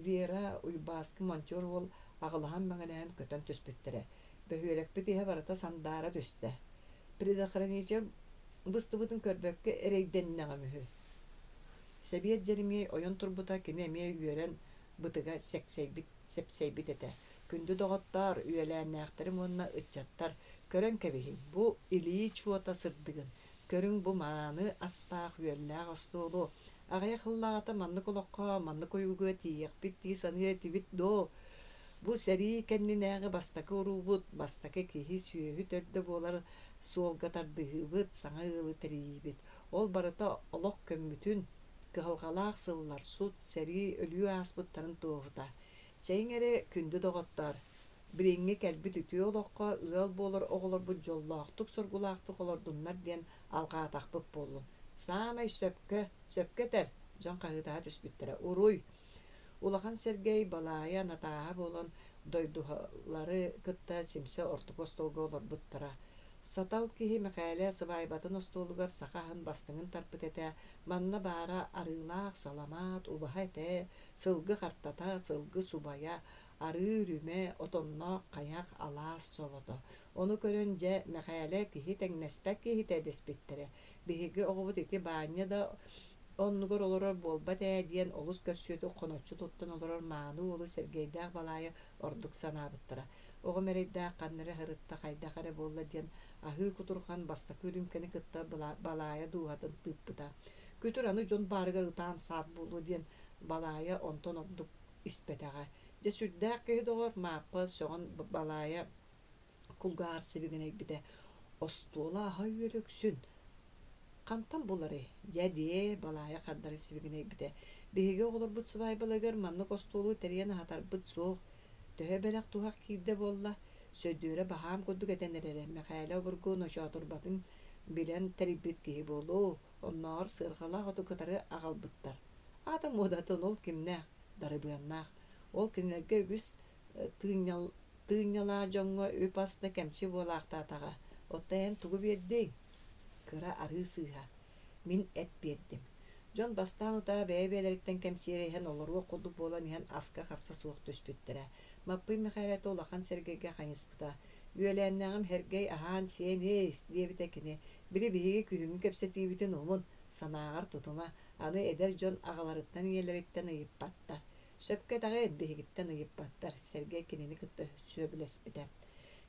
Вера уйбааскы монтер ол аҕылаһан мэҥэлээн көтөн түспүттэрэ бөһүөлекпит иһэ барыта сандаара түстэ предохранитель быстыбытын көрбөккө эрейденнэҕэ мүһү Себиет Жеремей ойон турбута кини эмиэ үөрэн бытыга сепсейбит этэ күндү доҕоттоор үөлээннээхтери муонна ыччаттар көрөн кэбиһин бу илии чуота сырдыгын көрүң бу мааны астаах үөллээх остуолу аҕая хыллаҕата маннык олоххо маннык ойугуа тиийэхпит тии саныыра тибит доо бу сэрии кэннинээҕи бастакы уруубут бастакы киһи сүөһү төрдө буолар суолга тардыһыыбыт саҥа ыалы тэриибит ол барыта олох көммүтүн кыһалҕалаах сыллар сут сэрии өлүү ааспыттарын туоһута чэйиҥ күндү доҕоттоор бириҥҥи кэлбит үтүө олоххо ыал буолар оҕолорбут дьоллоохтук соргулаахтык олордуннар диэн алҕаатахпыт буоллун саамай сөпкэтэр дьон хаһыытаһа түспүттэрэ уруй улахан Сергей балаая натааһа буолан дойдуһалары кытта симсэ ортук остуолга олорбуттара сатал киһи мэхээлэ сыбаайбатын остуолугар сахаһын бастыҥын тарпыт этэ манна баара арыылаах саламаат убаһа этэ сылгы хартата сылгы субая арыы үрүмэ отонноох хайах алаас собото ону көрөн дьэ мэхээлэ киһи тэҥнэспэк киһитэ деспиттерэ биһиги оҕобут ити баанньа да оннугар олорор буолбат диэн олус көрсүөтү хоноччу туттан олорор маануу уолу Сергейдээх балаайа ордук санаабыттара оҕо мэрэйдээх ханнары харытта хайдах эрэ буолла диэн аһыы кутурхан бастакы үрүмкэни кытта балаая дууһатын тыыппыта күтүр аны дьон баарыгар ытаан саат буолуо диэн балаая онтон ордук испэтэҕэ дьэ сүрдээх киһи доҕор мааппа соҕон балаая кулгаар сибигинэйбитэ остуола аһа үөлөксүн хантан булары дьэ балаая хаддары сибигинэйбитэ биһиги оҕолорбут сыбаайбалагар маннык остуолуу тэриэн аһатарбыт суох төһө бэлэх туһах киирдэ буолла сөйдүүрэ баһаам курдук этэнэрэрэ мэхээлэ обургуу ночоотурбатын билэн тэрибит киһи буолуу онноор сыархалаах отукатары аҕалбыттар аата муодатын ол кимнээх дарыбыаннаах ол кинилэргэ үгүс тыынньалаа дьоҥҥо үп аста кэмчи буолаахтаатаҕа оттайан тугу биэрдиң кыра арыы сыыһа мин эт биэрдим дьон бастаан утаа бэйэ-бэйэлэриттэн кэмчиэрэйхэн олоруо курдук буолан иһэн аска харса суох түспүттэрэ маппый мэхээлэтэ улахан Сергейгэ хаñыспыта үөлээннээҕим Сергей аһаан сиэн эес диэбитэ кини били биһиги күһүҥҥү кэпсэтиибитин умун санааҕар тутума аны эдэр дьон аҕаларыттан иэлэриттэн ыйыппаттар сөпкэтэҕээн биһигиттэн ыйыппаттар Сергей кинини кытта сүөбүлэспитэ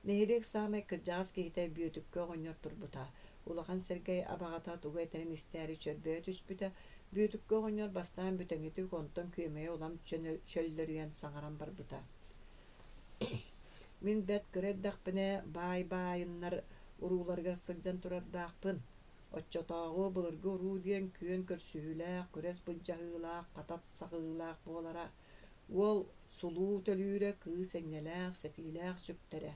нэһилиэх саамай кырдьаҕас киһитэ бүөтүккэ оҕонньор турбута улахан Сергей абаҕата тугу этэрин истээри чөрбөйө түспүтэ бүөтүккэ оҕонньор бастаан бүтэҥитик онтон күөмэйэ улам чөллөрүйэн саҥаран барбыта мин бэрт кырэддахпынэ баайыннар урууларыгар сылдьан турардаахпын оччотооҕу былыргы уруу диэн күөн көрсүһүлээх күрэс былдьаһыылаах хатат саҕыылаах буолара уол сулуу төлүүрэ кыыс эҥнэлээх сэтиилээх сүктэрэ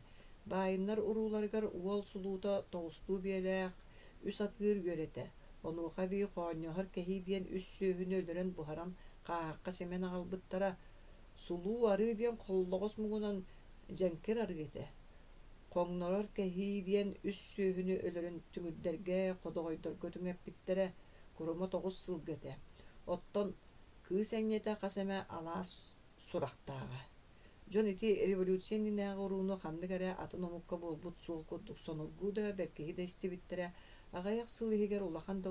баайыннар урууларыгар уол сулуута тоҕустуу биэлээх үс атыыр үөрэтэ онуоха бии хоонньоһор кэһии диэн үс сүөһүнü өлөрөн буһаран хаахакка симен аҕалбыттара сулуу арыы диэн холлоҕос мугунан дьэнкир арыгытэ хоҥнорор кэһии диэн үс сүөһүнü өлөрөн түҥүддэргэ ходоҕойдорго түҥэппиттэрэ курума тоҕус сылгытэ оттон кыыс эҥнэтэ хасэмэ алаас сурахтааҕа дьон ити революцияннинээҕи урууну ханнык эрэ атын омукка буолбут суол курдук сонургуу да бэркиһи да истибиттэрэ аҕайах сылыһигэр улахан да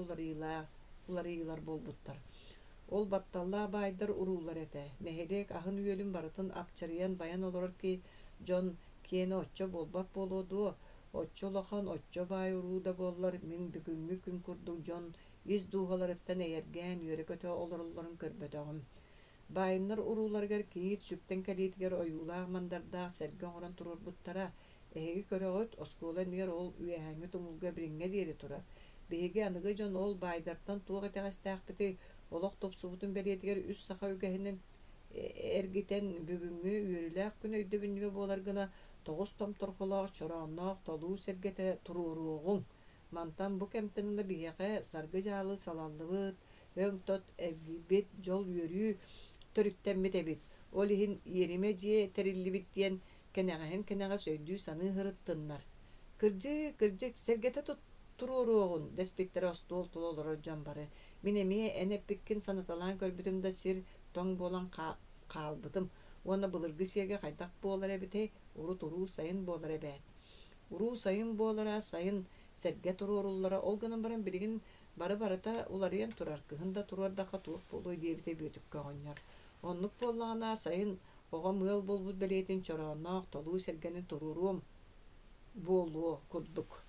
уларыылар буолбуттар ол батталлаа баайдар уруулар этэ нэһилиэк аһын үөлүн барытын апчарыйан баян олорор ки дьон киэни оччо буолбап буолуо дуо Оччолохон оччо бай уруда боллар min бүгүнгү күн курдук жон из дуугаларыттан эйерген үөрекөтө олорлорун көрбөтөгүм. Байыннар уруларгар киит сүптен калиитигер оюлаах мандардаах серге оңорон турурбуттара эһиги көрөгөт оскуола нигер ол үэһэҥҥи тумулга бириҥҥэ диэри турар. Биһиги аныгы дьон ол байдартан туох этэҕэстээхпити олох топсубутун бериэтигер үс саха үгэһинин эргитен бүгүҥҥү үөрүлээх күн өйдөбүннүгө буолар гына тоҕус томторхолоох чороонноох толуу сергете туруоруоҕуҥ. Мантан бу кэмтэнына биһиэхэ саргы дьаалы салаллыбыт, өҥ тот эргибит дьол үөрүү төрүттэммит эбит. Ол иһин иериме дьиэ тэриллибит диэн кэнэҕэһин сөйдүү саныы хырыттыннар. Кырдьык сергете туруоруоҕун дэспиттэр остуол тулолоро дьон бары. Мин эмиэ эн эппиккин санаталаан көрбүтүм да сир тоҥ буолан хаалбытым. Уонна былыргы сиэргэ хайдах буолар эбитэй, урут уруу сайын буолар эбэт. Уруу сайын буолара, сайын серге туруоруллара ол гынан баран билигин бары-барыта уларыйан турар, кыһын да туруардахха туох буолуой диэбитэ бүөтүккэ оҕонньор. Оннук буоллаҕына сайын оҕо мыал болбут белиэтин чороонноох толуу сергенин туруоруом буолуо курдук.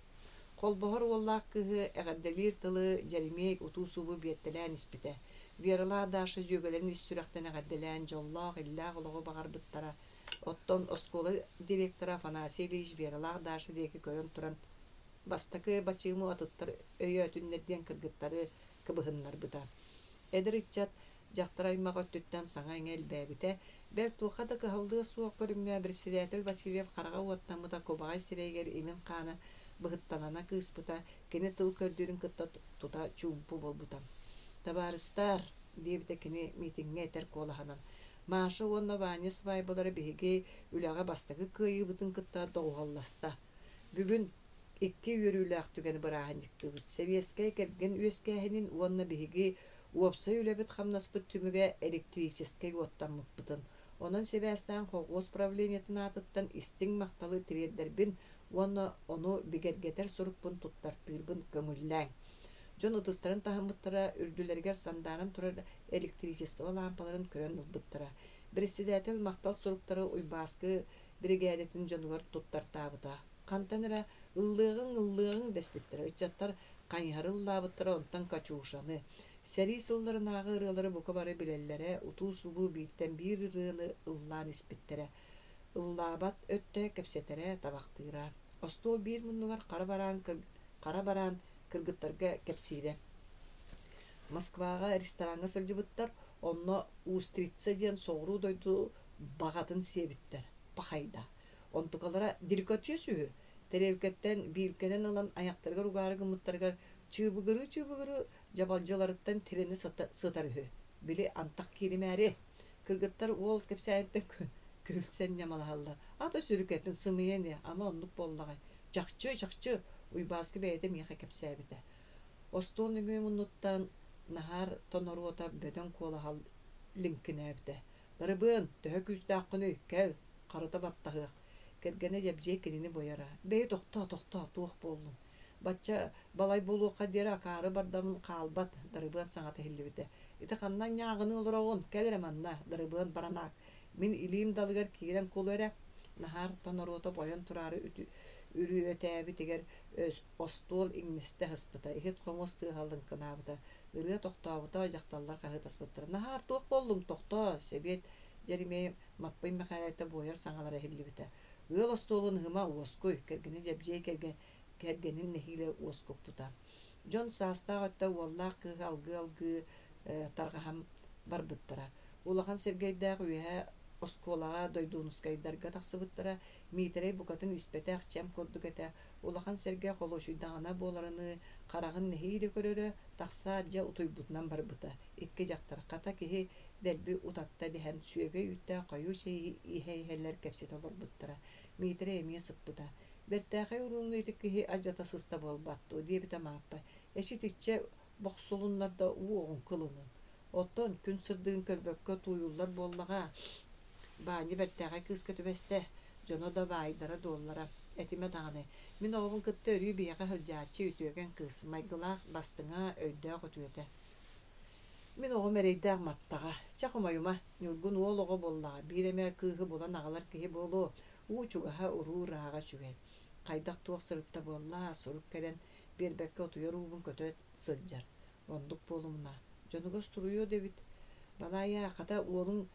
Холбоһор уоллаах кыһы эҕэрдэлиир тылы Жеремей утуу субу биэттэлээн испитэ. Виаралаа дааша дьүөгэлэрин ис-сүрэхтэн эҕэрдэлээн дьоллоох иллээх олоҕо баҕарбыттара. Оттон оскуола директора Афанасий Ильич Виаралаах дааша диэки көрөн туран бастакы бачыымы атыттар өйөтүннэрдиэн кыргыттары кыбыһыннарбыта. Эдэр иччат дьахтар аймак өттүттэн саҥа эҥэл бээбитэ, бэр туохха да кыһаллыа суох көрүҥҥэ председатель Васильев харага уоттаммыта кубаҕай сирэйигэр имин хаана быһытталана кыыспыта, кини тыл көрдүүрүн кытта тута чуумпу болбута. Табаарыстар диэбитэ кини митиҥҥэ этэр куолаһанан. Маша уонна Ваня свайбалары биһиги үлэҕэ бастакы кыайыыбытын кытта доҕуһалласта. Бүгүн икки үөрүүлээх түгэн бырааһынньыктыбыт. Советская кэрген үөскээһинин уонна биһиги уопсай үлэбит хамнаспыт түмүгэ электрический уоттаммыппытын. Онон себээстаан холгоос правлениятын аатыттан истиң макталы тириэрдэрбин уонна ону бигэргэтэр сурукпун туттартыырбын көмүллээҥ. Дьон ытыстарын таһыммыттара үрдүлэригэр сандаарын турар электричество лампаларын көрөн ылбыттара. Председатель мактал суруктары уйбааскы бригадетін дьонугар туттартаабыта. Кантаныра ыллыыгың деспиттара. Ыччаттар кайыһарыллаабыттара онтан качуушаны. Сери сылларынаагы ырыалары бука бары билеллере утуу субу бииттен биир ырыаны ыллаан испиттере. Ыллаабат өттө кепсетере табактыыра. Остуол биир муннугар кара бараан кыргыттарга кепсире. Москвага ресторанга сылжыбыттар, онно устрица диэн соҕуруу дойду багатын сиэбиттер. Пахайда. Онтукалара деликатес үһү. Теревкеттен биилкенен ылан аяктарга угаары гыммыттаргар чыыбыгыры жабалжаларыттан тирени сытар үһү. Били антак киримээри. Кыргыттар уол кепсээттен көлсен ямалаһалла. Ата сүрүкеттен сымыйен ама оннук боллагай. Жакчы уйбааскы бэйэтэ миэхэ кепсээбитэ. Остуон үҥүө муннуттан нахар тоноруота бөтөн куолахал линкинээбитэ. Дарыбыын төһө күүстэаххүнүй кэл карыта баттаһыах. Кэргэне жабдьей кинини бояра. Бэй тохто туох боллум. Бачча балай болуоха диэри акаары бардамын хаалбат дарыбыан саҥата хиллибитэ. Ити ханнан ñaaҕыны олороҕун кэлэрэ манна дарыбыан баранаак. Мин илиим далыгар киирэн кулуэре нахар тоноруота бойон турары үрүөтээби тигер остуол иҥнисте хаспыта. Ихит хомос тыаһаллын кынаабыта. Ырыа тохтообута жакталлар хаһыытаспыттара. Нахар туох боллуң тохто себет Жеремей маппый махалайта бойар саҥалара хиллибитэ. Ыал остуолун ыһыма уоскуй кэргини жабдьей кэргенин нэһиилэ уоскуппута. Дьон саастаағытта уоллаах кыыһы алгы таргаһам барбыттара. Улахан сергейдээх үөһэ оскуолаға дойдуунускайдарга тахсыбыттара миитерей букатын испэтээх чем курдук этэ. Улахан серге холошуйдаҕына буоларыны харагын нэһиилэ көрөрө тахсаа дьа утуйбутунан барбыта. Икки дьахтархата киһи дэлби утатта диһэн сүөгэй үттэ хойуу иһэйһэллэр кэпсит олорбуттара. Миитерей эмиэ сыппыта. Бэртээхэй уруунну итик киһи ажата сыста буолбаттуу диэбитэ мааппа. Эшит иччэ бохсулуннарда уоҕун кылынын. Оттон күн сырдыгын көрбөккө туйуллар буоллаҕа баани бэртээхэй кыыска түбэстэ. Дьоно да баайдара дуоллара. Этиме даҕаны. Мин оҕун кытта өрүү биэхэ хылдьааччы үтүөген кыысмайгылаах бастыҥа өйдөөх утуөтэ. Мин оҕум эрейдээх маттаҕа. Чахумайума ньургун уол оҕо буоллаҕа. Бииремэ кыыһы булан аҕалар киһи буолуо. Уучугаһа уруу рааҕа чүгэн. Кайдак туох сырытта болла, сурук келен бербекке отуyor уубун көтөт сылжар. Ондук болумна. Жонугос туруyor дебит. Балая ката уолун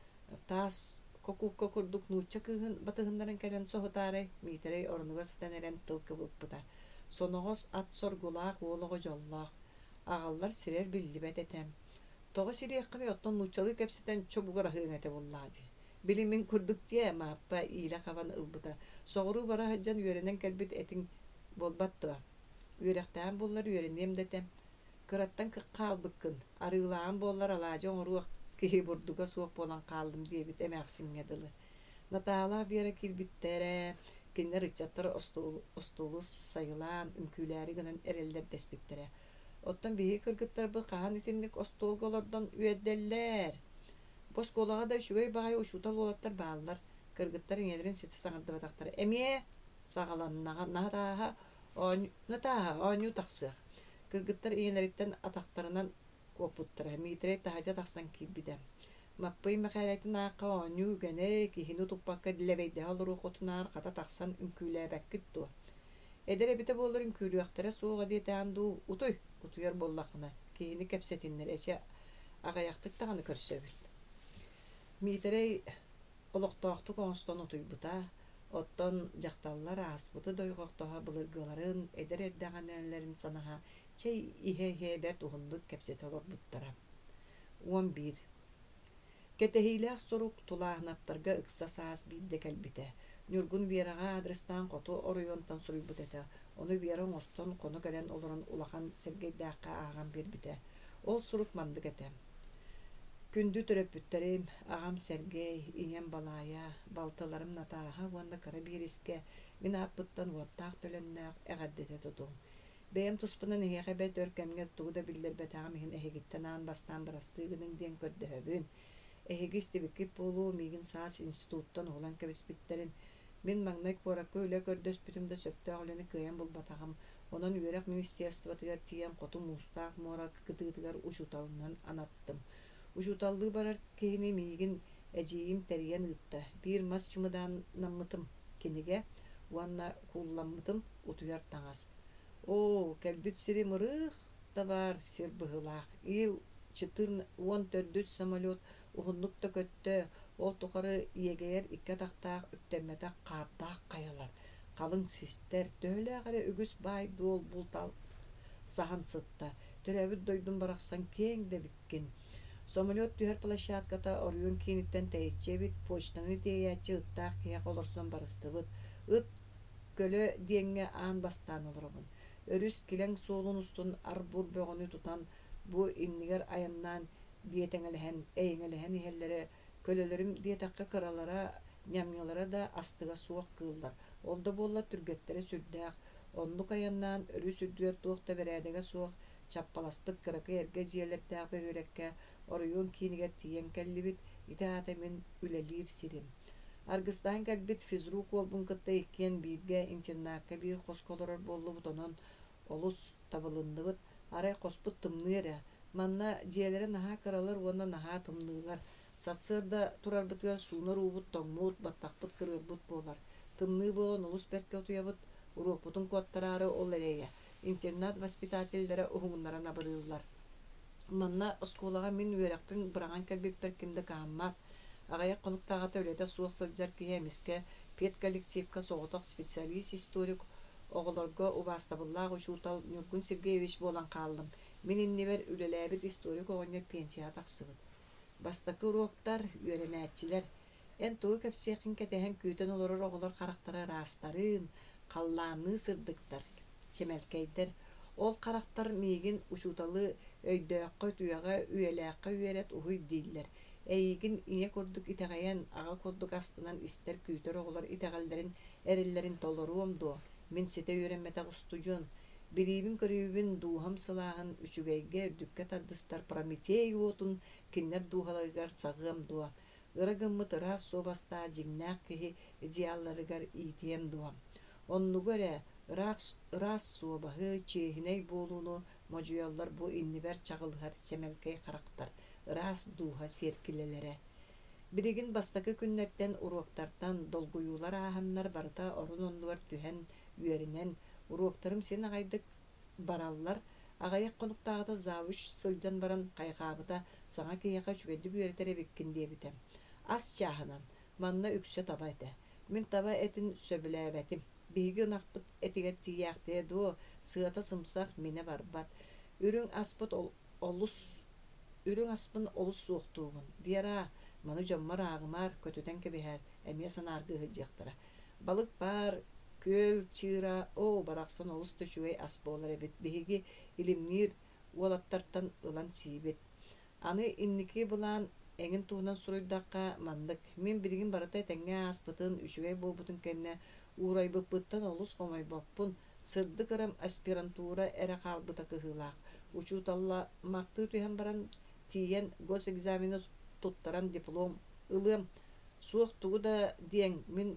таас кокукка курдук нууча кыгын батыгыннарын келен соһутаары митерей орнугас тенерен тылкы быппыта. Соногос ат соргулаах уолого жоллаах. Агаллар сирер биллибет этем. Тоҕо сириэххини оттон нуучалыы кэпситэн чобугара хыыҥете боллаади. Билимин курдук тие мааппа иила хабан ылбыта. Соҕуруу бара хаджан үөренен кэлбит этиң болбаттыа. Үөрэхтээн боллар үөренем детем. Кыраттан кыккаалбыккын. Арыылаан боллар алаажа оҥоруах киһи бурдуга суох болан хаалдым диэбит эмээхсиҥҥэ дылы. Натаалаах биэра киирбиттээрэ кинилэр ыччаттар остуолус сайылаан үҥкүүлээри гынан эрэллэр дэспиттэрэ. Оттон биһии кыргыттарбы хаһан итинник остуолголордон үөдэллээр. Босколаға да үшүгэй баҕай ушутал уолаттар бааллар. Кыргыттар иҥэлэрин сити саҥардыбатахтар. Эмиэ саҕаланнаҕа натааһа оонньуу тахсыах. Кыргыттар иҥэлэриттэн атахтарынан куоппуттара. Миитерэй таһадьа тахсан киирбитэ. Маппый мэхээлэйтин ааққа оонньуу үгэнэ киһини утуппакка дилэбэйдэһэ олоруу хотунаар хата тахсан үҥкүүлээбэккит дуо. Эдэр эбитэ буоллар үҥкүүлүөхтэрэ суоҕа диэтээн дуу утуйар боллаххына. Киһини кэпсэтиннэр эчэ аҕайахтык таҕаны көрсөбүт. Миитерэй олохтоохтук оҥостон утуйбута. Оттон дьахталлар ааспыты дойҕохтоһо былыргыларын эдэр эрдэҕинэлэрин санаһа чэй иһэ-иһэбэр туһуннук кэпсэтэ олорбуттара. 11. Кэтэһиилээх сурук тулааһынаптарга ыкса саас биирдэ кэлбитэ. Ньургун биэраҕа адрестаан хоту оруйуонтон суруйбут этэ. Ону биэра оҥостон хону кэлэн олорон улахан сэргэйдээххэ ааҕам биэрбитэ. Ол сурук мандык этэ. Күндү төрөппүттэрим, аҕам Сергей, иñэн Балая, балталарым Натааһа уонна кыра биириске, мин ааппыттан уоттаах төлөннөөх эҕэрдэтэ тутум. Бэйэм туспунан иһиэхэ төркэмҥэ тугу биллэрбэтэҕим иһин эһигиттэн аан бастаан барастыыгының диэн көрдөһөбүн. Эһигис тибиккит буолуу миигин саас институттан уһулан кэбиспиттерин. Мин маҥнай куоракка үлэ көрдөспүтүмдэ сөптөөх үлэни кыайан булбатаҕым. Онон үөрэх министерствотыгар тиийэн хоту муустаах муора кытыытыгар ушуталынан анаттым. Ушуталлыы барар киһини миигин эдьиийим тэриэн ыытта. Биир мас чымыдааннаммытым кинигэ, уанна куулламмытым утуйар таҥас. Кэлбит сири мырыах да бар сир быһылаах. Ил 14 самолет уһуннукта көттө, ол тухары иэгэйэр икке тахтаах үктэммэтэх хаартаах кайалар. Калың систер төһөлээҕэрэ үгүс баай дуол бултал саһан сытта. Төрөбүт дойдун барахсан кең да биккин. Самолет түһэр площадката оруйун кииниттэн тэйиччэбит почтаны тэйяччи ыттаах киһэ олорсон барыстыбыт. Ыт көлө диэҥҥэ аан бастаан олоробун. Өрүс килэҥ суолун устун арбур бөҕөнү тутан бу иннигэр аяннаан эйиҥэлэһэн иһэллэрэ көлөлөрүм диэтэххэ кыралара, нямньалара да астыга суох кыыллар. Олда буолла түргөттэрэ сүрдээх, оннук аяннаан өрүс үрдүгэр туохта бэрээдэгэ суох чаппаласпыт кыракы эргэ дьиэлэрдээх бөһүөрэккэ оруйуун киинигэр тиийэн кэллибит итээта мин үлэлиир сирим. Аргыстаан кэлбит физрук уолбун кытта иккиэн бииргэ интернаакка биир хосколорор буоллубут онон олус табылынныбыт арай хоспут тымныыра. Манна дьиэлэрэ наһаа кыралар уонна наһаа тымныылар. Сатсыарда турарбытыгар суунар уубут тоҥмуут баттахпыт кырыырбут буолар. Тымныы буолан олус бэркэ утуйабыт уруоппутун куоттараары ол эрэйэ. Интернат воспитательлэрэ уһуҥнара набырыыллар. Манна оскуулаҕа мин үөрэхпин быраҕан кэлбиппэр кимдэ кааммаат. Аҕайах хонуктааҕата үлэтэ суох сылдьар киһи эмискэ пет коллективка соҕотох специалист историк оҕолорго убаастабыллаах учуутал Ньургун Сергеевич буолан хааллым. Мин иннибэр үлэлээбит историк оҕонньор пенсия тахсыбыт. Бастакы уруоктар үөрэмээччилэр эн тугу кэпсиэхин кэтэһэн күүтэн олорор оҕолор харахтара раастарын халлааныы сырдыктар чэмэлкэйдэр. Ол харахтар миигин учууталы өйдөөххө туяга үөлээххэ үөрэт уһуй дииллэр. Эйигин иñэ курдук итэҕэйэн аҕа курдук астынан истэр күүтөр оҕолор итэҕэллэрин эриллэрин толоруом дуо. Мин сите үөрэммэтэх устудьун. Бириибин көрүүбүн дууһам сылааһын үчүгэйгэ үрдүккэ тардыстар Прометей уотун киннер дууһаларыгар саҕыам дуо. Ыра гыммыт ыраас суобастаа дьиҥнээх киһи идеалларыгар иитиэм дуо. Оннугу эрэ ыраас суобаһы чиэһинэй буолууну можуйаллар бу иннибэр чаҕылыһар чэмэлкэй харахтар ыраас дууһа сиэркилэлэрэ. Биригин бастакы күннэртэн уруоктартан долгуйуулар ааһаннар барыта орун оннугар түһэн үеринен уруктарым сен агайдык бараллар агаяк конуктагыта завуш сылжан баран кайгаабыта саңа кияка чүгедди үеретере беккиндиебитем ас чааһынан манна үксө таба эте мин таба этин сөбүлээбетим биһиги ынакпыт этигер тиийээхтээ дуо сыата сымсах мине барбат үрүң аспыт олус үрүң аспын олус суохтуумун диара ману жоммар аагымар көтүтен кебиһэр эмиэ санааргы ыһыдьыахтара балык бар көөл чыыра барахсан олус төчүгэй ас буолар эбит биһиги илимниир уолаттартан ылан сиибит аны инники булаан эҥин туунан суруйдаакка маннык мин билигин барыта тэҥҥэ ааспытын үчүгэй буолбутун кэннэ уурайбыппыттан олус хомойбоппун сырдык ырам аспирантура эрэ хаалбыта кыһыылаах учууталламактыы түһэн баран тиийэн госэкзамени туттаран диплом ылыам суох тугу да диэҥ мин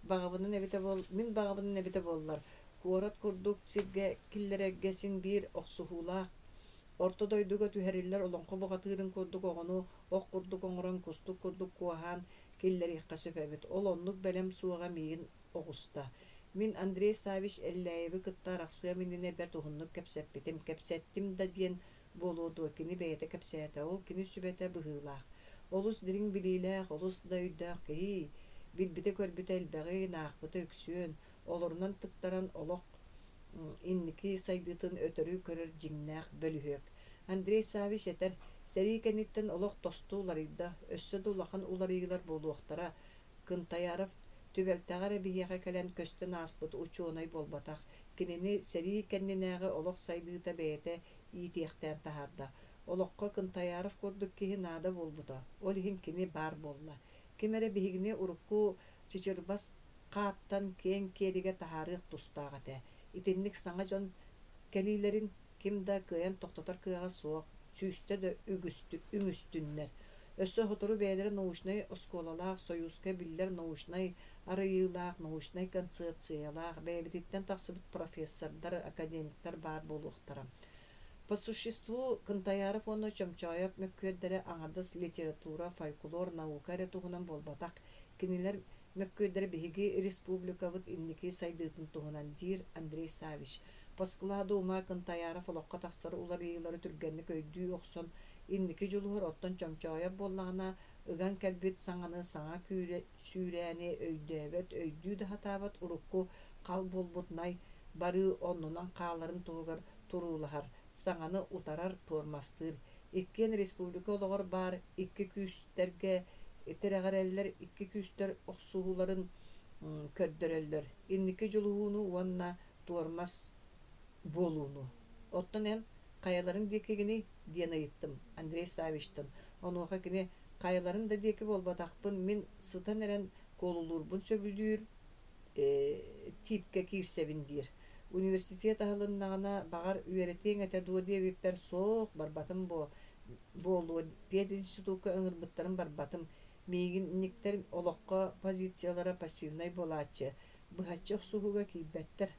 бағабынан эбите буоллар куорат курдук сиргэ киллерэггэсин биир охсуһуулаах ортодойдуга түһэриллэр олоҥхо буҕатыырын курдук оҕону ох курдук оҥорон кустук курдук куаһаан киллериихха сөбөбүт ол оннук бэлэм суоҕа миигин оҕуста мин Андрей Савич эллээби кытта арахсыа минине бэр туһуннук кэпсэппитим кэпсэттим да диэн буолуодуа кини бэйэтэ кэпсээтэ ол кини сүбэтэ быһыылаах олус дириң билиилээх олус да үйдээх киһи билбите көрбүтэ элбэҕи наахпыта үксүөн олорунан тыктаран олох инники сайдытын өтөрүү көрөр жиңнээх бөлүһүөк Андрей Савич этер сэрии кэнниттэн олох тостуу уларыйда өссө дулахан уларыйылар буолуохтара Кынтайаров түбэлтэҕэр биһиэхэ кэлэн көстөн ааспыт учуонай болбатах кинини сэрии кэннинээҕи олох сайдыыта бэйэтэ иитиэхтээн таһаарда олоххо Кынтайаров курдук киһи наада буолбута ол иһин кини баар буолла кимэрэ биһигини урукку чычырбас хааттан киэн киэригэ таһаарыах тустааҕатэ итинник саҥа дьон кэлиилэрин ким да кыайан тохтотор кыаҕа суох сүүстэ да үҥүстүннэр өссө хотору бэйэлэрэ научный оскуолалаах союзка биллэр научный арыйыылаах научный концепциялаах бэйэбититтэн тахсыбыт профессордар академиктар баар буолуохтара по существу Кынтайаров ону чомчоойоп мөккүөрдэрэ аҥардас литература фольклор наука эрэ туһунан болбатах кинилэр мөккүөрдэрэ биһиги республикабыт инники сайдыытын туһунан диир Андрей Савич поскладу ума Кынтайаров олоххо тахсары уларыйылары түргэнник өйдүү охсон инники жулуһар оттон чомчоойоп буоллаҕына ыган кэлбит саҥаны саҥа сүүрээни өйдөөбөт өйдүү да хатаабат урукку хал буолбут най барыы оннунан хааларын туһугар туруулаһар саҥаны утарар туормастыыр иккиэн республика олоҕор баар икки күүстергэ тэрэҕэрэллэр икки күүстэр охсуһуларын көрдөрөллөр инники жулуһууну уонна туормас буолууну оттон эн каяларын диэкигини диэн ыйыттым Андрей Савичтын онуоха кини каяларын да диэки буолбатахпын мин сытан эрэн куолулуурбун сөбүлүүр типке киирсэбин диир университет аһылыннаҕына баҕар үөретиэҥ этэ дуо диэбиппэр суох барбатым буолуо пединститутка ыҥырбыттарын барбатым миигинниктер олоххо позициялара пассивнай буолааччы быһаччы охсуһууга киирбэттэр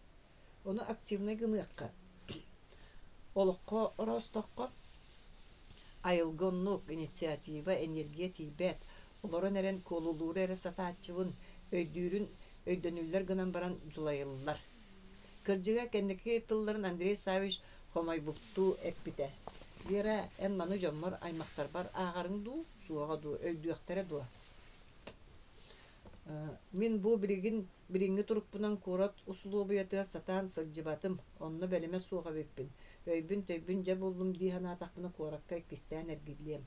ону активнай гыныакка олоххо ростоххо айылгоннук инициатива энергия тиибэт олорон эрен куолулуур эрэ сатааччыбын өйдөнүүлэр гынан баран жулайыллар кырдьыга кэнники тылларын Андрей Савич хомойбуттуу эппите биэра эн маны дьоммор аймактар бар ааҕарыҥ дуу суоҕа дуу өйдүөхтэрэ дуо мин бу бириҥҥи турукпунан куорат услуобуйатыа сатаан сылдьыбатым онно бэлэме суоҕа биппин өйбүн төйбүн дьэ буллум дииһанаатахпыны куоракка иккистээн эргиллиэм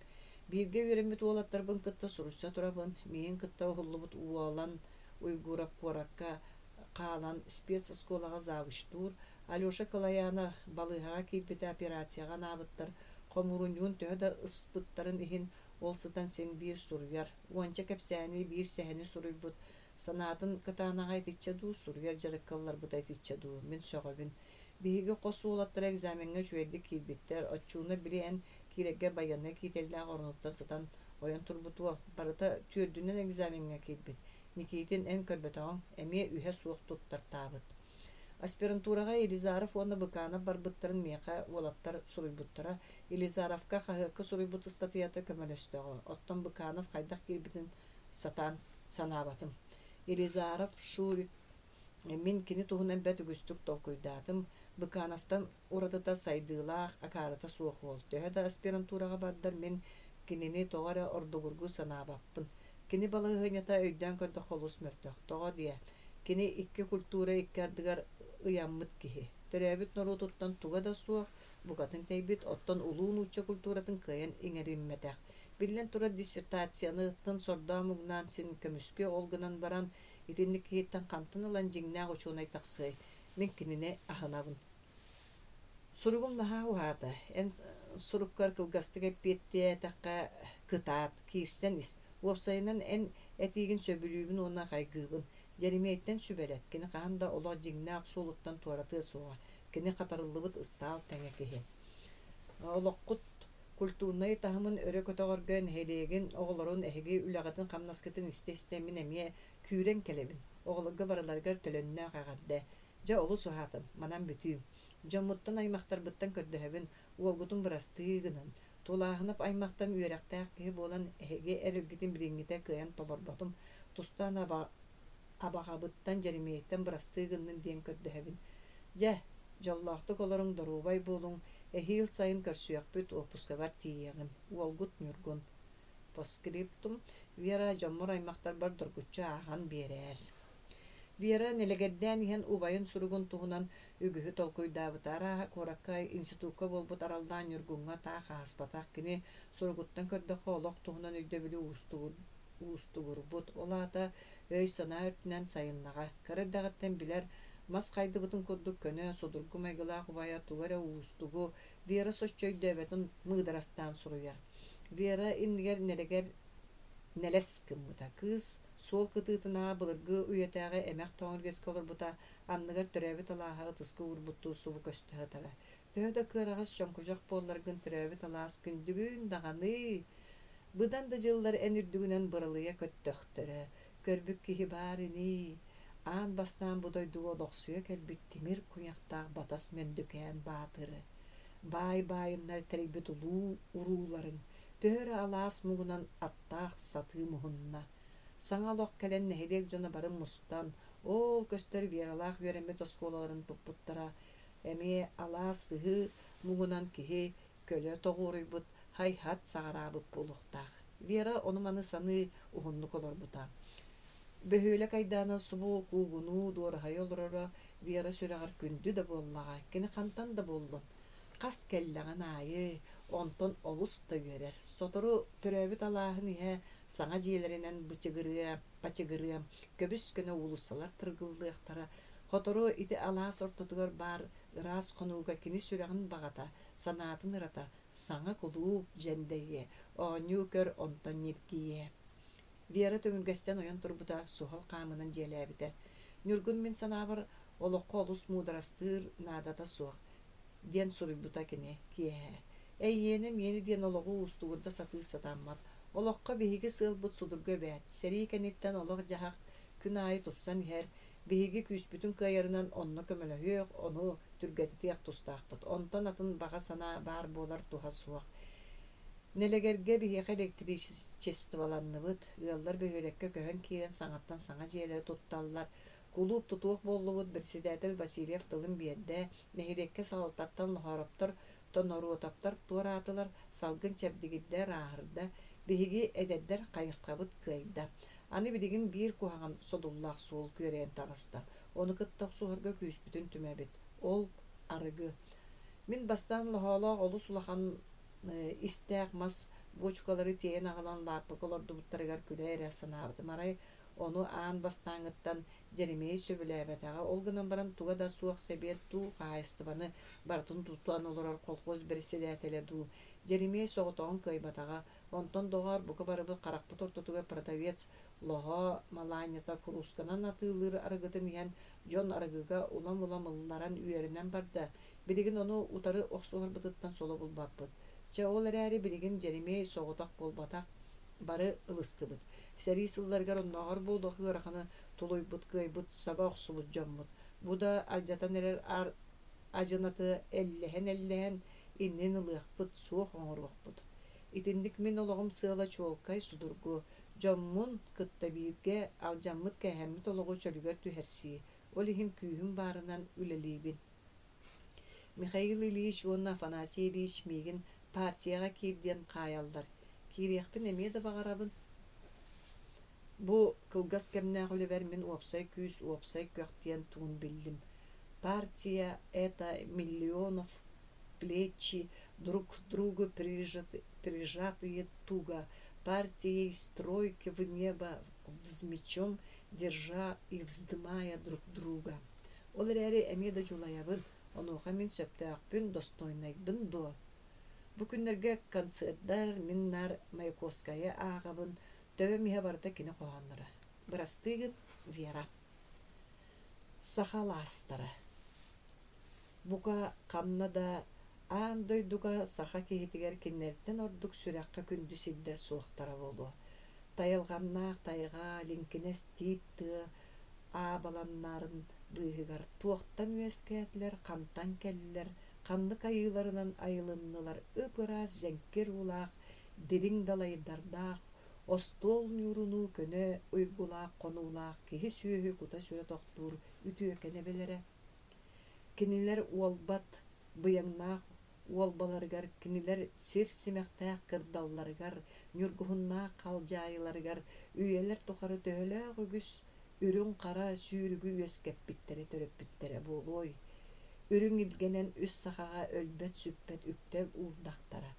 бииргэ үөрэммит уолаттарбын кытта суруssa турабын миин кытта уһуллубут уолан уйгурап куоракка хаалан спецоскуолаҕа завуштуур Алеша Калаяна балыыһаҕа киирбитэ операцияҕа наабыттар хомуруньуун төһө да ыспыттарын иһин ол сытан сен биир суруйар уонча кэпсээни биир сэһэни суруйбут санаатын кытаанаҕа итиччэ дуу суруйар дьарыккалларбыта итиччэ дуу мин сөҕөбүн биһиги хосуулаттар экзаменге үчүгэйдик киирбиттэр оччууна били эн киирэггэ байанна киитэллээх орнуттан сытан ойон турбутуо барыта түөрдүнэн экзаменге киирбит Никитин эн көрбөтөҕөҥ эмиэ үһэ суох туттартаабыт аспирантурага Елизаров уонна Быканов барбыттарын миэхэ уолаттар суруйбуттара Елизаровка хаһыакка суруйбут статыйата көмөлөстөҕө оттон Быканов хайдах киирбитин сатаан санаабатым Елизаров Шурик Min kini tuhunan bet ügüstük tolkuydaadım. Bıkanaftan orada da saydığılaq akarata suoq ol. Töhe da aspiranturaga bardar min kinini toğara ordugurgu sanabappın. Kini balığı hınyata öйдөн kördü holus mörtök. Toğa diye. Kini ikki kultura ikkardıgar ıyanmıt kihi. Törebit noru tuttan tuga da suoq. Bukatın teybit ottan uluun uçça kulturatın kıyan iňerimmetek. Billen tura dissertasiyanı tın sordamugnan sin kömüskü olgınan baran itinlik hitten kantın alan jingna goçunay taqsay. Min kinine ahanabın. Surugum daha uhada. En surukkar kılgastık eppiette taqa kıtaat kiisten is. Websaynan en etigin söbülübün ona kaygıbın. Jerimiyetten sübelet. Kini kahanda ola jingna soluttan tuaratı soğa. Kini qatarıllıbıt ıstal tengekehe. Oloqqut kultuurnay tahamın örö kötөгөргөн helegen oğlorun ehegi ülagatın kamnaskıtın istemin emiye küren kelebin. Oğlurga baralargar tölönne qagadde. Ja olu suhatım, manan bütüyüm. Jomuttan aymaqtar bıttan kördöhebin, uolgutun bırastığıgının. Tulahınıp aymaqtan üyerektaq kihi bolan ehegi erilgitin biringite kıyan tolorbotum. Tustan abaqabıttan jerimiyetten bırastığıgının diyen kördöhebin. Ja, jollahtık olorun dorubay bolun, ehil sayın körsüyakpüt opuska var tiyeğin. Uolgut nürgun. Postscriptum, Viera jommor aymaqtar bar dorgutça ağan berer. Viera nelegedden ihan ubayın surugun tuhunan ügühü tolkuydabıtara korakay institutka bolbut araldan yurgunga ta haspatak kini suruguttan körde qoloq tuhunan üydebili uustugurbut. Olata öy sana örtünen sayınnaga. Karadağıttan biler mas kaydı butun kurduk köne sodurgu maygıla ubaya tugara uustugu. Viera soççoy döbetin mıdarastan suruyar. Viera inniger neleger neles kımmıta kız sol kıtıtına bılırgı üyetəğe emek toğurges kolur buta anныгар törəbit alaha tıskı urbuttu subu köstühü tara. Töhöda kırağız çonkujak bollargın törəbit alas gündügün dağаны. Bıdan da jıllar en ürdügünen bıralıya köttöktörü. Körbük kihi barini. An bastan budoydu oloqsuya kelbit timir kunyaqtağ batas mendükən batırı. Bay-bayınlar teribit ulu uruların. Töhörü alas mugunan attaq satı muhunna. Sağa loq kelen nehelek jona barın mustan. Ol köstör veralaq veremet oskolaların topputtara. Emi alas sıhı mugunan kihi köle toğuruybut hayhat sağarabıp buluqtaq. Vera onumanı sanı uhunnuk olur buta. Behöyle kaydana subu kuğunu doğru hayolurara Vera süreğar kündü de bollağa. Kini kantan da bollun. Kas kelleğen ayı, onton olus da görer. Sotoru törəbit Allah'ın ihe sana ciyelerinen bıçıgırıya, köbüs köne ulusalar tırgıldığıqtara. Hotoru iti Allah'a sortuduğur bar, ıras konuğuga kini süreğin bağata, sanatın ırata, sana kuluğu jendeye, onu kör onton nirgiye. Viera tömürgesten oyan turbuta suhal kamının jelebite. Nürgün min sanabar oloqqa olus mudarastır nadata suaq. Diyen suruybuta kene kiyehe. Yenim yeni diyen oloğu ustuğurda satır satanmat. Oloqqa bihigi sığılbut sudurga bät. Seri kenitten oloq jahaq kün ayı tupsan her. Bihigi küsbütün kayarından onunla kömölöhüyöq, onu türgetitiyaq tustaqpıt. Ondan atın bağa sana bar bolar tuha suaq. Nelegerge bihigi elektrisistivalanlıbıt. Yıllar böhölekke köhön kiren sanattan sana jeleri tuttallar. Kulup tutuq bollubut Birsidatel Vasilyev tılın biyerde nehirekke saltattan loharaptar, tonoruotaptar tuaratılar salgın çepdigidder ahırda, bihigi ededder kayısqabıt kıyda. Ani bidigin bir kuhağın sodullaq sol köreyen tağısta. Onu kıttaq suharga küsbütün tümebit. Ol arıgı. Min bastan lohalaq olu sulahan isteğ mas boçkaları tiyen ağalan lapık olurdu buttarıgar küleyle sanabıdı. Maray onu an bastangıttan Jeremiye söbülebeteğe olgınan baran tuğa da suaq sebiyet tu qaystıbanı baratın tutuan olurar kolkoz birisi dətele du. Jeremiye soğutoğun kıybatağa onton doğar buka barabı qaraqpı tortutuğa pratavets loha malanyata kuruskanan atılır arıgıdın yen John arıgıga ulam ıllaran üyerinden barda. Biligin onu utarı oqsuğur bıtıttan sola bulbapпыт. Çağolar əri biligin Jeremiye soğutaq bolbataq bары ылыстыбыт. Сәри сылларгар оннағар болдық ғырақаны толойбыт, кайбыт, сабақ сұлыт жаммыт. Бұда алжатан әрер ажынаты әлләһен иннен ылықпыт, суық оңырғықпыт. Итіндік мен олығым сыла чуолкай судургу. Жаммын кытта бейітке алжаммыт кәхәмміт олығы чөлігер түхәрсі. ол иһин күүһүн баарынан үлэлиибин. Михаил Ильич уонна Афанасий Ильич миигин партияға киирден каайаллар. Киириэхпин эмиэ да баҕарабын. Бу кылгас кэмнээх үлэбэр мин уопсай күүс уопсай көөхтиэн туун биллим. Партия — это миллионов плечи друг к другу прижатые туго. Партией стройки в небо взмечем, держа и вздымая друг друга. Ол эрээри эмиэ да жулаябын. Онуоха мин сөптөөкпүн достойнайбын дуо. Бу күннерге концертдар миннар Маяковская аагабын төбө миһэ барда кини коһоннара. Бырастыгын Вера. Сахаластара. Бука камна да аан дойдуга саха киһитигер киннерден ордук сүрэххэ күндү сиддер суохтара болу. Тайылганнаах тайга линкинес тииттыа аабаланнарын быыгар туохтан үескээтлер, кантан келлер, каннык айыларынан айылыннылар ыпырас женкер улаах, дириң далайдардаах, остол нюруну көнө уйгулаах, конуулаах, киһи сүүһү кута сүрэ тохтуур үтүөкенебелере. Кинилер уолбат быяңнаах уолбаларыгар, кинилер сир симэхтээх кырдалларыгар, нюргуһуннаах калжаайыларыгар, үйэлер тухары төһөлөөх үгүс үрүң кара сүүрүгү үескеппиттере төрөппүттере буолуой. Үрүң илгенен үс сахага өлбөт сүппет үктел уурдахтара.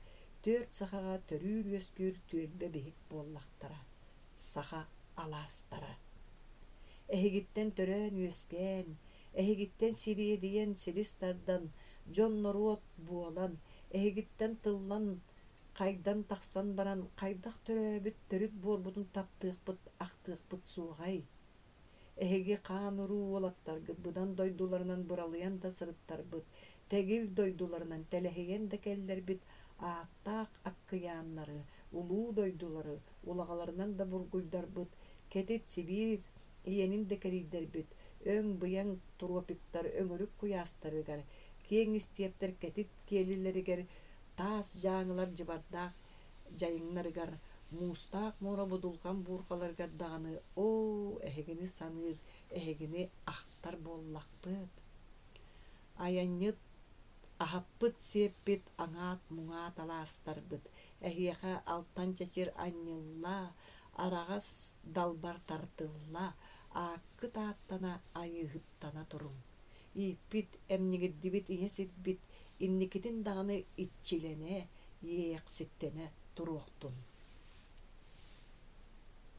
4 сахага төрүүр үескүр түөлбе бихик буоллахтара. Саха алаастара. Эхигиттен төрөн үескен, эхигиттен сирие диен силистардан, жон норуот буолан, эхигиттен тыллан, кайдан тахсан баран, кайдах төрөбүт төрүт буорбутун таптыахпыт, ахтыахпыт суугай. Эһиги хаан уруу олаттаргыт, быдан дойдуларынан буралыян да сырыттарбыт, тегил дойдуларынан телэһиген да келлербит, ааттаах аккыяаннары, улуу дойдулары, улагаларынан да бургуйдарбыт, кетит Сибир иенин да керийдербит, өң быяң тропиктар өңөрүк куяастарыгар, киэң истиэптер кетит киэлилеригер, таас жааҥылар жыбардаах жайыҥнарыгар, муустаах муора будулган буургаларга даганы эһигини саныыр, эһигини ахтар буоллахпыт. Аянньыт ахаппыт сиэппит аҥаат муҥаат алаастарбыт, эһиэхэ алтан чачыр аньылла, арагас далбар тартылла, ааккы тааттана айыыһыттана туруң. Ииппит эмнигирдибит иһэ сирбит, инникитин даганы итчилене, иэхситтене туруохтун.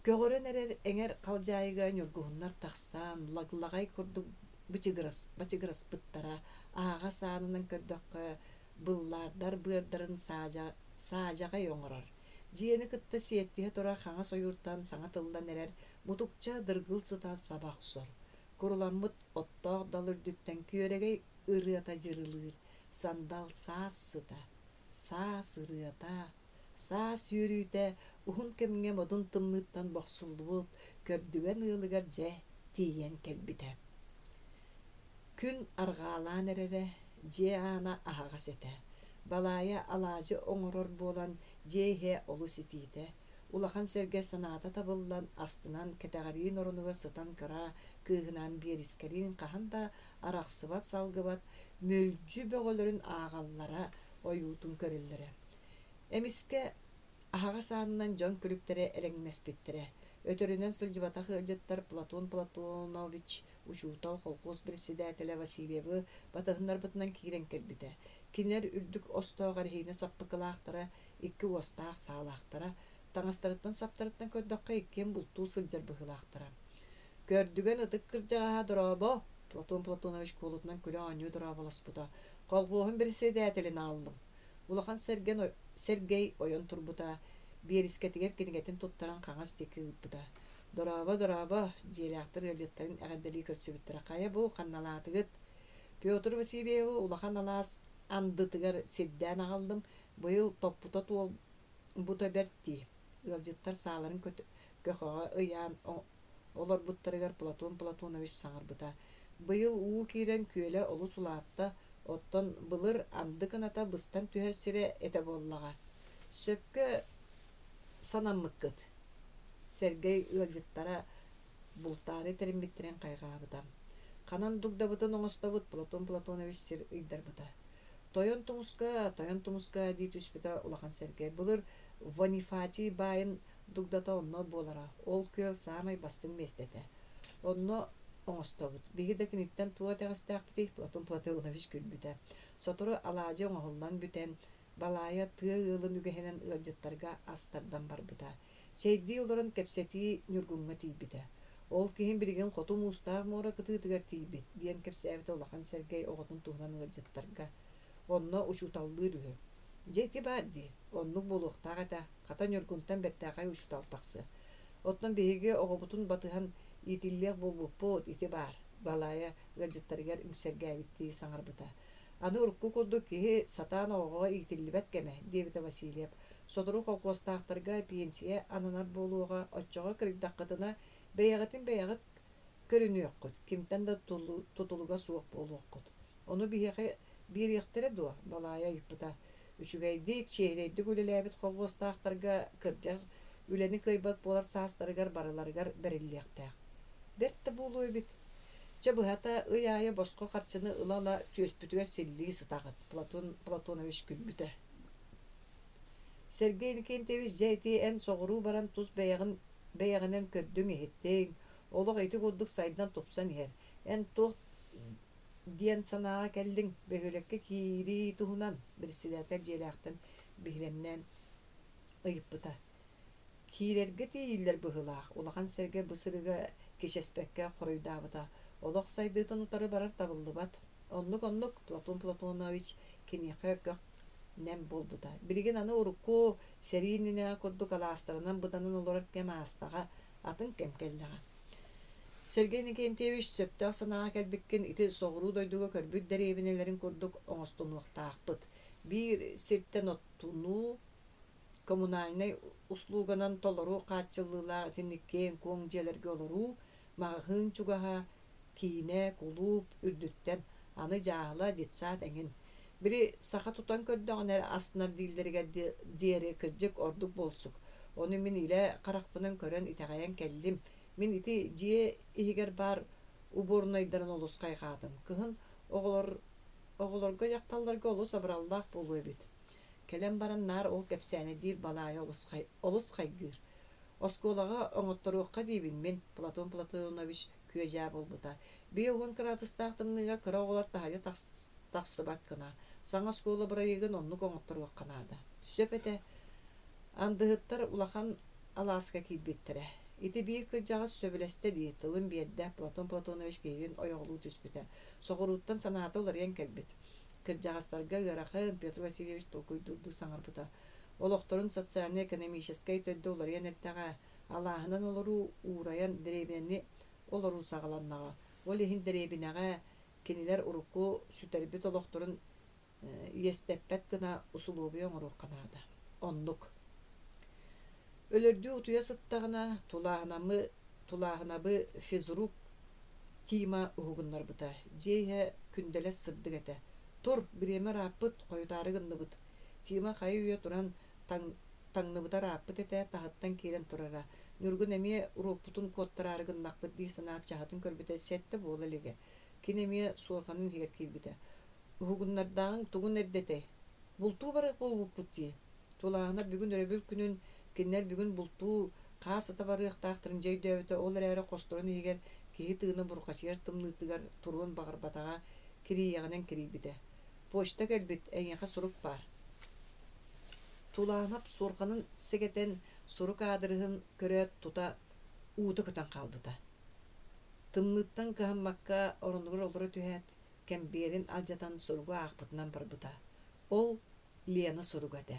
Көгөрөн эрер эҥер калжаайыга нюргуһуннар тахсан, лаглагай курдук бычыгырас быттара, ааға саанынан көрдөккө быллаардар быардарын саажага оҥорор. Жиэни кытта сиэттиһэ тура хаҥа сойууртан саҥа тылдан эрер, мутукча дыргыл сыта сабах сор. Куруламмыт оттоох дал үрдүттен күөрэгэй ырыата жырылыыр, сандал саас сыта, саас ырыата, саас үөрүүтэ, ухун кемиңе модун тымныыттан бохсуллубут, көрдүгэн ыылыгар же тиийэн келбите. Күн аргаалаан эрере, же аана аһагас этэ. Балаая алаажы оҥорор буолан жеиһэ олу ситиите. Улахан серге санаата табыллан астынан кэтэҕэриин оронугар сытан кыра кыыһынаан биэрискэриин хаһан да арахсыбат салгыбат мөлдьү бөҕөлөрүн ааҕаллара ойуутун көрүллэрэ. Эмиске аһаҕа саанынан дьон күлүктере эрэҥнэспиттерэ. Өтөрүнэн сылдьыбата хыырдьыттар Платон Платонович учуутал колхоз председателя Васильевы батыһыннарбытынан киирэн келбите. Кинилэр үрдүк остооҕар хиина саппыкылаахтара, икки уостаах саалаахтара, таҥастарыттан саптарыттан көрдөккө иккиэн бултуу сылдьар быһылаахтара. Көрдүгэн ытык кырдьаҕаһа дорообо, Платон Платонович куолутунан күлэ оонньуу дорооболоспута. Колхоозун председателин ааллым. Улахан Сергей ойон турбута, биэрискетигер кинигетин туттаран хаҥас тики ыыппыта. Дорообо, дьиэлээхтэр ыалдьыттарын эҕэддэлии көрсүбүттэрэ. Хая бу ханналаатыгыт. Петр Васильеву улахан алаас андытыгар сирдээн аҕаллым, быйыл топпута туолбута берти. Ыалдьыттар сааларын көхөҕө ыйаан олорбуттарыгар Платон Платонович саҥарбыта. Быйыл уу киирэн күөлэ олу сулаатта, оттон былыр андыкыната быстан түһэр сире эте буоллаҕа. Сөпкө санаммыккыт. Сергей ыалдьыттара бултаары териммиттерен кайгаабыта. Канан дугдабытын оңостабыт Платон Платонович сир ыйдарбыта. Тойон тумуска дий түспүтэ улахан Сергей. Былыр Ванифати байын дугдата онно болара. Ол көл самай бастын местете. Онно оңостабыт. Биги да киниттен туа тегастаакпыти Платон Платонович күлбүтэ. Сотору алаажы оңоһуллан бүтен балая тыа ылын үгэһенен ыалжыттарга астардан барбыта. Чейди олорун кепсети нүргүнгө тийбите. Ол киһин бириген хоту мустаах мора кытыытыгар тийбит. Диэн кепсээбите улахан Сергей оҕотун туһунан ыалжыттарга. Онно учуталлыы үһү. Жети баарди. Оннук болуохтаагата хата нүргүнтен бертаахай учуталтахсы. Оттон биһиги оҕобутун батыһан итиллиэх болбуппут ити баар. Балая ыалжыттарыгар үҥсэргээбитти саҥарбыта. Аны урукку курдук киһи сатаан оҕоҕо итиллибэт кэме, диэбите Васильев. Сотору холкуостаахтарга пенсия ананар болуоҕа оччоҕо кырыгдаххытына бэйэҕит көрүнүөххүт, кимтен да тутулуга суох болуоххут. Ону бириэхтере дуо, балая ыйыппыта. Үчүгэйдик, чиэһирейдик үлэлээбит холкуостаахтарга кырдьар үлэни кыйбат болар саастарыгар барыларыгар бэриллиэхтээх. Берт буулуйбит. Чабыһата ыяайа боско харчыны ылала түөспүтүгэр силлии сытагыт. Платонович күлбүтэ. Сергей Никентьевич жәйти эн соҕуруу баран тус бэйэҕинэн көрдүң иһиттең. Олох эти курдук сайдан тупсан иһэр. Эн туох диэн санааға кэллиң бөһүлекке киири туһунан председатель дьиэлээхтэн биһирэмнэн ыйыппыта. Киирерге тииллер быһылаах. Улахан Сергей бысырыга кичеспекке хоруйдаабыта. Олох сайдыытын утары барар табыллыбат. Оннук Платон Платонович киниэхэ көх нэм болбута. Бириген аны урукку серийнине курдук алаастарынан быданын олорар кем аастаға атын кем келлаға. Сергей Никентьевич сөптөөх санааға кэлбиккен ити соҕуруу дойдуга көрбүт дэриэбинелерин курдук оҥостунуохтаахпыт. Бир сирттен оттунуу коммунальный услуганан толору кааччыллыылаа тинниккeen куоң дьиэлэргэ олоруу маҕаһыын чугаһа киине кулууп үрдүттэн аны дьааһыла дитсаат эҥин. Бiri саха тутан көрдөҕөнэр астынар дииллеригэр диэри кырдьык ордук болсук. Ону мин илэ харахпынан көрөн итэҕэйэн келлим. Мин ити дьиэ иһигэр бар уборнайдарын олус кайгаатым. Кыһын оҕолорго дьахталларга олус абыраллаах болуэбит. Келен баран нар ол кепсээне диир балаая олус хайгыыр. Осколаға оҥотторуохха диибин мен Платон Платонович күөжää болбута. Би оҕон кыраатыстаахтымныга кыра оҕолар таһайа тахсыбат кына. Саҥа скуола бырайыгын оннук оҥотторуохханаада. Сөпете андыһыттар улахан алааска киирбиттере. Ити биир кырдьаҕас сөбүлэстэ дии тылын биэрдэ Платон Платонович киирин ойоҕулуу түспүтэ. Соҕурууттан санаата оларыйан келбит. Кырдьаҕастарга ыарахын Петр Васильевич толкуйдурду саҥарбыта. Олохторун социально-экономической төдді оларыйан эртэҕэ алааһынан олоруу уурайан дэрэбинэни олоруу саҕаланнаҕа. Ол иһин дэрэбинэҕэ кинилэр урукку сүтэрбит олохторун иэстэппэт гына усулуубуй оҥоруохханаада. Оннук. Өлөрдүү утуя сыттаҕына тулааһынабы физрук тима уһугуннарбыта. Дьиэһэ күндэлэс сырдык этэ. Тур, биремер ааппыт, койутаары гынныбыт. Тима хайы үйө туран таңныбытар ааппыт этэ таһыттан киирен турара. Нүргүн эмиэ урууппутун куоттарары гыннакпыт дии санаат чаһатын көрбүтэ сетте буола лиге. Кин эмиэ суоханын хигер киирбите. Уһугуннардааҥ тугун эрдете. Бултуу барык болбуппут дии. Тулааһынар бүгүн өрөбүл күнүн киннер бүгүн бултуу хаасыта барыахтаахтарын жөйдөбөтө ол эрээри косторун хигер киһи тыына буркачыгар тымнытыгар туруун багарбатаҕа кириийэҕинэн кириибите. Почта кэлбит эҥэхэ сурук бар. Тулаанап сурханын сегетен сурук аадырыһын көрөөт тута ууту көтөн хаалбыта. Тымныттан кыһаммакка оронугар олоро түһээт кэмбиэрин алдьатан суругу аахпытынан барбыта. Ол Лена суругатэ.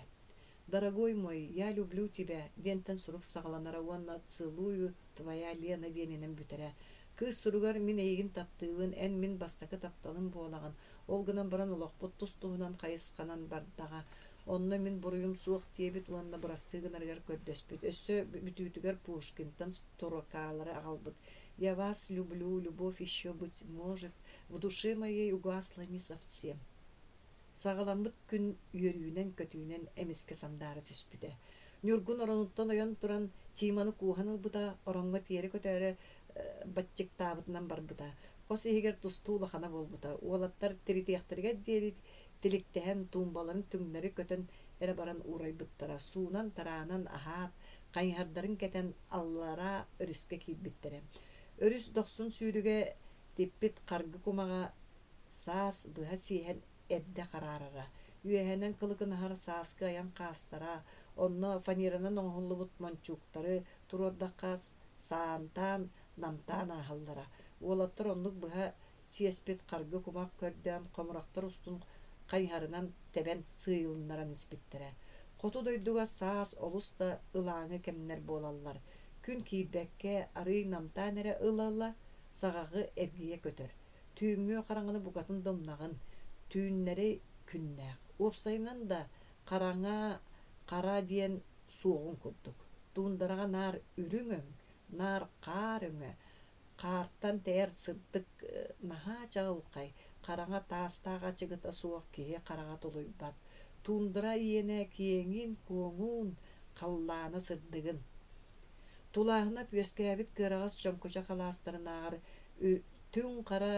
«Дорогой мой, я люблю тебя», диэнтэн сурук саҕаланара уонна «Целую твоя Лена» диэнинэн бүтэрэ. Кыыс суругар мин эйигин таптыыбын, эн мин бастакы тапталын буолаган. Ол гынан баран олохпут тустуһунан хайысқанан бардаға. Онно мин буруйум суох тиебит уанна бурастыгынаргар көрдөспүт. Өссө бүтүүтүгер Пушкинтан сторокаалары агалбыт. «Я вас люблю, любовь еще, быть может, в душе моей угасла не совсем». Саҕаламмыт күн үөрүүнэн көтүүнэн эмиске самдаары түспүтэ. Нүргүн оронуттан ойон туран Тиманы кууһан ылбыта, ороҥҥо тиэри көтөөрэ батчыктаабытынан барбыта. Хос егер тустуула хана болбута. Уолаттар тиритиэхтерге диэри тиликтеһен тумбаларын түңнери көтөн эре баран урайбыттара. Суунан тараанан аһаат кайһардарын кетен аллара өрүскө киирбиттере. Өрүс дохсун сүүрүгэ типпит каргы кумага саас быһа сиэһэн эдде караарара. Үөһэнэн кылыкынахар сааскы аян каастара, онно фанеранан оҥоһуллубут мончуктары турордакка саантаан намтаан аахаллара. Уолаттар оннук быһа сиэспит каргы кумак көрдөөн комурактар устун кайһарынан тебен сыйылыннаран испиттере. Хоту дойдуга саас олус да ылааҥы кэмнэр буолаллар. Күн киирбэкке арый намтаан эре ылалла сагагы эргие көтөр. Түүңҥүө караҥаны бугатын домнагын, түүннери күннээх. Уопсайынан да караҥа кара диэн суоҕун курдук. Туундарага наар үрүҥөҥ, наар каар өҥө, каартан тээр сырдык наһаа чаҕылхай, караҥа таастаага чыгыта суох киһи карага толуйбат. Туундара иене киэҥин куоҥуун халлааны сырдыгын. Тулааһына пүөскээбит кыарагас чомкуча халаастарынааҕар түң кара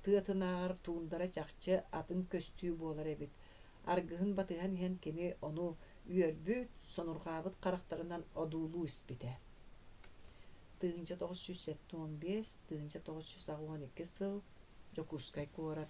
тыатынааҕар туундара чахчы атын көстүү буолар эбит. Аргыһын батыһан иһэн кини ону үөрбүт сонургаабыт карахтарынан одуулуу испите. Тыынча 975, тыынча 912 сыл Жокускай куорат.